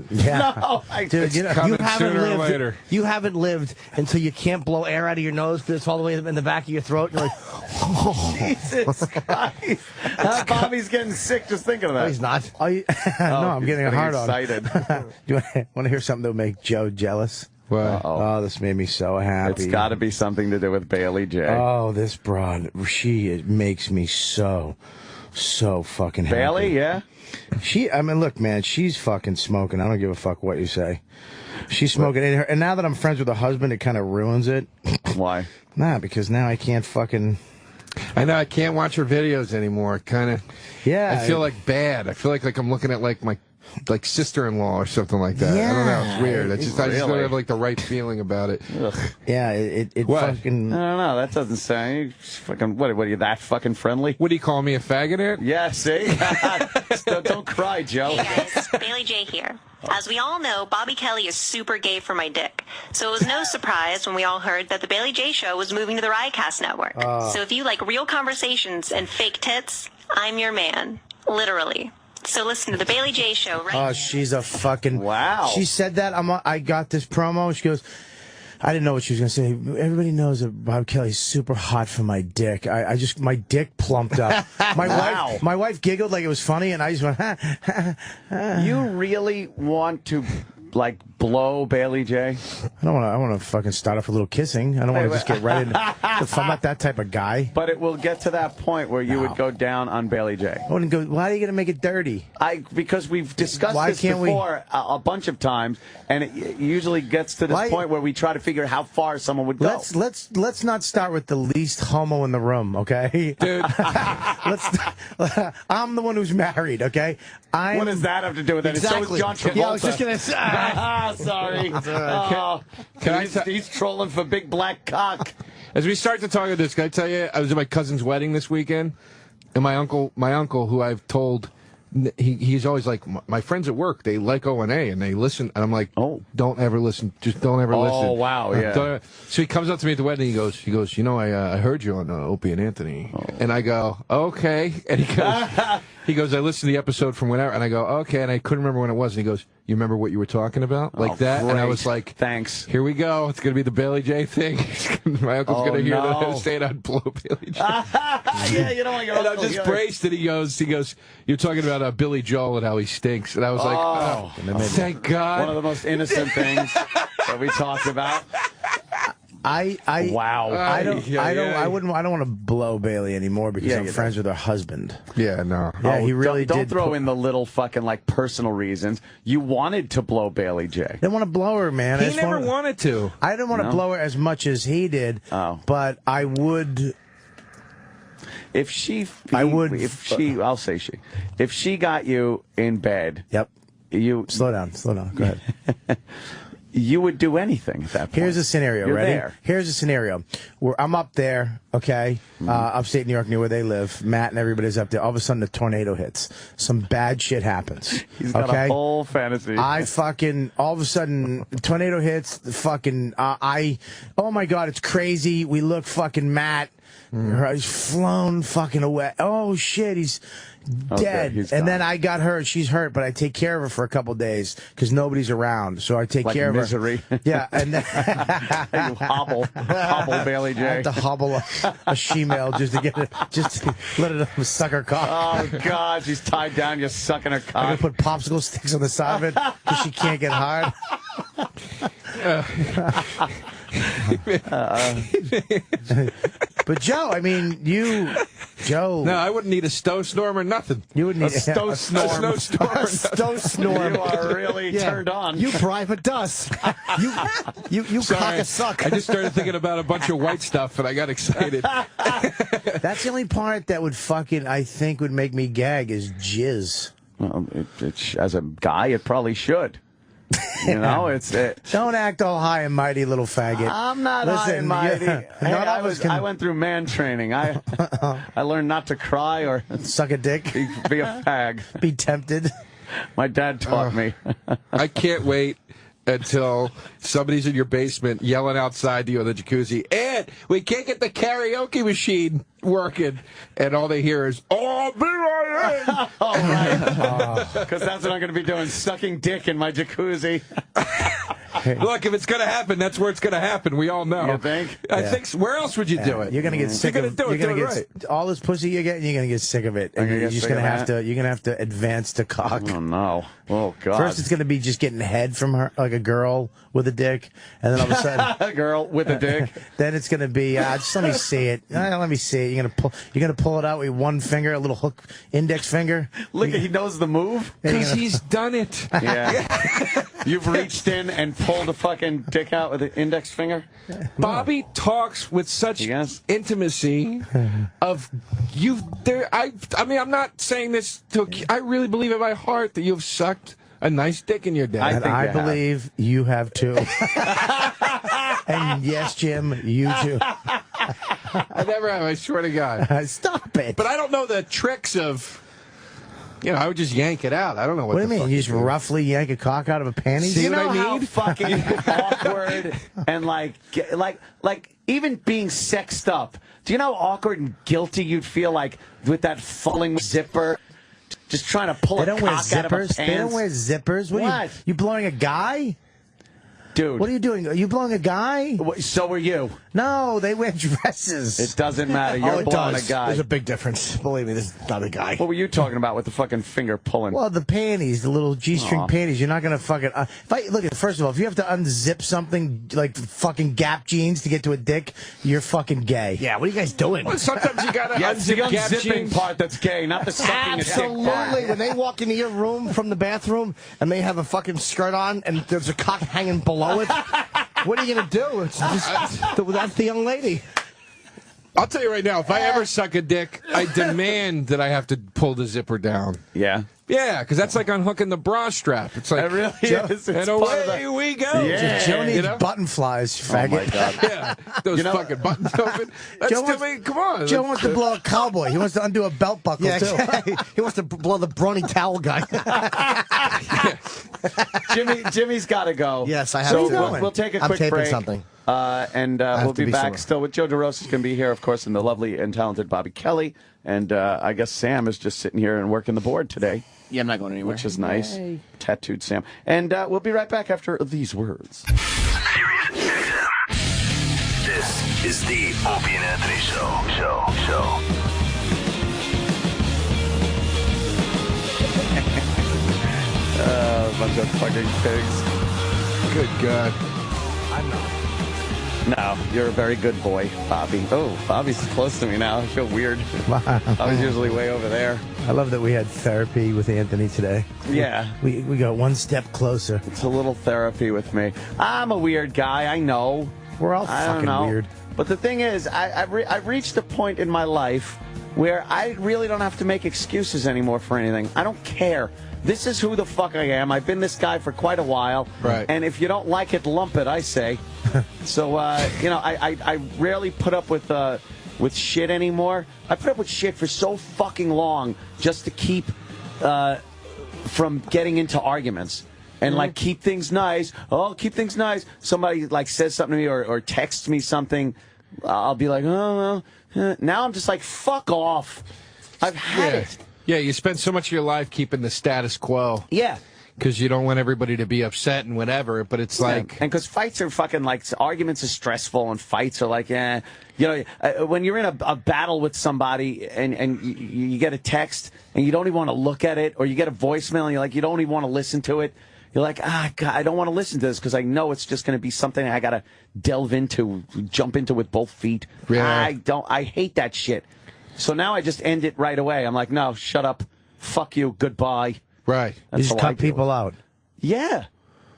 Yeah. No, dude, you haven't lived until you can't blow air out of your nose because it's all the way in the back of your throat. And you're like, oh, Jesus Christ! Bobby's getting sick just thinking of that. No, he's not. No, I'm getting a hard on. Excited. Do you want to hear something that will make Joe jealous? What? Oh, this made me so happy. It's got to be something to do with Bailey J. Oh, this broad, it makes me so fucking happy. Bailey, yeah. I mean, look, man, she's fucking smoking. I don't give a fuck what you say. She's smoking. And now that I'm friends with her husband, it kind of ruins it. Why? Nah, because now I can't fucking... I know, I can't watch her videos anymore. Kind of... Yeah. I feel like bad. I feel like I'm looking at like my sister-in-law or something like that. Yeah. I don't know. It's weird. I just don't have like the right feeling about it. Ugh. Yeah, it What? fucking... I don't know. That doesn't sound fucking. What are you that fucking friendly? Would he call me a faggot? Ant? Yeah. See. don't cry, Joe. Hey guys, Bailey J here. As we all know, Bobby Kelly is super gay for my dick. So it was no surprise when we all heard that the Bailey J Show was moving to the Riotcast Network. So if you like real conversations and fake tits, I'm your man. Literally. So listen to the Bailey J Show right now. Oh, she's a fucking... Wow. She said that. I got this promo. She goes... I didn't know what she was going to say. Everybody knows that Bob Kelly's super hot for my dick. My dick plumped up. My wife giggled like it was funny, and I just went, You really want to, like, blow Bailey J? I want to fucking start off a little kissing. I don't want to just get right into I'm not that type of guy. But it will get to that point where you would go down on Bailey J. I wouldn't go, why are you going to make it dirty? Because we've discussed this before a bunch of times, and it usually gets to this point where we try to figure out how far someone would go. Let's not start with the least homo in the room, okay? Dude. I'm the one who's married, okay? What does that have to do with it? Exactly. So is John Travolta. Yeah, I was just going to say. Sorry. He's trolling for big black cock. As we start to talk about this, can I tell you, I was at my cousin's wedding this weekend, and my uncle, who I've told, he's always like, my friends at work, they like O&A, and they listen, and I'm like, don't ever listen, just don't ever listen. Oh, wow, yeah. So he comes up to me at the wedding, he goes, I heard you on Opie and Anthony, and I go, okay, and he goes, He goes, I listened to the episode from whenever, and I go, okay, and I couldn't remember when it was, and he goes, you remember what you were talking about? Like that? Great. And I was like, thanks. Here we go. It's going to be the Bailey J thing. My uncle's going to hear that and say I'd blow Bailey J. Yeah, you don't want your And I'm just braced, and he goes, you're talking about Billy Joel and how he stinks. And I was like, thank God. One of the most innocent things that we talked about. Wow. I don't want to blow Bailey anymore because I'm friends with her husband. Yeah, no. Yeah, he really don't did. Throw in the little fucking like personal reasons. You wanted to blow Bailey J. I didn't want to blow her, man. He never wanted to. I didn't want to blow her as much as he did. But I would. I'll say she. If she got you in bed. Yep. Slow down. Go ahead. You would do anything at that point. Here's a scenario. You're ready? there. Here's a scenario where I'm up there, okay, upstate New York, near where they live. Matt and everybody's up there. All of a sudden, a tornado hits. Some bad shit happens. He's got a whole fantasy. All of a sudden, tornado hits. Oh my God, it's crazy. We look fucking Matt. He's flown fucking away. Oh shit, he's dead. And then I got hurt. She's hurt, but I take care of her for a couple days because nobody's around. So I take care of misery. her. Yeah, and then you hobble Bailey J. I have to hobble a she-male just to let it suck her cock. Oh God, she's tied down. You're sucking her cock. I'm gonna put popsicle sticks on the side of it because she can't get hard. But Joe, I mean, Joe. No, I wouldn't need a snowstorm or nothing. You would need a snowstorm. A snowstorm. You are really turned on. You private dust. You cock a suck. I just started thinking about a bunch of white stuff, and I got excited. That's the only part that would I think would make me gag is jizz. Well, as a guy, it probably should. You know, Don't act all high and mighty, little faggot. I'm not high and mighty. I went through man training. I learned not to cry or suck a dick. Be a fag. Be tempted. My dad taught me. I can't wait until somebody's in your basement yelling outside to you in the jacuzzi, and we can't get the karaoke machine working, and all they hear is, oh, be right in. Oh, right. Because that's what I'm going to be doing, sucking dick in my jacuzzi. Look, if it's going to happen, that's where it's going to happen. We all know. You think? I think so. Where else would you do it? You're going to get sick of it. You're going to get all this pussy you're getting. You're going to get sick of it. And you're just going to have to. You're going to have to advance to cock. Oh no! Oh God! First, it's going to be just getting head from her, like a girl with a dick, and then all of a sudden, a girl with a dick. Then it's going to be just let me see it. Let me see it. You're going to pull it out with one finger, a little hook, index finger. Look, he knows the move because he's done it. Yeah. You've reached in and pulled a fucking dick out with the index finger? Bobby talks with such intimacy of you. I mean, I'm not saying this I really believe in my heart that you've sucked a nice dick in your day. I believe you have too. And yes, Jim, you too. I never have, I swear to God. Stop it. But I don't know the tricks of... I would just yank it out. I don't know what do you mean? You just roughly yank a cock out of a panties? See what I mean? How fucking awkward and like even being sexed up. Do you know how awkward and guilty you'd feel like with that falling zipper, just trying to pull a cock out of a pants? They don't wear zippers. What? You blowing a guy? Dude. What are you doing? Are you blowing a guy? So are you. No, they wear dresses. It doesn't matter. You're blowing a guy. There's a big difference. Believe me, this is not a guy. What were you talking about with the fucking finger pulling? Well, the panties, the little G-string panties. You're not going to fucking... look, first of all, if you have to unzip something like fucking Gap jeans to get to a dick, you're fucking gay. Yeah, what are you guys doing? Well, sometimes you got to unzip the unzipping part that's gay, not the sucking a dick part. Absolutely. When they walk into your room from the bathroom and they have a fucking skirt on and there's a cock hanging below it... What are you going to do? It's just, that's the young lady. I'll tell you right now, if I ever suck a dick, I demand that I have to pull the zipper down. Yeah? Yeah, because that's like unhooking the bra strap. It's like, it really is. And away we go. Yeah. Joe needs button flies, faggot. Oh, my God. Yeah, those fucking buttons open. Come on. Joe wants to blow a cowboy. He wants to undo a belt buckle, too. He wants to blow the brawny towel guy. Jimmy's got to go. Yes, I have so to. We'll take a quick I'm taping break. something. And we'll be back still with Joe DeRosa. Is going to be here, of course, and the lovely and talented Bobby Kelly. And I guess Sam is just sitting here and working the board today. Yeah, I'm not going anywhere. Which is nice. Yay. Tattooed Sam. And we'll be right back after these words. This is the Opie and Anthony Show. Bunch of fucking pigs. Good God. I'm not. No, you're a very good boy, Bobby. Oh, Bobby's close to me now. I feel weird. I was usually way over there. I love that we had therapy with Anthony today. Yeah. We got one step closer. It's a little therapy with me. I'm a weird guy, I know. We're all fucking weird. But the thing is, I've reached a point in my life where I really don't have to make excuses anymore for anything. I don't care. This is who the fuck I am. I've been this guy for quite a while. Right. And if you don't like it, lump it, I say. So, I rarely put up with shit anymore. I put up with shit for so fucking long just to keep from getting into arguments. And, like, keep things nice. Oh, keep things nice. Somebody, like, says something to me or texts me something. I'll be like, oh, well. Now I'm just like, fuck off. I've had it. Yeah, you spend so much of your life keeping the status quo. Yeah. Because you don't want everybody to be upset and whatever, but it's like... And because fights are fucking, like, arguments are stressful, and fights are like, when you're in a battle with somebody and you get a text and you don't even want to look at it, or you get a voicemail and you're like, you don't even want to listen to it, you're like, God, I don't want to listen to this because I know it's just going to be something I got to delve into, jump into with both feet. Yeah. I hate that shit. So now I just end it right away. I'm like, no, shut up. Fuck you. Goodbye. Right. You just cut people out. Yeah.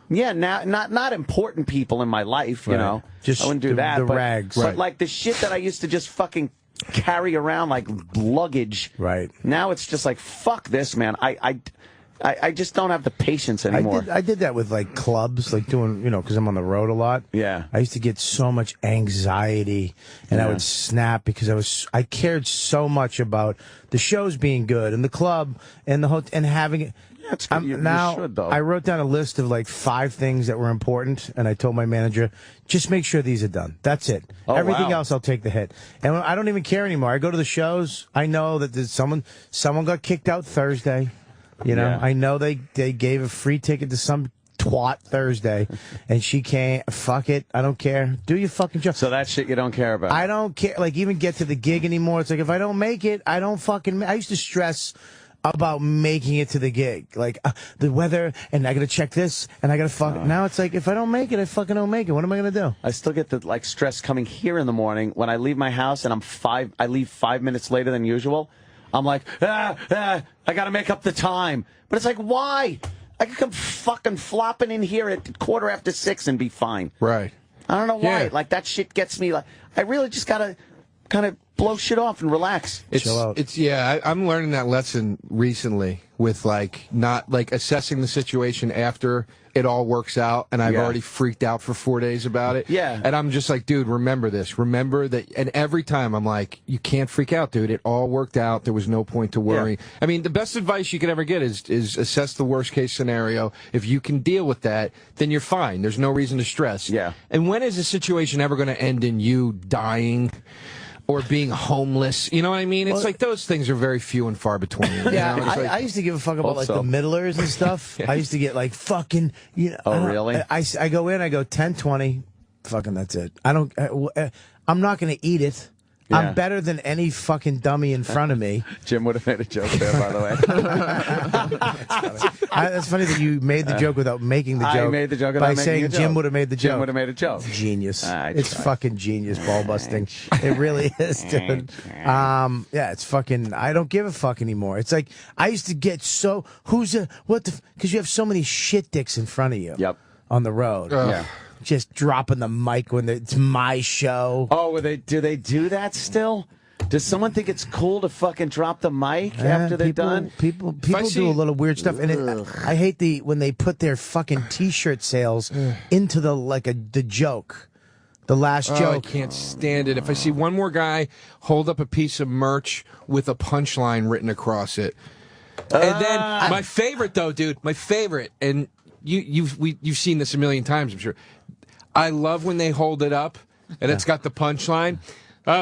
Yeah, now not important people in my life, you know. Just I wouldn't do that. The but, rags. But like the shit that I used to just fucking carry around like luggage. Right. Now it's just like, fuck this, man. I just don't have the patience anymore. I did that with like clubs, like doing, because I'm on the road a lot. Yeah. I used to get so much anxiety, and I would snap because I cared so much about the shows being good and the club and the hotel and having it. That's good. You should, though. I wrote down a list of like 5 things that were important, and I told my manager, just make sure these are done. That's it. Oh, Everything wow. else, I'll take the hit. And I don't even care anymore. I go to the shows. I know that there's someone got kicked out Thursday. Yeah. I know they gave a free ticket to some twat Thursday, and she can't. Fuck it. I don't care. Do your fucking job. So that shit you don't care about. I don't care. Like, even get to the gig anymore. It's like, if I don't make it, I don't fucking. I used to stress about making it to the gig, like the weather, and I gotta check this, and I gotta fuck. Now it's like, if I don't make it, I fucking don't make it. What am I gonna do? I still get the stress coming here in the morning when I leave my house and I leave 5 minutes later than usual. I'm like, I gotta make up the time. But it's like, why? I could come fucking flopping in here at 6:15 and be fine. Right. I don't know why. Yeah. Like, that shit gets me, like, I really just gotta kind of blow shit off and relax. Chill out. I'm learning that lesson recently with not assessing the situation after it all works out, and I've already freaked out for 4 days about it. Yeah. And I'm just like, dude, remember this. Remember that. And every time I'm like, you can't freak out, dude. It all worked out. There was no point to worry. Yeah. I mean, the best advice you could ever get is assess the worst case scenario. If you can deal with that, then you're fine. There's no reason to stress. Yeah. And when is a situation ever going to end in you dying or being homeless? You know what I mean? It's like those things are very few and far between. Yeah, I I used to give a fuck about the middlers and stuff. I used to get like fucking. Oh, really? I go in, I go 10, 20, fucking that's it. I'm not going to eat it. Yeah. I'm better than any fucking dummy in front of me. Jim would have made a joke there, by the way. That's funny that you made the joke without making the joke. I made the joke without by making saying a joke. Jim would have made the joke. Jim would have made a joke. Genius. It's fucking genius, ball busting. It really is, dude. Yeah, it's fucking. I don't give a fuck anymore. It's like I used to get so because you have so many shit dicks in front of you. Yep. On the road. Yeah. Just dropping the mic when it's my show. Oh, do they do that still? Does someone think it's cool to fucking drop the mic after they're done? People do a little weird stuff, and I hate when they put their fucking T-shirt sales into the joke. The last joke. I can't stand it. If I see one more guy hold up a piece of merch with a punchline written across it, and then my favorite though, dude, my favorite, and you've seen this a million times, I'm sure. I love when they hold it up and it's got the punchline.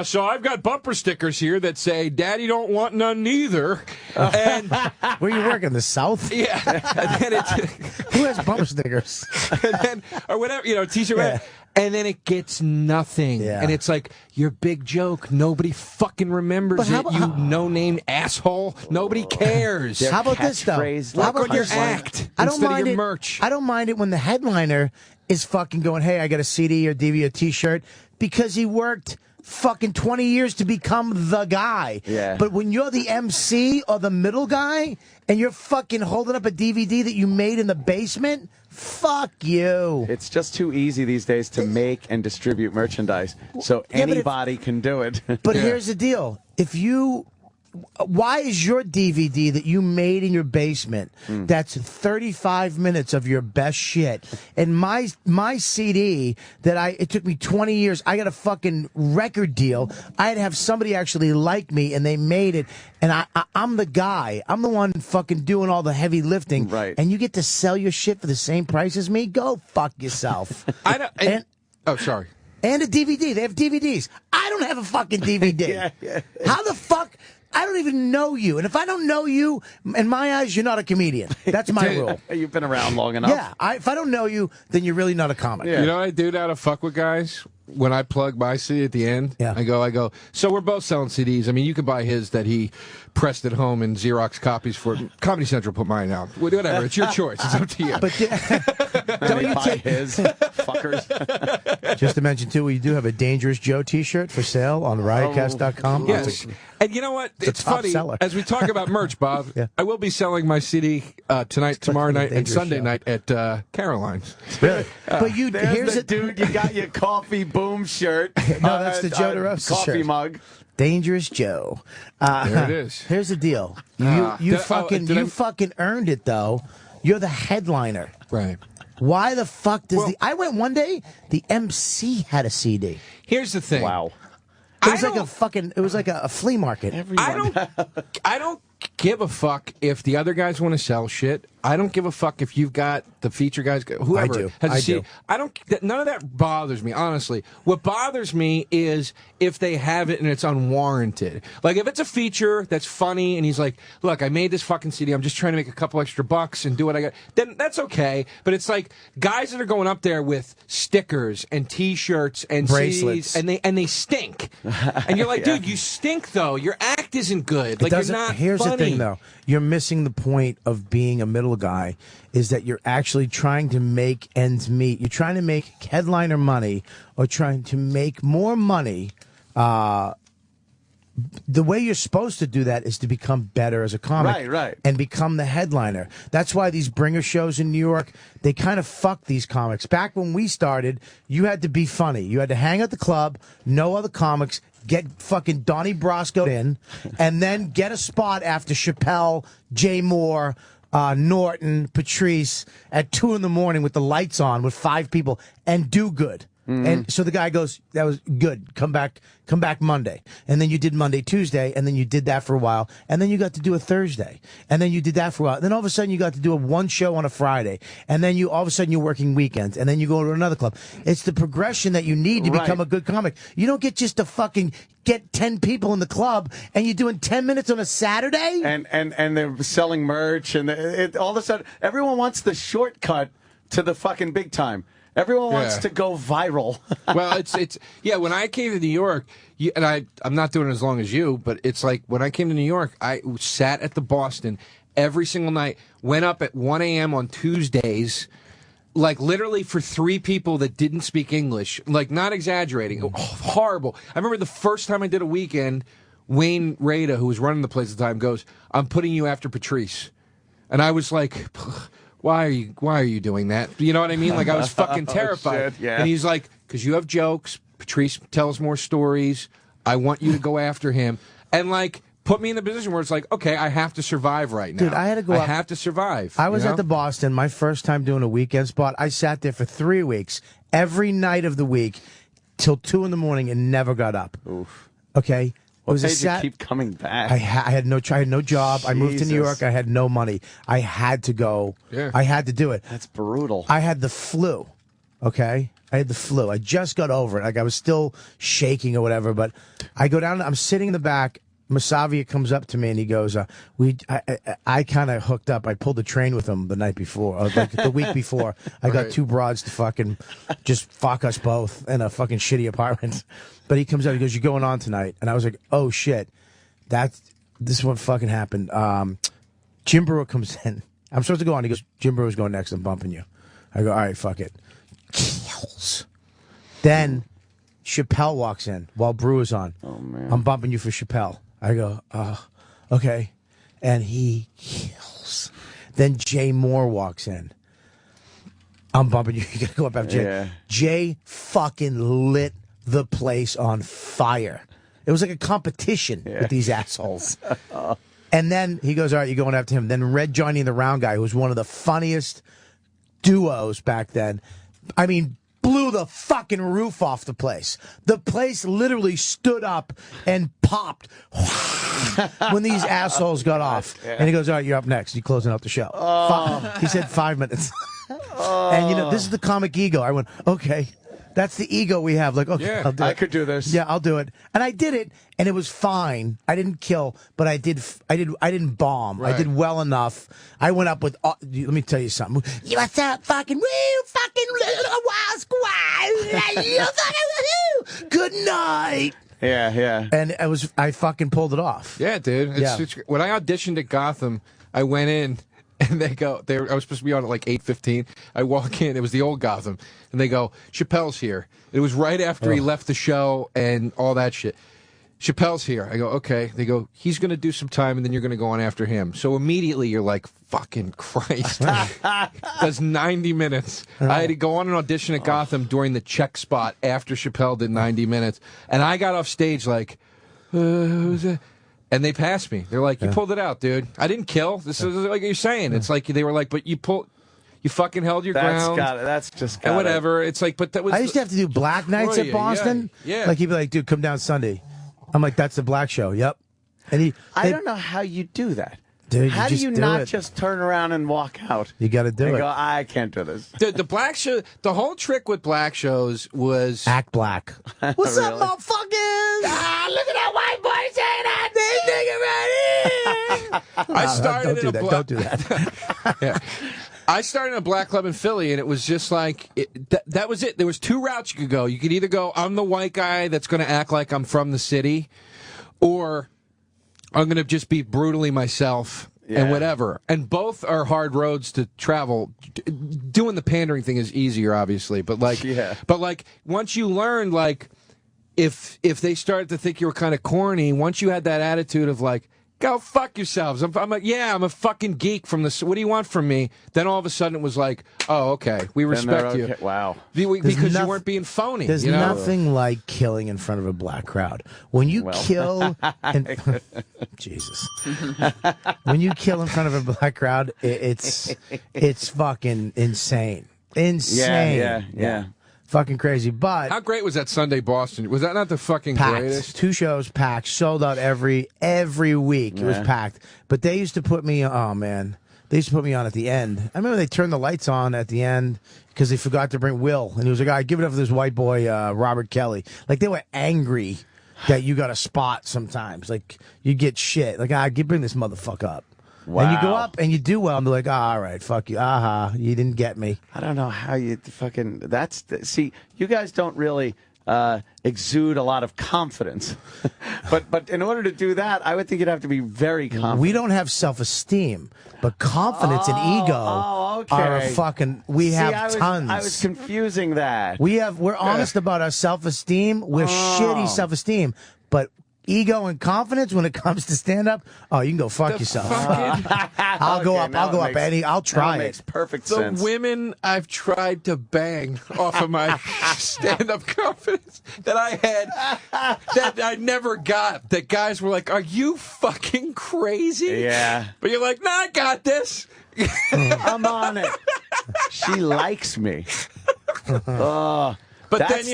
So I've got bumper stickers here that say, Daddy don't want none neither. And where you work, in the South? Yeah. And then who has bumper stickers? And then, or whatever, t-shirt. Yeah. And then it gets nothing. Yeah. And it's like, your big joke, nobody fucking remembers it, you no-name asshole. Nobody cares. How about this, though? Work on your act instead of your merch. I don't mind it when the headliner is fucking going, hey, I got a CD or DVD or T-shirt, because he worked fucking 20 years to become the guy. Yeah. But when you're the MC or the middle guy and you're fucking holding up a DVD that you made in the basement, fuck you. It's just too easy these days to make and distribute merchandise, so anybody can do it. But here's the deal. Why is your DVD that you made in your basement, that's 35 minutes of your best shit, and my CD that it took me 20 years, I got a fucking record deal, I had to have somebody actually like me, and they made it, and I'm the guy, I'm the one fucking doing all the heavy lifting, right? And you get to sell your shit for the same price as me? Go fuck yourself. Oh, sorry. And a DVD. They have DVDs. I don't have a fucking DVD. Yeah. How the fuck? I don't even know you. And if I don't know you, in my eyes, you're not a comedian. That's my rule. You've been around long enough. Yeah. If I don't know you, then you're really not a comic. Yeah. You know what I do now to fuck with guys? When I plug my CD at the end, I go, so we're both selling CDs. I mean, you could buy his that he pressed at home in Xerox copies for Comedy Central, put mine out. Whatever, it's your choice. It's up to you. But don't you buy his, fuckers. Just to mention, too, we do have a Dangerous Joe T-shirt for sale on riotcast.com. Yes. And you know what? It's funny. Seller. As we talk about merch, Bob, I will be selling my CD tonight, tomorrow night, and Sunday night at Caroline's. Really? But here's the dude, you got your coffee boom shirt. No, that's the Joe DeRosa coffee shirt. mug. Dangerous Joe. There it is. Here's the deal. You fucking earned it, though. You're the headliner. Right. Why the fuck does I went one day, the MC had a CD. Here's the thing. Wow. It was like a flea market. I don't give a fuck if the other guys want to sell shit. I don't give a fuck if you've got the feature guys, whoever has a CD. None of that bothers me, honestly. What bothers me is if they have it and it's unwarranted. Like, if it's a feature that's funny and he's like, look, I made this fucking CD, I'm just trying to make a couple extra bucks and do what I got, then that's okay. But it's like guys that are going up there with stickers and T-shirts and bracelets, CDs, and they stink. And you're like, dude, you stink, though. Your act isn't good. Like, you're not Here's funny. The thing, though. You're missing the point of being a middle guy, is that you're actually trying to make ends meet. You're trying to make headliner money or trying to make more money. The way you're supposed to do that is to become better as a comic. Right. And become the headliner. That's why these bringer shows in New York, they kind of fuck these comics. Back when we started, you had to be funny. You had to hang at the club, know other comics, get fucking Donnie Brasco in, and then get a spot after Chappelle, Jay Moore, Norton, Patrice at 2 a.m. with the lights on with 5 people and do good. And so the guy goes, that was good. Come back Monday. And then you did Monday, Tuesday, and then you did that for a while. And then you got to do a Thursday. And then you did that for a while. Then all of a sudden you got to do one show on a Friday. And then all of a sudden you're working weekends. And then you go to another club. It's the progression that you need to become a good comic. You don't get just to fucking get 10 people in the club and you're doing 10 minutes on a Saturday. And they're selling merch and all of a sudden everyone wants the shortcut to the fucking big time. Everyone wants to go viral. Well, it's when I came to New York, and I'm not doing it as long as you, but it's like when I came to New York, I sat at the Boston every single night, went up at 1 a.m. on Tuesdays, like literally for 3 people that didn't speak English, like not exaggerating, horrible. I remember the first time I did a weekend, Wayne Rada, who was running the place at the time, goes, "I'm putting you after Patrice," and I was like, Why are you doing that? You know what I mean? Like, I was fucking terrified. Oh, shit, yeah. And he's like, because you have jokes. Patrice tells more stories. I want you to go after him. And, like, put me in the position where it's like, okay, I have to survive right now. Dude, I had to go I have to survive. I was at the Boston, my first time doing a weekend spot. I sat there for 3 weeks, every night of the week, till 2 a.m. and never got up. Oof. Okay? What made you keep coming back? I had no job. I moved to New York. I had no money. I had to go. Yeah. I had to do it. That's brutal. I had the flu. okay? I had the flu. I just got over it. Like, I was still shaking or whatever, but I go down, I'm sitting in the back. Masavia comes up to me and he goes, I kind of hooked up. I pulled the train with him the night before, like the week before. I got two broads to fucking just fuck us both in a fucking shitty apartment. But he comes out, he goes, "You're going on tonight." And I was like, "Oh shit, this is what fucking happened." Jim Brewer comes in. I'm supposed to go on. He goes, "Jim Brewer's going next. I'm bumping you." I go, "All right, fuck it." Kills. Then Chappelle walks in while Brewer's on. Oh man, "I'm bumping you for Chappelle." I go, okay. And he kills. Then Jay Moore walks in. "I'm bumping you. You gotta go up after Jay." Yeah. Jay fucking lit the place on fire. It was like a competition with these assholes. And then he goes, "All right, you're going after him." Then Red Johnny and the Round Guy, who was one of the funniest duos back then. I mean, blew the fucking roof off the place. The place literally stood up and popped when these assholes got off. And he goes, "All right, you're up next. You're closing out the show." He said 5 minutes. And, you know, this is the comic ego. I went, okay. That's the ego we have. Like, okay, I'll do it. I could do this. Yeah, I'll do it. And I did it, and it was fine. I didn't kill, but I didn't bomb. Right. I did well enough. I went up with. Let me tell you something. What's up, fucking woo, fucking wild squad? You fucking woo. Good night. Yeah. And I fucking pulled it off. Yeah, dude. It's, when I auditioned at Gotham, I went in. And I was supposed to be on at like 8:15. I walk in, it was the old Gotham, and they go, "Chappelle's here." It was right after he left the show and all that shit. "Chappelle's here." I go, "Okay." They go, "He's going to do some time, and then you're going to go on after him." So immediately you're like, fucking Christ. That's 90 minutes. I had to go on an audition at Gotham during the check spot after Chappelle did 90 minutes. And I got off stage like, who's that? And they passed me. They're like, "You pulled it out, dude. I didn't kill." This is like you're saying. It's like they were like, "But you fucking held your ground." That's just got and whatever. It's like, but that was. I used to have to do black nights at Boston. Yeah. Like he'd be like, "Dude, come down Sunday." I'm like, "That's the black show." Yep. And I don't know how you do that. Dude, how do you not just turn around and walk out? You got to do and it. Go, "I can't do this." The black show. The whole trick with black shows was act black. What's up, motherfuckers? Look at that white boy saying that nigga right here. I started Don't do that. Don't do that. Yeah. I started in a black club in Philly, and it was just like that was it. There was two routes you could go. You could either go, "I'm the white guy that's going to act like I'm from the city," or "I'm going to just be brutally myself and whatever." And both are hard roads to travel. Doing the pandering thing is easier, obviously, but like once you learn, like if they started to think you were kind of corny, once you had that attitude of like, "Go fuck yourselves," I'm like, "Yeah, I'm a fucking geek from the. What do you want from me?" Then all of a sudden it was like, "Oh, okay, we respect you." Wow, because you weren't being phony. There's you know? nothing like killing in front of a black crowd. When you kill, Jesus, when you kill in front of a black crowd, it's fucking insane. Insane. Yeah. Fucking crazy. But how great was that Sunday Boston? Was that not the fucking packed. greatest? 2 shows packed, sold out every week. It was packed. But they used to put me they used to put me on at the end. I remember they turned the lights on at the end because they forgot to bring Will, and he was like, "I give it up for this white boy Robert Kelly." Like they were angry that you got a spot sometimes. Like you get shit. Like bring this motherfucker up. Wow. And you go up and you do well, and they're like, all right, fuck you. You didn't get me. I don't know how you fucking... See, you guys don't really exude a lot of confidence. but in order to do that, I would think you'd have to be very confident. We don't have self-esteem, but confidence and ego are a fucking... We have tons. I was confusing that. We're honest about our self-esteem. We're shitty self-esteem, but... ego and confidence when it comes to stand-up, you can go fuck yourself. I'll go up, Eddie. I'll try it. Makes perfect sense. The women I've tried to bang off of my stand-up confidence that I had, that I never got, that guys were like, "Are you fucking crazy?" Yeah. But you're like, "Nah, I got this." I'm on it. She likes me. But then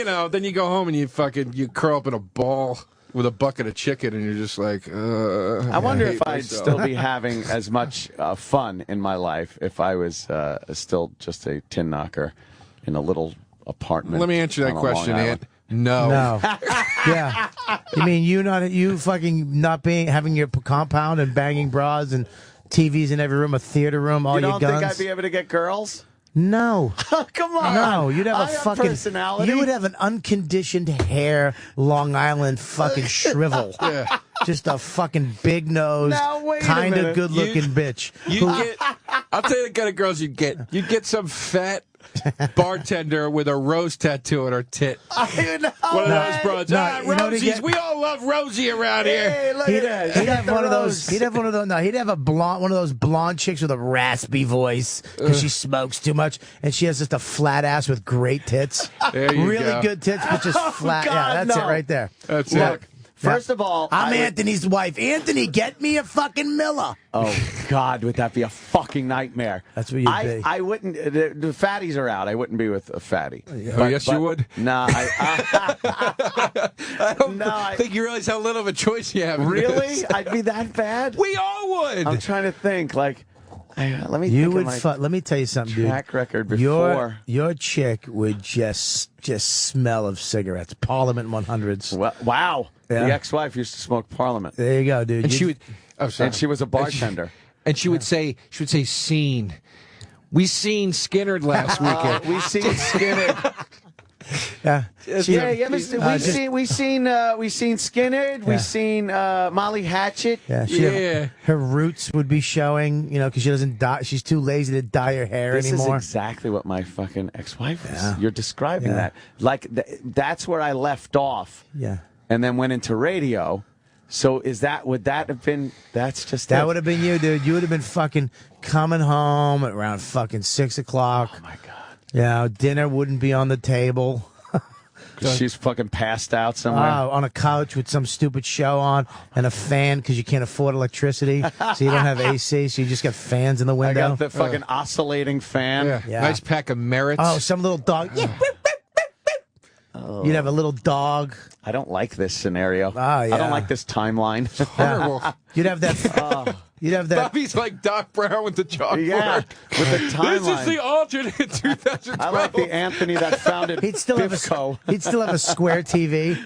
you go home and you curl up in a ball with a bucket of chicken, and you're just like, I wonder if I'd still be having as much fun in my life if I was still just a tin knocker in a little apartment. Let me answer that on question, Long Ant. Island. No. Yeah. You mean you fucking not having your compound and banging bras and TVs in every room, a theater room, all your guns? You don't think I'd be able to get girls? No. Come on. No, you'd have a fucking personality. You would have an unconditioned hair Long Island fucking shrivel. Yeah. Just a fucking big nose, Now, wait a kind of minute. good looking bitch. I'll tell you the kind of girls you'd get. You'd get some fat bartender with a rose tattoo on her tit. One of those broads. Rosies. We all love Rosie around here. Hey, look at that. He'd have one of those. He'd have one of those. No, he'd have one of those blonde chicks with a raspy voice because she smokes too much, and she has just a flat ass with great tits. There you really go. good tits, but just flat. God, yeah, that's no. it right there. That's Look, it. first of all, I'm Anthony's wife. Anthony, get me a fucking Miller. Oh, God, would that be a fucking nightmare? That's what you'd be. I wouldn't. The fatties are out. I wouldn't be with a fatty. Yes, you would? Nah, I don't think you realize how little of a choice you have. Really? I'd be that bad? We all would. I'm trying to think. Like, let me You think would. of my Let me tell you something, dude. track record before. Your chick would just smell of cigarettes. Parliament 100s. Well, wow. Yeah. The ex-wife used to smoke Parliament. There you go, dude. And she would. Oh, sorry. And she was a bartender. And she would say, "Scene. We seen Skinnerd last weekend. We seen Skinnerd. Yeah. We seen Skinnerd. We seen Molly Hatchet. Yeah, her roots would be showing, because she doesn't dye. She's too lazy to dye her hair anymore. This is exactly what my fucking ex-wife is. You're describing that. Like, that's where I left off. Yeah. And then went into radio. So would that have been, that's just That it. would have been you, dude. You would have been fucking coming home at around fucking 6 o'clock. Oh, my God. Yeah, dinner wouldn't be on the table. She's fucking passed out somewhere. On a couch with some stupid show on and a fan because you can't afford electricity. So you don't have AC, so you just got fans in the window. I got the fucking oscillating fan. Yeah. Nice pack of Merits. Oh, some little dog. Yeah. Oh. You'd have a little dog. I don't like this scenario. Oh, yeah. I don't like this timeline. Horrible. You'd have that. You'd have that. Bobby's like Doc Brown with the chalkboard. Yeah, with the timeline. This is the alternate 2012. I like the Anthony that founded He'd still have He'd still have a square TV.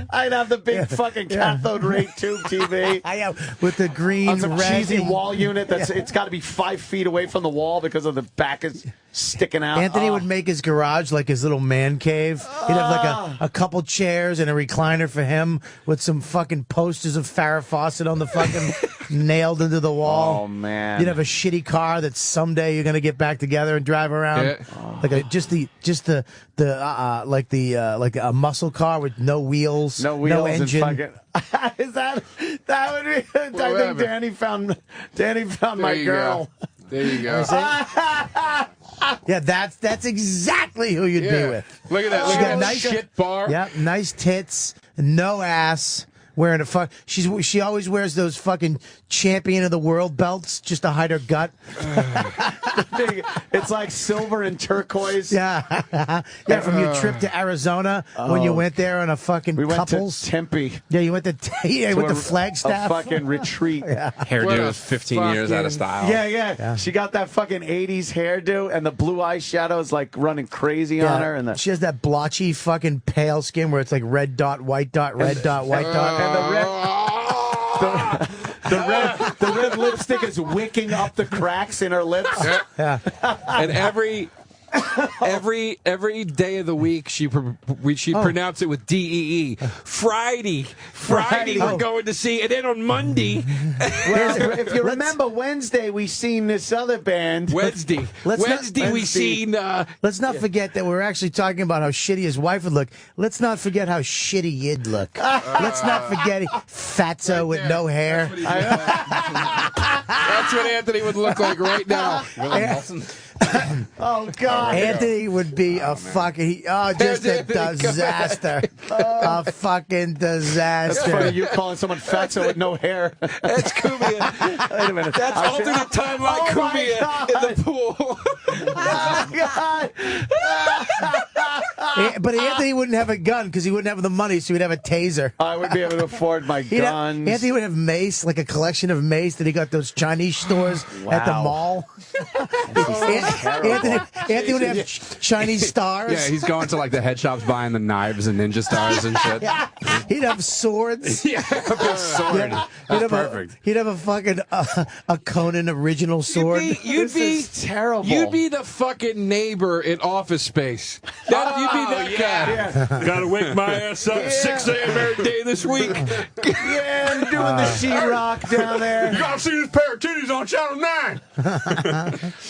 I'd have the big fucking cathode ray tube TV. I know, with the green on some red cheesy wall unit that's it's got to be 5 feet away from the wall because of the back is sticking out. Anthony would make his garage like his little man cave. He'd have like a couple chairs and a recliner for him with some fucking posters of Farrah Fawcett on the fucking nailed into the wall. Oh man! You'd have a shitty car that someday you're gonna get back together and drive around, like like a muscle car with no wheels, no engine. And fucking, is that would be? I think Danny found my girl. There you go. Yeah, that's exactly who you'd be with. Look at that. Look at that nice shit bar. Yeah, nice tits, no ass. Wearing a she always wears those fucking champion of the world belts just to hide her gut. It's like silver and turquoise. Yeah, yeah. From your trip to Arizona when you went there on a fucking couples. Went to Tempe. Yeah, you went to with the Flagstaff. A fucking retreat. Hairdo is 15 years out of style. Yeah. She got that fucking 80s hairdo and the blue eyeshadows like running crazy on her. And she has that blotchy fucking pale skin where it's like red dot, white dot, red dot, white dot. And the red lipstick is wicking up the cracks in her lips. Yeah. And every day of the week she pronounced it with DEE. Friday we're going to see, and then on Monday. Well, if you remember Wednesday, we seen this other band. Wednesday we seen. Let's not forget that we're actually talking about how shitty his wife would look. Let's not forget how shitty you'd look. Let's not forget fatso with no hair. That's what Anthony would look like right now. Oh God! Anthony would be a fucking just a disaster. A fucking disaster. That's funny. You calling someone fatso with no hair? That's Kumia. Wait a minute. That's alternate timeline Kumia in the pool. Oh God! But Anthony wouldn't have a gun because he wouldn't have the money, so he'd have a taser. I would be able to afford my guns. Anthony would have mace, like a collection of mace that he got those Chinese stores at the mall. Anthony would have Chinese stars. Yeah, he's going to like the head shops buying the knives and ninja stars and shit. He'd have swords. Yeah, a big sword. That's perfect. He'd have a fucking a Conan original sword. You'd be terrible. You'd be the fucking neighbor in Office Space. You'd be that guy. Yeah. Gotta wake my ass up 6 a.m. every day this week. Yeah, I'm doing the sheetrock down there. You gotta see this pair of titties on Channel 9.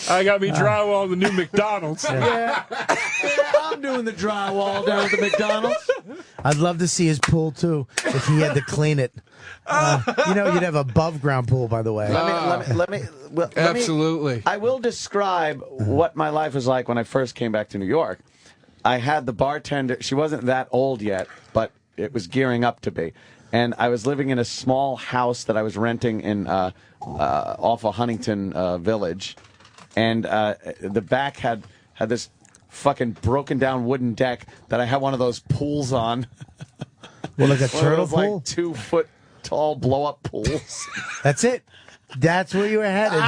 I got me drywall the new McDonald's. Yeah, I'm doing the drywall down at the McDonald's. I'd love to see his pool too if he had to clean it. You'd have above ground pool, by the way. Let me. Absolutely. I will describe what my life was like when I first came back to New York. I had the bartender. She wasn't that old yet, but it was gearing up to be. And I was living in a small house that I was renting in off of Huntington Village, and the back had this fucking broken down wooden deck that I had one of those pools on. Well, like a turtle pool? Like 2 foot tall blow up pools. That's it. That's where you were headed.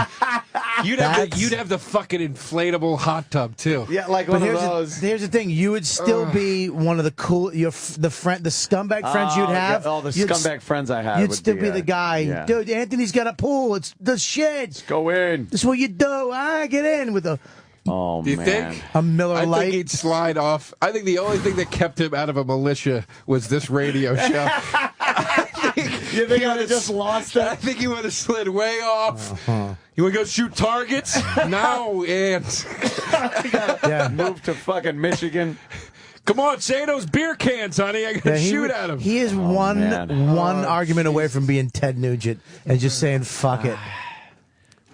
You'd have the fucking inflatable hot tub too. Yeah, like one of those. Here's the thing: you would still be one of the the scumbag friends you'd have. Oh, the scumbag friends I have. You'd still be the guy, yeah. Dude. Anthony's got a pool. It's the shit. Let's go in. That's what you do. Get in with a. Oh, do you man. think? A Miller Lite? I think he'd slide off. I think the only thing that kept him out of a militia was this radio show. You think I would have just lost that? I think he would have slid way off. You want to go shoot targets? No, and move to fucking Michigan. Come on, say those beer cans, honey. I gotta shoot at him. He is one argument away from being Ted Nugent and just saying fuck it.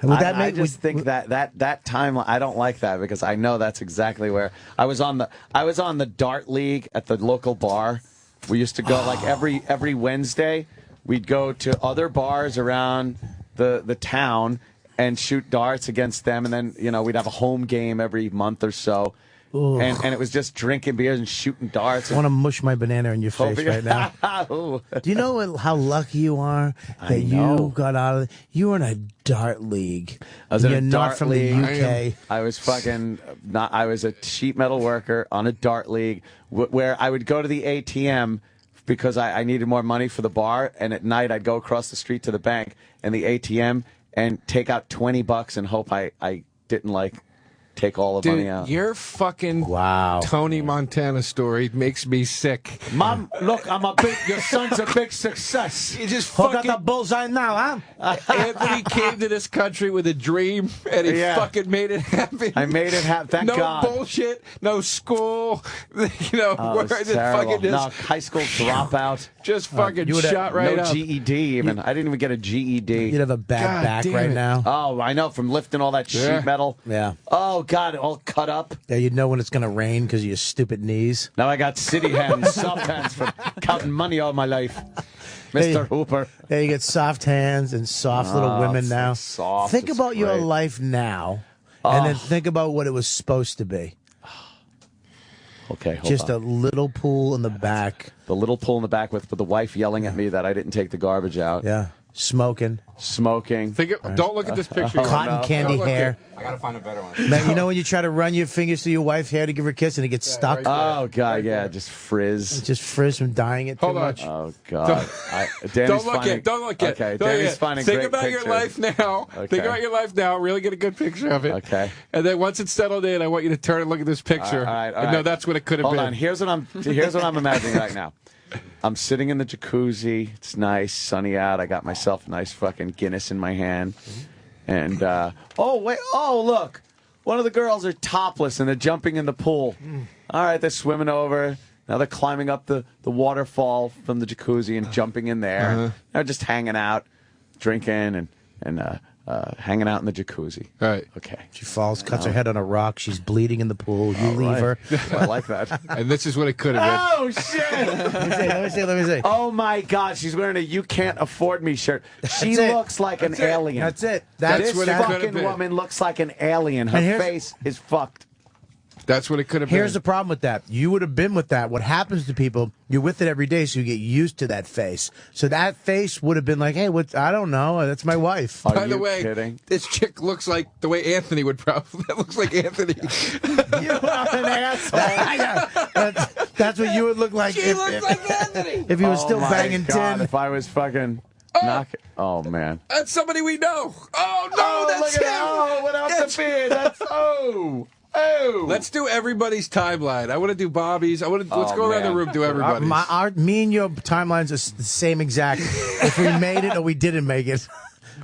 I just think that time I don't like that because I know that's exactly where I was on the dart league at the local bar. We used to go like every Wednesday. We'd go to other bars around the town and shoot darts against them, and then we'd have a home game every month or so. And it was just drinking beers and shooting darts. I want to mush my banana in your face right now. Do you know how lucky you are that you got out of it? You were in a dart league. I was in You're a not dart from league. the UK. I was fucking not. I was a sheet metal worker on a dart league where I would go to the ATM because I needed more money for the bar, and at night I'd go across the street to the bank and the ATM and take out $20 and hope I didn't take all the money out. Your fucking Tony Montana story makes me sick. Mom, look, your son's a big success. You just got the bullseye now, huh? Anthony came to this country with a dream, and he fucking made it happen. I made it happen. Thank God. No bullshit, no school. High school dropout. Just fucking shot right no up. GED even. I didn't even get a GED. You'd have a bad back right now. Oh, I know, from lifting all that sheet metal. Yeah. Oh, God, all cut up. Yeah, you'd know when it's going to rain because of your stupid knees. Now I got city hands, soft hands from counting money all my life. Mr. Hooper. Yeah, you get soft hands and soft little women now. Soft. Think about your life now, and then think about what it was supposed to be. Okay, hold Just on. a little pool in the back. The little pool in the back with the wife yelling at me that I didn't take the garbage out. Yeah. Smoking. Don't look at this picture. Cotton candy hair. I gotta find a better one. Man, you know when you try to run your fingers through your wife's hair to give her a kiss and it gets stuck? Oh, God, yeah, just frizz. It just frizz from dyeing it too much. Oh, God. Don't look at. Don't look at. Okay, Don't Danny's look at. finding Think great about pictures. your life now. Okay. Think about your life now. Really get a good picture of it. Okay. And then once it's settled in, I want you to turn and look at this picture. All right. And no, that's what it could have been. Hold on. Here's what I'm imagining right now. I'm sitting in the jacuzzi. It's nice, sunny out. I got myself a nice fucking Guinness in my hand. And, look. One of the girls are topless and they're jumping in the pool. All right, they're swimming over. Now they're climbing up the waterfall from the jacuzzi and jumping in there. They're just hanging out, drinking and hanging out in the jacuzzi. All right. Okay. She falls, cuts her head on a rock. She's bleeding in the pool. You leave her. I like that. And this is what it could have been. Oh, shit. Let me see. Oh, my God. She's wearing a You Can't Afford Me shirt. She looks like an alien. That's it. This what it could have fucking been. woman looks like an alien. Her face is fucked. That's what it could have been. Here's the problem with that. You would have been with that. What happens to people, you're with it every day, so you get used to that face. So that face would have been like, hey, what? I don't know. That's my wife. By the way, this chick looks like the way Anthony would probably. That looks like Anthony. You are an asshole. That's what you would look like. She looks like Anthony. If he was still banging tin. If I was fucking knocking. Oh, man. That's somebody we know. Oh, no, that's look him. at that. Oh, without the beard. That's, oh. Let's do everybody's timeline. I want to do Bobby's. Let's go around the room, do everybody's. Me and your timelines are the same exact. If we made it or we didn't make it,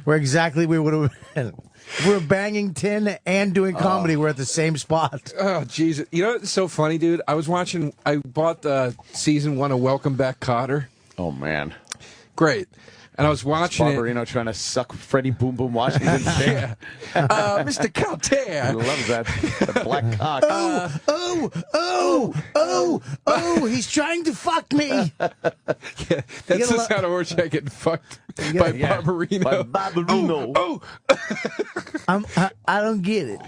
we would have been. If we were banging tin and doing comedy, we're at the same spot. Oh, Jesus. You know what's so funny, dude? I bought season 1 of Welcome Back, Cotter. Oh, man. Great. And I was watching Barbarino trying to suck Freddie Boom Boom Washington's dick. Mr. Calter. I love that black cock. He's trying to fuck me. Yeah, that's the sound of Orchak getting fucked by Barbarino. By Barbarino. I don't get it.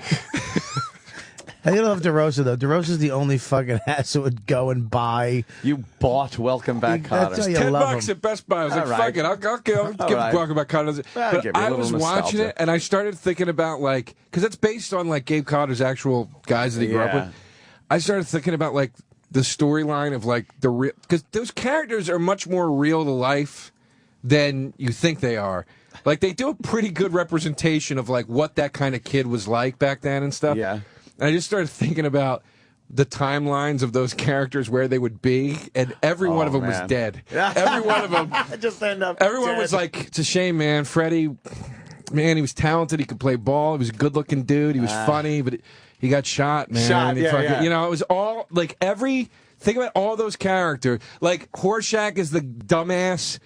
I gotta love DeRosa, though. DeRosa's the only fucking ass that would go and buy. You bought Welcome Back, Cotter. That's how you $10 at Best Buy. I was like, fuck it. I'll give Welcome Back, Cotter. But I was watching it, and I started thinking about, like, because it's based on, like, Gabe Cotter's actual guys that he grew up with. I started thinking about, like, the storyline of, like, the real. Because those characters are much more real to life than you think they are. Like, they do a pretty good representation of, like, what that kind of kid was like back then and stuff. Yeah. And I just started thinking about the timelines of those characters, where they would be, and every one of them was dead. Every one of them. Just end up Everyone dead. was like, it's a shame, man. Freddie, man, he was talented. He could play ball. He was a good-looking dude. He was funny, but he got shot, man. You know, it was all, like, think about all those characters. Like, Horshack is the dumbass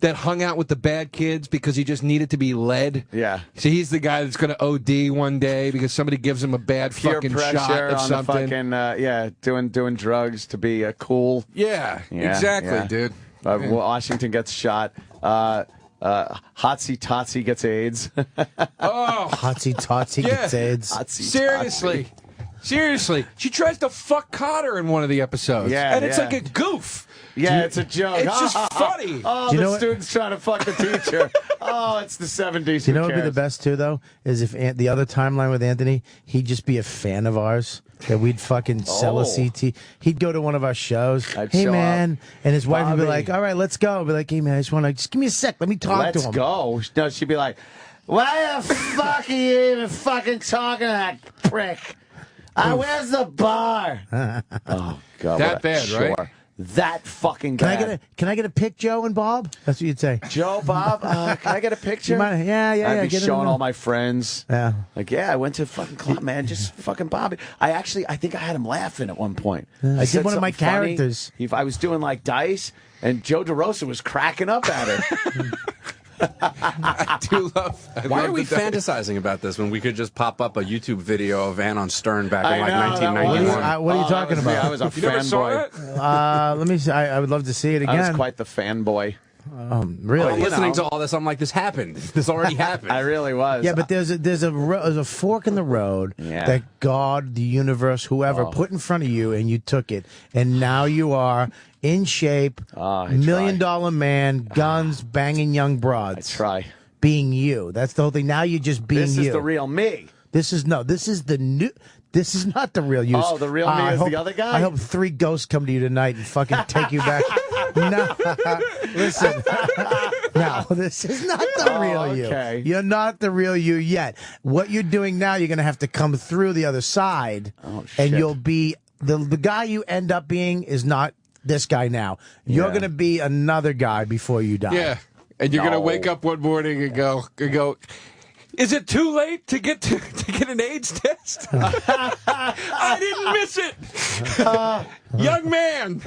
that hung out with the bad kids because he just needed to be led. Yeah. So he's the guy that's going to OD one day because somebody gives him a bad fucking shot of something. The fucking, doing drugs to be cool. Yeah, exactly, dude. Washington gets shot. Hotsy Totsy gets AIDS. Hotsy Totsy gets AIDS. Seriously. She tries to fuck Cotter in one of the episodes. Yeah, and it's like a goof. Yeah, it's a joke. It's just funny. Oh, the student's trying to fuck the teacher. Oh, it's the 70s. You know what would be the best, too, though? Is if the other timeline with Anthony, he'd just be a fan of ours. That we'd fucking sell a CT. He'd go to one of our shows. Hey, man. And his wife would be like, all right, let's go. I'd be like, hey, man, just give me a sec. Let me talk to him. Let's go. No, she'd be like, why the fuck are you even fucking talking to that prick? Where's the bar? Oh, God. That bad, right? That fucking guy. Can I get a pic, Joe and Bob? That's what you'd say. Joe, Bob, can I get a picture? I'd be showing all my friends. Yeah. Like, I went to fucking club, man. Just fucking Bobby. I think I had him laughing at one point. I said did one of my funny. characters. I was doing like dice, and Joe DeRosa was cracking up at it. I do love. Why are we fantasizing about this when we could just pop up a YouTube video of Ann on Stern back in 1991? What are you talking about? I was a fanboy. Let me see. I would love to see it again. I was quite the fanboy. Really? Listening to all this, I'm like, this happened. This already happened. I really was. Yeah, but there's a fork in the road that God, the universe, whoever put in front of you, and you took it, and now you are in shape, $1 million man, guns, banging young broads. I try. Being you. That's the whole thing. Now you're just being you. This is the real me. This is not the real you. Oh, the real me is the other guy? I hope 3 ghosts come to you tonight and fucking take you back. No, listen. No, this is not the real you. You're not the real you yet. What you're doing now, you're going to have to come through the other side. Oh, shit. And you'll be, the guy you end up being is not this guy now. You're going to be another guy before you die. Yeah. And you're going to wake up one morning and go, is it too late to get an AIDS test? I didn't miss it. Young man,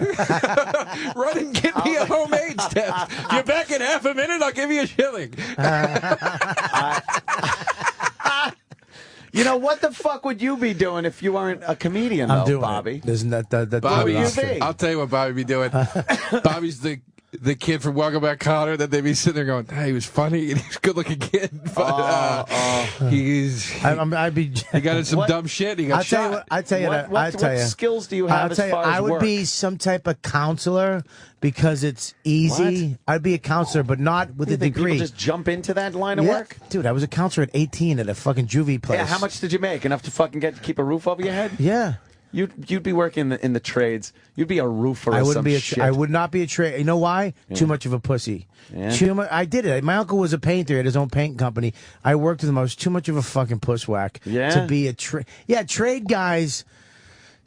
run and get me a home AIDS test. You're back in half a minute, I'll give you a shilling. You know, what the fuck would you be doing if you weren't a comedian, though, Bobby? Isn't that Bobby, you be? I'll tell you what Bobby be doing. Bobby's the the kid from Welcome Back Cotter that they'd be sitting there going, hey, he was funny and he's a good looking kid. But he got in some dumb shit. He got shot. What skills do you have as far as I would work? be some type of counselor because it's easy. What? I'd be a counselor, but not with a degree. People just jump into that line of work? Dude, I was a counselor at 18 at a fucking juvie place. Yeah, how much did you make? Enough to fucking keep a roof over your head? Yeah. You'd be working in the trades. You'd be a roofer. I wouldn't be. Shit. I would not be a trade. You know why? Yeah. Too much of a pussy. Yeah. I did it. My uncle was a painter at his own paint company. I worked with him. I was too much of a fucking pusswhack. Yeah. To be a trade. Yeah, trade guys.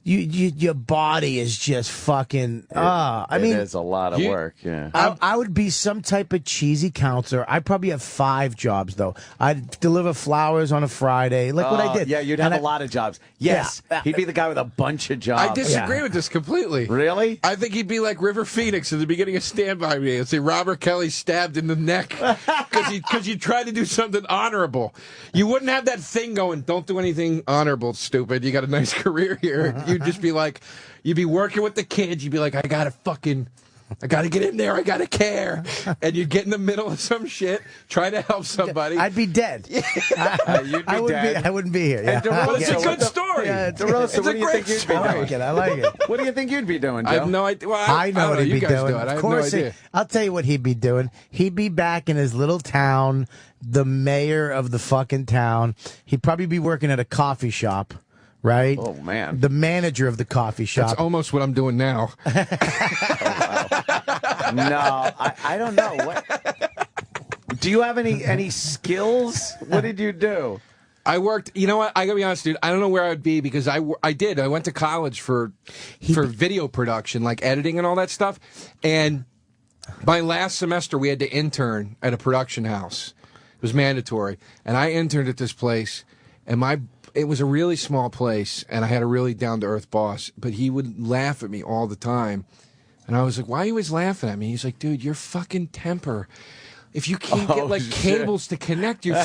Your body is just fucking. I mean, it is a lot of work. Yeah. I would be some type of cheesy counselor. I'd probably have 5 jobs though. I'd deliver flowers on a Friday, like what I did. Yeah, you'd have a lot of jobs. Yes, he'd be the guy with a bunch of jobs. I disagree with this completely. Really? I think he'd be like River Phoenix at the beginning of Stand By Me. I'd say Robert Kelly stabbed in the neck because he tried to do something honorable. You wouldn't have that thing going, don't do anything honorable, stupid. You got a nice career here. You'd just be like, you'd be working with the kids. You'd be like, I gotta get in there. I gotta care. And you'd get in the middle of some shit, try to help somebody. I'd be dead. You'd be dead. I wouldn't be here. Yeah. Well, it's a good story. Yeah, DeRosa, what do you think you'd be doing? I like it. What do you think you'd be doing, Joe? I have no idea. Well, I know what he'd be doing. Of course, I'll tell you what he'd be doing. He'd be back in his little town, the mayor of the fucking town. He'd probably be working at a coffee shop. Right? Oh, man. The manager of the coffee shop. That's almost what I'm doing now. No, I don't know. What? Do you have any skills? What did you do? I worked, you know what, I gotta be honest, dude, I don't know where I would be because I went to college for video production, like editing and all that stuff, and my last semester we had to intern at a production house. It was mandatory, and I interned at this place, and it was a really small place, and I had a really down-to-earth boss, but he would laugh at me all the time. And I was like, why are you always laughing at me? He's like, dude, your fucking temper. If you can't get, like, cables to connect, you're...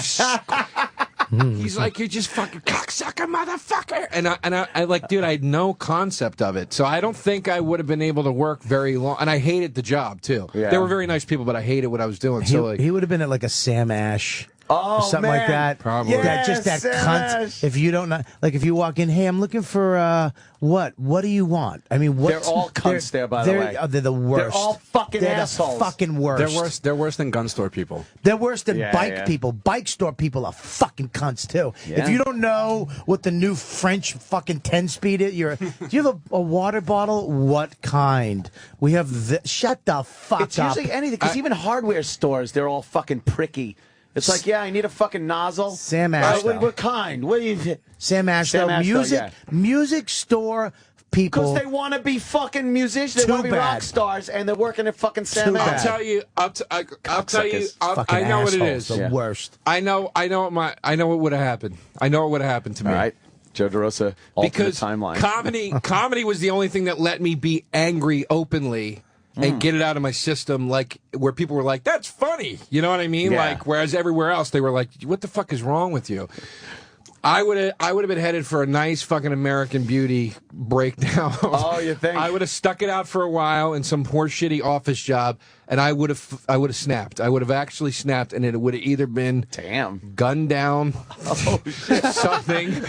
He's like, you're just fucking cocksucker, motherfucker. And I like, dude, I had no concept of it. So I don't think I would have been able to work very long. And I hated the job, too. Yeah. They were very nice people, but I hated what I was doing. He would have been at, like, a Sam Ash. Or something like that. Probably. Yeah, just that cunt. If you don't know, like if you walk in, hey, I'm looking for what? What do you want? I mean, they're all cunts there, by the way. They're the worst. They're all fucking assholes. The fucking worst. They're worse than gun store people. They're worse than bike people. Bike store people are fucking cunts too. Yeah. If you don't know what the new French fucking 10-speed is, do you have a water bottle? What kind? We have shut the fuck up. It's usually anything, because even hardware stores, they're all fucking pricky. It's like, yeah, I need a fucking nozzle. Sam Ash. What kind? What do you? Sam Ash. Music store people. Because they want to be fucking musicians. They want to be rock stars, and they're working at fucking Sam Ash. I'll tell you. I'll tell you. I know what it is. The worst. I know what would have happened. I know what would have happened to me. All right. Joe DeRosa, alternate timeline. Comedy was the only thing that let me be angry openly. And get it out of my system, like where people were like, "That's funny," you know what I mean? Yeah. Like, whereas everywhere else they were like, "What the fuck is wrong with you?" I would have been headed for a nice fucking American Beauty breakdown. Oh, you think? I would have stuck it out for a while in some poor shitty office job, and I would have snapped. I would have actually snapped, and it would have either been gunned down, something,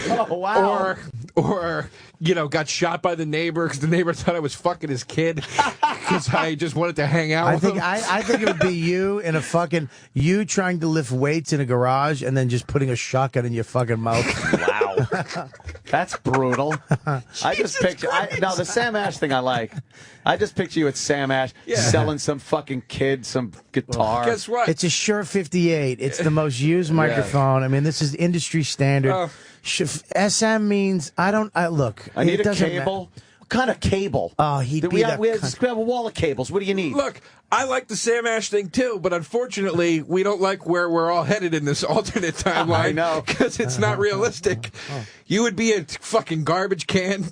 or got shot by the neighbor because the neighbor thought I was fucking his kid because I just wanted to hang out with him. I think it would be you trying to lift weights in a garage and then just putting a shotgun in your fucking mouth. Wow. That's brutal. I just picture the Sam Ash thing I like. I just picture you at Sam Ash selling some fucking kid some guitar. Guess what? It's a Shure 58. It's the most used microphone. I mean, this is industry standard. SM means look. I need a cable. What kind of cable? Oh, we have a wall of cables. What do you need? Look, I like the Sam Ash thing too, but unfortunately, we don't like where we're all headed in this alternate timeline. I know, because it's not realistic. You would be a fucking garbage can.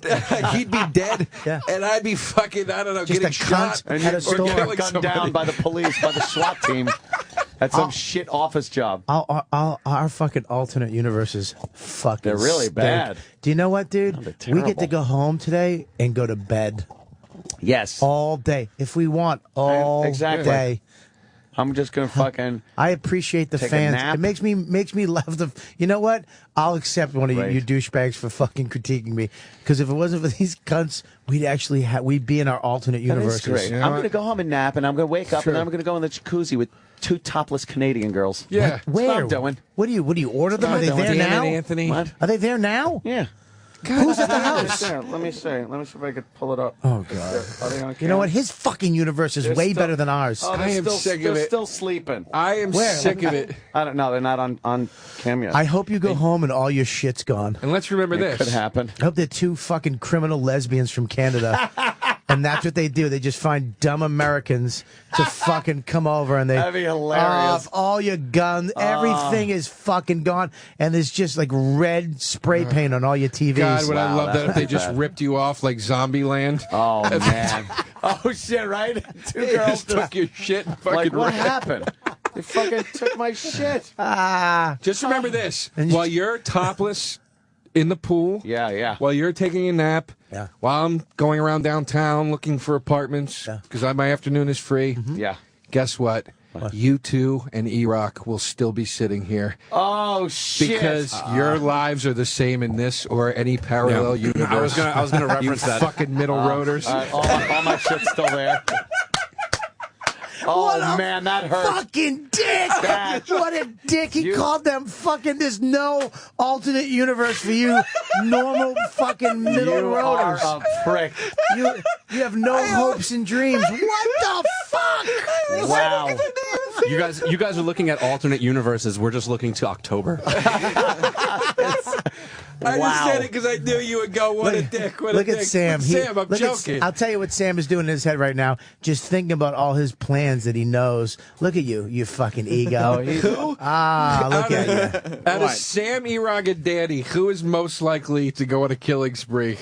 He'd be dead, and I'd be fucking Just getting shot and or gunned down by the police, by the SWAT team. That's some shit office job. Our fucking alternate universes fucking They're really stink. bad. Do you know what, dude? We get to go home today and go to bed. Yes. All day. If we want, all day. I'm just gonna fucking. I appreciate the take a fans. nap. It makes me laugh. You know what? I'll accept one of you douchebags for fucking critiquing me. Because if it wasn't for these cunts, we'd be in our alternate universes. That is great. I'm gonna go home and nap, and I'm gonna wake up, and then I'm gonna go in the jacuzzi with 2 topless Canadian girls. Yeah. Where? That's what I'm doing. What do you order them? Are they there Dan now? and Anthony. What? Are they there now? Yeah. God, who's at the house? Let me see if I could pull it up. Oh God! Are they on You know what? His fucking universe is way better than ours. Oh, I am sick of it. They're still sleeping. I am sick of it. I don't know. They're not on cam yet. I hope you go home and all your shit's gone. And let's remember this. Could happen. I hope they're 2 fucking criminal lesbians from Canada. And that's what they do. They just find dumb Americans to fucking come over and That'd be hilarious. All your guns, everything is fucking gone. And there's just like red spray paint on all your TVs. God, would I love that if they just ripped you off like Zombieland. Oh, man. Oh, shit, right? 2 They girls just took your shit and fucking like, what ran. happened? They fucking took my shit. Just remember this. While you're topless in the pool, while you're taking a nap, while I'm going around downtown looking for apartments, because my afternoon is free, guess what? You two and E-Rock will still be sitting here. Oh, shit. Because your lives are the same in this or any parallel universe. I was gonna reference that. Fucking middle roaders. All my shit's still there. Oh, man, that hurt. Fucking dick! What a dick! He called them fucking. There's no alternate universe for you, normal fucking middle roaders. You are a prick. You have no hopes and dreams. What the fuck? Wow. You guys are looking at alternate universes. We're just looking to October. I just said it because I knew you would go, what a dick, what a dick. Look at Sam. Sam, I'm joking. I'll tell you what Sam is doing in his head right now. Just thinking about all his plans that he knows. Look at you, you fucking ego. Who? Look at you. Out of Sam, E-Rock, and Danny, who is most likely to go on a killing spree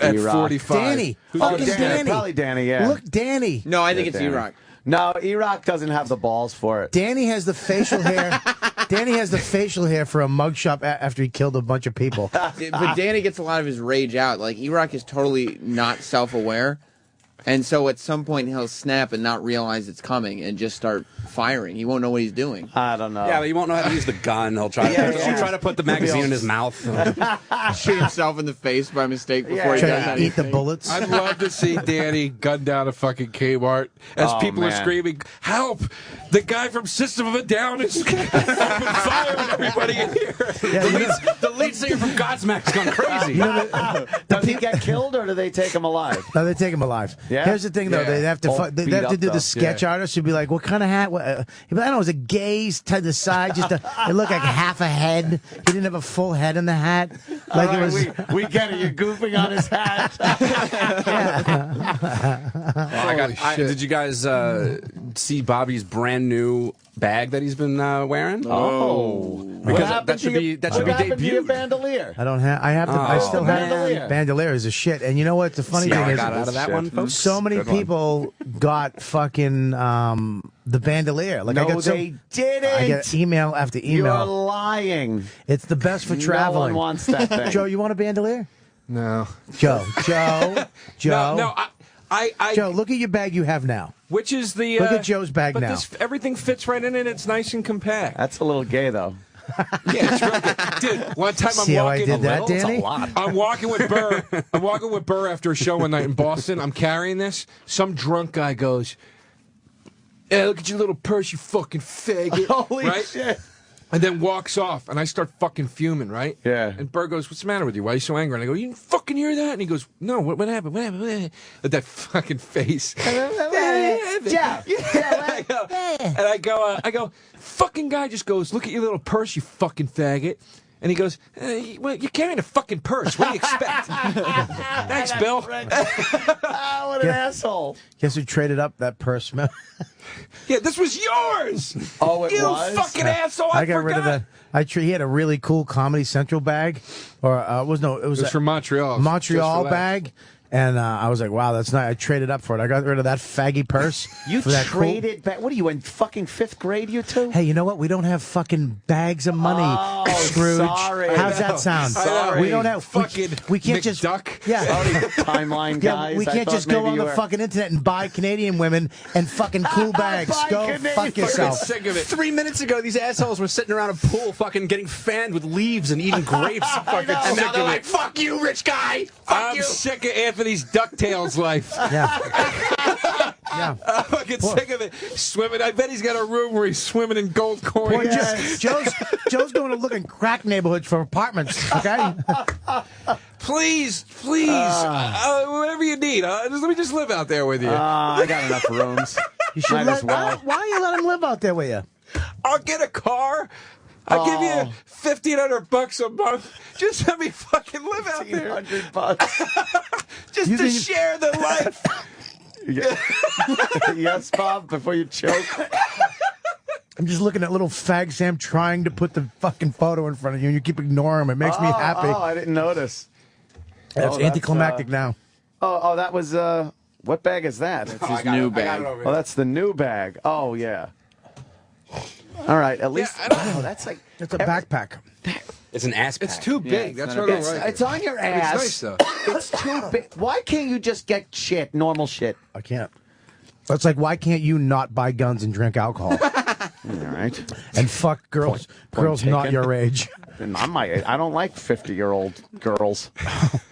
at E-Rock. 45? Danny. Fucking Danny. Probably Danny, yeah. Look, Danny. No, I think it's Danny. E-Rock. No, E-Rock doesn't have the balls for it. Danny has the facial hair. Danny has the facial hair for a mugshot after he killed a bunch of people. But Danny gets a lot of his rage out. Like, E-Rock is totally not self-aware. And so at some point he'll snap and not realize it's coming and just start firing. He won't know what he's doing. I don't know. Yeah, but he won't know how to use the gun. He'll try to put the magazine in his mouth. Shoot himself in the face by mistake before he Try does to anything. eat the bullets. I'd love to see Danny gun down a fucking Kmart as people are screaming, "Help! The guy from System of a Down is firing everybody in here." The lead singer from Godsmack's gone crazy. Does he get killed or do they take him alive? No, they take him alive. Yeah? Here's the thing, though. They have to Beat do up, the though. sketch artist who'd be like, "What kind of hat?" He'd be like, I don't know. It was a gaze to the side. It looked like half a head. He didn't have a full head in the hat. Like it was. We get it. You're goofing on his hat. Did you guys see Bobby's brand new bag that he's been wearing? Oh, because that should be debuted. Bandolier. I don't have. I still have. Bandolier is a shit. And you know what? The funny See thing how I is, got out of that one, folks? so many Good one. people got fucking the bandolier. Like No, I got they didn't. I get email after email. You're lying. It's the best for traveling. No one wants that thing. Joe, you want a bandolier? No. Joe. No, Joe, look at your bag you have now. Which is the... Look at Joe's bag but now. Everything fits right in it. It's nice and compact. That's a little gay, though. Yeah, it's real good. Dude, one time See I'm how I walking... did that, Danny? I'm walking with Burr. I'm walking with Burr after a show one night in Boston. I'm carrying this. Some drunk guy goes, "Hey, look at your little purse, you fucking faggot." Holy shit. And then walks off, and I start fucking fuming, right? Yeah. And Burr goes, "What's the matter with you? Why are you so angry?" And I go, "You didn't fucking hear that?" And he goes, "No, what happened? What happened? What happened?" With that fucking face. And I go, fucking guy just goes, "Look at your little purse, you fucking faggot." And he goes, "Well, you're carrying a fucking purse. What do you expect?" Thanks, Bill. What an asshole. Guess who traded up that purse? Yeah, this was yours. Oh, it you was? fucking asshole. I got rid of that. He had a really cool Comedy Central bag, or it was from Montreal. Montreal Just for that. bag. And I was like, wow, that's nice. I traded up for it. I got rid of that faggy purse. You for that traded back? What are you, in fucking 5th grade, you two? Hey, you know what? We don't have fucking bags of money, Scrooge. Sorry. How's that sound? Sorry. We don't have fucking. We can't just duck. Yeah. Sorry, timeline guys. Yeah, we can't just go on the fucking internet and buy Canadian women and fucking cool bags. Go fuck yourself. Sick of it. 3 minutes ago, these assholes were sitting around a pool, fucking getting fanned with leaves and eating grapes. And now they're like, "Fuck you, rich guy. Fuck you." I'm sick of Anthony's DuckTales life. Yeah. Yeah. I'm fucking sick of it. Swimming. I bet he's got a room where he's swimming in gold coins. Poor Joe's going to look in crack neighborhoods for apartments. Okay. Please, whatever you need. Let me just live out there with you. I got enough rooms. You should Might as well. Why you let him live out there with you? I'll get a car. I'll give you $1,500 a month. Just let me fucking live out there. $1,500. Just to share the life. Yes, Bob, before you choke. I'm just looking at little fag Sam trying to put the fucking photo in front of you, and you keep ignoring him. It makes me happy. Oh, I didn't notice. That's anticlimactic now. Oh, that was, what bag is that? That's his new bag. Oh, that's the new bag. Oh, yeah. All right, at least. That's like. It's a backpack. It's an ass pack. It's too big. That's what I don't like. It's on your ass. It's nice, though. It's too big. Why can't you just get shit, normal shit? I can't. It's like, why can't you not buy guns and drink alcohol? All right. And fuck girls not taken. your age. I don't like 50-year-old girls.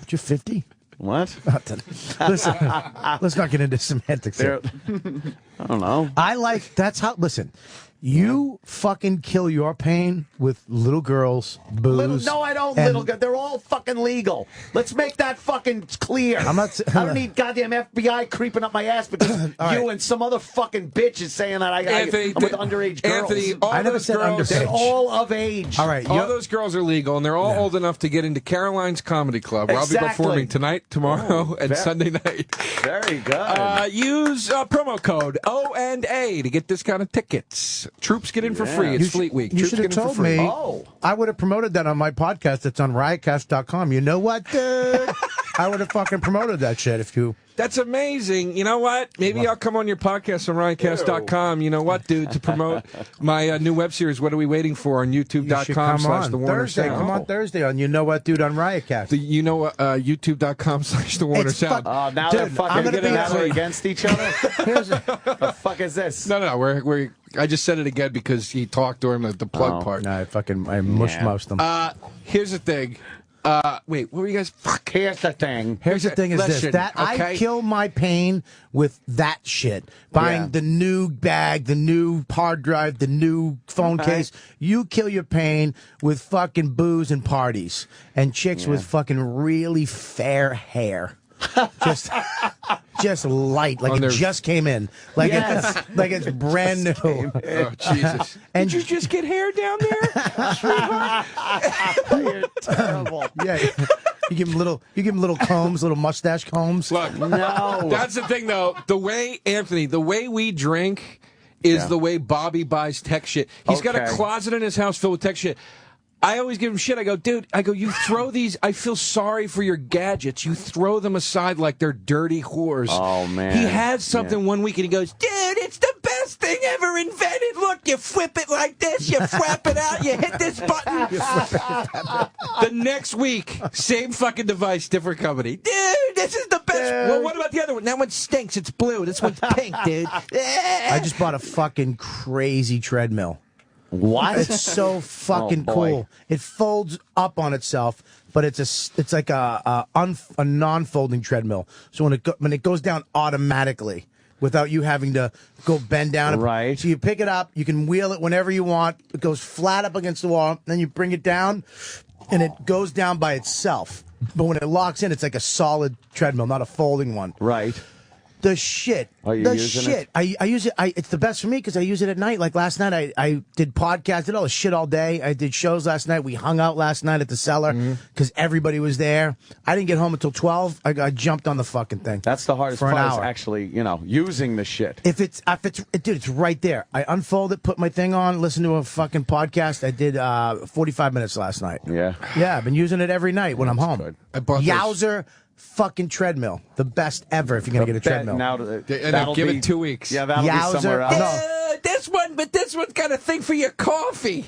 You're 50? What? Listen, let's not get into semantics here. I don't know. Listen, you fucking kill your pain with little girls, booze. No, I don't, little girls. They're all fucking legal. Let's make that fucking clear. I don't need goddamn FBI creeping up my ass because you and some other fucking bitch is saying that I'm with underage girls. Anthony, I never said underage. They're all of age. All right. All those girls are legal, and they're all old enough to get into Caroline's Comedy Club, where I'll be performing tonight, tomorrow, and Sunday night. Very good. Use promo code O&A to get discounted tickets. Troops get in for free. It's Fleet Week. You Troops should have get in for told free. me. I would have promoted that on my podcast. It's on riotcast.com. You know what, dude? I would have fucking promoted that shit if you... That's amazing. You know what? Maybe I'll come on your podcast on riotcast.com. You know what, dude? To promote my new web series, What Are We Waiting For? On YouTube.com/The Warner Thursday. Sound. Come on Thursday on You Know What, Dude on Riotcast. YouTube.com/The Warner Sound. Oh, now they're fucking against each other? The fuck is this? No. We're I just said it again because he talked during the plug part. No, I mushed most of them. Here's the thing. Wait, what were you guys? Fuck. Here's the thing. Here's the thing is this. Listen, that okay? I kill my pain with that shit. Buying the new bag, the new hard drive, the new phone case. You kill your pain with fucking booze and parties. And chicks with fucking really fair hair. Just light, like it just came in, like it's brand new. Oh Jesus! And did you just get hair down there? You're terrible. Yeah, you give them little combs, little mustache combs. Look, no, that's the thing though. The way we drink is the way Bobby buys tech shit. He's got a closet in his house filled with tech shit. I always give him shit. I go, dude, you throw these. I feel sorry for your gadgets. You throw them aside like they're dirty whores. Oh, man. He had something one week and he goes, dude, it's the best thing ever invented. Look, you flip it like this. You flap it out. You hit this button. The next week, same fucking device, different company. Dude, this is the best. Well, what about the other one? That one stinks. It's blue. This one's pink, dude. I just bought a fucking crazy treadmill. What? It's so fucking cool. It folds up on itself, but it's like a non-folding treadmill. So when it goes down automatically, without you having to go bend down. Right. So you pick it up, you can wheel it whenever you want. It goes flat up against the wall, then you bring it down, and it goes down by itself. But when it locks in, it's like a solid treadmill, not a folding one. Right. The shit. Are you using it? I use it. It's the best for me because I use it at night. Like last night, I did podcasts, did all the shit all day. I did shows last night. We hung out last night at the Cellar because everybody was there. I didn't get home until 12. I jumped on the fucking thing. That's the hardest for an part hour. is actually, using the shit. Dude, it's right there. I unfold it, put my thing on, listen to a fucking podcast. I did 45 minutes last night. Yeah. Yeah, I've been using it every night when I'm home. Good. I bought Yowzer. fucking treadmill. The best ever if you're going to get a treadmill. Now, give it 2 weeks. Yeah, that'll be somewhere else. This one's got a thing for your coffee.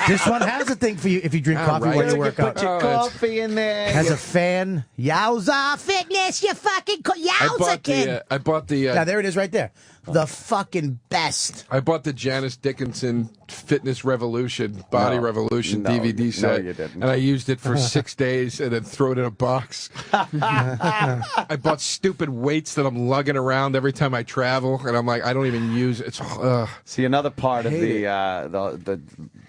This one has a thing for you if you drink coffee while you work out. Put your coffee in there. Has a fan. Yowza Fitness, you fucking yowza kid. I bought the. Now there it is, right there. The fucking best. I bought the Janice Dickinson Fitness Revolution, Body Revolution DVD set. No, you didn't. And I used it for 6 days and then threw it in a box. I bought stupid weights that I'm lugging around every time I travel, and I'm like, I don't even use it. See, another part of the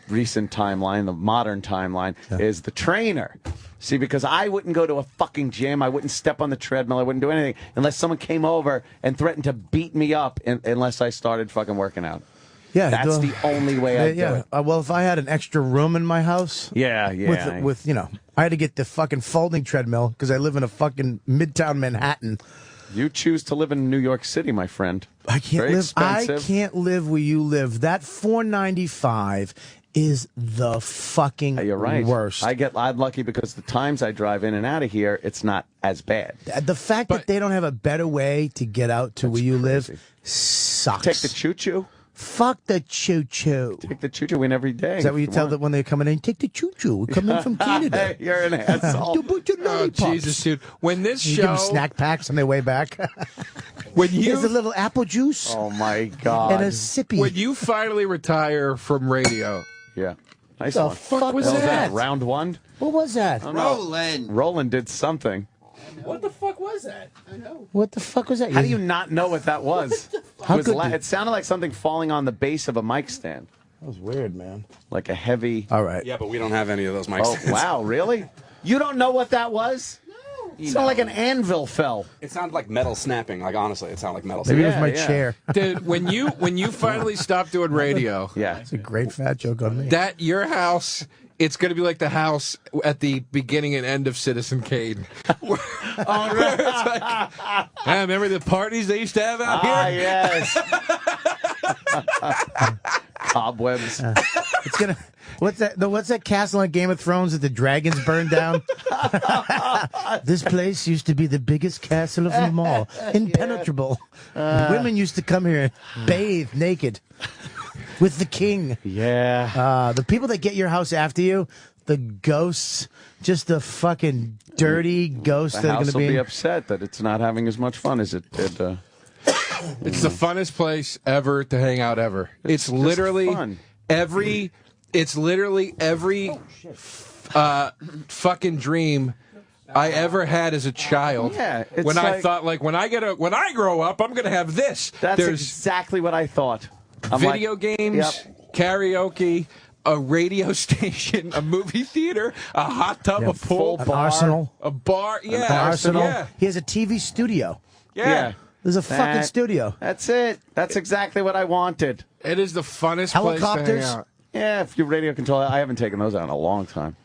recent timeline, the modern timeline, is the trainer. See, because I wouldn't go to a fucking gym, I wouldn't step on the treadmill, I wouldn't do anything unless someone came over and threatened to beat me up unless I started fucking working out. Yeah, that's the only way I'd do it. Well, if I had an extra room in my house, with I had to get the fucking folding treadmill because I live in a fucking midtown Manhattan. You choose to live in New York City, my friend. I can't Very live. expensive. I can't live where you live. That $4.95 is the fucking You're right. worst. I'm lucky because the times I drive in and out of here, it's not as bad. The fact that they don't have a better way to get out to where you live sucks. Take the choo-choo. Fuck the choo-choo. Take the choo-choo in every day. Is that what you tell them when they're coming in? Take the choo-choo. We're coming in from Canada. You're an asshole. Oh, Jesus, dude. When this you show... give them snack packs on their way back. Here's a little apple juice. Oh, my God. And a sippy. When you finally retire from radio... Yeah. Nice the one. fuck was that? Round one? What was that? Roland did something. What the fuck was that? I know. What the fuck was that? How do you not know what that was? It sounded like something falling on the base of a mic stand. That was weird, man. Like a heavy... All right. Yeah, but we don't have any of those mic stands. Oh, wow, really? You don't know what that was? It sounded like an anvil fell. It sounded like metal snapping. Like, honestly, it sounded like metal Maybe snapping. it was my chair. Dude, when you finally stop doing radio... Yeah. It's a great fat joke on me. That your house, it's going to be like the house at the beginning and end of Citizen Kane. Where it's like, remember the parties they used to have out here? Yes. Cobwebs. It's gonna. What's that castle on Game of Thrones that the dragons burned down? This place used to be the biggest castle of them all, impenetrable. Women used to come here and bathe naked with the king. Yeah. The people that get your house after you, the ghosts, just the fucking dirty ghosts The that are house going to will be. be upset that it's not having as much fun as it did. It's the funnest place ever to hang out ever. It's literally fun. It's literally every fucking dream I ever had as a child. Yeah, it's when I like- thought when I grow up, I'm gonna have this. That's There's exactly what I thought. video games, karaoke, a radio station, a movie theater, a hot tub, a pool, an arsenal, a bar. Yeah, an arsenal. Yeah. He has a TV studio. Yeah. There's a fucking studio. That's it. That's exactly what I wanted. It is the funnest Helicopters? place to hang out. Yeah, if you radio control, I haven't taken those out in a long time.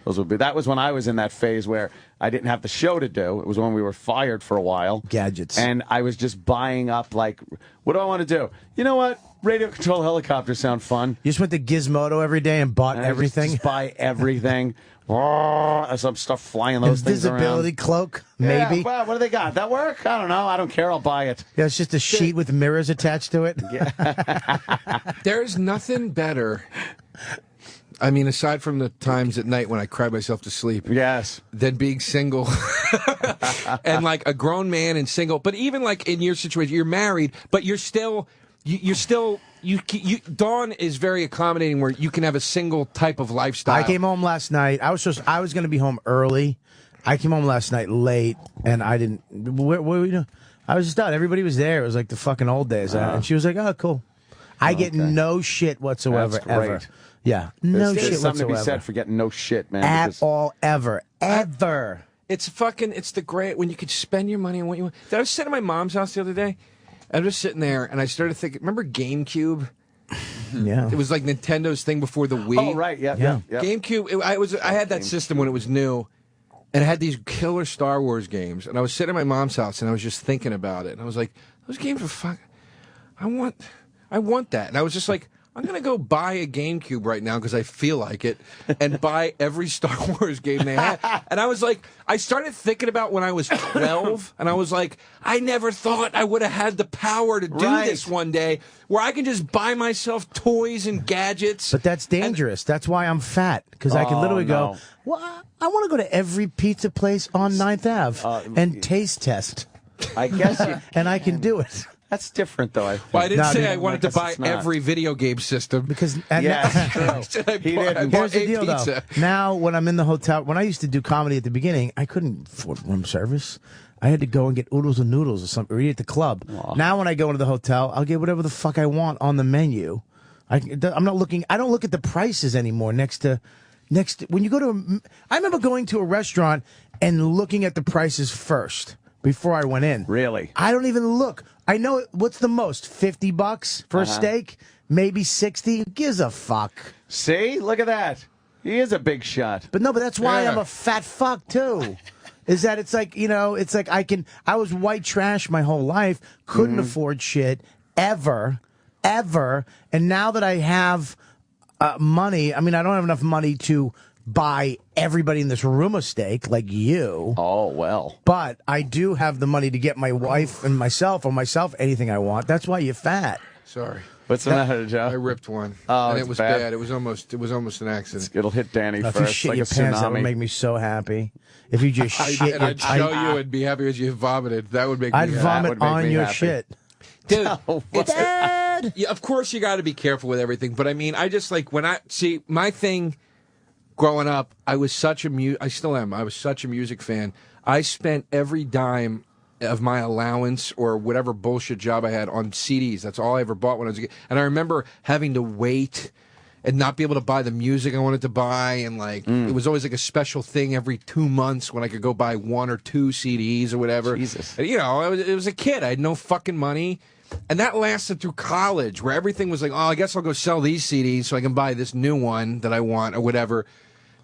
That was when I was in that phase where I didn't have the show to do. It was when we were fired for a while. Gadgets. And I was just buying up, like, what do I want to do? You know what? Radio control helicopters sound fun. You just went to Gizmodo every day and bought And everything. Just buy everything. Some stuff flying those things around. Invisibility cloak, Yeah, maybe. well, what do they got? That work? I don't know. I don't care. I'll buy it. Yeah, it's just a sheet with mirrors attached to it. There's nothing better. I mean, aside from the times at night when I cry myself to sleep. Yes. Than being single. And like a grown man and single. But even like in your situation, you're married, but you're still, Dawn is very accommodating where you can have a single type of lifestyle. I came home last night. I was going to be home early. I came home last night late, and I didn't. What were we doing? I was just out. Everybody was there. It was like the fucking old days. And she was like, "Oh, cool." I get no shit whatsoever, That's great. ever. Yeah, no There's shit something whatsoever. to be said for getting no shit, man. At because- all, ever. It's the great when you could spend your money on what you want. I was sitting at my mom's house the other day. I was just sitting there, and I started thinking, remember GameCube? Yeah. It was like Nintendo's thing before the Wii. Oh, right, yeah. GameCube, I had that system when it was new, and it had these killer Star Wars games, and I was sitting at my mom's house, and I was just thinking about it, and I was like, those games are fun. I want that. And I was just like, I'm going to go buy a GameCube right now because I feel like it and buy every Star Wars game they had. And I was like, I started thinking about when I was 12 and I was like, I never thought I would have had the power to do this one day where I can just buy myself toys and gadgets. But that's dangerous. That's why I'm fat because I can literally go, well, I want to go to every pizza place on 9th Ave and taste test. I guess you and I can do it. That's different, though. Well, I didn't say I wanted to buy every video game system. Because that's true. Here's the deal, though. Now, when I'm in the hotel, when I used to do comedy at the beginning, I couldn't afford room service. I had to go and get oodles and noodles or something, or eat at the club. Aww. Now, when I go into the hotel, I'll get whatever the fuck I want on the menu. I'm not looking. I don't look at the prices anymore. Next when you go to, I remember going to a restaurant and looking at the prices first before I went in. Really? I don't even look. I know what's the most, $50 for a steak, maybe 60. Who gives a fuck? See, look at that. He is a big shot. But no, but that's why I'm a fat fuck too. Is that it's like, it's like I was white trash my whole life, couldn't afford shit ever, and now that I have money, I mean, I don't have enough money to buy everybody in this room a steak like you. Oh, well. But I do have the money to get my wife and myself anything I want. That's why you're fat. Sorry. What's the matter, Joe? I ripped one. Oh, and it was bad. It was almost an accident. It'll hit Danny If first. you shit like your a pants, tsunami. that would make me so happy. If you just shit and I'd show you and be happy as you vomited. That would make I'd me vomit on your happy. shit. Dude, it's Dad! Yeah, of course you got to be careful with everything, but I mean, I just like when my thing growing up, I was such a I still am. I was such a music fan. I spent every dime of my allowance or whatever bullshit job I had on CDs. That's all I ever bought when I was a kid. And I remember having to wait and not be able to buy the music I wanted to buy, and like it was always like a special thing every 2 months when I could go buy 1 or 2 CDs or whatever. Jesus. And, it was a kid. I had no fucking money. And that lasted through college, where everything was like, oh, I guess I'll go sell these CDs so I can buy this new one that I want or whatever.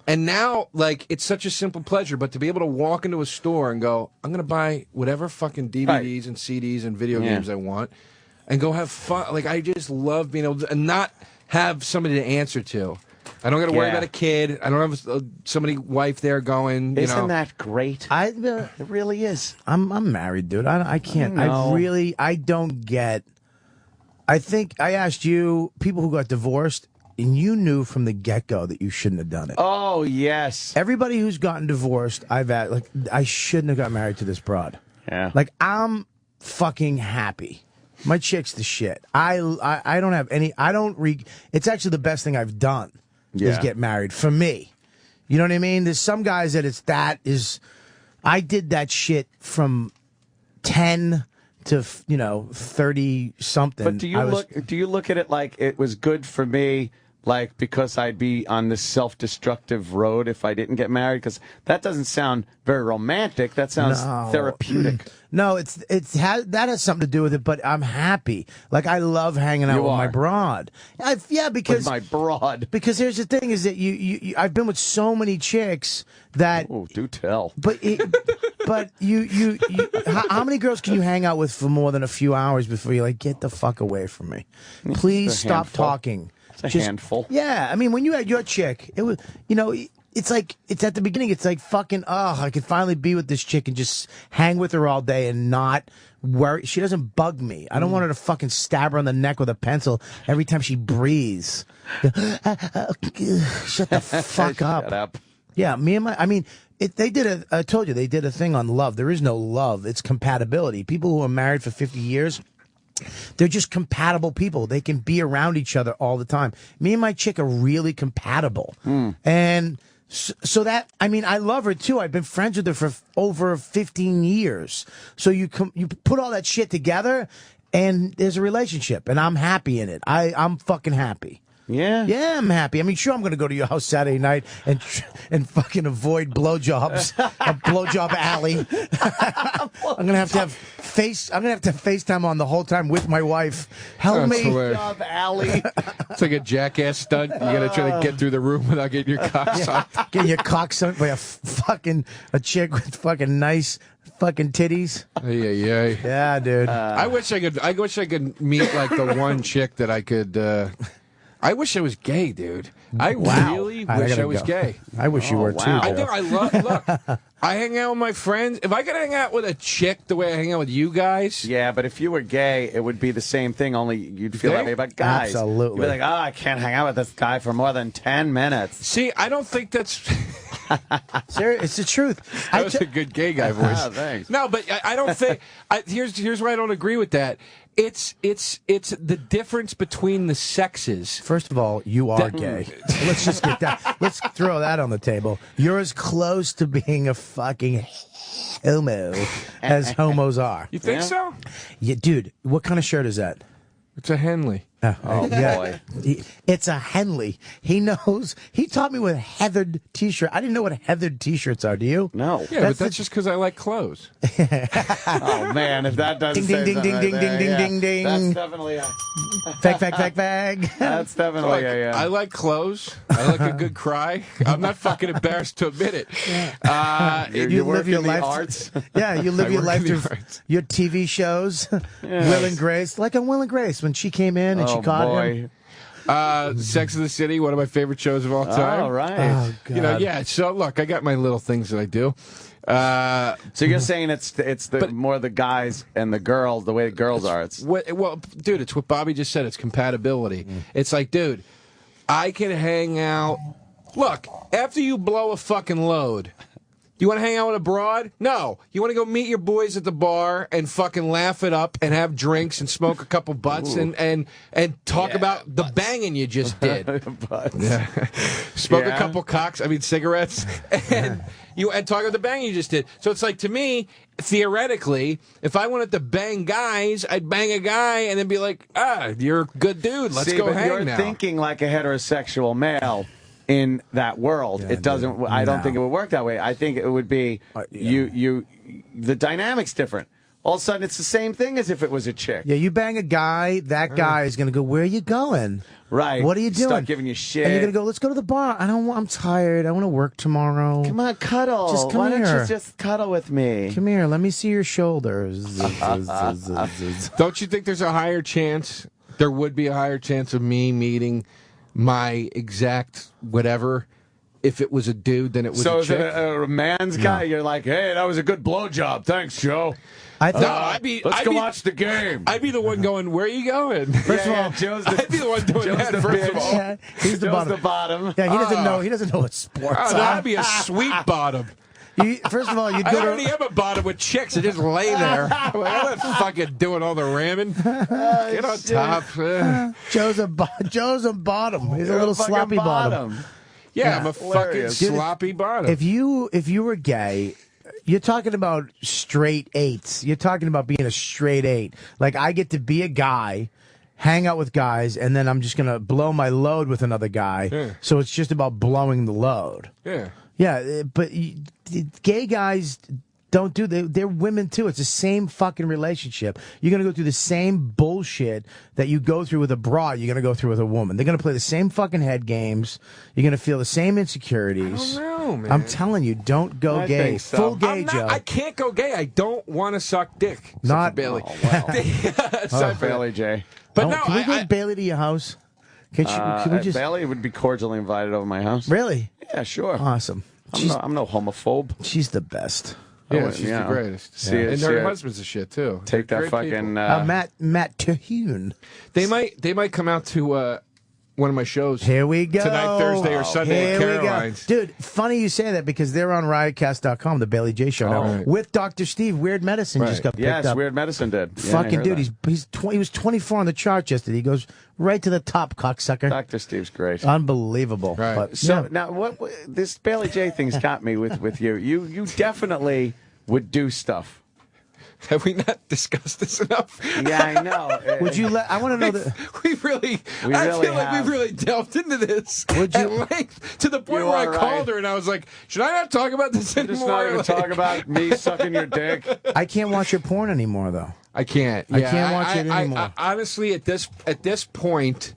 And now, like, it's such a simple pleasure, but to be able to walk into a store and go, I'm going to buy whatever fucking DVDs and CDs and video games I want and go have fun. Like, I just love being able to and not have somebody to answer to. I don't got to worry about a kid. I don't have somebody wife there going, Isn't that great? It really is. I'm married, dude. I can't. I don't get. I think I asked you, people who got divorced, and you knew from the get-go that you shouldn't have done it. Oh, yes. Everybody who's gotten divorced, I shouldn't have got married to this broad. Yeah. Like, I'm fucking happy. My chick's the shit. I don't have any. It's actually the best thing I've done. Is get married for me. You know what I mean? There's some guys that I did that shit from 10 to 30 something. But do you look at it like it was good for me, like because I'd be on this self-destructive road if I didn't get married? Because that doesn't sound very romantic. That sounds therapeutic. No, that has something to do with it. But I'm happy. Like, I love hanging out with my broad. Because with my broad. Because here's the thing: is that I've been with so many chicks that. Oh, do tell. But how many girls can you hang out with for more than a few hours before you're like, get the fuck away from me? Please stop talking. It's a handful. Yeah, I mean, when you had your chick, it was, it's like, it's at the beginning, it's like fucking, I could finally be with this chick and just hang with her all day and not worry. She doesn't bug me. I don't want her to fucking stab her on the neck with a pencil every time she breathes. Shut the fuck up. Shut up. Yeah, I told you, they did a thing on love. There is no love. It's compatibility. People who are married for 50 years, they're just compatible people. They can be around each other all the time. Me and my chick are really compatible. And so that, I mean, I love her too. I've been friends with her for over 15 years. So you put all that shit together and there's a relationship and I'm happy in it. I'm fucking happy. Yeah? Yeah, I'm happy. I mean, sure, I'm going to go to your house Saturday night and fucking avoid blowjobs, a blowjob alley. I'm going to have to FaceTime on the whole time with my wife. Help me. Blowjob alley. It's like a jackass stunt. You got to try to get through the room without getting your cock sucked. Getting your cock sucked by a chick with fucking nice fucking titties. Yeah. Yeah, dude. I wish I could meet like the one chick that I could I wish I was gay, dude. I really wish I was gay. I wish you were too. I do. I love. Look, I hang out with my friends. If I could hang out with a chick the way I hang out with you guys, yeah. But if you were gay, it would be the same thing. Only you'd feel that way about guys. Absolutely. You'd be like, oh, I can't hang out with this guy for more than 10 minutes. See, I don't think that's. Serious, it's the truth. That was a good gay guy voice. Oh, thanks. No, but I don't think. Here's why I don't agree with that. It's the difference between the sexes. First of all, you are gay. Let's just get that. Let's throw that on the table. You're as close to being a fucking homo as homos are. You think so? Yeah, dude. What kind of shirt is that? It's a Henley. Oh, boy. It's a Henley. He knows. He taught me what heathered T-shirt. I didn't know what heathered T-shirts are. Do you? No. Yeah, but that's just because I like clothes. Oh, man, if that doesn't ding, say ding, ding, something ding, right ding, there, ding, yeah. ding, ding. That's definitely a... Fag. That's definitely a... I like clothes. I like a good cry. I'm not fucking embarrassed to admit it. You live work your in the life. arts? Yeah, you live I your work life in the through arts. your TV shows. Will and Grace, like on Will and Grace when she came in and she caught him. Sex and the City, one of my favorite shows of all time. All right. Oh, God. You know, yeah. So look, I got my little things that I do. So you're saying it's more the guys and the girls, the way the girls are. It's Well, dude, it's what Bobby just said. It's compatibility. It's like, dude, I can hang out. Look, after you blow a fucking load, you want to hang out with a broad? No. You want to go meet your boys at the bar and fucking laugh it up and have drinks and smoke a couple butts and talk about the banging you just did. Smoke a couple cigarettes and talk about the banging you just did. So it's like, to me, theoretically, if I wanted to bang guys, I'd bang a guy and then be like, you're a good dude. Let's go hang you're now. thinking like a heterosexual male. In that world, it doesn't. I don't think it would work that way. I think it would be the dynamic's different. All of a sudden, it's the same thing as if it was a chick. Yeah, you bang a guy, that guy is going to go, where are you going? Right. What are you doing? Start giving you shit. And you're going to go, let's go to the bar. I'm tired. I want to work tomorrow. Come on, cuddle. Just come Why here. don't you just cuddle with me? Come here. Let me see your shoulders. Don't you think there's a higher chance? There would be a higher chance of me meeting my exact whatever if it was a dude than it was a chick. So is it a man's guy? You're like, hey, that was a good blowjob. Thanks, Joe. Let's go watch the game. I'd be the one going, where are you going? First of all, I'd be the one doing that, first of all. Yeah, he's the bottom. Yeah, he doesn't know what sports are. That'd be a sweet bottom. First of all, you'd I go already am a bottom with chicks and just lay there. I'm not fucking doing all the ramming. Get on top. Joe's a bottom. He's a little sloppy bottom. Yeah, I'm a fucking sloppy bottom. If you were gay, you're talking about straight eights. You're talking about being a straight eight. Like, I get to be a guy, hang out with guys, and then I'm just going to blow my load with another guy. Yeah. So it's just about blowing the load. Yeah. Yeah, but gay guys don't do they're women too. It's the same fucking relationship. You're going to go through the same bullshit that you go through with a broad, you're going to go through with a woman. They're going to play the same fucking head games. You're going to feel the same insecurities. I don't know, man. I'm telling you, don't go I gay. think so. Full gay, Joe. I can't go gay. I don't want to suck dick. Except Not for Bailey. Oh, wow. Except for Bailey J. But no, can we get Bailey to your house? Can we just Bailey would be cordially invited over my house. Really? Yeah, sure. Awesome. I'm no homophobe. She's the best. Yeah, she's the greatest. And her husband's a shit too. Take that Great fucking Matt Terhune. They might come out to one of my shows. Here we go. Tonight, Thursday, or Sunday at Caroline's. Dude, funny you say that because they're on riotcast.com, the Bailey J Show now, with Dr. Steve. Weird Medicine just got picked up. Yes, Weird Medicine did. Fucking dude, he was 24 on the chart yesterday. He goes right to the top, cocksucker. Dr. Steve's great. Unbelievable. Right. But, So yeah. now, what this Bailey J thing's got me with you. You definitely would do stuff. Have we not discussed this enough? Yeah, I know. Would you let? I want to know that. I feel like we've really delved into this at length to the point where I called her and I was like, "Should I not talk about this anymore?" Just not going to talk about me sucking your dick. I can't watch your porn anymore, though. I can't. I can't watch it anymore. I honestly, at this point,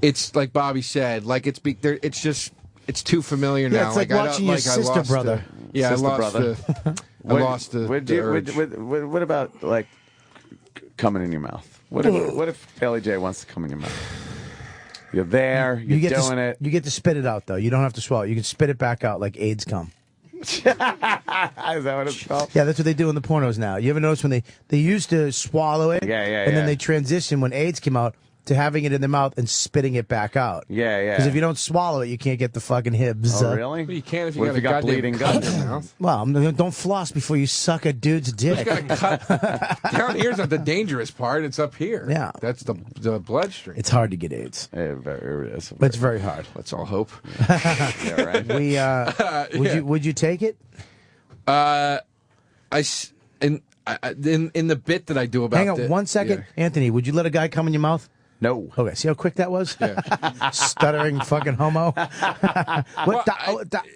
it's like Bobby said. Like it's too familiar now. Yeah, it's like watching your sister brother. Yeah, Sister I lost brother. I lost the urge. What about like coming in your mouth? What if Bailey J wants to come in your mouth? You're there. You're doing it. You get to spit it out, though. You don't have to swallow it. You can spit it back out like AIDS cum. Is that what it's called? Yeah, that's what they do in the pornos now. You ever notice when they used to swallow it? And then they transition when AIDS came out to having it in their mouth and spitting it back out. Yeah. Because if you don't swallow it, you can't get the fucking hibs. Oh, really? Well, you can if you What if got you got bleeding guts in your mouth. Well, don't floss before you suck a dude's dick. You got to cut. Down here's not the dangerous part. It's up here. Yeah. That's the bloodstream. It's hard to get AIDS. It is. But it's very hard. Let's all hope. Yeah, right. Would you take it? In the bit that I do about Hang on 1 second. Yeah. Anthony, would you let a guy come in your mouth? No. Okay, see how quick that was? Yeah. Stuttering fucking homo.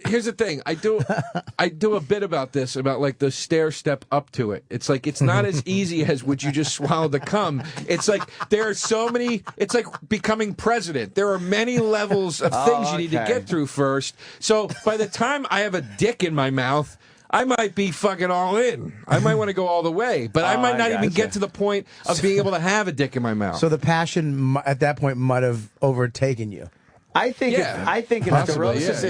Here's the thing. I do a bit about this, about like the stair step up to it. It's like it's not as easy as would you just swallow the cum. It's like there are so many. It's like becoming president. There are many levels of things you need to get through first. So by the time I have a dick in my mouth, I might be fucking all in. I might want to go all the way, but I might not even get to the point of being able to have a dick in my mouth. So the passion at that point might have overtaken you. I think if DeRosa's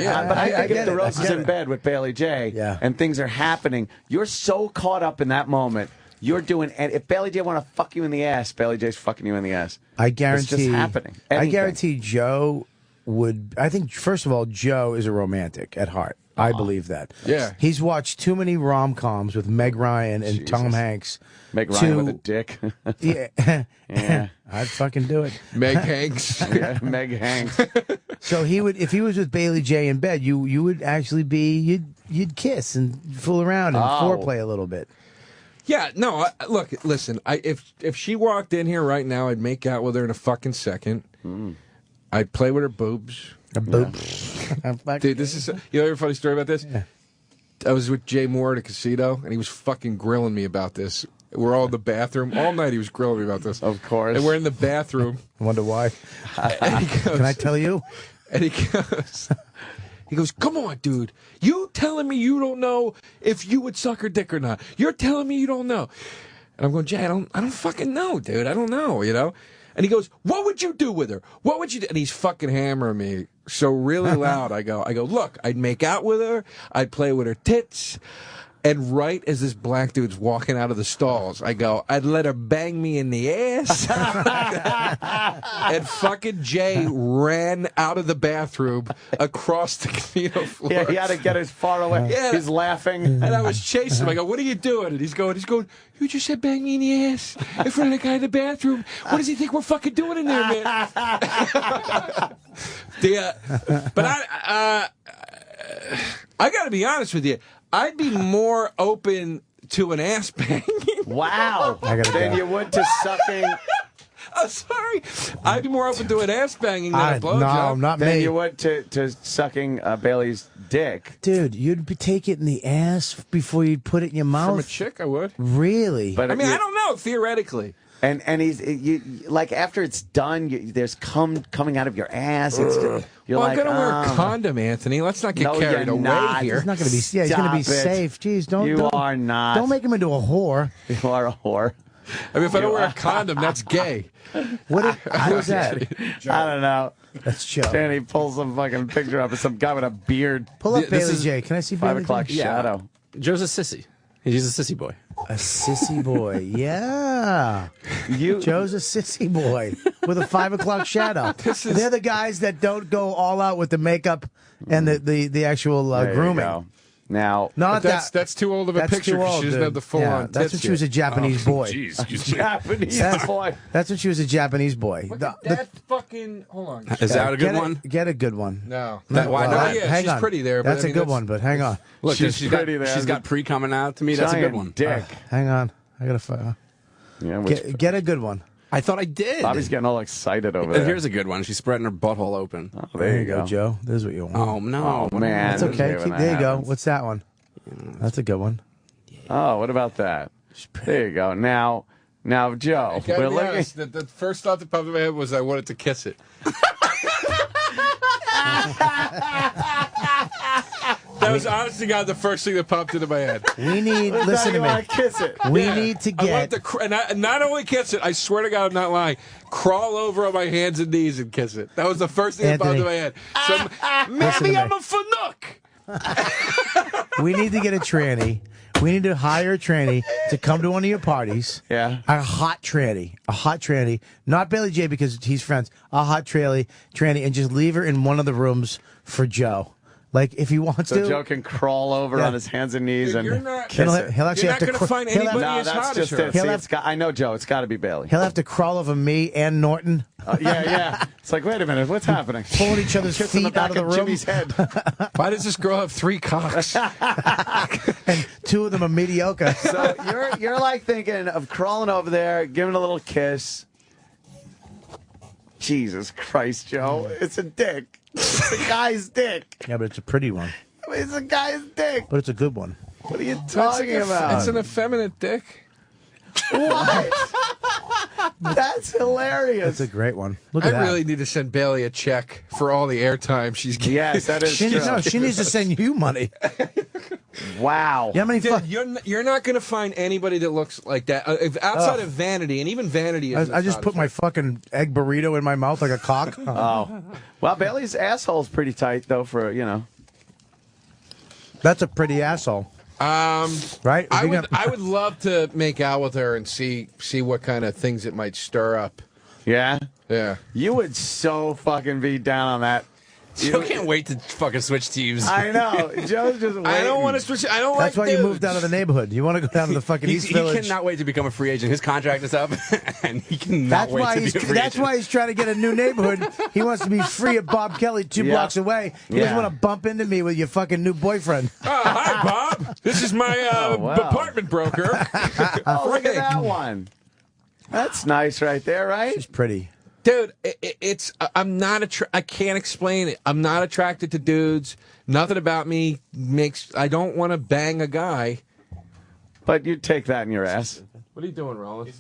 in bed with Bailey J. And things are happening, you're so caught up in that moment. You're doing, and if Bailey J want to fuck you in the ass, Bailey J's fucking you in the ass. I guarantee it's just happening. I guarantee Joe would. I think first of all, Joe is a romantic at heart. I believe that. Yeah. He's watched too many rom-coms with Meg Ryan and Tom Hanks. Meg Ryan with a dick. Yeah. I'd fucking do it. Meg Hanks. Yeah, Meg Hanks. So he would, if he was with Bailey J in bed, you would actually be, you'd kiss and fool around and foreplay a little bit. Yeah, no, look, listen, if she walked in here right now, I'd make out with her in a fucking second. I'd play with her boobs. Dude, this is, you know a funny story about this? Yeah. I was with Jay Moore at a casino, and he was fucking grilling me about this. We're all in the bathroom. All night he was grilling me about this. Of course. And we're in the bathroom. I wonder why. Can I tell you? And he goes, come on, dude. You telling me you don't know if you would suck her dick or not. You're telling me you don't know. And I'm going, Jay, I don't fucking know, dude. I don't know, you know? And he goes, what would you do with her? What would you do? And he's fucking hammering me so really loud. I go, look, I'd make out with her. I'd play with her tits. And right as this black dude's walking out of the stalls, I go, I'd let her bang me in the ass. And fucking Jay ran out of the bathroom across the casino floor. Yeah, he had to get as far away. Yeah. He's laughing. And I was chasing him. I go, what are you doing? And he's going, you just said bang me in the ass in front of the guy in the bathroom. What does he think we're fucking doing in there, man? But I got to be honest with you. I'd be more open to an ass banging. Wow. Than you would to sucking. I'm sorry. I'd be more open to an ass banging than a blowjob. No, not me. Than you would to sucking Bailey's dick. Dude, you'd take it in the ass before you'd put it in your mouth? From a chick, I would. Really? But I mean, I don't know, theoretically. And like after it's done, there's cum coming out of your ass. You're well, like, I'm gonna wear a condom, Anthony. Let's not get carried away here. He's not gonna be. Yeah, he's gonna be safe. Jeez, don't. You are not. Don't make him into a whore. You are a whore. I mean, if I don't wear a condom, that's gay. Who's that? I don't know. That's Joe. And he pulls some fucking picture up of some guy with a beard. Pull up Bailey J. Can I see Bailey 5 o'clock J? shadow. Joe's a sissy. He's a sissy boy. A sissy boy, yeah. Joe's a sissy boy with a 5 o'clock shadow. They're the guys that don't go all out with the makeup and the actual grooming. Now, that's too old of a picture because she doesn't have the full on tits. That's when she was a Japanese boy. Jeez, Japanese boy. That's when she was a Japanese boy. That fucking hold on. Is that a good one? Get a good one. No. Why not? Yeah, hang she's on. pretty there. That's but a good one, but hang on. Look, she's pretty there. She's got pre coming out to me. That's a good one. Dick. Hang on. I gotta get a good one. I thought I did. Bobby's getting all excited over there. Here's a good one. She's spreading her butthole open. Oh, there you go, Joe. There's what you want. Oh no, man. That's okay. There you go. What's that one? That's a good one. Oh, what about that? There you go. Now, Joe. We're honest, the first thought that popped in my head was I wanted to kiss it. That was honest to God the first thing that popped into my head. We need. Listen to me. Kiss it. We need to I get. want and not only kiss it, I swear to God, I'm not lying. Crawl over on my hands and knees and kiss it. That was the first thing that popped into my head. Maybe I'm a fanook. We need to get a tranny. We need to hire a tranny to come to one of your parties. Yeah. A hot tranny. Not Bailey J because he's friends. A hot tranny, and just leave her in one of the rooms for Joe. Like, if he wants so to. Joe can crawl over on his hands and knees and kiss it. He'll actually You're have not to going to find anybody as that's hot just as her. it. See, I know, Joe. It's got to be Bailey. He'll have to crawl over me and Norton. Yeah. It's like, wait a minute. What's happening? Pulling each other's Kiss in the feet out back of the room. Jimmy's head. Why does this girl have 3 cocks? And 2 of them are mediocre. So you're like thinking of crawling over there, giving a little kiss. Jesus Christ, Joe. It's a dick. It's a guy's dick. Yeah, but it's a pretty one. It's a guy's dick. But it's a good one. What are you talking about? It's an effeminate dick. What? That's hilarious. That's a great one. Look at that. I really need to send Bailey a check for all the airtime she's getting. Yes, that is true. No, she needs to send you money. Wow. Yeah, how many Dude, you're not going to find anybody that looks like that outside of Vanity, and even Vanity is. I just put my fucking egg burrito in my mouth like a cock. Oh. Well, Bailey's asshole's pretty tight, though, for, That's a pretty asshole. Right? I would love to make out with her and see what kind of things it might stir up. Yeah? Yeah. You would so fucking be down on that. Joe can't wait to fucking switch teams. I know. Joe's just waiting. I don't want to switch. I don't That's like why dudes. you moved out of the neighborhood. You want to go down to the fucking East Village. He cannot wait to become a free agent. His contract is up, and he cannot wait to be a free agent. That's why he's trying to get a new neighborhood. He wants to be free at Bob Kelly 2 blocks away. He doesn't want to bump into me with your fucking new boyfriend. Hi, Bob. This is my apartment broker. Oh, look at that one. That's nice right there, right? She's pretty. Dude, I'm not I can't explain it. I'm not attracted to dudes. Nothing about me I don't want to bang a guy. But you'd take that in your ass. What are you doing, Roland?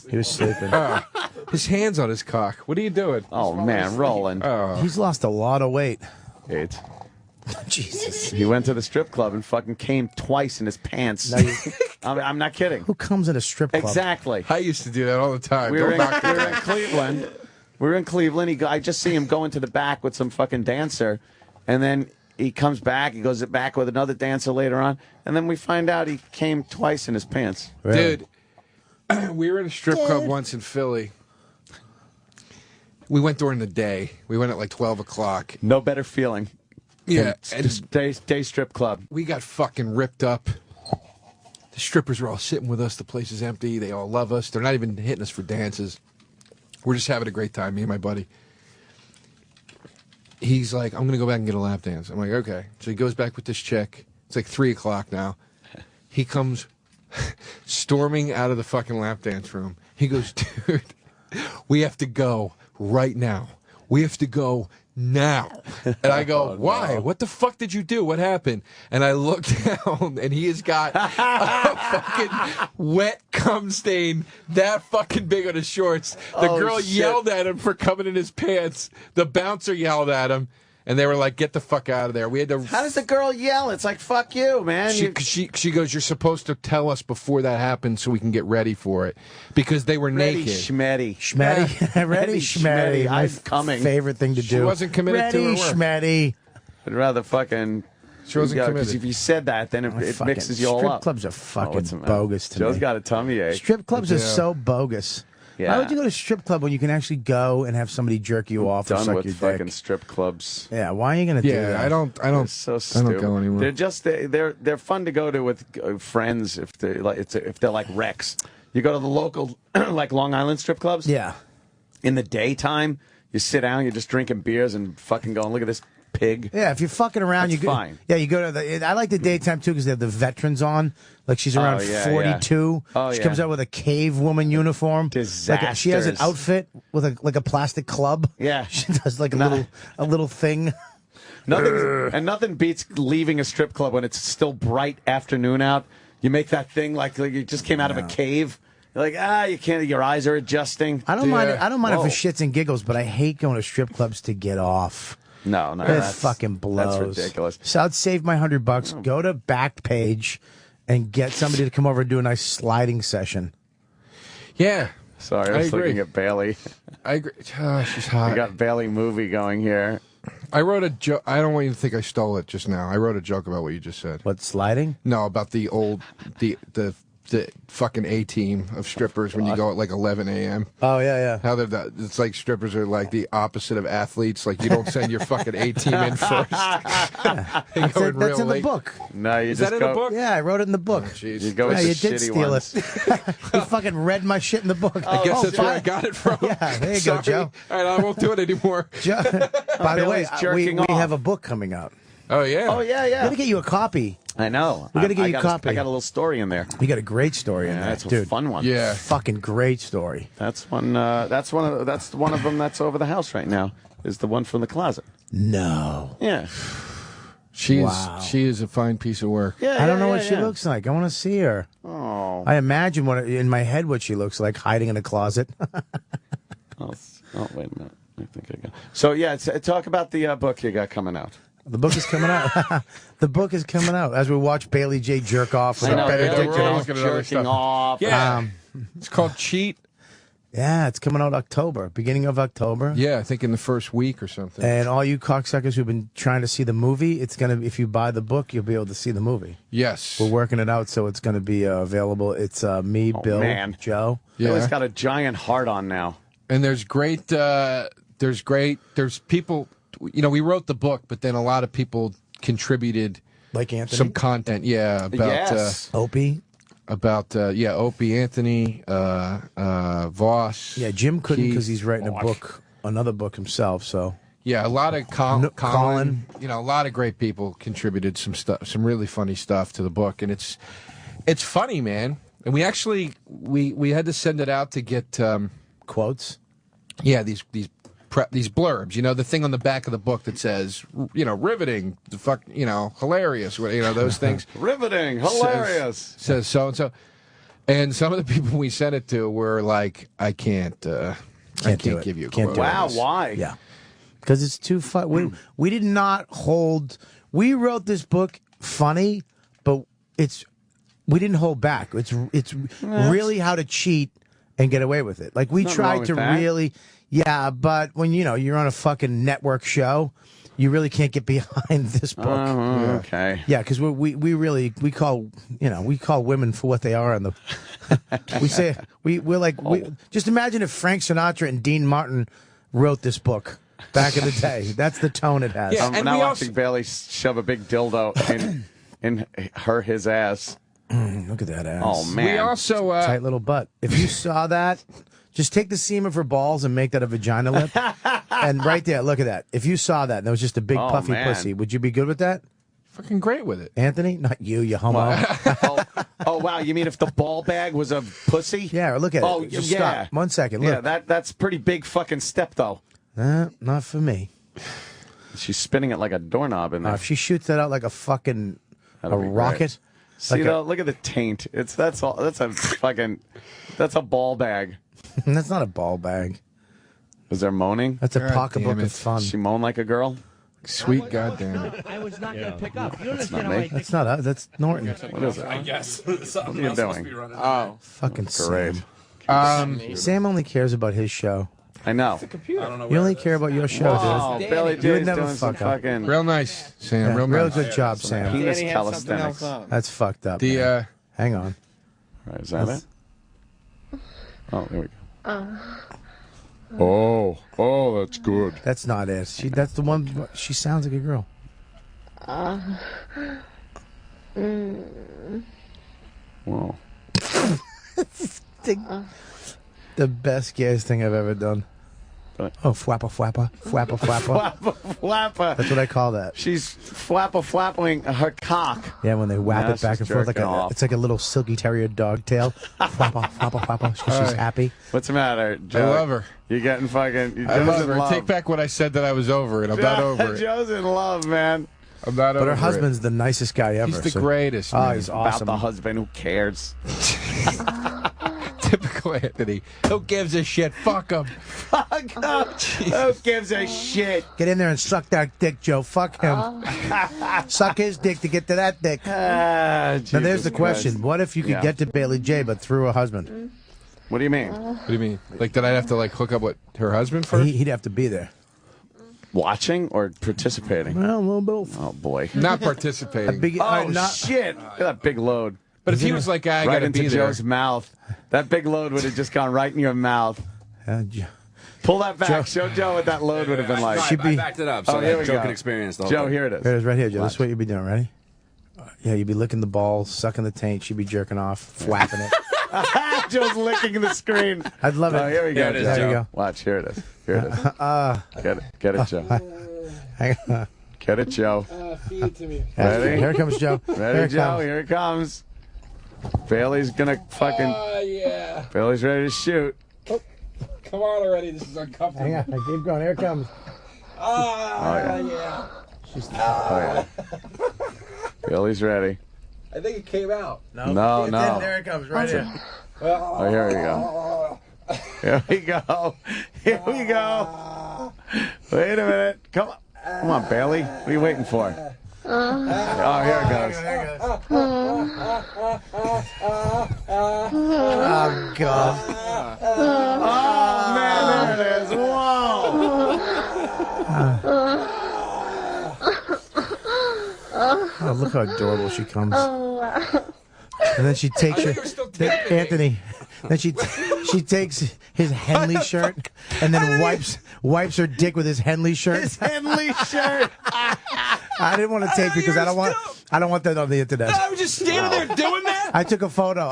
He was sleeping. His hand's on his cock. What are you doing? Oh, man, Roland. He's lost a lot of weight. Jesus. He went to the strip club and fucking came twice in his pants. I'm not kidding. Who comes in a strip club? Exactly. I used to do that all the time. We were in Cleveland. We were in Cleveland. I just see him going to the back with some fucking dancer, and then he comes back. He goes back with another dancer later on, and then we find out he came twice in his pants. Really? Dude, we were at a strip club once in Philly. We went during the day. We went at like 12 o'clock. No better feeling. Yeah. And day strip club. We got fucking ripped up. The strippers are all sitting with us. The place is empty. They all love us. They're not even hitting us for dances. We're just having a great time, me and my buddy. He's like, I'm going to go back and get a lap dance. I'm like, okay. So he goes back with this chick. It's like 3 o'clock now. He comes storming out of the fucking lap dance room. He goes, dude, we have to go right now. We have to go now. And I go, why? No. What the fuck did you do? What happened? And I look down, and he has got a fucking wet cum stain that fucking big on his shorts. The girl yelled at him for coming in his pants. The bouncer yelled at him. And they were like, get the fuck out of there. We had to. How does the girl yell? It's like, fuck you, man. She goes, you're supposed to tell us before that happens so we can get ready for it. Because they were naked. Schmetty. Ready, schmetty. I'm coming. Favorite thing to do. She wasn't committed to her work. Schmetty. I'd rather fucking. She wasn't committed. Because if you said that, then it mixes you all up. Strip clubs are fucking bogus to me. Joe's got a tummy ache. Strip clubs are so bogus. Yeah. Why would you go to a strip club when you can actually go and have somebody jerk you off or suck your dick? Fucking strip clubs. Yeah, why are you going to do that? Yeah, I don't. They're so stupid. I don't go anymore. They're just they're fun to go to with friends if they like if they're like wrecks. You go to the local like Long Island strip clubs. Yeah. In the daytime, you sit down, you're just drinking beers and fucking going, look at this pig. Yeah, if you're fucking around, That's fine. Yeah, you go to the. I like the daytime too because they have the veterans on. Like she's around 42. Oh, she comes out with a cave woman uniform. Disasters. She has an outfit with a plastic club. Yeah, she does like a little thing. Nothing beats leaving a strip club when it's still bright afternoon out. You make that thing like you just came out of a cave. You're like, you can't. Your eyes are adjusting. I don't mind. I don't mind it for shits and giggles, but I hate going to strip clubs to get off. No, It fucking blows. That's ridiculous. So I'd save my $100. Go to Backpage and get somebody to come over and do a nice sliding session. Yeah. Sorry, I was looking at Bailey. I agree. Oh, she's hot. We got Bailey movie going here. I wrote a joke. I don't want you to think I stole it just now. I wrote a joke about what you just said. What, sliding? No, about the old, the fucking A-team of strippers when you go at like 11 a.m. Oh, yeah. How it's like strippers are like the opposite of athletes. Like you don't send your fucking A-team in first. That's in the book. No, you Is just that in go. the book? Yeah, I wrote it in the book. You go with Yeah, the you did shitty steal ones. it. You fucking read my shit in the book. I guess that's where I got it from. Yeah, there you Sorry. go, Joe. All right, I won't do it anymore. Joe. By the way, Bailey's we jerking off. have a book coming out. Oh, yeah. Oh, yeah. We got to get you a copy. I know. We got to get I you a got copy. I got a little story in there. You got a great story in there, That's a dude. fun one. Yeah. Fucking great story. That's one. That's one of them. That's over the house right now. Is the one from the closet. No. Yeah. She Wow. is a fine piece of work. Yeah. I don't know what she looks like. I want to see her. Oh. I imagine in my head what she looks like, hiding in a closet. Oh, wait a minute. I think I got. So yeah, talk about the book you got coming out. The book is coming out. The book is coming out as we watch Bailey J jerk off with I know, Benedict. we're all jerking off. Yeah. It's called Cheat. Yeah, it's coming out October, beginning of October. Yeah, I think in the first week or something. And all you cocksuckers who've been trying to see the movie, it's gonna. If you buy the book, you'll be able to see the movie. Yes. We're working it out, so it's going to be available. It's me, Bill, man. Joe. Yeah. He's got a giant heart on now. And there's people, you know, we wrote the book, but then a lot of people contributed like Anthony, some content. Yeah, about Opie. About Opie, Anthony, Voss. Yeah, Jim couldn't Keith, because he's writing another book himself. So yeah, a lot of Colin, you know, a lot of great people contributed some stuff, some really funny stuff to the book, and it's funny, man. And we actually we had to send it out to get quotes. Yeah, these blurbs, you know, the thing on the back of the book that says, you know, riveting, hilarious, you know, those things. Riveting, hilarious. Says so and so. And some of the people we sent it to were like, I can't give you a quote. Wow, why? Yeah. Because it's too fun. We did not hold. We wrote this book funny, but we didn't hold back. It's really how to cheat and get away with it. Like we tried to really. Yeah, but when you're on a fucking network show, you really can't get behind this book. Okay. Yeah, because we call women for what they are, and just imagine if Frank Sinatra and Dean Martin wrote this book back in the day. That's the tone it has. Yeah, I'm now watching Bailey shove a big dildo in his ass. Look at that ass. Oh man. We also tight little butt. If you saw that. Just take the seam of her balls and make that a vagina lip. And right there, look at that. If you saw that and it was just a big puffy pussy, would you be good with that? Fucking great with it. Anthony? Not you homo. Oh, wow. You mean if the ball bag was a pussy? Yeah, look at it. Just stop. 1 second. Look. Yeah, that's pretty big fucking step, though. Not for me. She's spinning it like a doorknob in there. If she shoots that out like a fucking rocket. See, though, look at the taint. That's a ball bag. That's not a ball bag. Is there moaning? That's a pocketbook of fun. She moan like a girl? Sweet goddamn it. I was not going to pick up. You That's not understand me. That's not us. That's Norton. What is it? I guess. What are you doing? Oh. Fucking Great. Sam only cares about his show. I know. You only care about your show, Wow, dude. Billy You would D's never doing some fuck up. fucking Real nice, Sam. Yeah, real real nice. good job, Sam. penis calisthenics. That's fucked up. The man. Hang on. Right, is that it? Oh, there we go. Oh, that's good. That's not it. That's the one. She sounds like a girl. Whoa. The best gayest thing I've ever done. Oh, flappa, flappa, flappa, flappa. Flappa. That's what I call that. She's flapping her cock. Yeah, when they whap Yeah, it back she's and forth like jerking off. it's like a little silky terrier dog tail. Flappa, flappa, flappa. She's happy. What's the matter, Joe? I love her. You're getting fucking. I love her. Take back what I said that I was over it. I'm not over it. Joe's in love, man. I'm not over But it. her husband's the nicest guy ever. He's the greatest. Oh, Man. he's About awesome. the husband, who cares? Typical go, Anthony. Who gives a shit? Fuck him. Fuck him. Who gives a shit? Get in there and suck that dick, Joe. Fuck him. Suck his dick to get to that dick. Now, there's the question. Christ. What if you could get to Bailey J, but through a husband? What do you mean? What do you mean? Like, did I have to, like, hook up with her husband first? He'd have to be there. Watching or participating? Well, a little both. Oh, boy. Not participating. Shit. Look at that big load. But if he was like, I right gotta into be there. Joe's mouth, that big load would have just gone right in your mouth. Pull that back. Show Joe what that load would have been like. I backed it up so here that we Joe go. can experience the whole Joe, thing. here it is. Here it is, right here, Joe. This is what you'd be doing. Ready? Yeah, you'd be licking the ball, sucking the taint. She'd be jerking off, flapping it. Joe's licking the screen. I'd love it. Oh, here we go. Here it is, Joe. Joe. There you go. Watch. Here it is. Here it is. Get it, Joe. Get it, Joe. Feed it to me. Ready? Here comes Joe. Ready, Joe? Here it comes. Bailey's gonna fucking. Yeah. Bailey's ready to shoot. Oh, come on already. This is uncomfortable. Hang on. Keep going. Here it comes. Yeah. Oh, yeah. Billy's ready. I think it came out. No. There it comes. Right here. Oh, here we go. Here we go. Here we go. Wait a minute. Come on, Bailey. What are you waiting for? Oh, here it goes. Oh, God. Oh, man, there it is. Whoa. Oh, look how adorable she comes. And then she takes Anthony. Then she takes his Henley shirt and then wipes her dick with his Henley shirt. His Henley shirt. I didn't want to tape because I don't want that on the internet. I was just standing there doing that. I took a photo.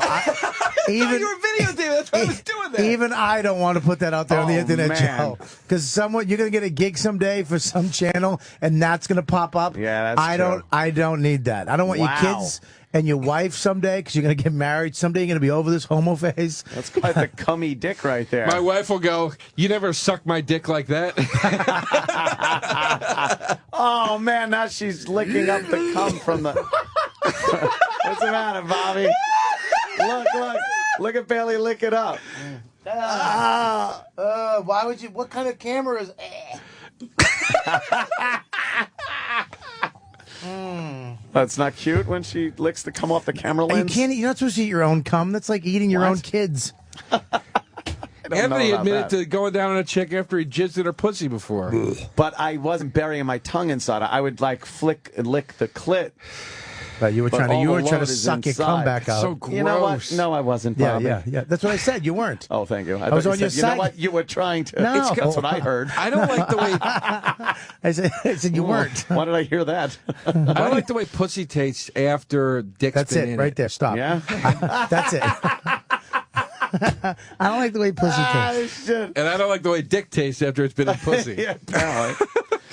Even you were videotaping. That's why I was doing that. Even I don't want to put that out there on the internet, man. Joe. Because you're gonna get a gig someday for some channel, and that's gonna pop up. Yeah, that's true. I don't need that. I don't want your kids and your wife someday, because you're gonna get married someday. You're gonna be over this homo phase. That's quite the cummy dick right there. My wife will go, "You never sucked my dick like that." Oh man, now she's licking up the cum from the. What's the matter, Bobby? Look at Bailey lick it up. Why would you? What kind of camera is? That's not cute when she licks the cum off the camera lens. You're not supposed to eat your own cum. That's like eating your own kids. Anthony admitted to going down on a chick after he jizzed in her pussy before. But I wasn't burying my tongue inside. I would like flick and lick the clit. But you were trying to suck your cum back out. So gross. You know what? No, I wasn't, Bobby. Yeah. That's what I said. You weren't. Oh, thank you. I was on your side. You know what? You were trying to. No. That's what I heard. I don't like the way. I said you weren't. Why did I hear that? I don't like the way pussy tastes after dick's That's been it, in right there. Stop. Yeah? That's it. I don't like the way pussy tastes. And I don't like the way dick tastes after it's been in pussy. Yeah, apparently.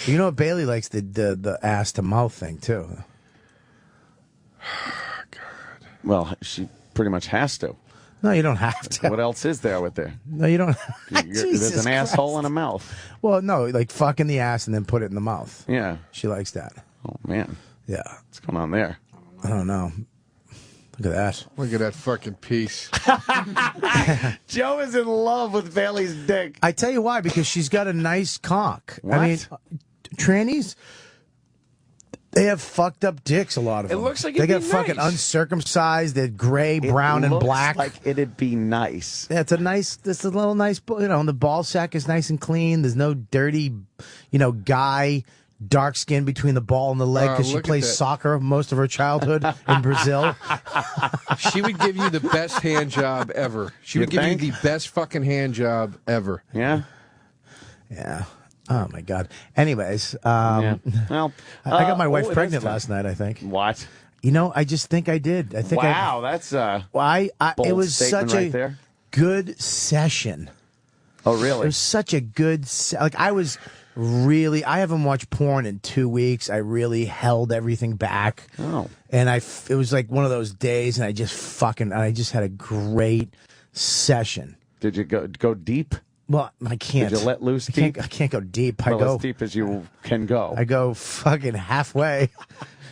You know, Bailey likes the ass to mouth thing too. Well, she pretty much has to. No, you don't have to. What else is there with there? No, you don't. There's an asshole and a mouth. Well, no, like fuck in the ass and then put it in the mouth. Yeah. She likes that. Oh, man. Yeah. What's going on there? I don't know. Look at that. Look at that fucking piece. Joe is in love with Bailey's dick. I tell you why, because she's got a nice cock. What? I mean, trannies, they have fucked up dicks, a lot of them. It looks like they it'd got be fucking nice. uncircumcised. They're gray, brown, and black. Like it'd be nice. Yeah, it's a little nice, the ball sack is nice and clean. There's no dirty, guy, dark skin between the ball and the leg because she look at plays that. soccer most of her childhood in Brazil. She would give you the best hand job ever. She would give you the best fucking hand job ever. Yeah? Yeah. Oh, my God. Anyways, Yeah. Well, I got my wife it is pregnant time. last night, I think. What? I just think I did. I think Wow, that's it was statement such right a there. good session. Oh, It really? was such a good I haven't watched porn in 2 weeks. I really held everything back. Oh. And it was like one of those days, and I just had a great session. Did you go deep? Well, I can't. Did you let loose deep? I can't go deep. Well, as deep as you can go. I go fucking halfway.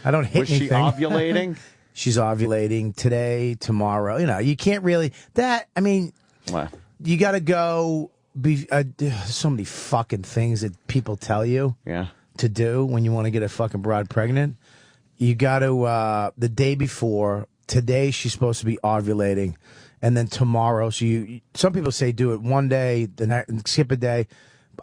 I don't hit Was anything. she ovulating? She's ovulating today, tomorrow. You can't really. What? You got to go. So many fucking things that people tell you to do when you want to get a fucking broad pregnant. You got to the day before. Today she's supposed to be ovulating, and then tomorrow. So some people say do it one day, then skip a day.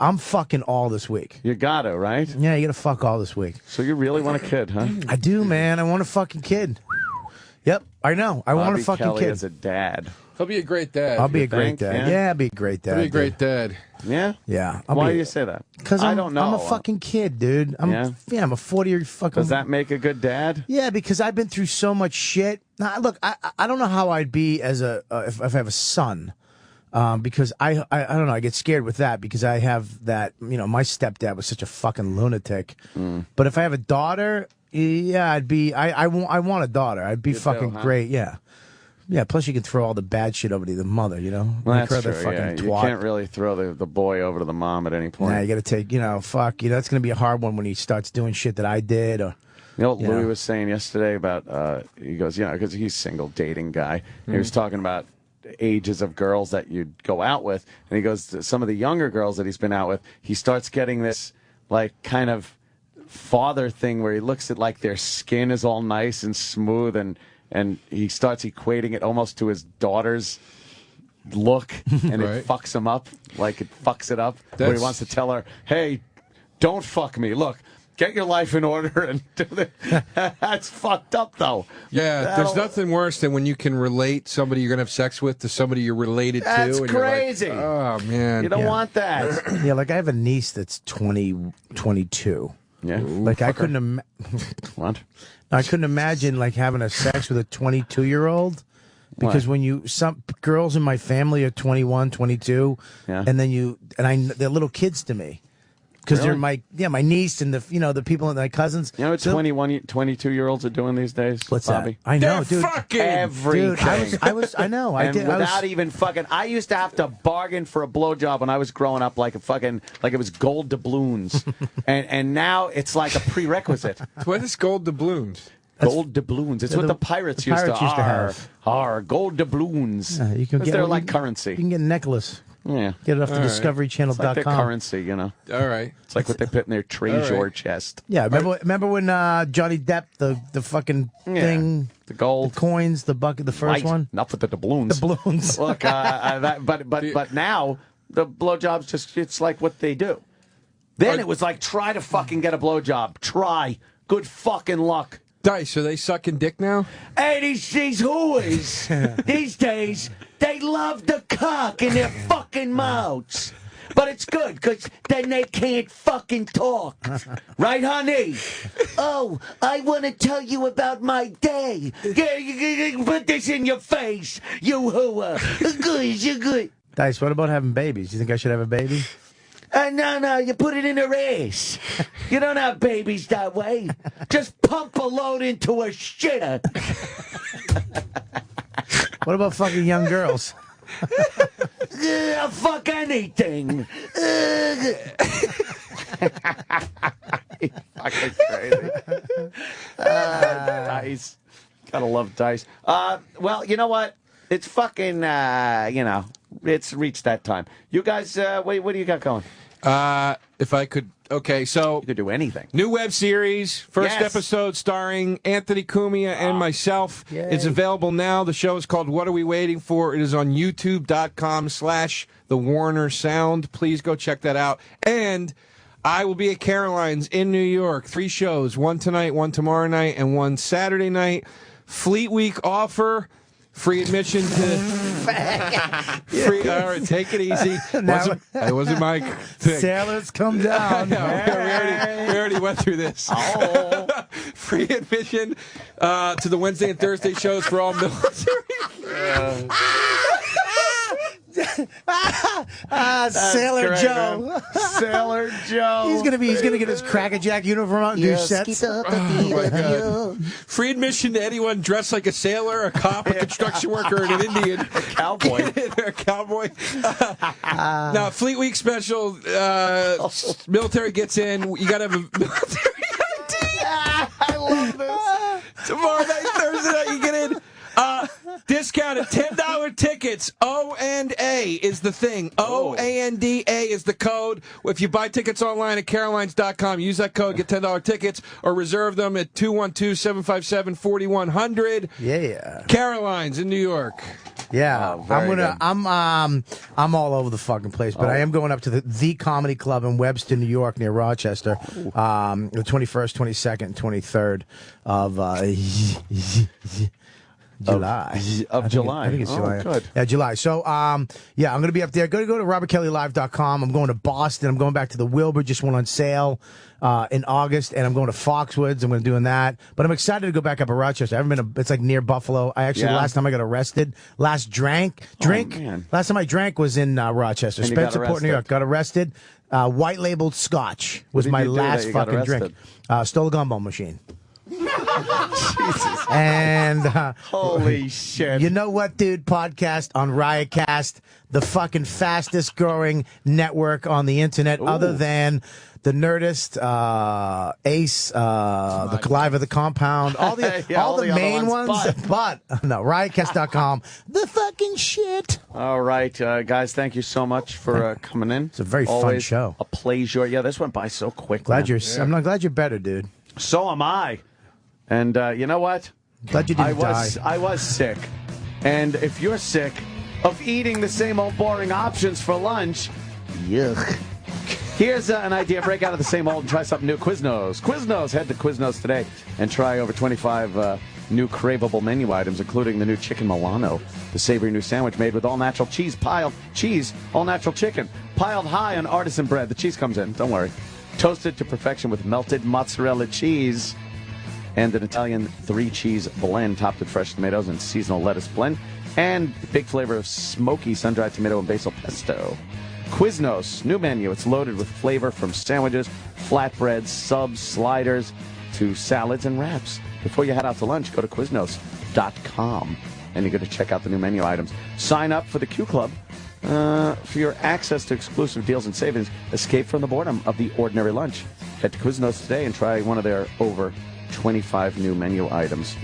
I'm fucking all this week. You gotta, right? Yeah, you gotta fuck all this week. So you really want a kid, huh? I do, man. I want a fucking kid. Yep, I know. I want a fucking Kelly kid. as a dad. He'll be a great dad. I'll be a great dad. Yeah, I'll be a great dad. He'll be a great dad. Yeah? Yeah. Why do you say that? Because I don't know. I'm a fucking kid, dude. I'm a 40-year fucking... Does that make a good dad? Yeah, because I've been through so much shit. Now, look, I don't know how I'd be as if I have a son. Because I don't know, I get scared with that because I have that, my stepdad was such a fucking lunatic. But if I have a daughter, yeah, I'd be, I want a daughter. I'd be fucking great, yeah. Yeah, plus you can throw all the bad shit over to the mother, Well, Make that's her true, the fucking You twat. can't really throw the boy over to the mom at any point. Nah, you gotta take, fuck, that's gonna be a hard one when he starts doing shit that I did or... You know what Louis was saying yesterday about, he goes, because he's a single dating guy. He was talking about ages of girls that you'd go out with. And he goes, some of the younger girls that he's been out with, he starts getting this, kind of father thing where he looks at, their skin is all nice and smooth and he starts equating it almost to his daughter's look and it fucks him up. It fucks it up. Where he wants to tell her, hey, don't fuck me. Look. Get your life in order and do that. That's fucked up, though. Yeah, there's nothing worse than when you can relate somebody you're going to have sex with to somebody you're related to. That's and crazy. You're like, oh, man. You don't want that. Yeah, I have a niece that's 22. Yeah. I couldn't What? I couldn't imagine, having a sex with a 22-year-old. Because some girls in my family are 21, 22, and then they're little kids to me. Because they're my niece and the people and my cousins. You know what 22-year-olds are doing these days? What's Bobby? that? I know, They're dude. Fucking everything. Dude, I did. Without even fucking, I used to have to bargain for a blowjob when I was growing up, like it was gold doubloons, and now it's like a prerequisite. What is gold doubloons? Gold doubloons. It's what the pirates used to have. Gold doubloons. Yeah, you can get. They're like currency. You can get a necklace. Yeah. Get it off the DiscoveryChannel.com. It's like their currency, All right. It's like what they put in their treasure chest. Yeah, remember when Johnny Depp, the fucking thing, the gold, the coins, the bucket, the first one? Enough with the doubloons. The balloons. Look, but now the blowjobs it's like what they do. Then it was like, try to fucking get a blowjob. Try. Good fucking luck. Dice, are they sucking dick now? Hey, these hooey these days, they love the cock in their fucking mouths. But it's good, because then they can't fucking talk. Right, honey? Oh, I want to tell you about my day. Put this in your face, you hooah. Good, you're good. Dice, what about having babies? You think I should have a baby? No, you put it in her ass. You don't have babies that way. Just pump a load into a shitter. What about fucking young girls? Fuck anything. Fucking crazy. Dice. Gotta love Dice. Well, you know what? It's fucking, it's reached that time. You guys, what do you got going? If I could, okay, so. You could do anything. New web series, first episode starring Anthony Cumia and myself. Yay. It's available now. The show is called What Are We Waiting For? It is on youtube.com/The Warner Sound. Please go check that out. And I will be at Caroline's in New York. 3 shows, one tonight, one tomorrow night, and one Saturday night. Fleet Week offer. Free admission to free. All right, take it easy. It wasn't my thing. Sailors come down. We already went through this. Oh. Free admission to the Wednesday and Thursday shows for all military. Sailor great, Joe. Man. Sailor Joe. He's gonna get his Crackerjack uniform out and do sets. Oh my God. Free admission to anyone dressed like a sailor, a cop, a construction worker, and an Indian. A cowboy. A cowboy. Now, Fleet Week special. Military gets in. You gotta have a military ID. I love this. Tomorrow night, Thursday night, you get in. Discounted $10 tickets. O&A is the thing. O-A-N-D-A is the code. If you buy tickets online at carolines.com, use that code, get $10 tickets, or reserve them at 212-757-4100. Yeah. Carolines in New York. Yeah, I'm all over the fucking place, but I am going up to the Comedy Club in Webster, New York, near Rochester, the 21st, 22nd, and 23rd of July. July. I think it's July. Good. Yeah, July. So, yeah, I'm going to be up there. Go to robertkellylive.com. I'm going to Boston. I'm going back to the Wilbur. Just went on sale in August, and I'm going to Foxwoods. I'm going to doing that. But I'm excited to go back up to Rochester. I haven't been. It's like near Buffalo. Last time I got arrested, last time I drank was in Rochester. And Spencerport, New York. Got arrested. White labeled scotch was my last fucking drink. Stole a gumball machine. Jesus. And holy shit. You know what, dude? Podcast on Riotcast, the fucking fastest growing network on the internet, other than the Nerdist, Ace, the Live of the Compound, all the main ones. But no, riotcast.com, the fucking shit. All right, guys, thank you so much for coming in. It's a very Always fun show. A pleasure. Yeah, this went by so quick. I'm glad you're better, dude. So am I. And you know what? Glad you didn't die. I was sick. And if you're sick of eating the same old boring options for lunch, yuck. Here's an idea. Break out of the same old and try something new. Quiznos. Quiznos. Head to Quiznos today and try over 25 new craveable menu items, including the new Chicken Milano, the savory new sandwich made with all-natural cheese, all-natural chicken, piled high on artisan bread. The cheese comes in. Don't worry. Toasted to perfection with melted mozzarella cheese and an Italian 3-cheese blend topped with fresh tomatoes and seasonal lettuce blend, and big flavor of smoky sun-dried tomato and basil pesto. Quiznos, new menu. It's loaded with flavor from sandwiches, flatbreads, subs, sliders, to salads and wraps. Before you head out to lunch, go to Quiznos.com, and you're going to check out the new menu items. Sign up for the Q Club for your access to exclusive deals and savings. Escape from the boredom of the ordinary lunch. Head to Quiznos today and try one of their over 25 new menu items.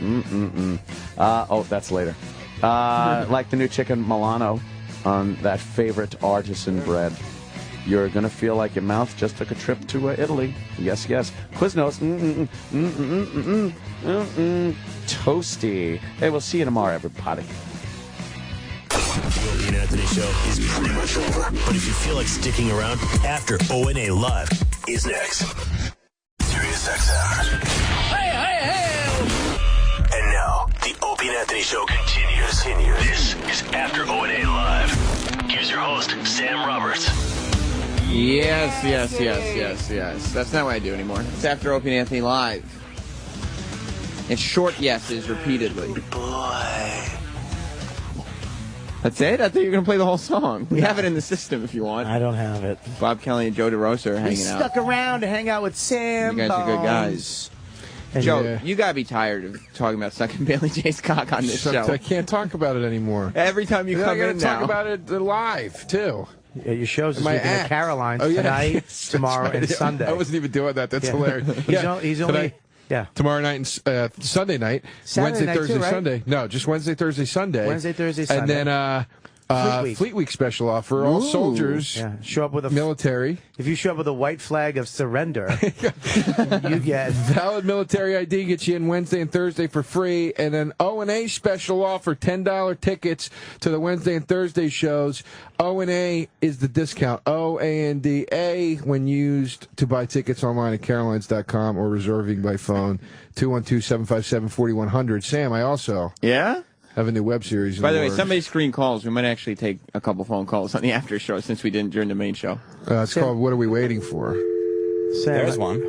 That's later. Like the new Chicken Milano on that favorite artisan bread. You're going to feel like your mouth just took a trip to Italy. Yes, yes. Quiznos. Toasty. Hey, we'll see you tomorrow, everybody. The Opie and Anthony show is pretty much over. But if you feel like sticking around after O&A Live is next. Sirius XM. And now, the Opie and Anthony show continues. This is After O&A Live. Here's your host, Sam Roberts. Yes. That's not what I do anymore. It's After Opie and Anthony Live. And short yeses repeatedly. Boy. That's it? I thought you were going to play the whole song. We have it in the system if you want. I don't have it. Bob Kelly and Joe DeRosa are hanging out. We stuck around to hang out with Sam. You guys are good guys. Joe, you got to be tired of talking about sucking Bailey J's cock on this show. I can't talk about it anymore. Every time you come in now. I got to talk about it live, too. Yeah, your show's this weekend at Caroline's tonight, tomorrow, and Sunday. I wasn't even doing that. That's hilarious. He's only... Yeah. Tomorrow night and Sunday night. Saturday Wednesday, night Thursday, too, right? Sunday. No, just Wednesday, Thursday, Sunday. Wednesday, Thursday, Sunday. And then Fleet Week special offer. All soldiers. Yeah. Show up with a military. If you show up with a white flag of surrender, you get valid military ID. Gets you in Wednesday and Thursday for free. And then O&A special offer: $10 tickets to the Wednesday and Thursday shows. O&A is the discount. OANDA when used to buy tickets online at carolines.com or reserving by phone 212-757-4100. Sam, I also have a new web series. By the way, somebody screen calls. We might actually take a couple phone calls on the after show since we didn't during the main show. It's called What Are We Waiting For? Sam, there's one.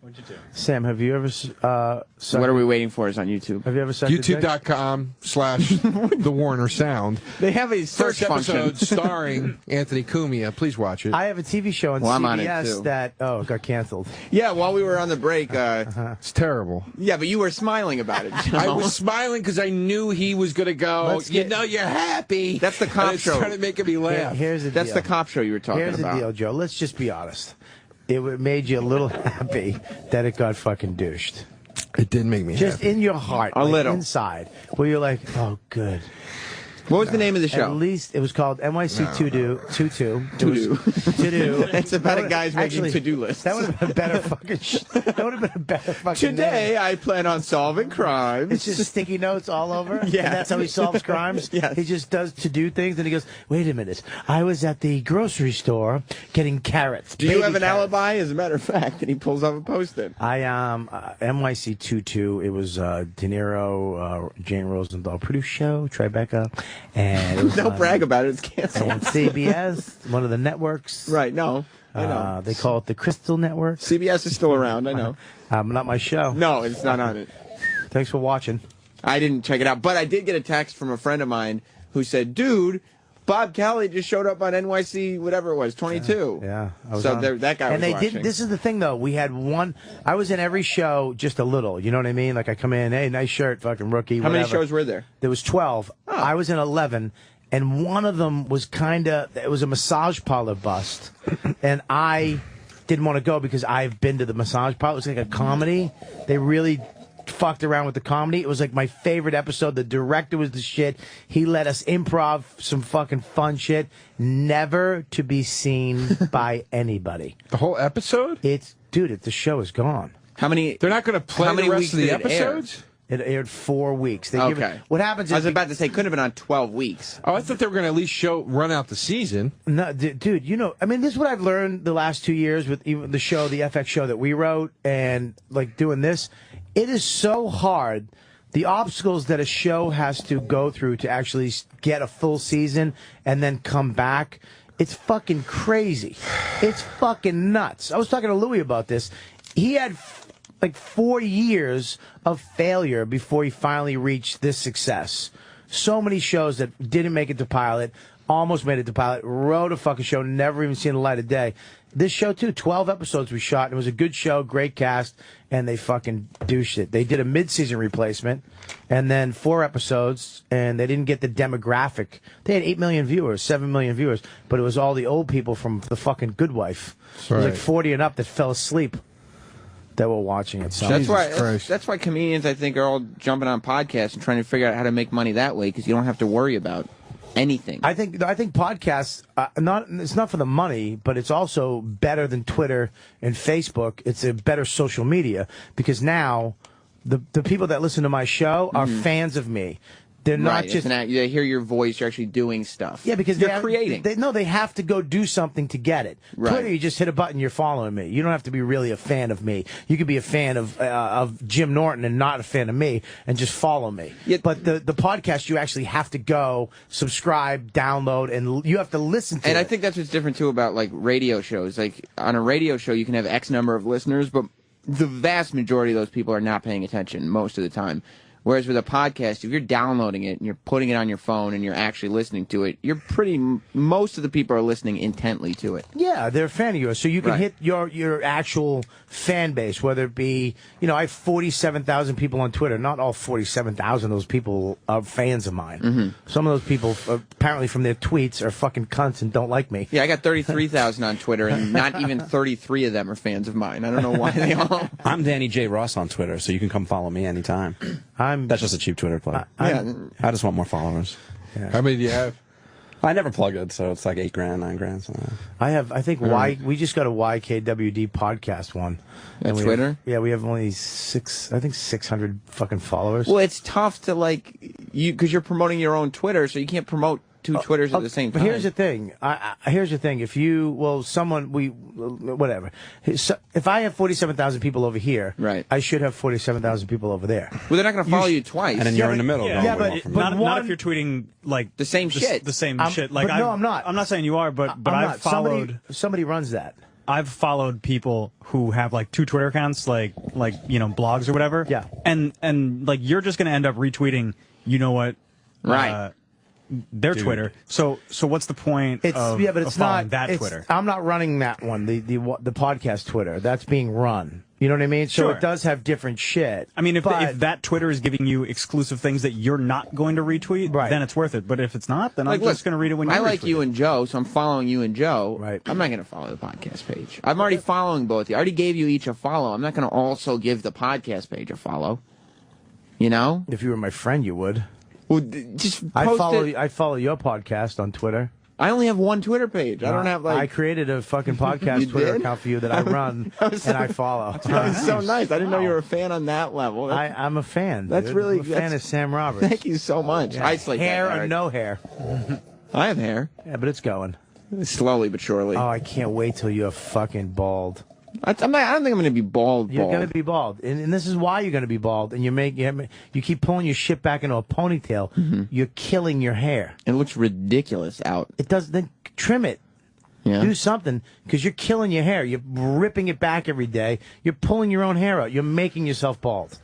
What'd you do? Sam, have you ever... What Are We Waiting For is on YouTube. Have you ever sucked YouTube.com/The Warner Sound. They have a search First function. episode starring Anthony Cumia. Please watch it. I have a TV show on I'm on it, CBS too. that... Oh, it got canceled. Yeah, while we were on the break... It's terrible. Yeah, but you were smiling about it. You know? I was smiling because I knew he was going to go, you're happy. That's the cop show. It's trying to make me laugh. Here's the That's deal. the cop show you were talking about. Here's the deal, Joe. Let's just be honest. It made you a little happy that it got fucking douched. It did make me just happy. in your heart, A little inside, where you're like, oh, good. What was the name of the show? At least it was called NYC To-Do. It's about a guy's making to-do lists. That would have been a better fucking. That would have been a better fucking. Today name. I plan on solving crimes. It's just sticky notes all over. Yeah, and that's how he solves crimes. Yes. He just does to-do things, and he goes, "Wait a minute, I was at the grocery store getting carrots." Do you have an alibi? As a matter of fact, and he pulls off a post-it. I NYC 2-2. It was De Niro, Jane Rosenthal produced show, Tribeca, and it was don't brag about it. It's canceled. on CBS, one of the networks. Right? No, I know. They call it the Crystal Network. CBS is still around. I know. Not my show. No, it's not on it. Thanks for watching. I didn't check it out, but I did get a text from a friend of mine who said, "Dude, Bob Kelly just showed up on NYC, whatever it was, 22." Yeah. That guy was they watching. didn't. This is the thing, though. We had one. I was in every show just a little. You know what I mean? Like I come in, hey, nice shirt, fucking rookie. How many whatever. shows were there? There was 12. I was in 11, and one of them was it was a massage parlor bust, and I didn't want to go because I've been to the massage parlor. It was like a comedy. They really fucked around with the comedy. It was like my favorite episode. The director was the shit. He let us improv some fucking fun shit. Never to be seen by anybody. The whole episode? The show is gone. How many? They're not going to play the rest of the episodes? It aired 4 weeks. What happens is... I was about to say, couldn't have been on 12 weeks. Oh, I thought they were going to at least run out the season. No, dude, this is what I've learned the last 2 years with even the show, the FX show that we wrote, and like doing this. It is so hard. The obstacles that a show has to go through to actually get a full season and then come back, it's fucking crazy. It's fucking nuts. I was talking to Louis about this. He had like 4 years of failure before he finally reached this success. So many shows that didn't make it to pilot, almost made it to pilot, wrote a fucking show, never even seen the light of day. This show, too, 12 episodes we shot. It was a good show, great cast, and they fucking douched it. They did a mid-season replacement, and then 4 episodes, and they didn't get the demographic. They had 8 million viewers, 7 million viewers, but it was all the old people from the fucking Good Wife. It was like 40 and up that fell asleep that were watching it. So That's why comedians, I think, are all jumping on podcasts and trying to figure out how to make money that way, because you don't have to worry about anything. I think podcasts, it's not for the money, but it's also better than Twitter and Facebook. It's a better social media because now the people that listen to my show are fans of me. They're not just... They hear your voice, you're actually doing stuff. Yeah, because you're creating. They have to go do something to get it. Right. Twitter, you just hit a button, you're following me. You don't have to be really a fan of me. You could be a fan of Jim Norton and not a fan of me and just follow me. Yeah. But the podcast, you actually have to go, subscribe, download, and you have to listen to it. And I think that's what's different, too, about like radio shows. Like on a radio show, you can have X number of listeners, but the vast majority of those people are not paying attention most of the time. Whereas with a podcast, if you're downloading it and you're putting it on your phone and you're actually listening to it, most of the people are listening intently to it. Yeah, they're a fan of yours. So you can hit your actual fan base, whether it be, I have 47,000 people on Twitter. Not all 47,000 of those people are fans of mine. Mm-hmm. Some of those people, apparently from their tweets, are fucking cunts and don't like me. Yeah, I got 33,000 on Twitter, and not even 33 of them are fans of mine. I don't know why they all... I'm Danny J. Ross on Twitter, so you can come follow me anytime. That's just a cheap Twitter plug. I just want more followers. Yeah. How many do you have? I never plug it, so it's like $8,000, $9,000. So. I think we just got a YKWD podcast one. And Twitter? We have only 600 fucking followers. Well, it's tough to because you're promoting your own Twitter, so you can't promote 2 Twitters at the same time. But here's the thing. If whatever. If I have 47,000 people over here, I should have 47,000 people over there. Well, they're not going to follow you twice. And then you're in the middle. But not if you're tweeting like the same shit. The same shit. Like I'm not. I'm not saying you are, but I've followed. Somebody runs that. I've followed people who have like 2 Twitter accounts, like blogs or whatever. Yeah. And like you're just going to end up retweeting. You know what? Right. Their Twitter. So what's the point of not that Twitter? I'm not running that one. The podcast Twitter that's being run. You know what I mean? So Sure. it does have different shit. I mean, if that Twitter is giving you exclusive things that you're not going to retweet, then it's worth it. But if it's not, then I'm just going to read it when you I like retweet you it. and Joe, so I'm following you and Joe. Right. I'm not going to follow the podcast page. I'm already following both of you. I already gave you each a follow. I'm not going to also give the podcast page a follow. You know? If you were my friend, you would. Well, just post it. I follow your podcast on Twitter. I only have one Twitter page. I don't have like. I created a fucking podcast You Twitter did? account for you that I run and I follow. That was so nice. I didn't know you were a fan on that level. I'm a fan. That's dude. really I'm a fan of Sam Roberts. Thank you so much. Yeah. Isolate hair that, or Eric. no hair. I have hair. Yeah, but it's going slowly but surely. Oh, I can't wait till you're fucking bald. I don't think I'm going to be bald. You're going to be bald, and this is why you're going to be bald. And you keep pulling your shit back into a ponytail. You're killing your hair. It looks ridiculous out. It does. Then trim it. Yeah. Do something, because you're killing your hair. You're ripping it back every day. You're pulling your own hair out. You're making yourself bald.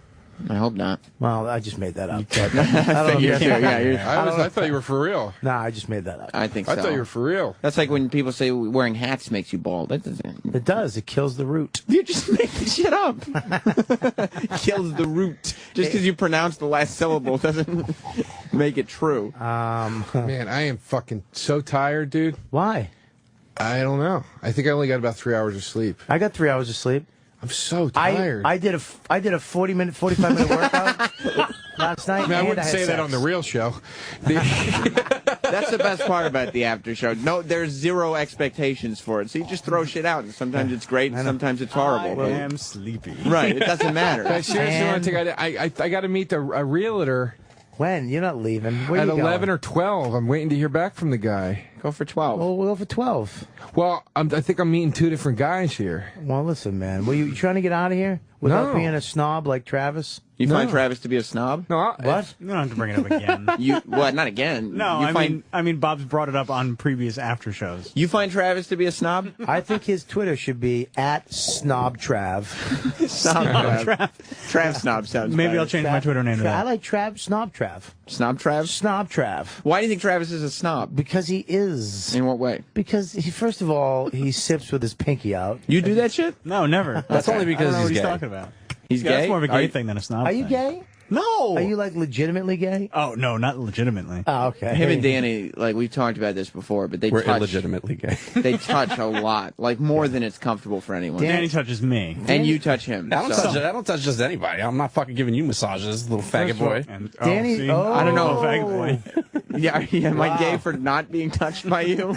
I hope not. Well, I just made that up. I thought you were for real. Nah, I just made that up. I think I so. thought you were for real. That's like when people say wearing hats makes you bald. That doesn't. It does. It kills the root. You just making shit up. Kills the root. Just because you pronounce the last syllable doesn't make it true. Man, I am fucking so tired, dude. Why? I don't know. I think I only got about 3 hours of sleep. I got 3 hours of sleep. I'm so tired. I did a 45-minute workout last night. I mean, I and wouldn't had say that sex. on the real show. That's the best part about the after show. No, there's zero expectations for it. So you just throw shit out, and sometimes it's great, and sometimes it's horrible. I am sleepy. Right, it doesn't matter. I seriously want to take. I got to meet a realtor. When? You're not leaving. Where At you 11 going? or 12. I'm waiting to hear back from the guy. Go for 12. Well, we'll go for 12. Well, I think I'm meeting two different guys here. Well, listen, man. Were you trying to get out of here without No. being a snob like Travis? You find Travis to be a snob? No. What? You don't have to bring it up again. What? Not again. No, You I mean, Bob's brought it up on previous after shows. You find Travis to be a snob? I think his Twitter should be @SnobTrav. Trav. Trav snob sounds Maybe better. I'll change my Twitter name to I that. like SnobTrav. Snob Trav? SnobTrav. Why do you think Travis is a snob? Because he is. In what way? Because first of all, he sips with his pinky out. You do that shit? No, never. That's only I don't because know what he's he's gay. talking about. He's Yeah, gay? That's more of a Are gay you- thing than a snob Are you thing. gay? No. Are you like legitimately gay? Oh, no, not legitimately. Oh, okay. Him and Danny, like we've talked about this before, but We're touch. illegitimately gay. They touch a lot, like more than it's comfortable for anyone. Danny touches me. And you touch him. I so- don't touch just anybody. I'm not fucking giving you massages, little faggot boy. And, Danny- see? oh. I don't know. Faggot boy. Yeah, am I gay for not being touched by you?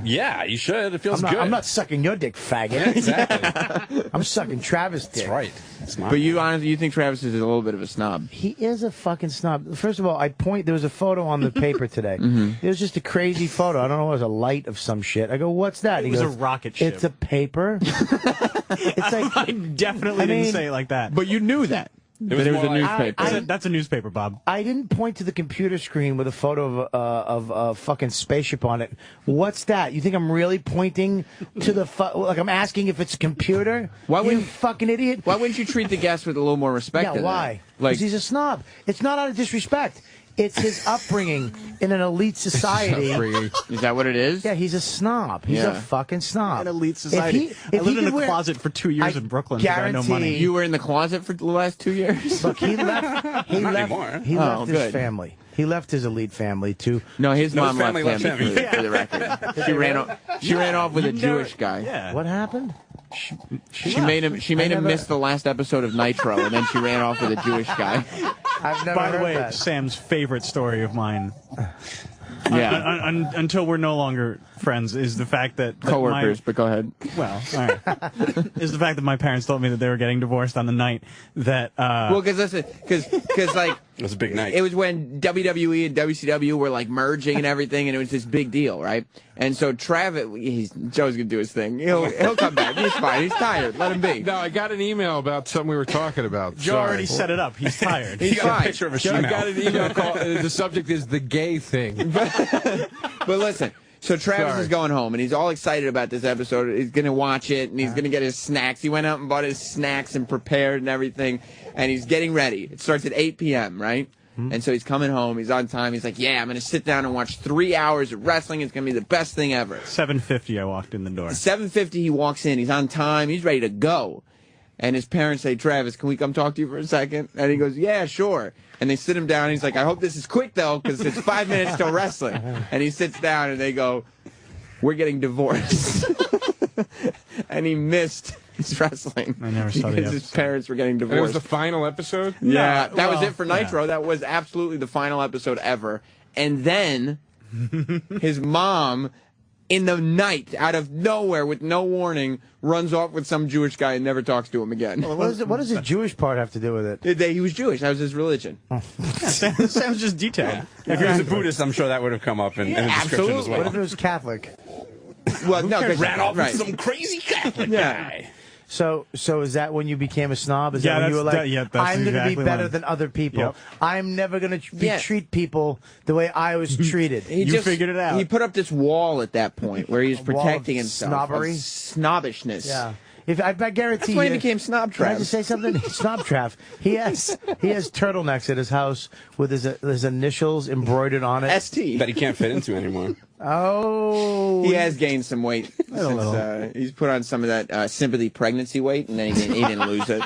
Yeah, you should. It feels good. I'm not sucking your dick, faggot. Yeah, exactly. I'm sucking Travis' dick. That's right. It's not. But you honestly, you think Travis is a little bit of a snob? He is a fucking snob. First of all, there was a photo on the paper today. It was just a crazy photo. I don't know, it was a light of some shit. I go, what's that? It He was goes, a rocket ship. It's a paper. It's like, I definitely didn't say it like that. But you knew that. It was a newspaper. That's a newspaper, Bob. I didn't point to the computer screen with a photo of a fucking spaceship on it. What's that? You think I'm really pointing to the like I'm asking if it's a computer? Why you wouldn't fucking idiot? Why wouldn't you treat the guest with a little more respect? Yeah, than why? That? Like Because he's a snob. It's not out of disrespect. It's his upbringing in an elite society. Is that what it is? Yeah, he's a snob. He's a fucking snob. An elite society. I lived in a closet for 2 years in Brooklyn because I had no money. You were in the closet for the last 2 years? Look, he left. He Not left. anymore. He left his good. family. He left his elite family to. No, his No, mom his family left left him, him. for the record. She ran off with a Jewish guy. Yeah. What happened? She made him miss the last episode of Nitro, and then she ran off with a Jewish guy. I've never By the heard way, that. Sam's favorite story of mine, Yeah. until we're no longer friends, is the fact that Coworkers, but go ahead. Well, all right. Is the fact that my parents told me that they were getting divorced on the night that. Well, because like It was a big night. it was when WWE and WCW were like merging and everything, and it was this big deal, right? And so Travis, Joe's gonna do his thing. He'll come back. He's fine. He's tired. Let him be. No, I got an email about something we were talking about. Joe already set it up. He's tired. He's got a fine. picture of a I shemale. got an email called, the subject is the gay thing. But listen, so Travis is going home, and he's all excited about this episode. He's going to watch it, and he's going to get his snacks. He went out and bought his snacks and prepared and everything, and he's getting ready. It starts at 8 p.m., right? And so he's coming home. He's on time. He's like, yeah, I'm going to sit down and watch 3 hours of wrestling. It's going to be the best thing ever. 7:50, I walked in the door. 7:50, he walks in. He's on time. He's ready to go. and his parents say, Travis, can we come talk to you for a second? And he goes, yeah, sure. And they sit him down, and he's like, I hope this is quick, though, because it's 5 minutes till wrestling. And he sits down, and they go, we're getting divorced. And he missed his wrestling. I never saw the because his parents were getting divorced. And it was the final episode? Yeah, that was it for Nitro. That was absolutely the final episode ever. And then his mom, in the night, out of nowhere, with no warning, runs off with some Jewish guy and never talks to him again. Well, what does the Jewish part have to do with it? He was Jewish. That was his religion. Sounds just detailed. If he was a Buddhist, I'm sure that would have come up in the description as well. What if it was Catholic? Well, no, ran off right. with some crazy Catholic guy. So is that when you became a snob? Is that when you were like, I'm going to be better than other people. Yep. I'm never going to treat people the way I was treated. You figured it out. He put up this wall at that point where he was protecting himself. Snobbery? Snobbishness. Yeah. I guarantee that's when he became Snob Trav. Can I just say something? Snob Trav. He has turtlenecks at his house with his initials embroidered on it. ST. That he can't fit into anymore. Oh. He has gained some weight. Since, he's put on some of that sympathy pregnancy weight, and then he didn't lose it.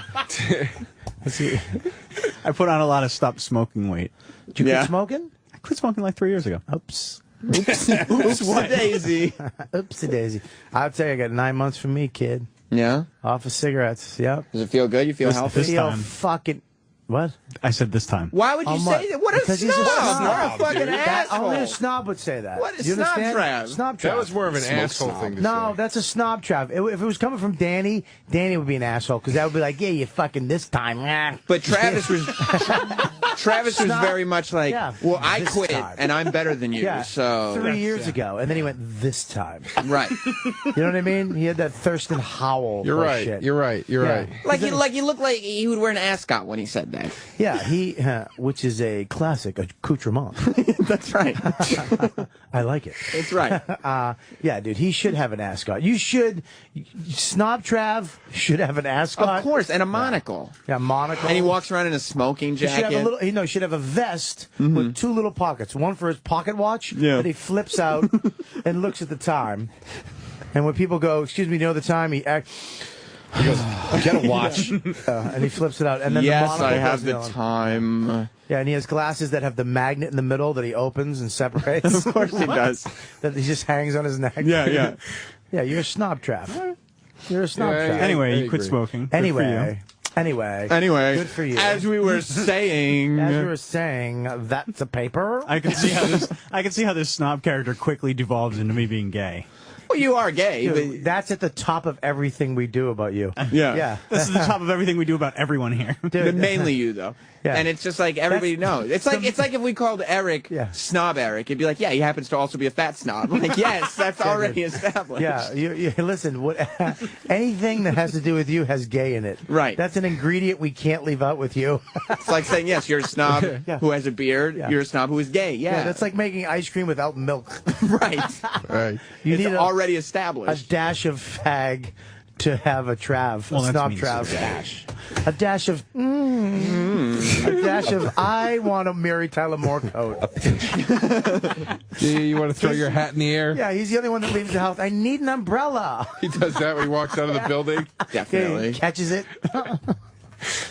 I put on a lot of stop smoking weight. Did you quit smoking? I quit smoking like 3 years ago. Oops. Oopsie daisy. Oopsie daisy. I'll tell you, I got 9 months from me, kid. Yeah? Off of cigarettes. Yep. Does it feel good? You feel healthy? Feel fucking... What? I said this time. Why would you say that? What a because snob! He's a snob. What a fucking asshole! Only a snob would say that. What is you snob understand? Trav? Snob Trav. That was more of an asshole thing to say. No, that's a snob Trav. If it was coming from Danny, Danny would be an asshole because that would be like, yeah, you fucking this time. But Travis was was very much like, well, I quit and I'm better than you. Yeah, so 3 years ago, and then he went this time. Right. You know what I mean? He had that Thurston Howell. You're right. Shit. You're right. You're right. Like he looked like he would wear an ascot when he said that. Yeah, which is a classic accoutrement. That's right. I like it. That's right. Yeah, dude, he should have an ascot. Snob Trav should have an ascot. Of course, and a monocle. Yeah, monocle. And he walks around in a smoking jacket. He should have a vest with 2 little pockets. One for his pocket watch that he flips out and looks at the time. And when people go, excuse me, you know the time, he goes, get a watch. And he flips it out. And then yes, the I have the time. Yeah, and he has glasses that have the magnet in the middle that he opens and separates. Of course he does. That he just hangs on his neck. Yeah. Yeah, you're a snob Trav. You're a snob Trav. Anyway, you quit smoking. Anyway, good for you. As we were saying, that's a paper. I can see how this snob character quickly devolves into me being gay. Well, you are gay. Dude, that's at the top of everything we do about you. Yeah. This is the top of everything we do about everyone here. But mainly you, though. Yeah. And it's just like everybody knows. It's like if we called Eric Snob Eric, it'd be like, yeah, he happens to also be a fat snob. Like, yes, that's already established. Yeah, you listen. Anything that has to do with you has gay in it. Right. That's an ingredient we can't leave out with you. It's like saying, yes, you're a snob who has a beard. Yeah. You're a snob who is gay. Yeah. That's like making ice cream without milk. Right. Right. You need already established. A dash of fag to have a Trav. Well, a snob means Trav. A dash of a dash of I want a Mary Tyler Moore coat. You want to throw your hat in the air? Yeah, he's the only one that leaves the house. I need an umbrella. He does that when he walks out of the building? Definitely. He catches it.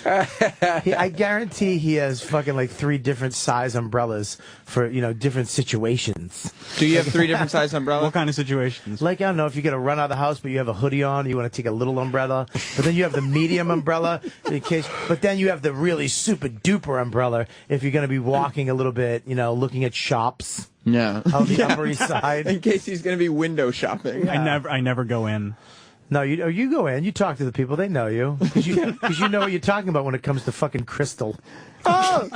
I guarantee he has fucking like 3 different size umbrellas for different situations. Do you have 3 different size umbrellas? What kind of situations? Like, I don't know, if you got to run out of the house but you have a hoodie on, you want to take a little umbrella, but then you have the medium umbrella in case, but then you have the really super duper umbrella if you're going to be walking a little bit, looking at shops. Yeah. On the Upper East Side. In case he's going to be window shopping. Yeah. I never go in. No, you go in, you talk to the people, they know you. Because you know what you're talking about when it comes to fucking crystal. Oh!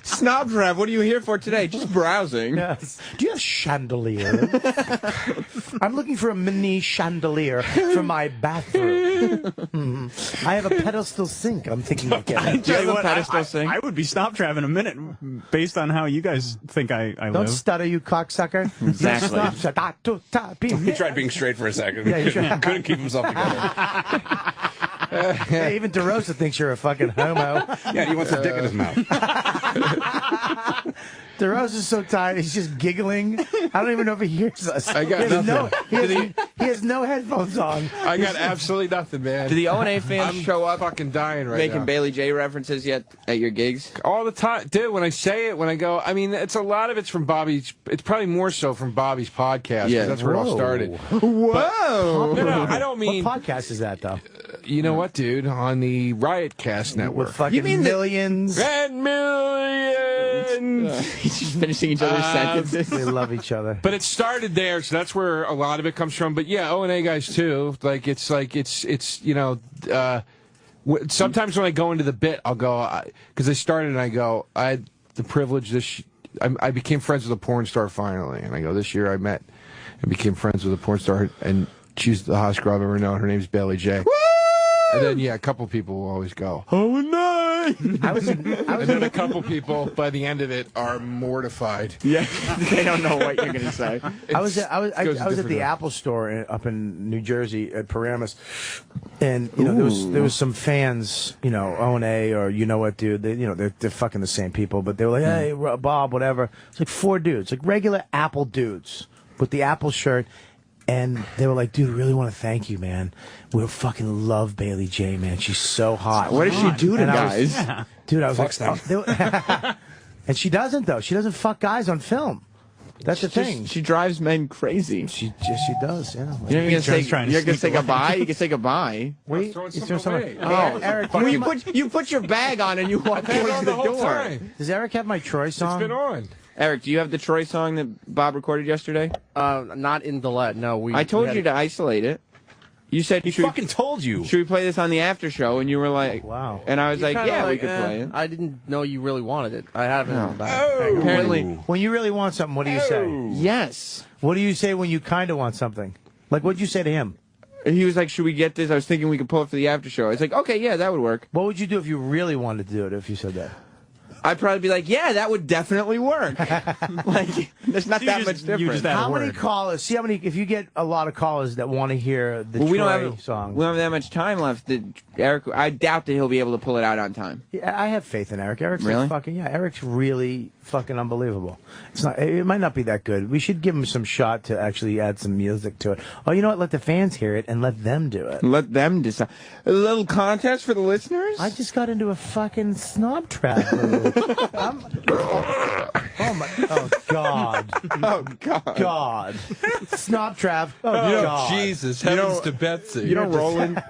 Snob Trav, what are you here for today? Just browsing. Yes. Do you have chandelier? I'm looking for a mini chandelier for my bathroom. I have a pedestal sink I'm thinking of getting. Do you have a pedestal sink? I would be Snob Trav in a minute based on how you guys think I live. Don't stutter, you cocksucker. Exactly. He tried being straight for a second. Yeah, Couldn't keep himself together. Yeah, even DeRosa thinks you're a fucking homo. Yeah, he wants a dick in his mouth. DeRosa's so tired, he's just giggling. I don't even know if he hears us. I got he has no headphones on. I got absolutely nothing, man. Do the O&A fans show up fucking dying right making now. Bailey J references yet at your gigs? All the time. Dude, when I say it, when I go, I mean, it's a lot of it's from Bobby's, it's probably more so from Bobby's podcast. Yeah. That's where it all started. Whoa! No, I don't mean... What podcast is that, though? You know what, dude? On the Riotcast Network. With fucking millions. And millions! He's just finishing each other's sentences. They love each other. But it started there, so that's where a lot of it comes from. But yeah, O&A guys too. It's you know, sometimes when I go into the bit, I'll go, because I started and I go, I had the privilege I became friends with a porn star finally. And I go, this year I met and became friends with a porn star, and she's the hottest girl I've ever known. Her name's Bailey J. Woo! And then, yeah, a couple people will always go, oh, no! And then a couple people, by the end of it, are mortified. Yeah, they don't know what you're going to say. I was at the Apple store up in New Jersey at Paramus, and you know there was some fans, you know, O&A or you know what, dude, they're fucking the same people, but they were like, hey, Bob, whatever. It's like 4 dudes, like regular Apple dudes with the Apple shirt. And they were like, dude, really want to thank you, man. We fucking love Bailey J, man. She's so hot. What does she do to guys? Dude, I was like, and she doesn't, though. She doesn't fuck guys on film. That's the thing. She drives men crazy. She does, yeah. Like, you're going to say goodbye? You can say goodbye. Wait, Eric, you put your bag on and you walk towards the door. Does Eric have my Troy song? It's been on. Eric, do you have the Troy song that Bob recorded yesterday? Not in the lead. No, I told you to isolate it. You said he fucking told you. Should we play this on the after show? And you were like, wow. And I was like, yeah, we could play it. I didn't know you really wanted it. I haven't. Apparently, when you really want something, what do you say? Yes. What do you say when you kind of want something? Like, what'd you say to him? He was like, should we get this? I was thinking we could pull it for the after show. It's like, okay, yeah, that would work. What would you do if you really wanted to do it, if you said that? I'd probably be like, yeah, that would definitely work. Like, there's not that much difference. How many callers? See how many? If you get a lot of callers that want to hear the Troy song, we don't have that much time left. Eric, I doubt that he'll be able to pull it out on time. Yeah, I have faith in Eric. Eric's really Eric's really fucking unbelievable. It's not. It might not be that good. We should give him some shot to actually add some music to it. Oh, you know what? Let the fans hear it and let them do it. Let them decide. A little contest for the listeners. I just got into a fucking snob trap. Oh God! Oh God! Snob trap! Oh God! Jesus! Heavens to Betsy! You know, Roland.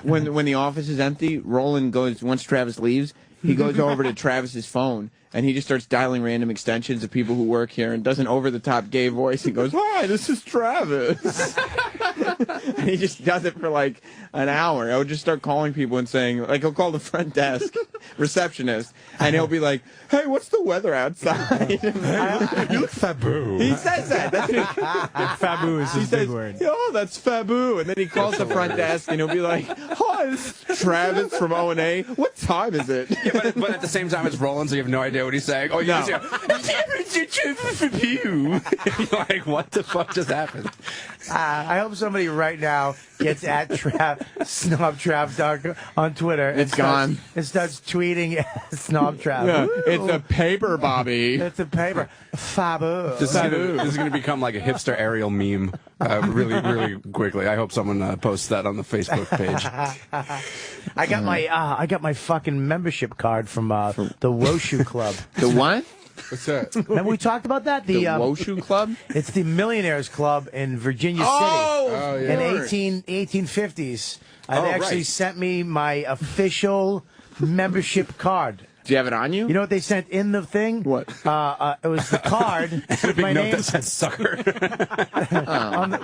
when the office is empty, Roland goes once Travis leaves. He goes over to Travis's phone and he just starts dialing random extensions of people who work here and does an over-the-top gay voice and goes, "Hi, this is Travis." And he just does it for like an hour. I would just start calling people and saying, like, he'll call the front desk receptionist and he'll be like, "Hey, what's the weather outside?" You look faboo. He says that. That's faboo is his big word. Oh, that's faboo. And then he calls the front desk and he'll be like, "Hi, this is Travis from O&A. What time is it?" Yeah, but at the same time, it's Roland, so you have no idea what he's saying. Oh, no. You're like, what the fuck just happened? I hope somebody right now gets at Snob Trap on Twitter. It's gone. It starts tweeting Snob Trap. Yeah, it's a paper, Bobby. It's a paper. Fabu. This is going to become like a hipster aerial meme really, really quickly. I hope someone posts that on the Facebook page. I got my fucking membership card from the Woshu Club. The what? What's that? Remember we talked about that? The Woshu Club? It's the Millionaires Club in Virginia City. Oh, in 1850s. They actually sent me my official membership card. Do you have it on you? You know what they sent in the thing? What? It was the card with my name. That said sucker.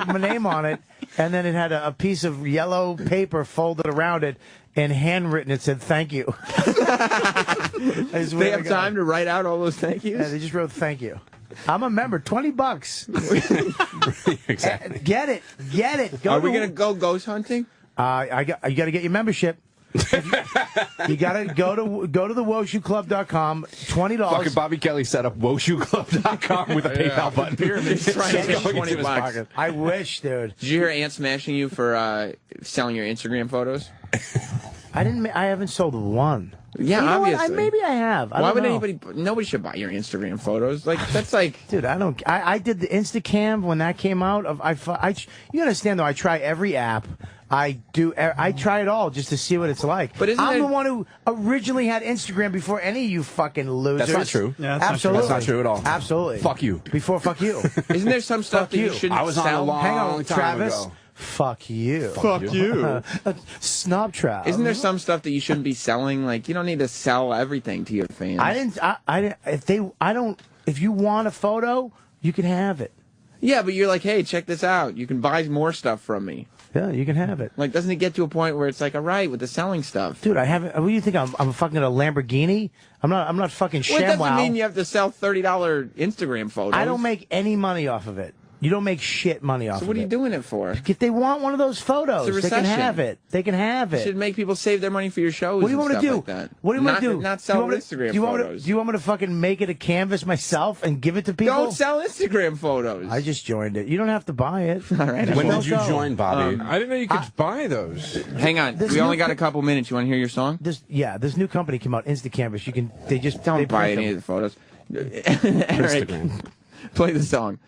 My name on it, and then it had a piece of yellow paper folded around it, and handwritten it said "thank you." They have time to write out all those thank yous? Yeah, they just wrote "thank you." I'm a member. $20. Exactly. Get it. Are we gonna go ghost hunting? You got to get your membership. You gotta go to the WoShoeClub.com. $20. Fucking Bobby Kelly set up WoShoeClub.com with a PayPal button. Pyramid trying to get 20 bucks. I wish, dude. Did you hear Ant smashing you for selling your Instagram photos? I haven't sold one. Yeah, you know obviously. Maybe I have. Why would anybody? Nobody should buy your Instagram photos. Like that's like, dude. I did the Instacam when that came out. You understand though? I try every app. I try it all just to see what it's like. But I'm the one who originally had Instagram before any of you fucking losers. That's not true. Yeah, absolutely. That's not true at all. Absolutely. Fuck you. Before fuck you. Isn't there some stuff that you shouldn't I was on sell? a long Hang on, time Travis. ago. Fuck you. Fuck you. Snob trap. Isn't there some stuff that you shouldn't be selling? Like you don't need to sell everything to your fans. If you want a photo, you can have it. Yeah, but you're like, hey, check this out. You can buy more stuff from me. Yeah, you can have it. Like, doesn't it get to a point where it's like, all right, with the selling stuff? Dude, I haven't. What do you think? I'm fucking a Lamborghini? I'm not fucking ShamWow. Well, it doesn't mean you have to sell $30 Instagram photos. I don't make any money off of it. You don't make shit money off of it. So what are you doing it for? If they want one of those photos, It's a they can recession. have it. They can have it. You should make people save their money for your shows. What do you and want me to stuff do? Like that. What do you want to do? Not sell Instagram photos. Do you want me to fucking make it a canvas myself and give it to people? Don't sell Instagram photos. I just joined it. You don't have to buy it. All right. When did you join, Bobby? I didn't know you could buy those. Hang on. We only got a couple minutes. You want to hear your song? This new company came out, Instacanvas. Don't buy any of the photos. Instagram. Play the song.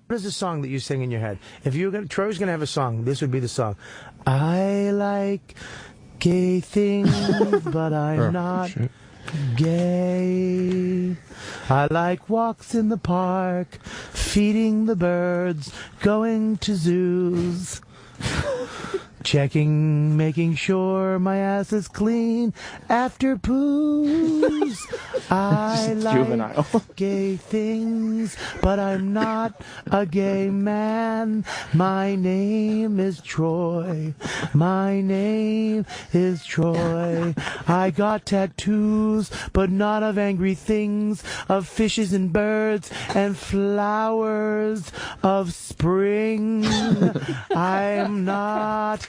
What is the song that you sing in your head? If Troy's gonna have a song, this would be the song. I like gay things, but I'm not gay. I like walks in the park, feeding the birds, going to zoos. Checking, making sure my ass is clean after poos. I like gay things, but I'm not a gay man. My name is Troy. My name is Troy. I got tattoos, but not of angry things, of fishes and birds and flowers of spring. I am not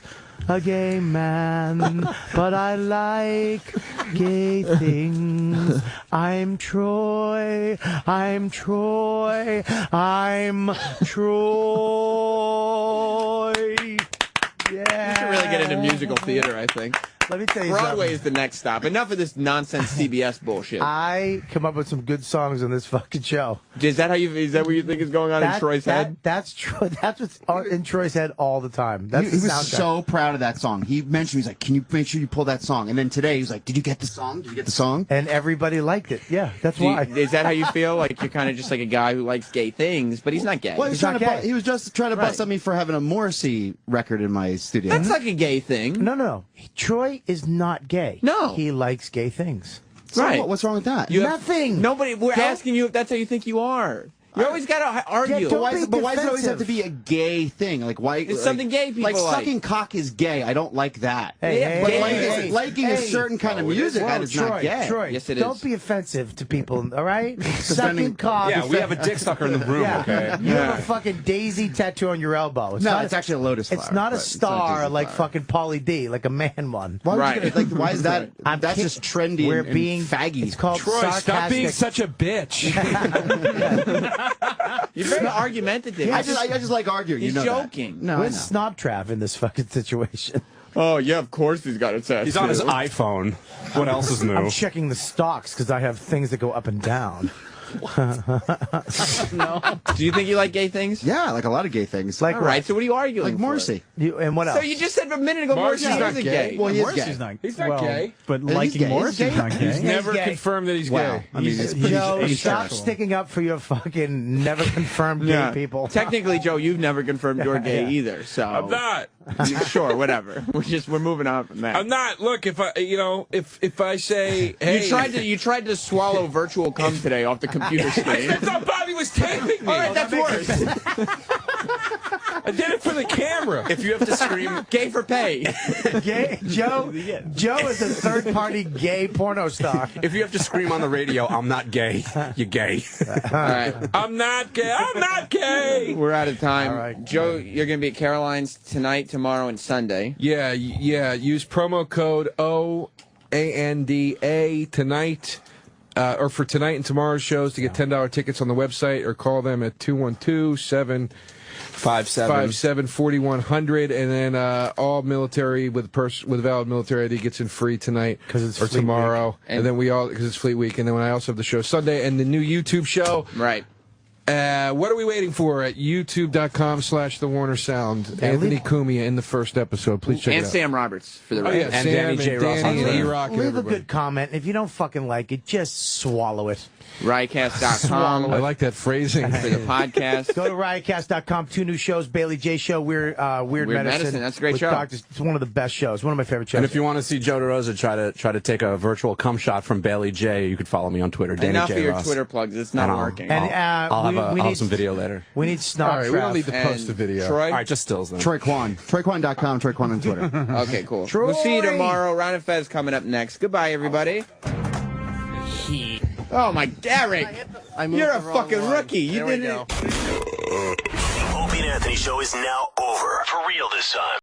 a gay man, but I like gay things. I'm Troy. I'm Troy. I'm Troy. Yeah. You should really get into musical theater, I think. Let me tell you Broadway something. is the next stop. Enough of this nonsense CBS bullshit. I come up with some good songs on this fucking show. Is that what you think is going on in Troy's head? That's Troy. That's what's in Troy's head all the time. That's he the was soundtrack. so proud of that song. He mentioned, he's like, can you make sure you pull that song? And then today he's like, did you get the song? Did you get the song? And everybody liked it. Yeah, that's why. Is that how you feel? Like you're kind of just like a guy who likes gay things, but he's not gay. Well, he was just trying to bust at me for having a Morrissey record in my studio. That's like a gay thing. No. Troy is not gay. No. He likes gay things. So Right. what's wrong with that? Nothing. Nobody. We're asking you if that's how you think you are. You always got to argue. But why does it always have to be a gay thing? Like why? It's something gay people like. like. Sucking cock is gay. I don't like that. Hey, but hey, liking a certain kind of music that is not gay. Troy, Yes, it don't is. be offensive to people, all right? Sucking cock. Yeah, we have a dick sucker in the room, okay? You have a fucking daisy tattoo on your elbow. It's It's actually a lotus flower. It's not a but it's not star Disney like flower. fucking Pauly D, like a man one. Why would you get, why is that? I'm That's kid- just trendy We're and being faggy. It's called Troy, sarcastic. stop being such a bitch. You're very argumentative. I just like arguing. He's you know joking. That. No, I Where's know. Snob Trav in this fucking situation? Oh yeah, of course he's got a tattoo. He's on his iPhone. What else is new? I'm checking the stocks because I have things that go up and down. No. Do you think you like gay things? Yeah, I like a lot of gay things. Like All right. So what are you arguing? Like for? Morrissey. And what else? So you just said a minute ago Morrissey's Morrissey not isn't gay. gay. Well, he is Morrissey's gay. not. He's not well, gay. But He's liking gay. Morrissey's He's not gay. gay. He's Never gay. confirmed that he's Wow. gay. I mean, it's pretty Joe, stop asexual. sticking up for your fucking never confirmed gay people. Technically, Joe, you've never confirmed you're gay either. So I'm not. Sure, whatever. We're moving on from that. I'm not. Look, if I say, hey, You tried to swallow virtual cum today off the computer screen. I thought Bobby was taping me. All right, that's worse. I did it for the camera. If you have to scream, gay for pay. Gay Joe is a third-party gay porno star. If you have to scream on the radio, I'm not gay. You're gay. All right. I'm not gay. I'm not gay. We're out of time. All right. Joe, you're going to be at Caroline's tonight, tomorrow, and Sunday. Yeah. Use promo code OANDA tonight. Or for tonight and tomorrow's shows to get $10 tickets on the website, or call them at 212-757-4100, and then all military with valid military ID gets in free tonight or tomorrow, and then because it's Fleet Week, and then I also have the show Sunday and the new YouTube show. Right. What are we waiting for at youtube.com/The Warner Sound? Anthony Cumia in the first episode. Please check it out. And Sam Roberts for the rest. rest. And Sam Danny J. Ross. and E-Rock. Leave a good comment. If you don't fucking like it, just swallow it. Riotcast.com. I like that phrasing. For the podcast. Go to riotcast.com. 2 new shows. Bailey J. Show, Weird Medicine. That's a great with show. Doctors. It's one of the best shows. One of my favorite shows. And if you want to see Joe DeRosa try to take a virtual cum shot from Bailey J, you could follow me on Twitter. Danny Enough J. of your Ross. Twitter plugs. It's not working. And I'll have some video later. We need Snot. All right, we don't need to post the video. Troy? All right, just stills then. Troy Kwan. TroyKwan.com, Troy Kwan on Twitter. Okay, cool. We'll see you tomorrow. Ron and Fez coming up next. Goodbye, everybody. Oh, my Derek. You're a fucking rookie. You didn't. The Opie and Anthony show is now over. For real this time.